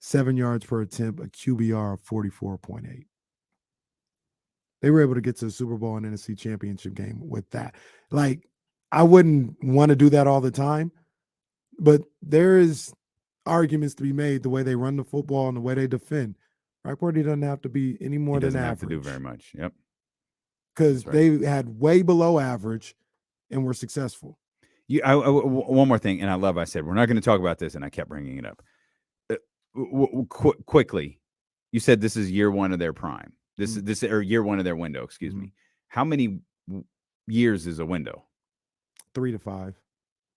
Speaker 2: 7 yards per attempt, a QBR of 44.8. They were able to get to the Super Bowl and NFC Championship game with that. Like, I wouldn't want to do that all the time, but there is arguments to be made the way they run the football and the way they defend. Brock Purdy doesn't have to be any more than average.
Speaker 1: He doesn't have to do very much. Yep.
Speaker 2: Because they had way below average and were successful.
Speaker 1: One more thing, and I said, we're not going to talk about this, and I kept bringing it up. Quickly, you said this is year one of their prime. This or year one of their window, excuse me. How many years is a window?
Speaker 2: 3 to 5.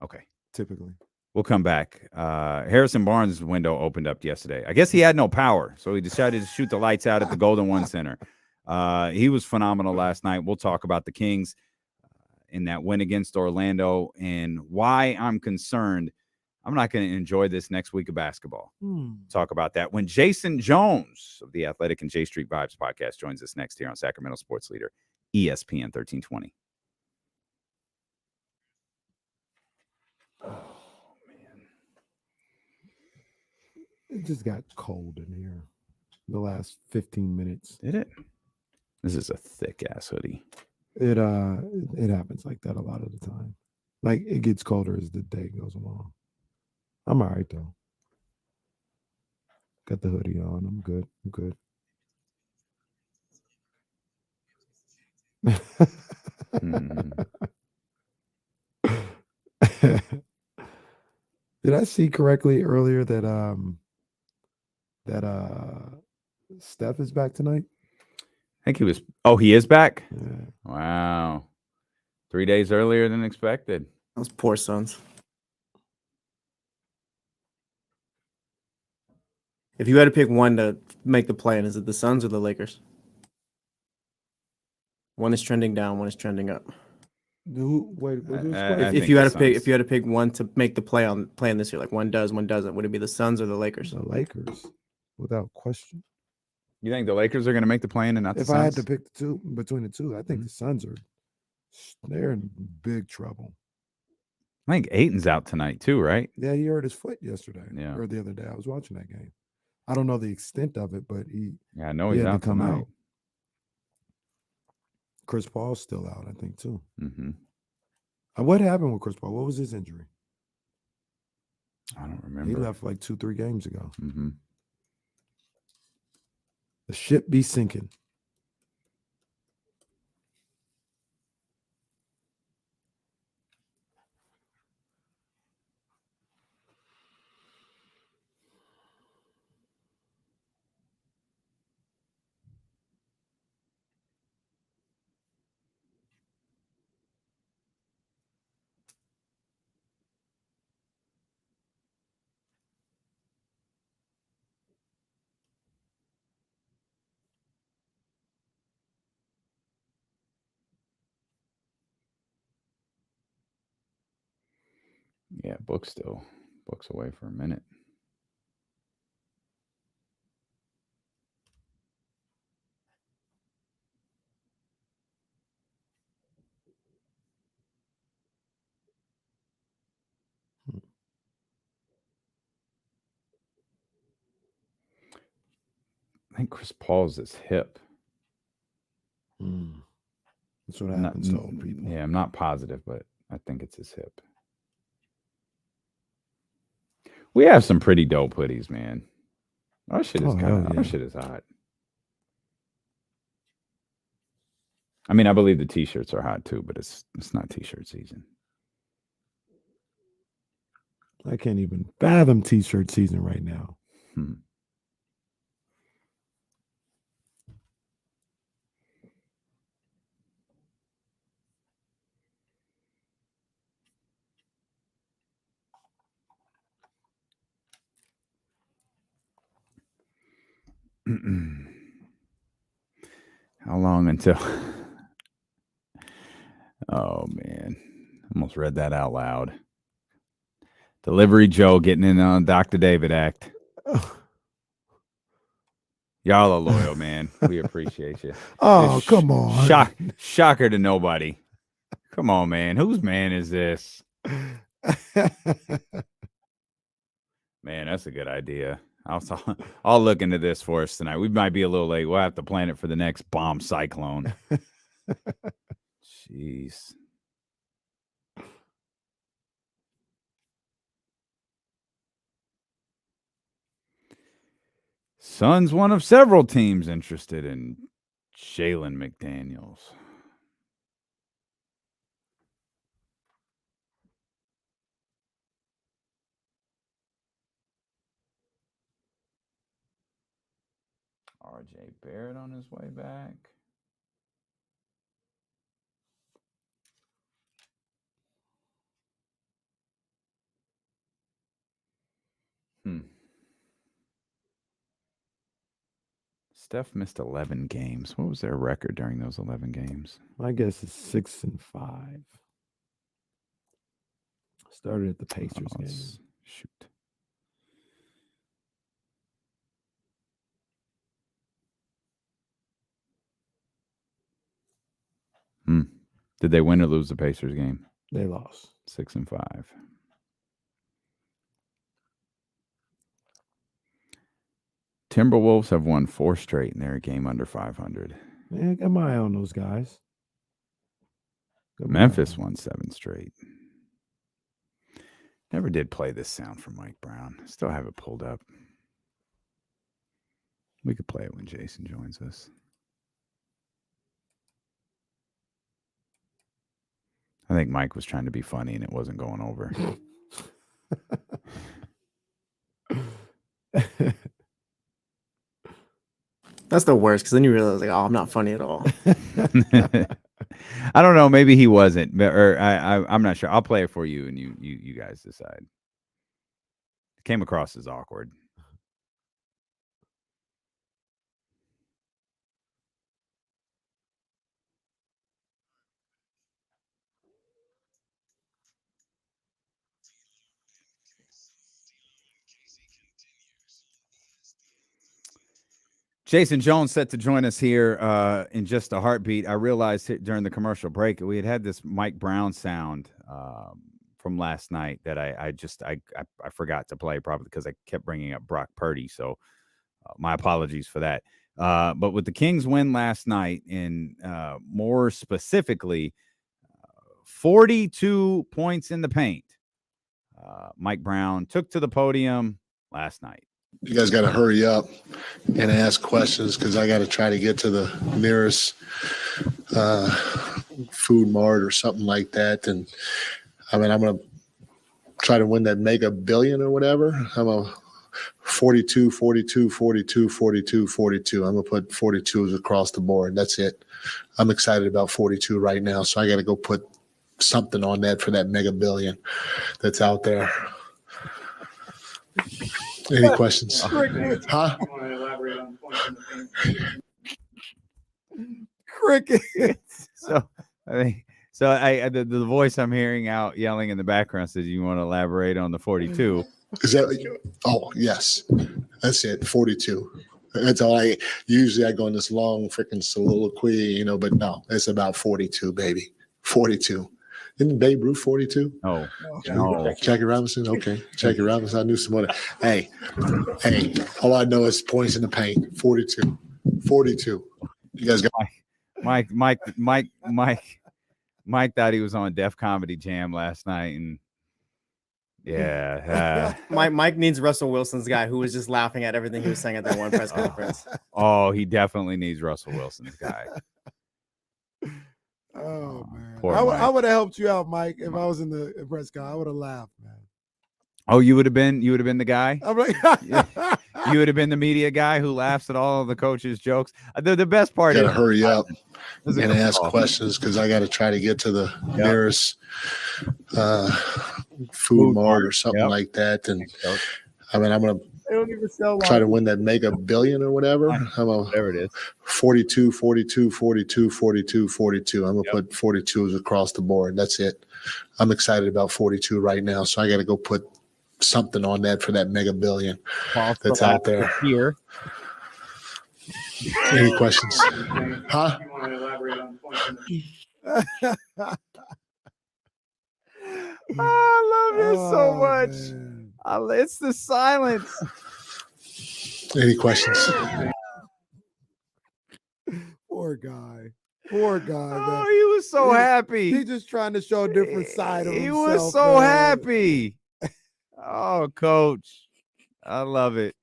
Speaker 1: Okay.
Speaker 2: Typically.
Speaker 1: We'll come back. Harrison Barnes' window opened up yesterday. I guess he had no power, so he decided to shoot the lights out at the Golden One Center. He was phenomenal last night. We'll talk about the Kings in that win against Orlando and why I'm concerned I'm not going to enjoy this next week of basketball. Talk about that when Jason Jones of the Athletic and J Street Vibes podcast joins us next here on Sacramento Sports Leader, ESPN 1320. Oh, man.
Speaker 2: It just got cold in here the last 15 minutes.
Speaker 1: Did it? This is a thick-ass hoodie.
Speaker 2: It happens like that a lot of the time. Like, it gets colder as the day goes along. I'm all right, though. Got the hoodie on. I'm good. Did I see correctly earlier that Steph is back tonight?
Speaker 1: I think he was. Oh, he is back?
Speaker 2: Yeah.
Speaker 1: Wow. 3 days earlier than expected.
Speaker 4: Those poor Suns. If you had to pick one to make the play-in, is it the Suns or the Lakers? One is trending down, one is trending up. If you had to pick one to make the play-in this year, like one does, one doesn't, would it be the Suns or the Lakers?
Speaker 2: The Lakers, without question.
Speaker 1: You think the Lakers are going to make the play-in and not the Suns?
Speaker 2: If I had to pick the two between the two, I think the Suns they're in big trouble.
Speaker 1: I think Ayton's out tonight too, right?
Speaker 2: Yeah, he hurt his foot yesterday.
Speaker 1: Yeah.
Speaker 2: Or the other day. I was watching that game. I don't know the extent of it, but
Speaker 1: I know he's out tonight.
Speaker 2: Chris Paul's still out, I think, too.
Speaker 1: Mm-hmm.
Speaker 2: What happened with Chris Paul? What was his injury?
Speaker 1: I don't remember.
Speaker 2: He left like 2-3 games ago.
Speaker 1: Mm-hmm.
Speaker 2: The ship be sinking.
Speaker 1: Yeah, Book's away for a minute. I think Chris Paul's his hip.
Speaker 2: That's what happens to old people.
Speaker 1: Yeah, I'm not positive, but I think it's his hip. We have some pretty dope hoodies, man. Our shit is our shit is hot. I mean, I believe the t-shirts are hot too, but it's not t-shirt season.
Speaker 2: I can't even fathom t-shirt season right now.
Speaker 1: How long until almost read that out loud. Delivery Joe getting in on Dr. David act. Y'all are loyal, man. We appreciate you.
Speaker 2: Oh, come on.
Speaker 1: Shocker to nobody. Come on, man. Whose man is this? Man, that's a good idea. I'll look into this for us tonight. We might be a little late. We'll have to plan it for the next bomb cyclone. Jeez. Suns one of several teams interested in Jalen McDaniels. RJ Barrett on his way back. Steph missed 11 games. What was their record during those 11 games?
Speaker 2: I guess it's 6-5. Started at the Pacers game.
Speaker 1: Shoot. Did they win or lose the Pacers game?
Speaker 2: They lost.
Speaker 1: 6-5. Timberwolves have won 4 straight in their game under 500.
Speaker 2: Yeah, got my eye on those guys.
Speaker 1: Memphis won 7 straight. Never did play this sound from Mike Brown. Still have it pulled up. We could play it when Jason joins us. I think Mike was trying to be funny and it wasn't going over.
Speaker 4: That's the worst because then you realize, like, oh, I'm not funny at all.
Speaker 1: I don't know. Maybe he wasn't, or I'm not sure. I'll play it for you, and you guys decide. It came across as awkward. Jason Jones set to join us here in just a heartbeat. I realized during the commercial break we had this Mike Brown sound from last night that I forgot to play, probably because I kept bringing up Brock Purdy. So my apologies for that. But with the Kings win last night, and more specifically, 42 points in the paint, Mike Brown took to the podium last night.
Speaker 16: You guys got to hurry up and ask questions because I got to try to get to the nearest food mart or something like that. And I mean, I'm going to try to win that mega billion or whatever. I'm a 42, 42, 42, 42, 42. I'm going to put 42s across the board. That's it. I'm excited about 42 right now. So I got to go put something on that for that mega billion that's out there. Any questions? Huh?
Speaker 2: Crickets.
Speaker 1: So the voice I'm hearing out yelling in the background says, "You want to elaborate on the 42?"
Speaker 16: Is that? Oh, yes. That's it. 42. That's all I go in this long freaking soliloquy, but no, it's about 42, baby. 42. Isn't Babe Ruth 42?
Speaker 1: Oh,
Speaker 16: no. Jackie Robinson? Okay. Jackie Robinson. I knew someone. Hey, all I know is points in the paint. 42. 42. You guys got
Speaker 1: Mike thought he was on Def Comedy Jam last night, and yeah.
Speaker 4: Mike needs Russell Wilson's guy who was just laughing at everything he was saying at that one press conference.
Speaker 1: Oh, he definitely needs Russell Wilson's guy.
Speaker 2: Oh man,
Speaker 1: I
Speaker 2: would have helped you out, Mike, if I was in the press con. I would have laughed, man.
Speaker 1: Oh, you would have been the guy.
Speaker 2: I'm like,
Speaker 1: you would have been the media guy who laughs at all of the coaches' jokes. The best part
Speaker 16: is
Speaker 1: to
Speaker 16: hurry up and ask questions because I got to try to get to the nearest food mart or something like that. And I mean, I'm going to
Speaker 2: They don't even sell
Speaker 16: try to win that mega billion or whatever.
Speaker 1: Whatever it is.
Speaker 16: 42, 42, 42, 42, 42. I'm going to put 42s across the board. That's it. I'm excited about 42 right now, so I got to go put something on that for that mega billion that's out there.
Speaker 1: Here.
Speaker 16: Any questions? Huh?
Speaker 6: You want to elaborate on the point?
Speaker 1: I love you so much. It's the silence.
Speaker 16: Any questions?
Speaker 2: Poor guy. Poor guy.
Speaker 1: Oh, he was so happy.
Speaker 2: He's just trying to show a different side of himself.
Speaker 1: He was so happy. Oh, Coach. I love it.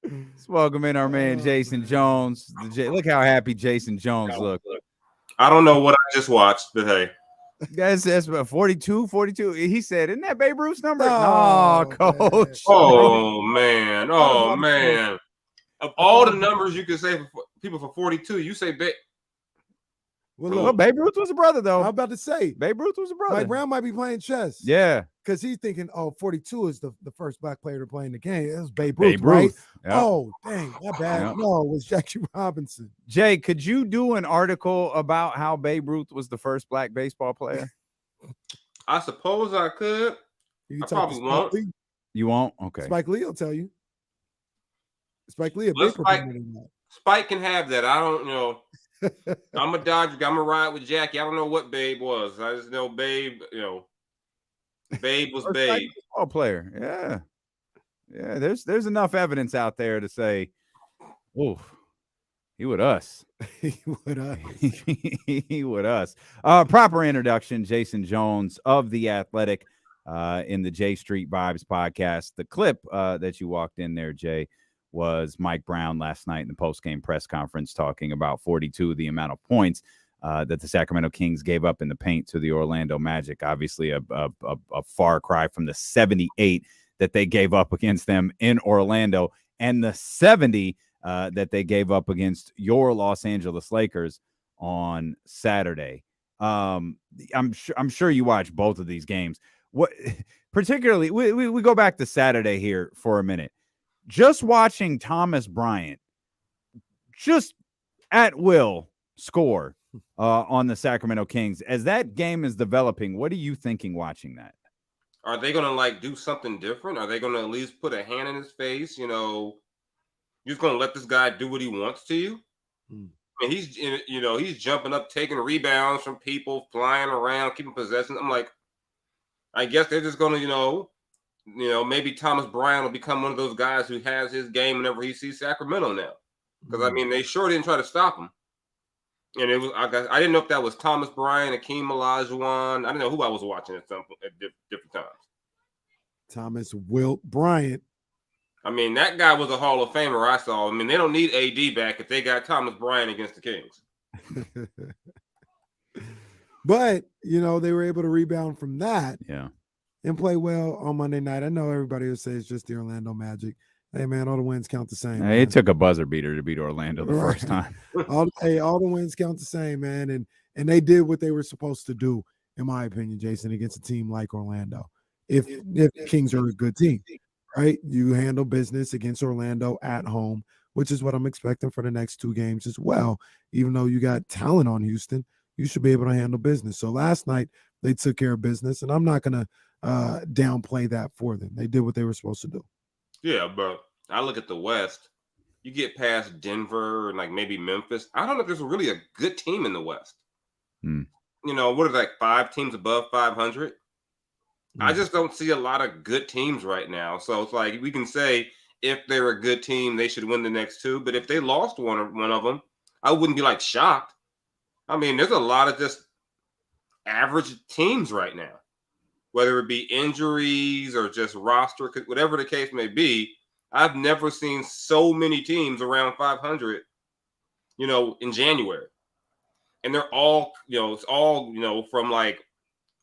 Speaker 1: Let's welcome in our man, Jason Jones. Look how happy Jason Jones looked.
Speaker 17: I don't know what I just watched, but hey.
Speaker 1: Guys, that's about 42. He said, isn't that Babe Ruth's number? No, Coach.
Speaker 17: Oh, man. Oh, man. Of all the numbers you can say for people for 42, you say Babe.
Speaker 2: Well,
Speaker 1: Babe Ruth was a brother, though.
Speaker 2: I'm about to say.
Speaker 1: Babe Ruth was a brother.
Speaker 2: Mike Brown might be playing chess.
Speaker 1: Yeah.
Speaker 2: Because he's thinking, 42 is the first black player to play in the game. It was Babe
Speaker 1: Babe
Speaker 2: Ruth, right?
Speaker 1: Ruth. Yep.
Speaker 2: Oh, dang. That bad.
Speaker 1: Yep.
Speaker 2: No, it was Jackie Robinson.
Speaker 1: Jay, could you do an article about how Babe Ruth was the first black baseball player?
Speaker 17: I suppose I could. I probably won't.
Speaker 1: You won't? Okay.
Speaker 2: Spike Lee will tell you. Spike Lee,
Speaker 17: Spike can have that. I don't know. I'm a Dodger guy. I'm a ride with Jackie. I don't know what Babe was. I just know Babe, Babe was Babe.
Speaker 1: Baseball player. Yeah. There's enough evidence out there to say, oh, he with us.
Speaker 2: He with us.
Speaker 1: He with us. Proper introduction, Jason Jones of The Athletic in the J Street Vibes podcast. The clip that you walked in there, Jay, was Mike Brown last night in the postgame press conference talking about 42, the amount of points that the Sacramento Kings gave up in the paint to the Orlando Magic. Obviously, a far cry from the 78 that they gave up against them in Orlando and the 70 that they gave up against your Los Angeles Lakers on Saturday. I'm sure you watched both of these games. What particularly, we go back to Saturday here for a minute. Just watching Thomas Bryant just at will score on the Sacramento Kings. As that game is developing, what are you thinking watching that?
Speaker 17: Are they going to do something different? Are they going to at least put a hand in his face? You're just going to let this guy do what he wants to you? I mean, he's jumping up, taking rebounds from people, flying around, keeping possession. I'm like, I guess they're just going to, maybe Thomas Bryant will become one of those guys who has his game whenever he sees Sacramento now. Because, I mean, they sure didn't try to stop him. And I didn't know if that was Thomas Bryant, Akeem Olajuwon. I didn't know who I was watching at different times.
Speaker 2: Thomas Wilt Bryant.
Speaker 17: I mean, that guy was a Hall of Famer I saw. I mean, they don't need AD back if they got Thomas Bryant against the Kings.
Speaker 2: But, they were able to rebound from that.
Speaker 1: Yeah.
Speaker 2: And play well on Monday night. I know everybody will say it's just the Orlando Magic. Hey, man, all the wins count the same.
Speaker 1: Hey, it took a buzzer beater to beat Orlando the first time.
Speaker 2: all the wins count the same, man. And they did what they were supposed to do, in my opinion, Jason, against a team like Orlando. If the Kings are a good team, right? You handle business against Orlando at home, which is what I'm expecting for the next two games as well. Even though you got talent on Houston, you should be able to handle business. So last night, they took care of business, and I'm not going to downplay that for them. They did what they were supposed to do.
Speaker 17: Yeah, but I look at the West. You get past Denver and maybe Memphis. I don't know if there's really a good team in the West. What are 5 teams above 500? I just don't see a lot of good teams right now. So it's we can say if they're a good team, they should win the next 2. But if they lost one of them, I wouldn't be shocked. I mean, there's a lot of just average teams right now. Whether it be injuries or just roster, whatever the case may be, I've never seen so many teams around 500, in January. And they're all, it's all, from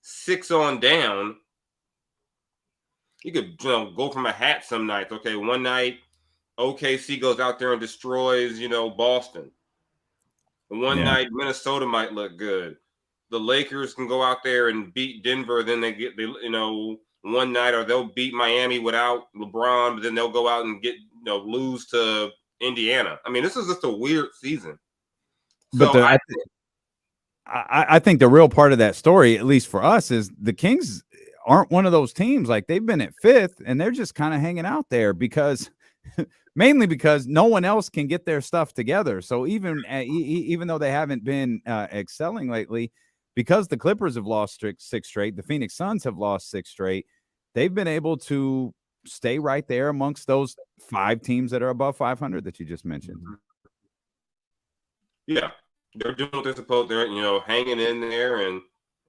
Speaker 17: 6 on down. You could go from a hat some nights. Okay, one night, OKC goes out there and destroys, Boston. And one night, Minnesota might look good. The Lakers can go out there and beat Denver. Then they one night, or they'll beat Miami without LeBron, but then they'll go out and lose to Indiana. I mean, this is just a weird season.
Speaker 1: But
Speaker 17: So
Speaker 1: I think the real part of that story, at least for us, is the Kings aren't one of those teams. Like, they've been at 5th and they're just kind of hanging out there because mainly because no one else can get their stuff together. So even though they haven't been excelling lately, because the Clippers have lost 6 straight, the Phoenix Suns have lost 6 straight, they've been able to stay right there amongst those 5 teams that are above 500 that you just mentioned.
Speaker 17: Yeah, they're doing what they're supposed. They're hanging in there, and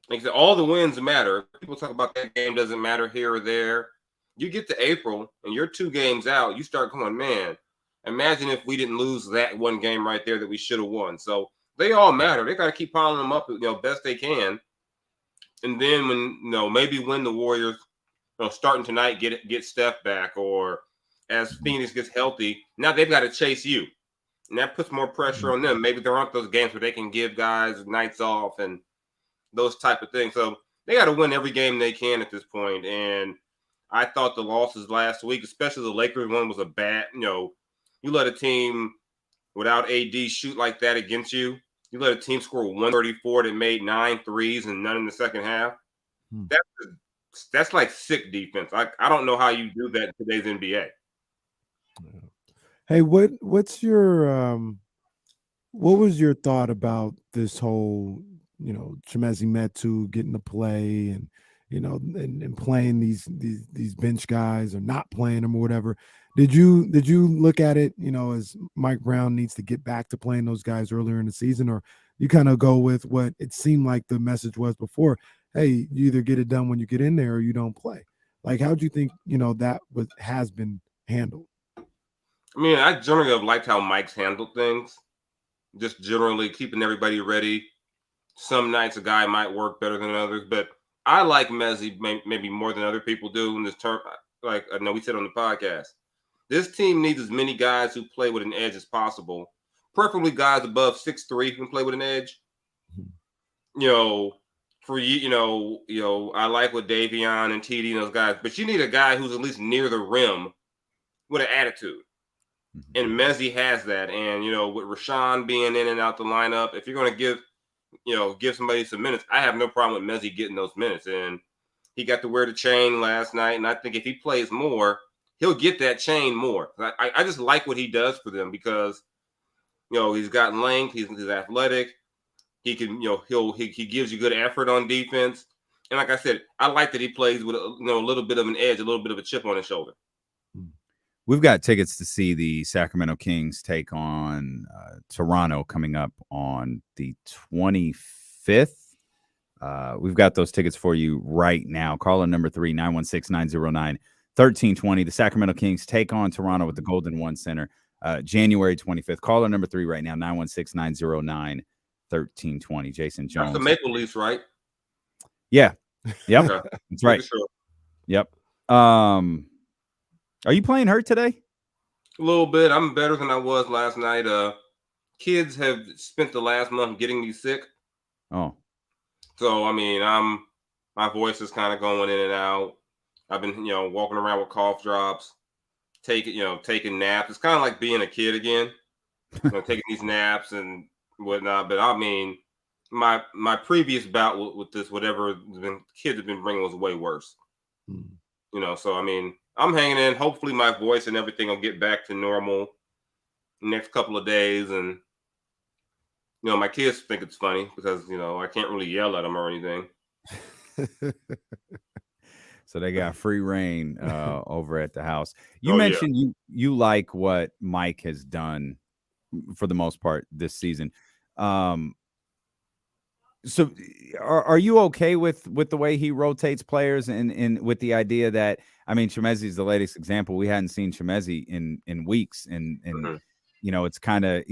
Speaker 17: like I said, all the wins matter. People talk about that game doesn't matter here or there. You get to April and you're 2 games out. You start going, man. Imagine if we didn't lose that one game right there that we should have won. So they all matter. They got to keep piling them up, best they can. And then when maybe when the Warriors, starting tonight, get Steph back, or as Phoenix gets healthy, now they've got to chase you. And that puts more pressure on them. Maybe there aren't those games where they can give guys nights off and those type of things. So they got to win every game they can at this point. And I thought the losses last week, especially the Lakers one, was a bad, you let a team without AD shoot like that against you. You let a team score 134 that made 9 threes and none in the second half. That's like sick defense. I don't know how you do that in today's NBA.
Speaker 2: Hey, what's your what was your thought about this whole, Chimezie Metu getting to play and and playing these bench guys or not playing them or whatever? Did you look at it, as Mike Brown needs to get back to playing those guys earlier in the season, or you kind of go with what it seemed like the message was before? Hey, you either get it done when you get in there or you don't play. Like, how do you think that has been handled?
Speaker 17: I mean, I generally have liked how Mike's handled things. Just generally keeping everybody ready. Some nights a guy might work better than others, but I like Mezzi maybe more than other people do in this term. Like I know we said on the podcast, this team needs as many guys who play with an edge as possible. Preferably guys above 6'3" who can play with an edge. For you, I like with Davion and TD and those guys, but you need a guy who's at least near the rim with an attitude. And Mezzi has that. And, with Rashawn being in and out the lineup, if you're going to give somebody some minutes, I have no problem with Mezzi getting those minutes. And he got to wear the chain last night. And I think if he plays more, he'll get that chain more. I just like what he does for them because, he's got length. He's athletic. He can, he gives you good effort on defense. And like I said, I like that he plays with a little bit of an edge, a little bit of a chip on his shoulder.
Speaker 1: We've got tickets to see the Sacramento Kings take on Toronto coming up on the 25th. We've got those tickets for you right now. Caller number 3, 916-909-1320. The Sacramento Kings take on Toronto at the Golden One Center, January 25th. Caller number 3 right now, 916-909-1320. Jason Jones.
Speaker 17: That's the Maple Leafs, right?
Speaker 1: Yeah. Yep.
Speaker 17: Okay.
Speaker 1: That's right.
Speaker 17: Sure.
Speaker 1: Yep. Are you playing hurt today?
Speaker 17: A little bit. I'm better than I was last night. Kids have spent the last month getting me sick.
Speaker 1: Oh.
Speaker 17: So, I mean, my voice is kind of going in and out. I've been, walking around with cough drops, taking naps. It's kind of like being a kid again, taking these naps and whatnot. But I mean, my previous bout with this, whatever kids have been bringing was way worse. So, I mean, I'm hanging in. Hopefully my voice and everything will get back to normal next couple of days. And, my kids think it's funny because, I can't really yell at them or anything.
Speaker 1: So they got free reign over at the house. You mentioned you like what Mike has done for the most part this season. So are you okay with the way he rotates players and with the idea that, I mean, Chimezie is the latest example. We hadn't seen Chimezie in weeks. And it's kind of,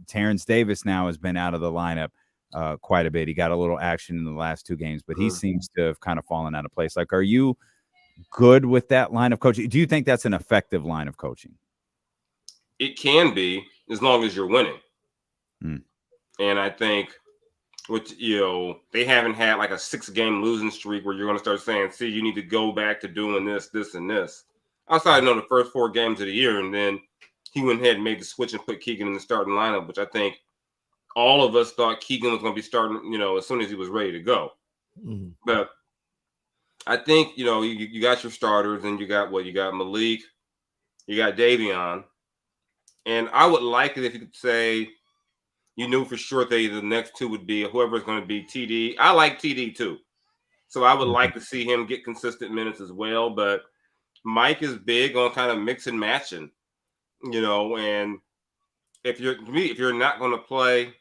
Speaker 1: Terrence Davis now has been out of the lineup quite a bit. He got a little action in the last 2 games, but he seems to have kind of fallen out of place. Like, are you good with that line of coaching? Do you think that's an effective line of coaching?
Speaker 17: It can be, as long as you're winning. And I think which, they haven't had like a 6-game losing streak where you're going to start saying, see, you need to go back to doing this, this, and this. Outside, the first 4 games of the year, and then he went ahead and made the switch and put Keegan in the starting lineup, which I think all of us thought Keegan was going to be starting, as soon as he was ready to go.
Speaker 2: Mm-hmm.
Speaker 17: But I think, you got your starters, and you got Malik, you got Davion. And I would like it if you could say you knew for sure the next 2 would be whoever's going to be TD. I like TD too. So I would like to see him get consistent minutes as well. But Mike is big on kind of mix and matching, and if you're not going to play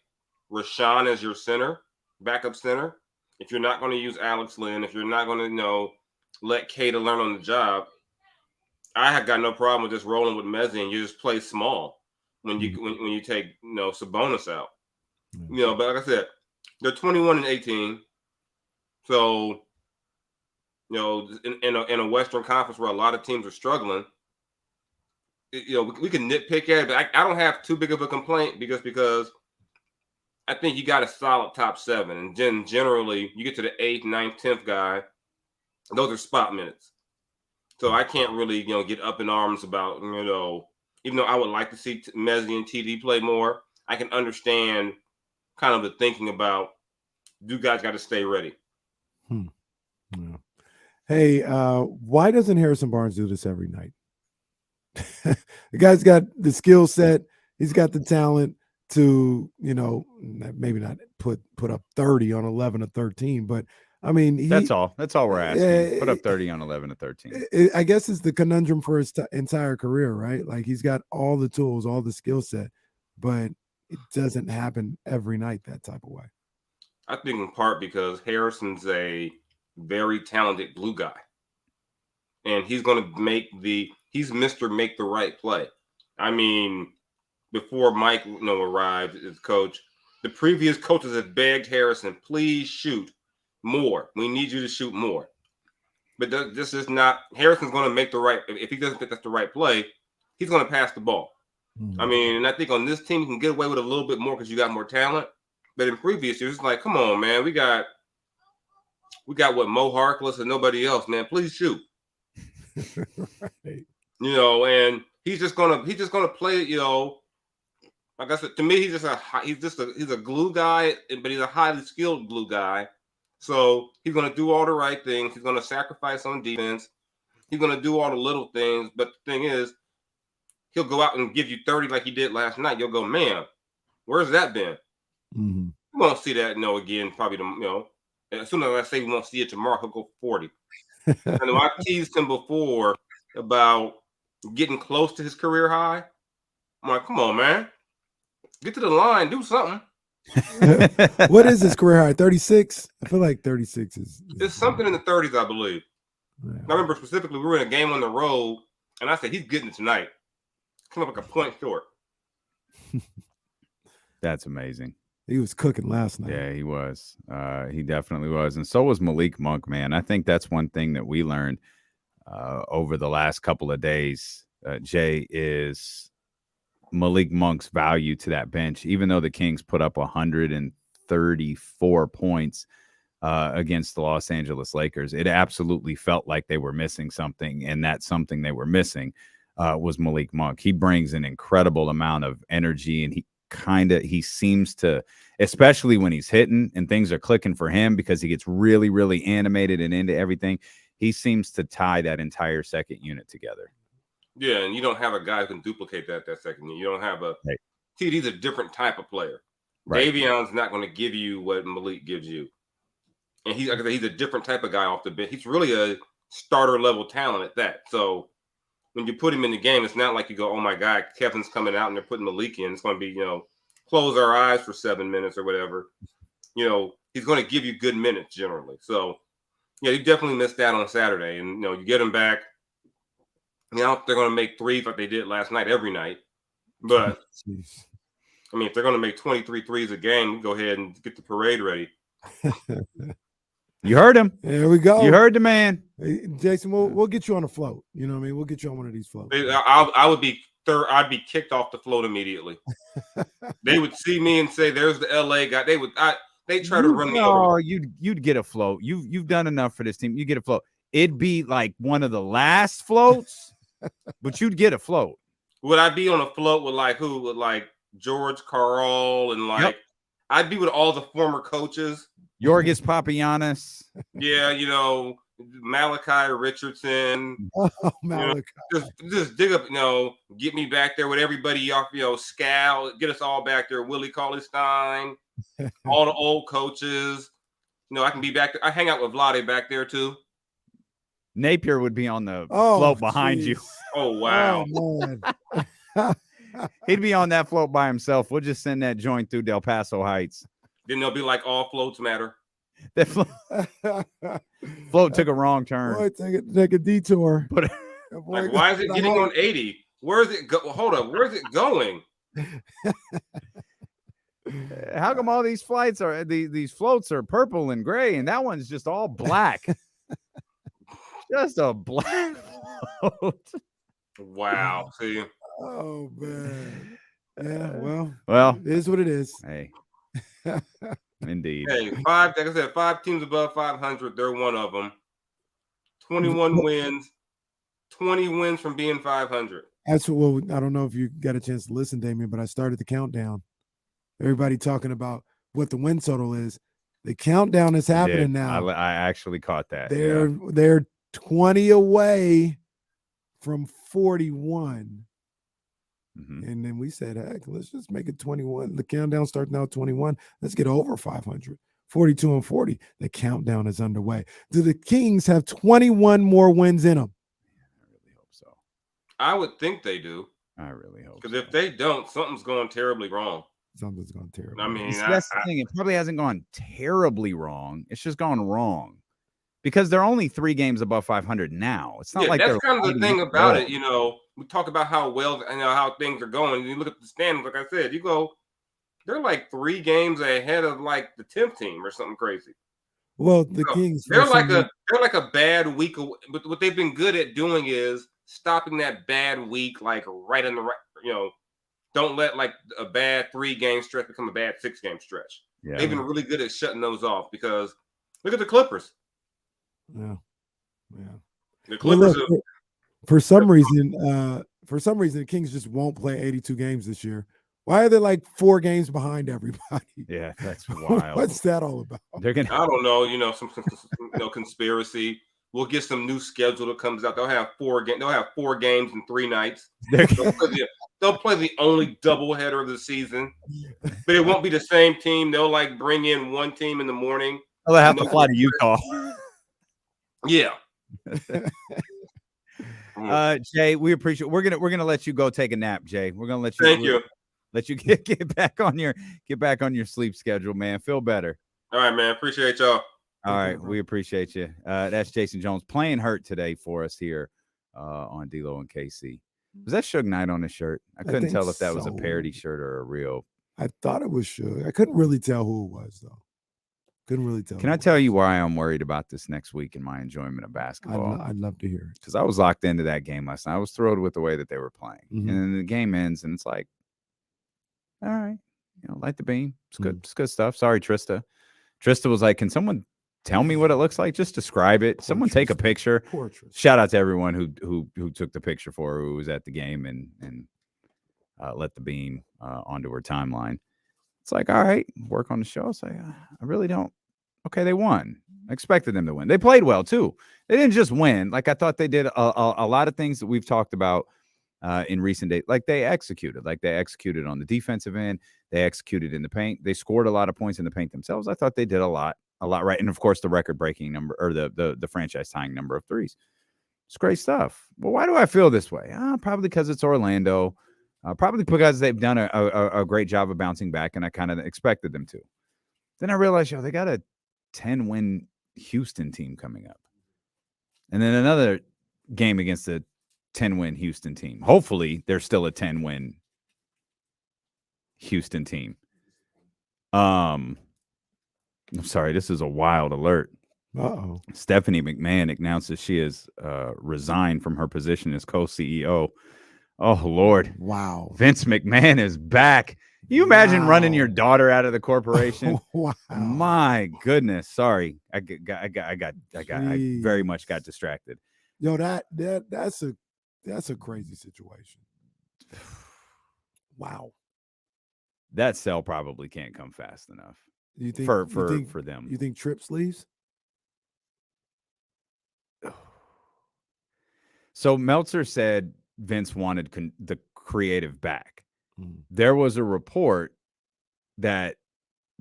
Speaker 17: Rashawn as your center, backup center, if you're not going to use Alex Lynn, if you're not going to, let Kata learn on the job, I have got no problem with just rolling with Mezzi, and you just play small when you take Sabonis out. But like I said, they're 21-18. So in a Western Conference where a lot of teams are struggling, we can nitpick at it, but I don't have too big of a complaint because I think you got a solid top 7, and then generally you get to the 8th, 9th, 10th guy, those are spot minutes. So I can't really, get up in arms about, even though I would like to see Mezzi and TD play more, I can understand kind of the thinking about, you guys got to stay ready.
Speaker 2: Yeah. Hey, why doesn't Harrison Barnes do this every night? The guy's got the skill set. He's got the talent to, maybe not put up 30 on 11 or 13, but I mean,
Speaker 1: that's all we're asking. Put up 30 on 11 to 13.
Speaker 2: I guess it's the conundrum for his entire career, right? Like, he's got all the tools, all the skill set, but it doesn't happen every night that type of way.
Speaker 17: I think in part because Harrison's a very talented glue guy, and he's going to he's Mr. Make the right play. I mean, before Mike arrived as coach, the previous coaches had begged Harrison, please shoot more. We need you to shoot more. But this is not, Harrison's going to make the right, if he doesn't think that's the right play, he's going to pass the ball. I mean, and I think on this team, you can get away with a little bit more because you got more talent. But in previous years, it's like, come on, man, we got what, Mo Harkless and nobody else, man. Please shoot.
Speaker 2: Right.
Speaker 17: And he's just gonna play, like I said, to me, he's a glue guy, but he's a highly skilled glue guy. So he's gonna do all the right things. He's gonna sacrifice on defense. He's gonna do all the little things. But the thing is, he'll go out and give you 30 like he did last night. You'll go, man, where's that been?
Speaker 2: Mm-hmm.
Speaker 17: We won't see that again. Probably as soon as I say we won't see it tomorrow, he'll go 40. I know I've teased him before about getting close to his career high. I'm like, come on, man, get to the line, do something.
Speaker 2: What is his career high? 36? I feel like 36 is
Speaker 17: it's something in the 30s, I believe. Yeah. I remember specifically we were in a game on the road, and I said he's getting it tonight. Come up like a point short.
Speaker 1: That's amazing.
Speaker 2: He was cooking last night.
Speaker 1: Yeah, he was. He definitely was. And so was Malik Monk, man. I think that's one thing that we learned over the last couple of days, Jay, is Malik Monk's value to that bench. Even though the Kings put up 134 points against the Los Angeles Lakers, it absolutely felt like they were missing something. And that something they were missing was Malik Monk. He brings an incredible amount of energy, and he seems to, especially when he's hitting and things are clicking for him, because he gets really, really animated and into everything. He seems to tie that entire second unit together.
Speaker 17: Yeah, and you don't have a guy who can duplicate that second unit. You don't have TD's a different type of player. Right. Davion's not going to give you what Malik gives you. And he's a different type of guy off the bench. He's really a starter level talent at that. So when you put him in the game, it's not like you go, oh my God, Kevin's coming out and they're putting Malik in. It's going to be, close our eyes for 7 minutes or whatever. He's going to give you good minutes generally. So, yeah, you definitely missed out on Saturday. And, you get him back. They're going to make threes like they did last night every night. But, I mean, if they're going to make 23 threes a game, go ahead and get the parade ready.
Speaker 1: You heard him.
Speaker 2: There we go.
Speaker 1: You heard the man.
Speaker 2: Hey, Jason, we'll get you on a float. You know what I mean? We'll get you on one of these floats.
Speaker 17: I'd be kicked off the float immediately. They would see me and say, "There's the LA guy." they try to run me over.
Speaker 1: No, you'd get a float. You've done enough for this team. You get a float. It'd be like one of the last floats, but you'd get a float.
Speaker 17: Would I be on a float with like who? With like George Karl and like I'd be with all the former coaches.
Speaker 1: Yorgos Papagiannis.
Speaker 17: Yeah, you know, Malachi Richardson.
Speaker 2: Oh, Malachi.
Speaker 17: You know, just dig up, you know, get me back there with everybody off, you know, Scal, get us all back there. Willie Cauley-Stein, all the old coaches. You know, I can be back there. I hang out with Vlade back there too.
Speaker 1: Napier would be on the float behind you.
Speaker 17: Oh, wow.
Speaker 2: Oh,
Speaker 1: He'd be on that float by himself. We'll just send that joint through Del Paso Heights.
Speaker 17: Then they'll be like, all floats matter.
Speaker 1: That float took a wrong turn.
Speaker 2: Boy, take a detour.
Speaker 1: But
Speaker 17: like, why is it getting on 80? Where is it go? Hold up, where's it going?
Speaker 1: How come all these flights are these floats are purple and gray, and that one's just all black? Just a black float.
Speaker 17: Wow. See.
Speaker 2: Oh man. Yeah.
Speaker 1: Well,
Speaker 2: it is what it is.
Speaker 1: Hey. Indeed.
Speaker 17: Hey, like I said, 5 teams above 500. They're one of them. 21 wins. 20 wins from being 500.
Speaker 2: That's what. I don't know if you got a chance to listen, Damien, but I started the countdown. Everybody talking about what the win total is. The countdown is happening now.
Speaker 1: I actually caught that.
Speaker 2: They're 20 away from 41. And then we said, heck, let's just make it 21. The countdown starts now at 21. Let's get over 500. 42 and 40. The countdown is underway. Do the Kings have 21 more wins in them?
Speaker 1: I really hope so.
Speaker 17: I would think they do.
Speaker 1: I really hope
Speaker 17: Because if they don't, something's going terribly wrong.
Speaker 2: Something's going terribly.
Speaker 17: I mean,
Speaker 1: that's the thing. It probably hasn't gone terribly wrong. It's just gone wrong. Because they're only 3 games above 500 now. It's not like
Speaker 17: that's
Speaker 1: they're
Speaker 17: kind of the thing about it. You know, we talk about how well, you know, how things are going. You look at the standings, like I said, you go, they're like 3 games ahead of like the 10th team or something crazy.
Speaker 2: Well, the Kings,
Speaker 17: they're like a bad week. But what they've been good at doing is stopping that bad week, like right in the right. You know, don't let like a bad 3-game stretch become a bad 6-game stretch.
Speaker 1: Yeah.
Speaker 17: They've been really good at shutting those off because look at the Clippers.
Speaker 2: Yeah.
Speaker 17: The Clippers.
Speaker 2: Well, for some reason, the Kings just won't play 82 games this year. Why are they like 4 games behind everybody?
Speaker 1: Yeah, that's wild.
Speaker 2: What's that all about?
Speaker 1: They're gonna.
Speaker 17: I don't know. You know, some conspiracy. We'll get some new schedule that comes out. They'll have 4 games. They'll have 4 games in 3 nights. They'll play the only doubleheader of the season, but it won't be the same team. They'll like bring in one team in the morning.
Speaker 1: They'll have to fly to Utah.
Speaker 17: Yeah.
Speaker 1: Jay, we appreciate. We're gonna let you go take a nap, Jay. We're gonna let you.
Speaker 17: Thank you.
Speaker 1: Let you get back on your sleep schedule, man. Feel better.
Speaker 17: All right, man. Appreciate y'all.
Speaker 1: All right, we appreciate you. That's Jason Jones playing hurt today for us here on D-Lo and KC. Was that Suge Knight on his shirt? I couldn't tell if that was a parody shirt or a real.
Speaker 2: I thought it was Suge. I couldn't really tell who it was though. Couldn't really tell.
Speaker 1: Can I tell you why I'm worried about this next week in my enjoyment of basketball?
Speaker 2: I'd love to hear it.
Speaker 1: Because I was locked into that game last night. I was thrilled with the way that they were playing. And then the game ends, and it's like, all right, you know, light the beam. It's good. It's good stuff. Sorry, Trista. Trista was like, can someone tell me what it looks like? Just describe it. Someone take a picture. Shout out to everyone who took the picture for her, who was at the game and let the beam onto her timeline. It's like, all right, work on the show. It's like, I really don't. Okay, they won. I expected them to win. They played well, too. They didn't just win. Like, I thought they did a lot of things that we've talked about in recent days. Like, they executed. Like, they executed on the defensive end. They executed in the paint. They scored a lot of points in the paint themselves. I thought they did a lot right. And, of course, the record-breaking number or the franchise-tying number of threes. It's great stuff. Well, why do I feel this way? Probably because it's Orlando. Probably because they've done a great job of bouncing back, and I kind of expected them to. Then I realized, they got a 10-win Houston team coming up. And then another game against a 10-win Houston team. Hopefully, they're still a 10-win Houston team. I'm sorry, this is a wild alert.
Speaker 2: Uh-oh.
Speaker 1: Stephanie McMahon announces she has resigned from her position as co-CEO. Oh, Lord.
Speaker 2: Wow.
Speaker 1: Vince McMahon is back. You imagine running your daughter out of the corporation?
Speaker 2: Wow.
Speaker 1: My goodness. Sorry. I very much got distracted.
Speaker 2: Yo, that's a crazy situation. Wow.
Speaker 1: That sale probably can't come fast enough.
Speaker 2: You think
Speaker 1: for them?
Speaker 2: You think Trips leaves?
Speaker 1: So Meltzer said Vince wanted the creative back. There was a report that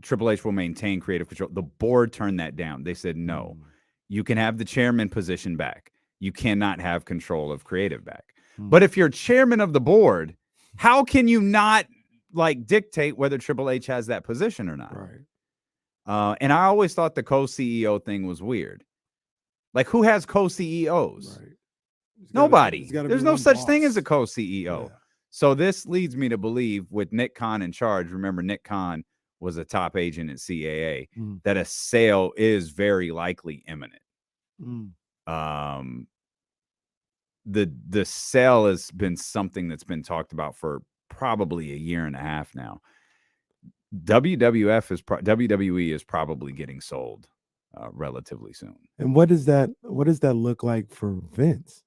Speaker 1: Triple H will maintain creative control. The board turned that down. They said, no, you can have the chairman position back. You cannot have control of creative back. But if you're chairman of the board, how can you not dictate whether Triple H has that position or not?
Speaker 2: Right.
Speaker 1: And I always thought the co-CEO thing was weird. Like, who has co-CEOs?
Speaker 2: Right.
Speaker 1: Nobody. There's no such thing
Speaker 2: boss.
Speaker 1: as a co-CEO.
Speaker 2: Yeah.
Speaker 1: So this leads me to believe, with Nick Khan in charge, remember Nick Khan was a top agent at CAA, that a sale is very likely imminent. The sale has been something that's been talked about for probably a year and a half now. WWE is probably getting sold relatively soon.
Speaker 2: And what does that look like for Vince?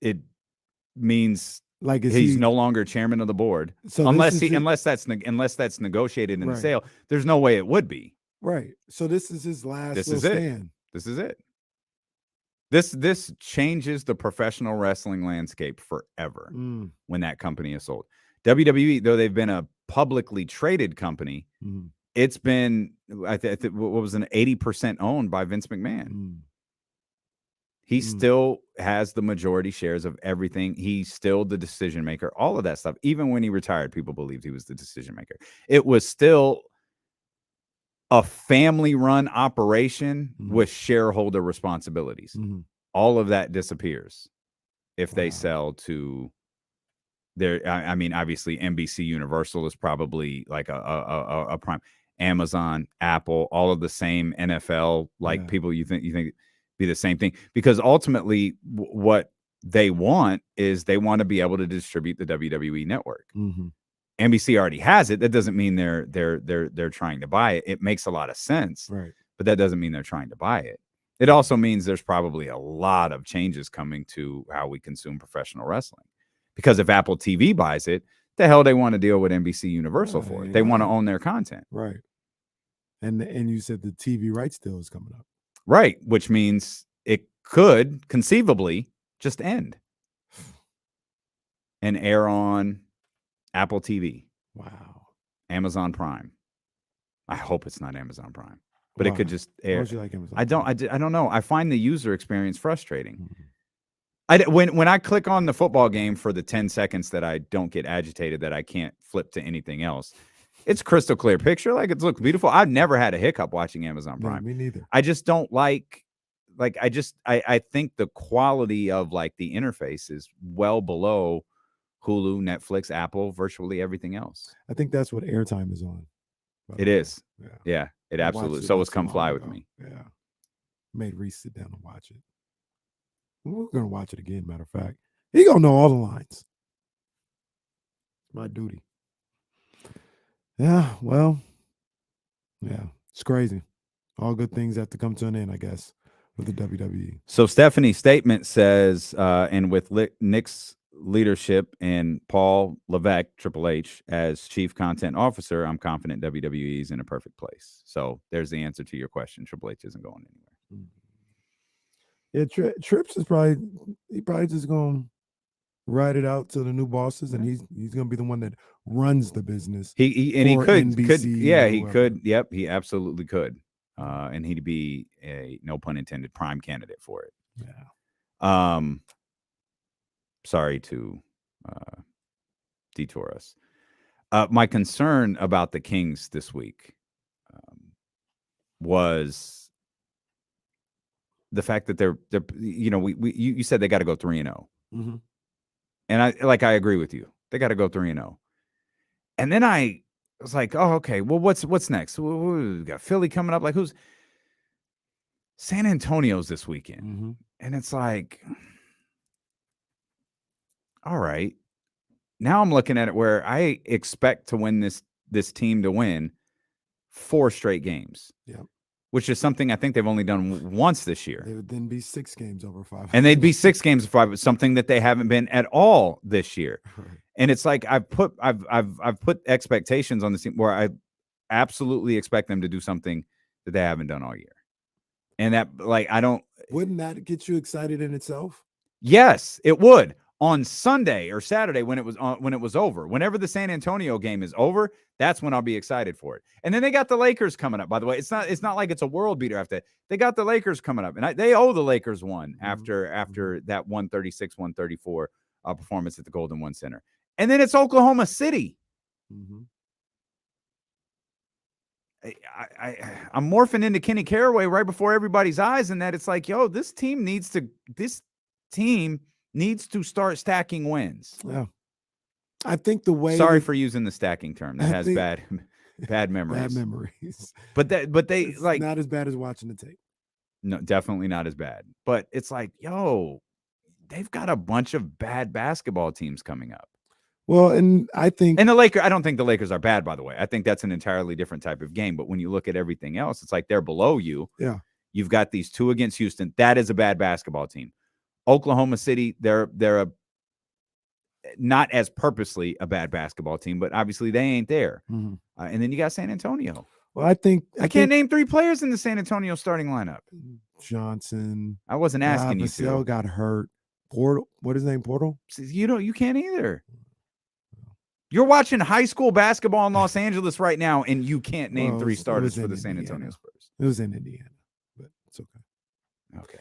Speaker 1: It means
Speaker 2: like
Speaker 1: he's no longer chairman of the board.
Speaker 2: So
Speaker 1: unless that's negotiated in the sale, there's no way it would be.
Speaker 2: Right. So this is his last
Speaker 1: This
Speaker 2: little
Speaker 1: is it.
Speaker 2: stand.
Speaker 1: This is it. This changes the professional wrestling landscape forever when that company is sold. WWE, though they've been a publicly traded company, it's been what was an 80% owned by Vince McMahon. He still has the majority shares of everything. He's still the decision maker, all of that stuff. Even when he retired, people believed he was the decision maker. It was still a family-run operation with shareholder responsibilities. All of that disappears if they sell to their. I mean, obviously, NBC Universal is probably like a prime. Amazon, Apple, all of the same NFL people. You think be the same thing, because ultimately what they want is they want to be able to distribute the WWE network. NBC already has it. That doesn't mean they're trying to buy it. It makes a lot of sense,
Speaker 2: right?
Speaker 1: But that doesn't mean they're trying to buy it. It also means there's probably a lot of changes coming to how we consume professional wrestling, because if Apple TV buys it, the hell they want to deal with NBC Universal for it. They want to own their content,
Speaker 2: right? And you said the TV rights deal is coming up.
Speaker 1: Right, which means it could conceivably just end and air on Apple TV.
Speaker 2: Wow.
Speaker 1: Amazon Prime. I hope it's not Amazon Prime, but it could just air.
Speaker 2: Why would you like Amazon
Speaker 1: I don't know. I find the user experience frustrating. When I click on the football game for the 10 seconds that I don't get agitated, that I can't flip to anything else, it's crystal clear picture. Like, it looks beautiful. I've never had a hiccup watching Amazon Prime.
Speaker 2: No, me neither.
Speaker 1: I just don't I think the quality of the interface is well below Hulu, Netflix, Apple, virtually everything else.
Speaker 2: I think that's what airtime is on.
Speaker 1: It is. Yeah, it absolutely. So is Come Fly With Me.
Speaker 2: Yeah. Made Reese sit down and watch it. We're going to watch it again, matter of fact. He going to know all the lines. My duty. Yeah, well, yeah, it's crazy. All good things have to come to an end, I guess, with the WWE.
Speaker 1: So Stephanie's statement says, and with Nick's leadership and Paul Levesque, Triple H, as chief content officer, I'm confident WWE is in a perfect place. So there's the answer to your question. Triple H isn't going anywhere.
Speaker 2: Yeah, Trips is probably just going to ride it out to the new bosses, and he's going to be the one that runs the business.
Speaker 1: He could. Yep, he absolutely could. And he'd be a, no pun intended, prime candidate for it.
Speaker 2: Yeah.
Speaker 1: Sorry to detour us. My concern about the Kings this week was the fact that they're you said they got to go 3-0. And I agree with you. They got to go 3-0. And then I was like, oh, okay, well, what's next? We got Philly coming up. Like, who's San Antonio's this weekend? And it's like, all right, now I'm looking at it where I expect to win this team to win 4 straight games.
Speaker 2: Yeah.
Speaker 1: Which is something I think they've only done once this year.
Speaker 2: They would then be 6 games over 500.
Speaker 1: And they'd be 6 games of 5, something that they haven't been at all this year.
Speaker 2: Right.
Speaker 1: And it's like I've put expectations on this team where I absolutely expect them to do something that they haven't done all year. And that, like,
Speaker 2: wouldn't that get you excited in itself?
Speaker 1: Yes, it would. On Sunday or Saturday when it was over, whenever the San Antonio game is over, that's when I'll be excited for it. And then they got the Lakers coming up. By the way, it's not like it's a world beater after that. They got the Lakers coming up, and they owe the Lakers one after that 136-134 performance at the Golden One Center. And then it's Oklahoma City.
Speaker 2: Mm-hmm.
Speaker 1: I'm morphing into Kenny Caraway right before everybody's eyes, and that it's like, yo, this team needs to start stacking wins.
Speaker 2: Yeah. I think the way
Speaker 1: Sorry for using the stacking term. That has bad memories.
Speaker 2: Bad memories.
Speaker 1: But they
Speaker 2: it's
Speaker 1: like
Speaker 2: not as bad as watching the tape.
Speaker 1: No, definitely not as bad. But it's like, yo, they've got a bunch of bad basketball teams coming up.
Speaker 2: Well, and I think
Speaker 1: I don't think the Lakers are bad, by the way. I think that's an entirely different type of game. But when you look at everything else, it's like they're below you.
Speaker 2: Yeah.
Speaker 1: You've got these 2 against Houston. That is a bad basketball team. Oklahoma City, they're a not as purposely a bad basketball team, but obviously they ain't there.
Speaker 2: Mm-hmm.
Speaker 1: And then you got San Antonio.
Speaker 2: Well, I
Speaker 1: can't name 3 players in the San Antonio starting lineup.
Speaker 2: Johnson.
Speaker 1: I wasn't asking you to.
Speaker 2: Got hurt. Portal. What is his name? Portal.
Speaker 1: You can't either. You're watching high school basketball in Los Angeles right now, and you can't name 3 starters for the San Antonio Spurs.
Speaker 2: It was in Indiana, but it's okay.
Speaker 1: Okay.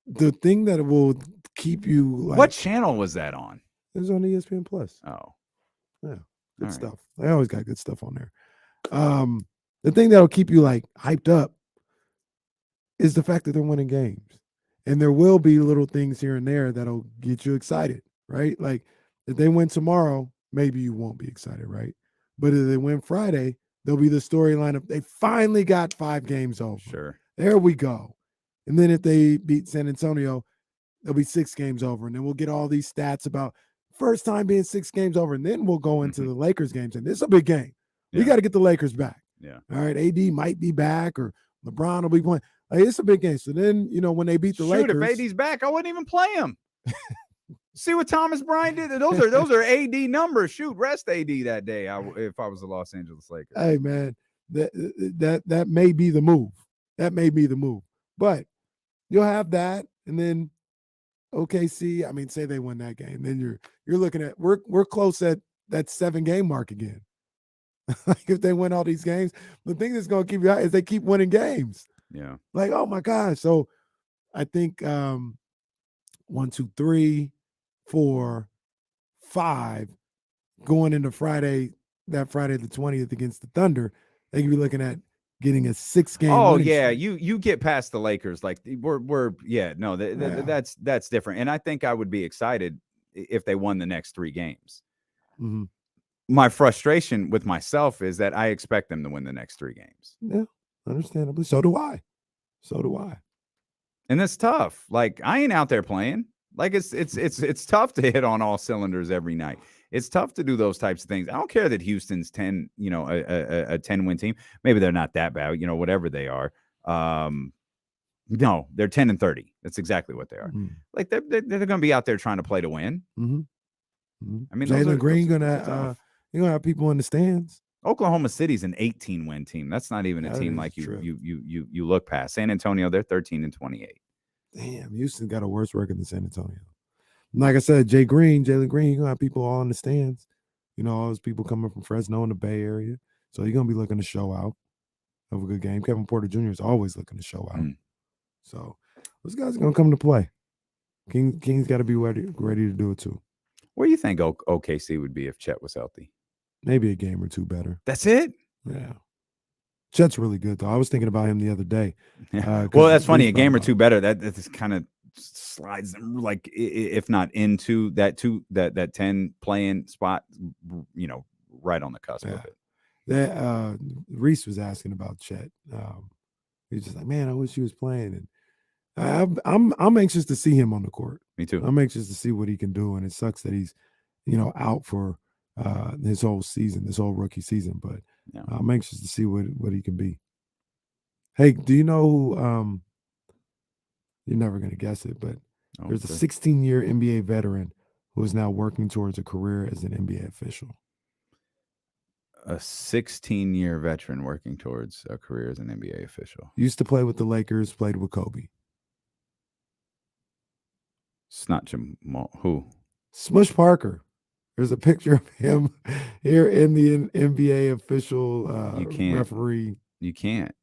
Speaker 2: The thing that will keep you like,
Speaker 1: what channel was that on?
Speaker 2: It was on ESPN Plus.
Speaker 1: Oh,
Speaker 2: yeah, good stuff. They always got good stuff on there. The thing that'll keep you like hyped up is the fact that they're winning games, and there will be little things here and there that'll get you excited, right? Like if they win tomorrow, maybe you won't be excited, right? But if they win Friday, there'll be the storyline of they finally got 5 games over.
Speaker 1: Sure,
Speaker 2: there we go. And then if they beat San Antonio, they'll be 6 games over. And then we'll get all these stats about first time being 6 games over. And then we'll go into the Lakers games. And this is a big game. Yeah. We got to get the Lakers back.
Speaker 1: Yeah.
Speaker 2: All right. AD might be back or LeBron will be playing. Like, it's a big game. So then, when they beat the Lakers.
Speaker 1: If AD's back, I wouldn't even play him. See what Thomas Bryant did? Those are AD numbers. Shoot, rest AD that day if I was the Los Angeles Lakers.
Speaker 2: Hey, man, that may be the move. That may be the move. But you'll have that, and then OKC. I mean, say they win that game, then you're looking at we're close at that 7-game mark again. Like if they win all these games, the thing that's going to keep you out is they keep winning games.
Speaker 1: Yeah.
Speaker 2: Like, oh my gosh. So I think 1, 2, 3, 4, 5 going into Friday the 20th against the Thunder, they could be looking at getting a 6-game.
Speaker 1: Oh yeah, you get past the Lakers, like that's different. And I think I would be excited if they won the next 3 games.
Speaker 2: Mm-hmm.
Speaker 1: My frustration with myself is that I expect them to win the next 3 games.
Speaker 2: Yeah, understandably. So do I.
Speaker 1: And that's tough. Like I ain't out there playing. Like it's tough to hit on all cylinders every night. It's tough to do those types of things. I don't care that Houston's 10, a 10-win team. Maybe they're not that bad, whatever they are. No, they're 10-30. That's exactly what they are.
Speaker 2: Mm-hmm.
Speaker 1: Like they're going to be out there trying to play to win.
Speaker 2: Mm-hmm. Mm-hmm.
Speaker 1: I mean,
Speaker 2: Jalen Green gonna have people in the stands.
Speaker 1: Oklahoma City's an 18-win team. That's not even a team like you look past. San Antonio, they're 13-28.
Speaker 2: Damn, Houston got a worse record than San Antonio. Like I said, Jalen Green, you're gonna have people all in the stands. All those people coming from Fresno in the Bay Area. So you're gonna be looking to show out. Have a good game. Kevin Porter Jr. is always looking to show out. So those guys are gonna come to play. King's got to be ready to do it too.
Speaker 1: Where do you think OKC would be if Chet was healthy?
Speaker 2: Maybe a game or 2 better.
Speaker 1: That's it?
Speaker 2: Yeah. Chet's really good, though. I was thinking about him the other day.
Speaker 1: Well, that's funny. A game or 2 better. That kind of slides them, like, if not into that 10 playing spot, right on the cusp of it.
Speaker 2: Reese was asking about Chet. He's just like, man, I wish he was playing. And I'm anxious to see him on the court.
Speaker 1: Me too.
Speaker 2: I'm anxious to see what he can do, and it sucks that he's, out for his whole season, this whole rookie season. But I'm anxious to see what he can be. Hey, do you know who? You're never gonna guess it, but there's a 16-year NBA veteran who is now working towards a career as an NBA official.
Speaker 1: A 16-year veteran working towards a career as an NBA official.
Speaker 2: Used to play with the Lakers, played with Kobe.
Speaker 1: It's not Jamal. Who?
Speaker 2: Smush Parker. There's a picture of him here in the NBA official referee.
Speaker 1: You can't.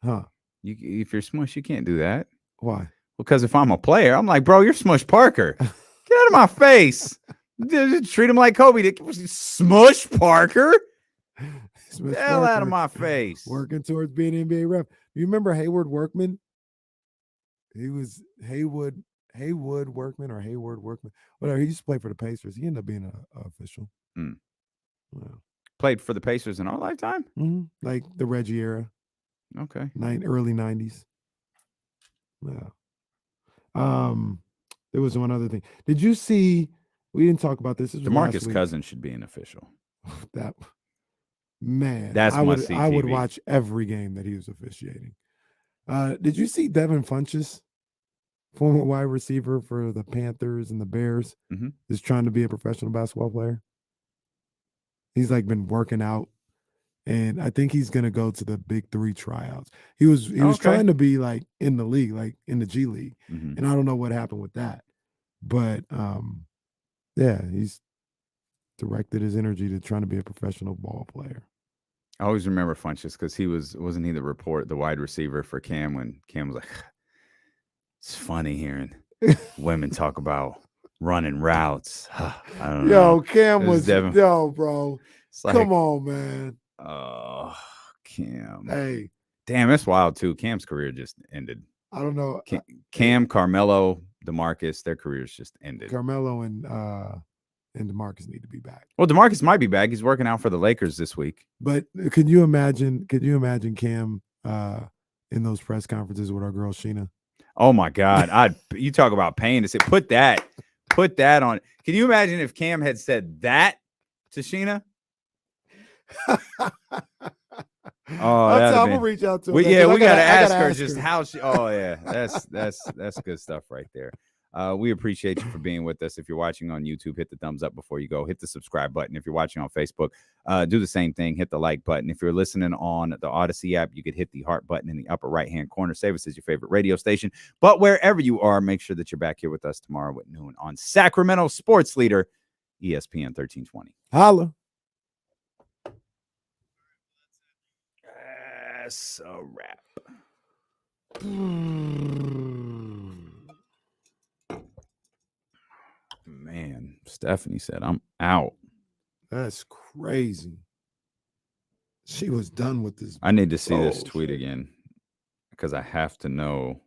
Speaker 2: Huh?
Speaker 1: If you're Smush, you can't do that.
Speaker 2: Why?
Speaker 1: Because if I'm a player, I'm like, bro, you're Smush Parker. Get out of my face. Just treat him like Kobe. Smush Parker.
Speaker 2: Smush
Speaker 1: Hell
Speaker 2: Parker
Speaker 1: out of my face.
Speaker 2: Working towards being an NBA ref. You remember Hayward Workman? He was Hayward Workman or Hayward Workman. Whatever. He used to play for the Pacers. He ended up being an official.
Speaker 1: Mm.
Speaker 2: Yeah.
Speaker 1: Played for the Pacers in our lifetime?
Speaker 2: Mm-hmm. Like the Reggie era.
Speaker 1: Okay.
Speaker 2: Early 90s. Yeah. There was one other thing. Did you see? We didn't talk about this.
Speaker 1: DeMarcus Cousins should be an official.
Speaker 2: That man,
Speaker 1: that's
Speaker 2: I would
Speaker 1: TV.
Speaker 2: watch every game that he was officiating. Did you see Devin Funchess, former wide receiver for the Panthers and the Bears, is trying to be a professional basketball player? He's like been working out, and I think he's gonna go to the Big 3 tryouts. He was trying to be like in the league, like in the G League, and I don't know what happened with that, but yeah, he's directed his energy to trying to be a professional ball player.
Speaker 1: I always remember Funchess because wasn't he the wide receiver for Cam when Cam was like, it's funny hearing women talk about running routes. I don't know.
Speaker 2: Yo, Cam was
Speaker 1: Devin.
Speaker 2: Yo, bro.
Speaker 1: Like,
Speaker 2: come on, man.
Speaker 1: Oh, Cam.
Speaker 2: Hey.
Speaker 1: Damn, that's wild too. Cam's career just ended.
Speaker 2: I don't know.
Speaker 1: Cam, Carmelo, DeMarcus, their careers just ended.
Speaker 2: Carmelo and DeMarcus need to be back.
Speaker 1: Well, DeMarcus might be back. He's working out for the Lakers this week.
Speaker 2: But could you imagine Cam in those press conferences with our girl Sheena?
Speaker 1: Oh my God. You talk about pain to say put that on. Can you imagine if Cam had said that to Sheena? Oh,
Speaker 2: I'm gonna reach out to her.
Speaker 1: We gotta ask her just how she. Oh yeah, that's good stuff right there. We appreciate you for being with us. If you're watching on YouTube, hit the thumbs up before you go. Hit the subscribe button. If you're watching on Facebook, do the same thing. Hit the like button. If you're listening on the Odyssey app, you could hit the heart button in the upper right-hand corner. Save us as your favorite radio station. But wherever you are, make sure that you're back here with us tomorrow at noon on Sacramento Sports Leader, ESPN 1320.
Speaker 2: Holla.
Speaker 1: That's a wrap. Man, Stephanie said, I'm out.
Speaker 2: That's crazy. She was done with this.
Speaker 1: I need to see this tweet again because I have to know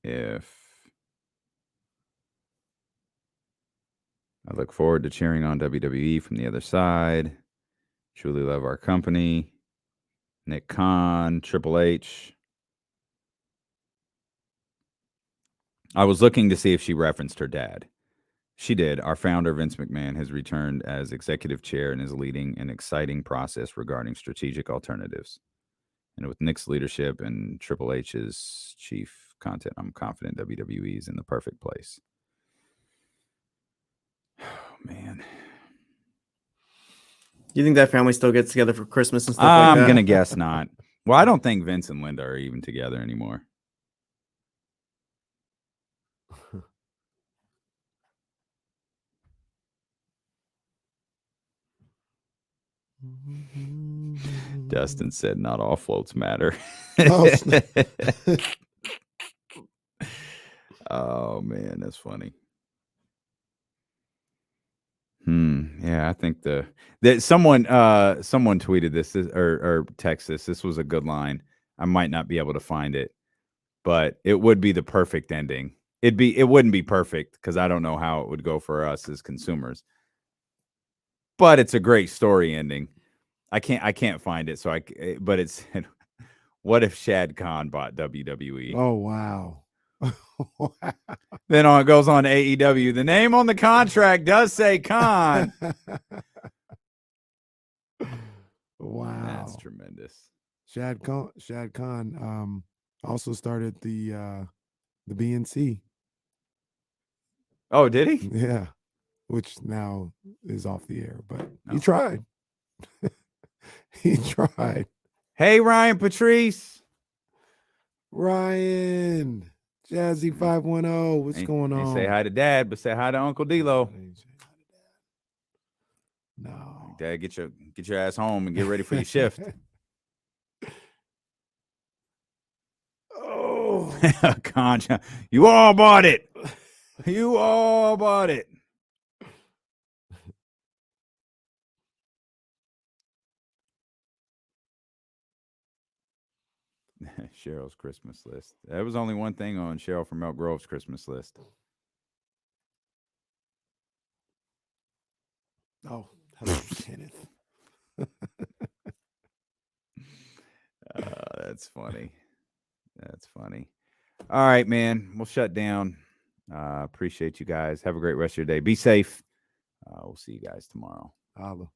Speaker 1: if I look forward to cheering on WWE from the other side. Truly love our company. Nick Khan, Triple H. I was looking to see if she referenced her dad. She did. Our founder, Vince McMahon, has returned as executive chair and is leading an exciting process regarding strategic alternatives. And with Nick's leadership and Triple H's chief content, I'm confident WWE is in the perfect place. Oh, man.
Speaker 4: Do you think that family still gets together for Christmas and stuff
Speaker 1: like
Speaker 4: that?
Speaker 1: I'm going to guess not. Well, I don't think Vince and Linda are even together anymore. Dustin said, not all floats matter. Oh, man, that's funny. Yeah, I think someone tweeted this or texted this. This was a good line. I might not be able to find it, but it would be the perfect ending. It wouldn't be perfect because I don't know how it would go for us as consumers. But it's a great story ending. I can't find it, but it's what if Shad Khan bought WWE?
Speaker 2: Oh wow.
Speaker 1: Then it goes on to AEW. The name on the contract does say Khan.
Speaker 2: Wow.
Speaker 1: That's tremendous.
Speaker 2: Shad Khan also started the BNC.
Speaker 1: Oh, did he?
Speaker 2: Yeah. Which now is off the air, but he tried. He tried.
Speaker 1: Hey, Ryan Patrice.
Speaker 2: Ryan. Jazzy 510. What's going on?
Speaker 1: Say hi to Dad, but say hi to Uncle D-Lo.
Speaker 2: No.
Speaker 1: Dad, get your ass home and get ready for your shift.
Speaker 2: Oh.
Speaker 1: Concha. You all bought it. You all bought it. Cheryl's Christmas list. There was only one thing on Cheryl from Elk Grove's Christmas list.
Speaker 2: Oh, hello, Kenneth.
Speaker 1: That's funny. That's funny. All right, man. We'll shut down. Appreciate you guys. Have a great rest of your day. Be safe. We'll see you guys tomorrow.
Speaker 2: Holla.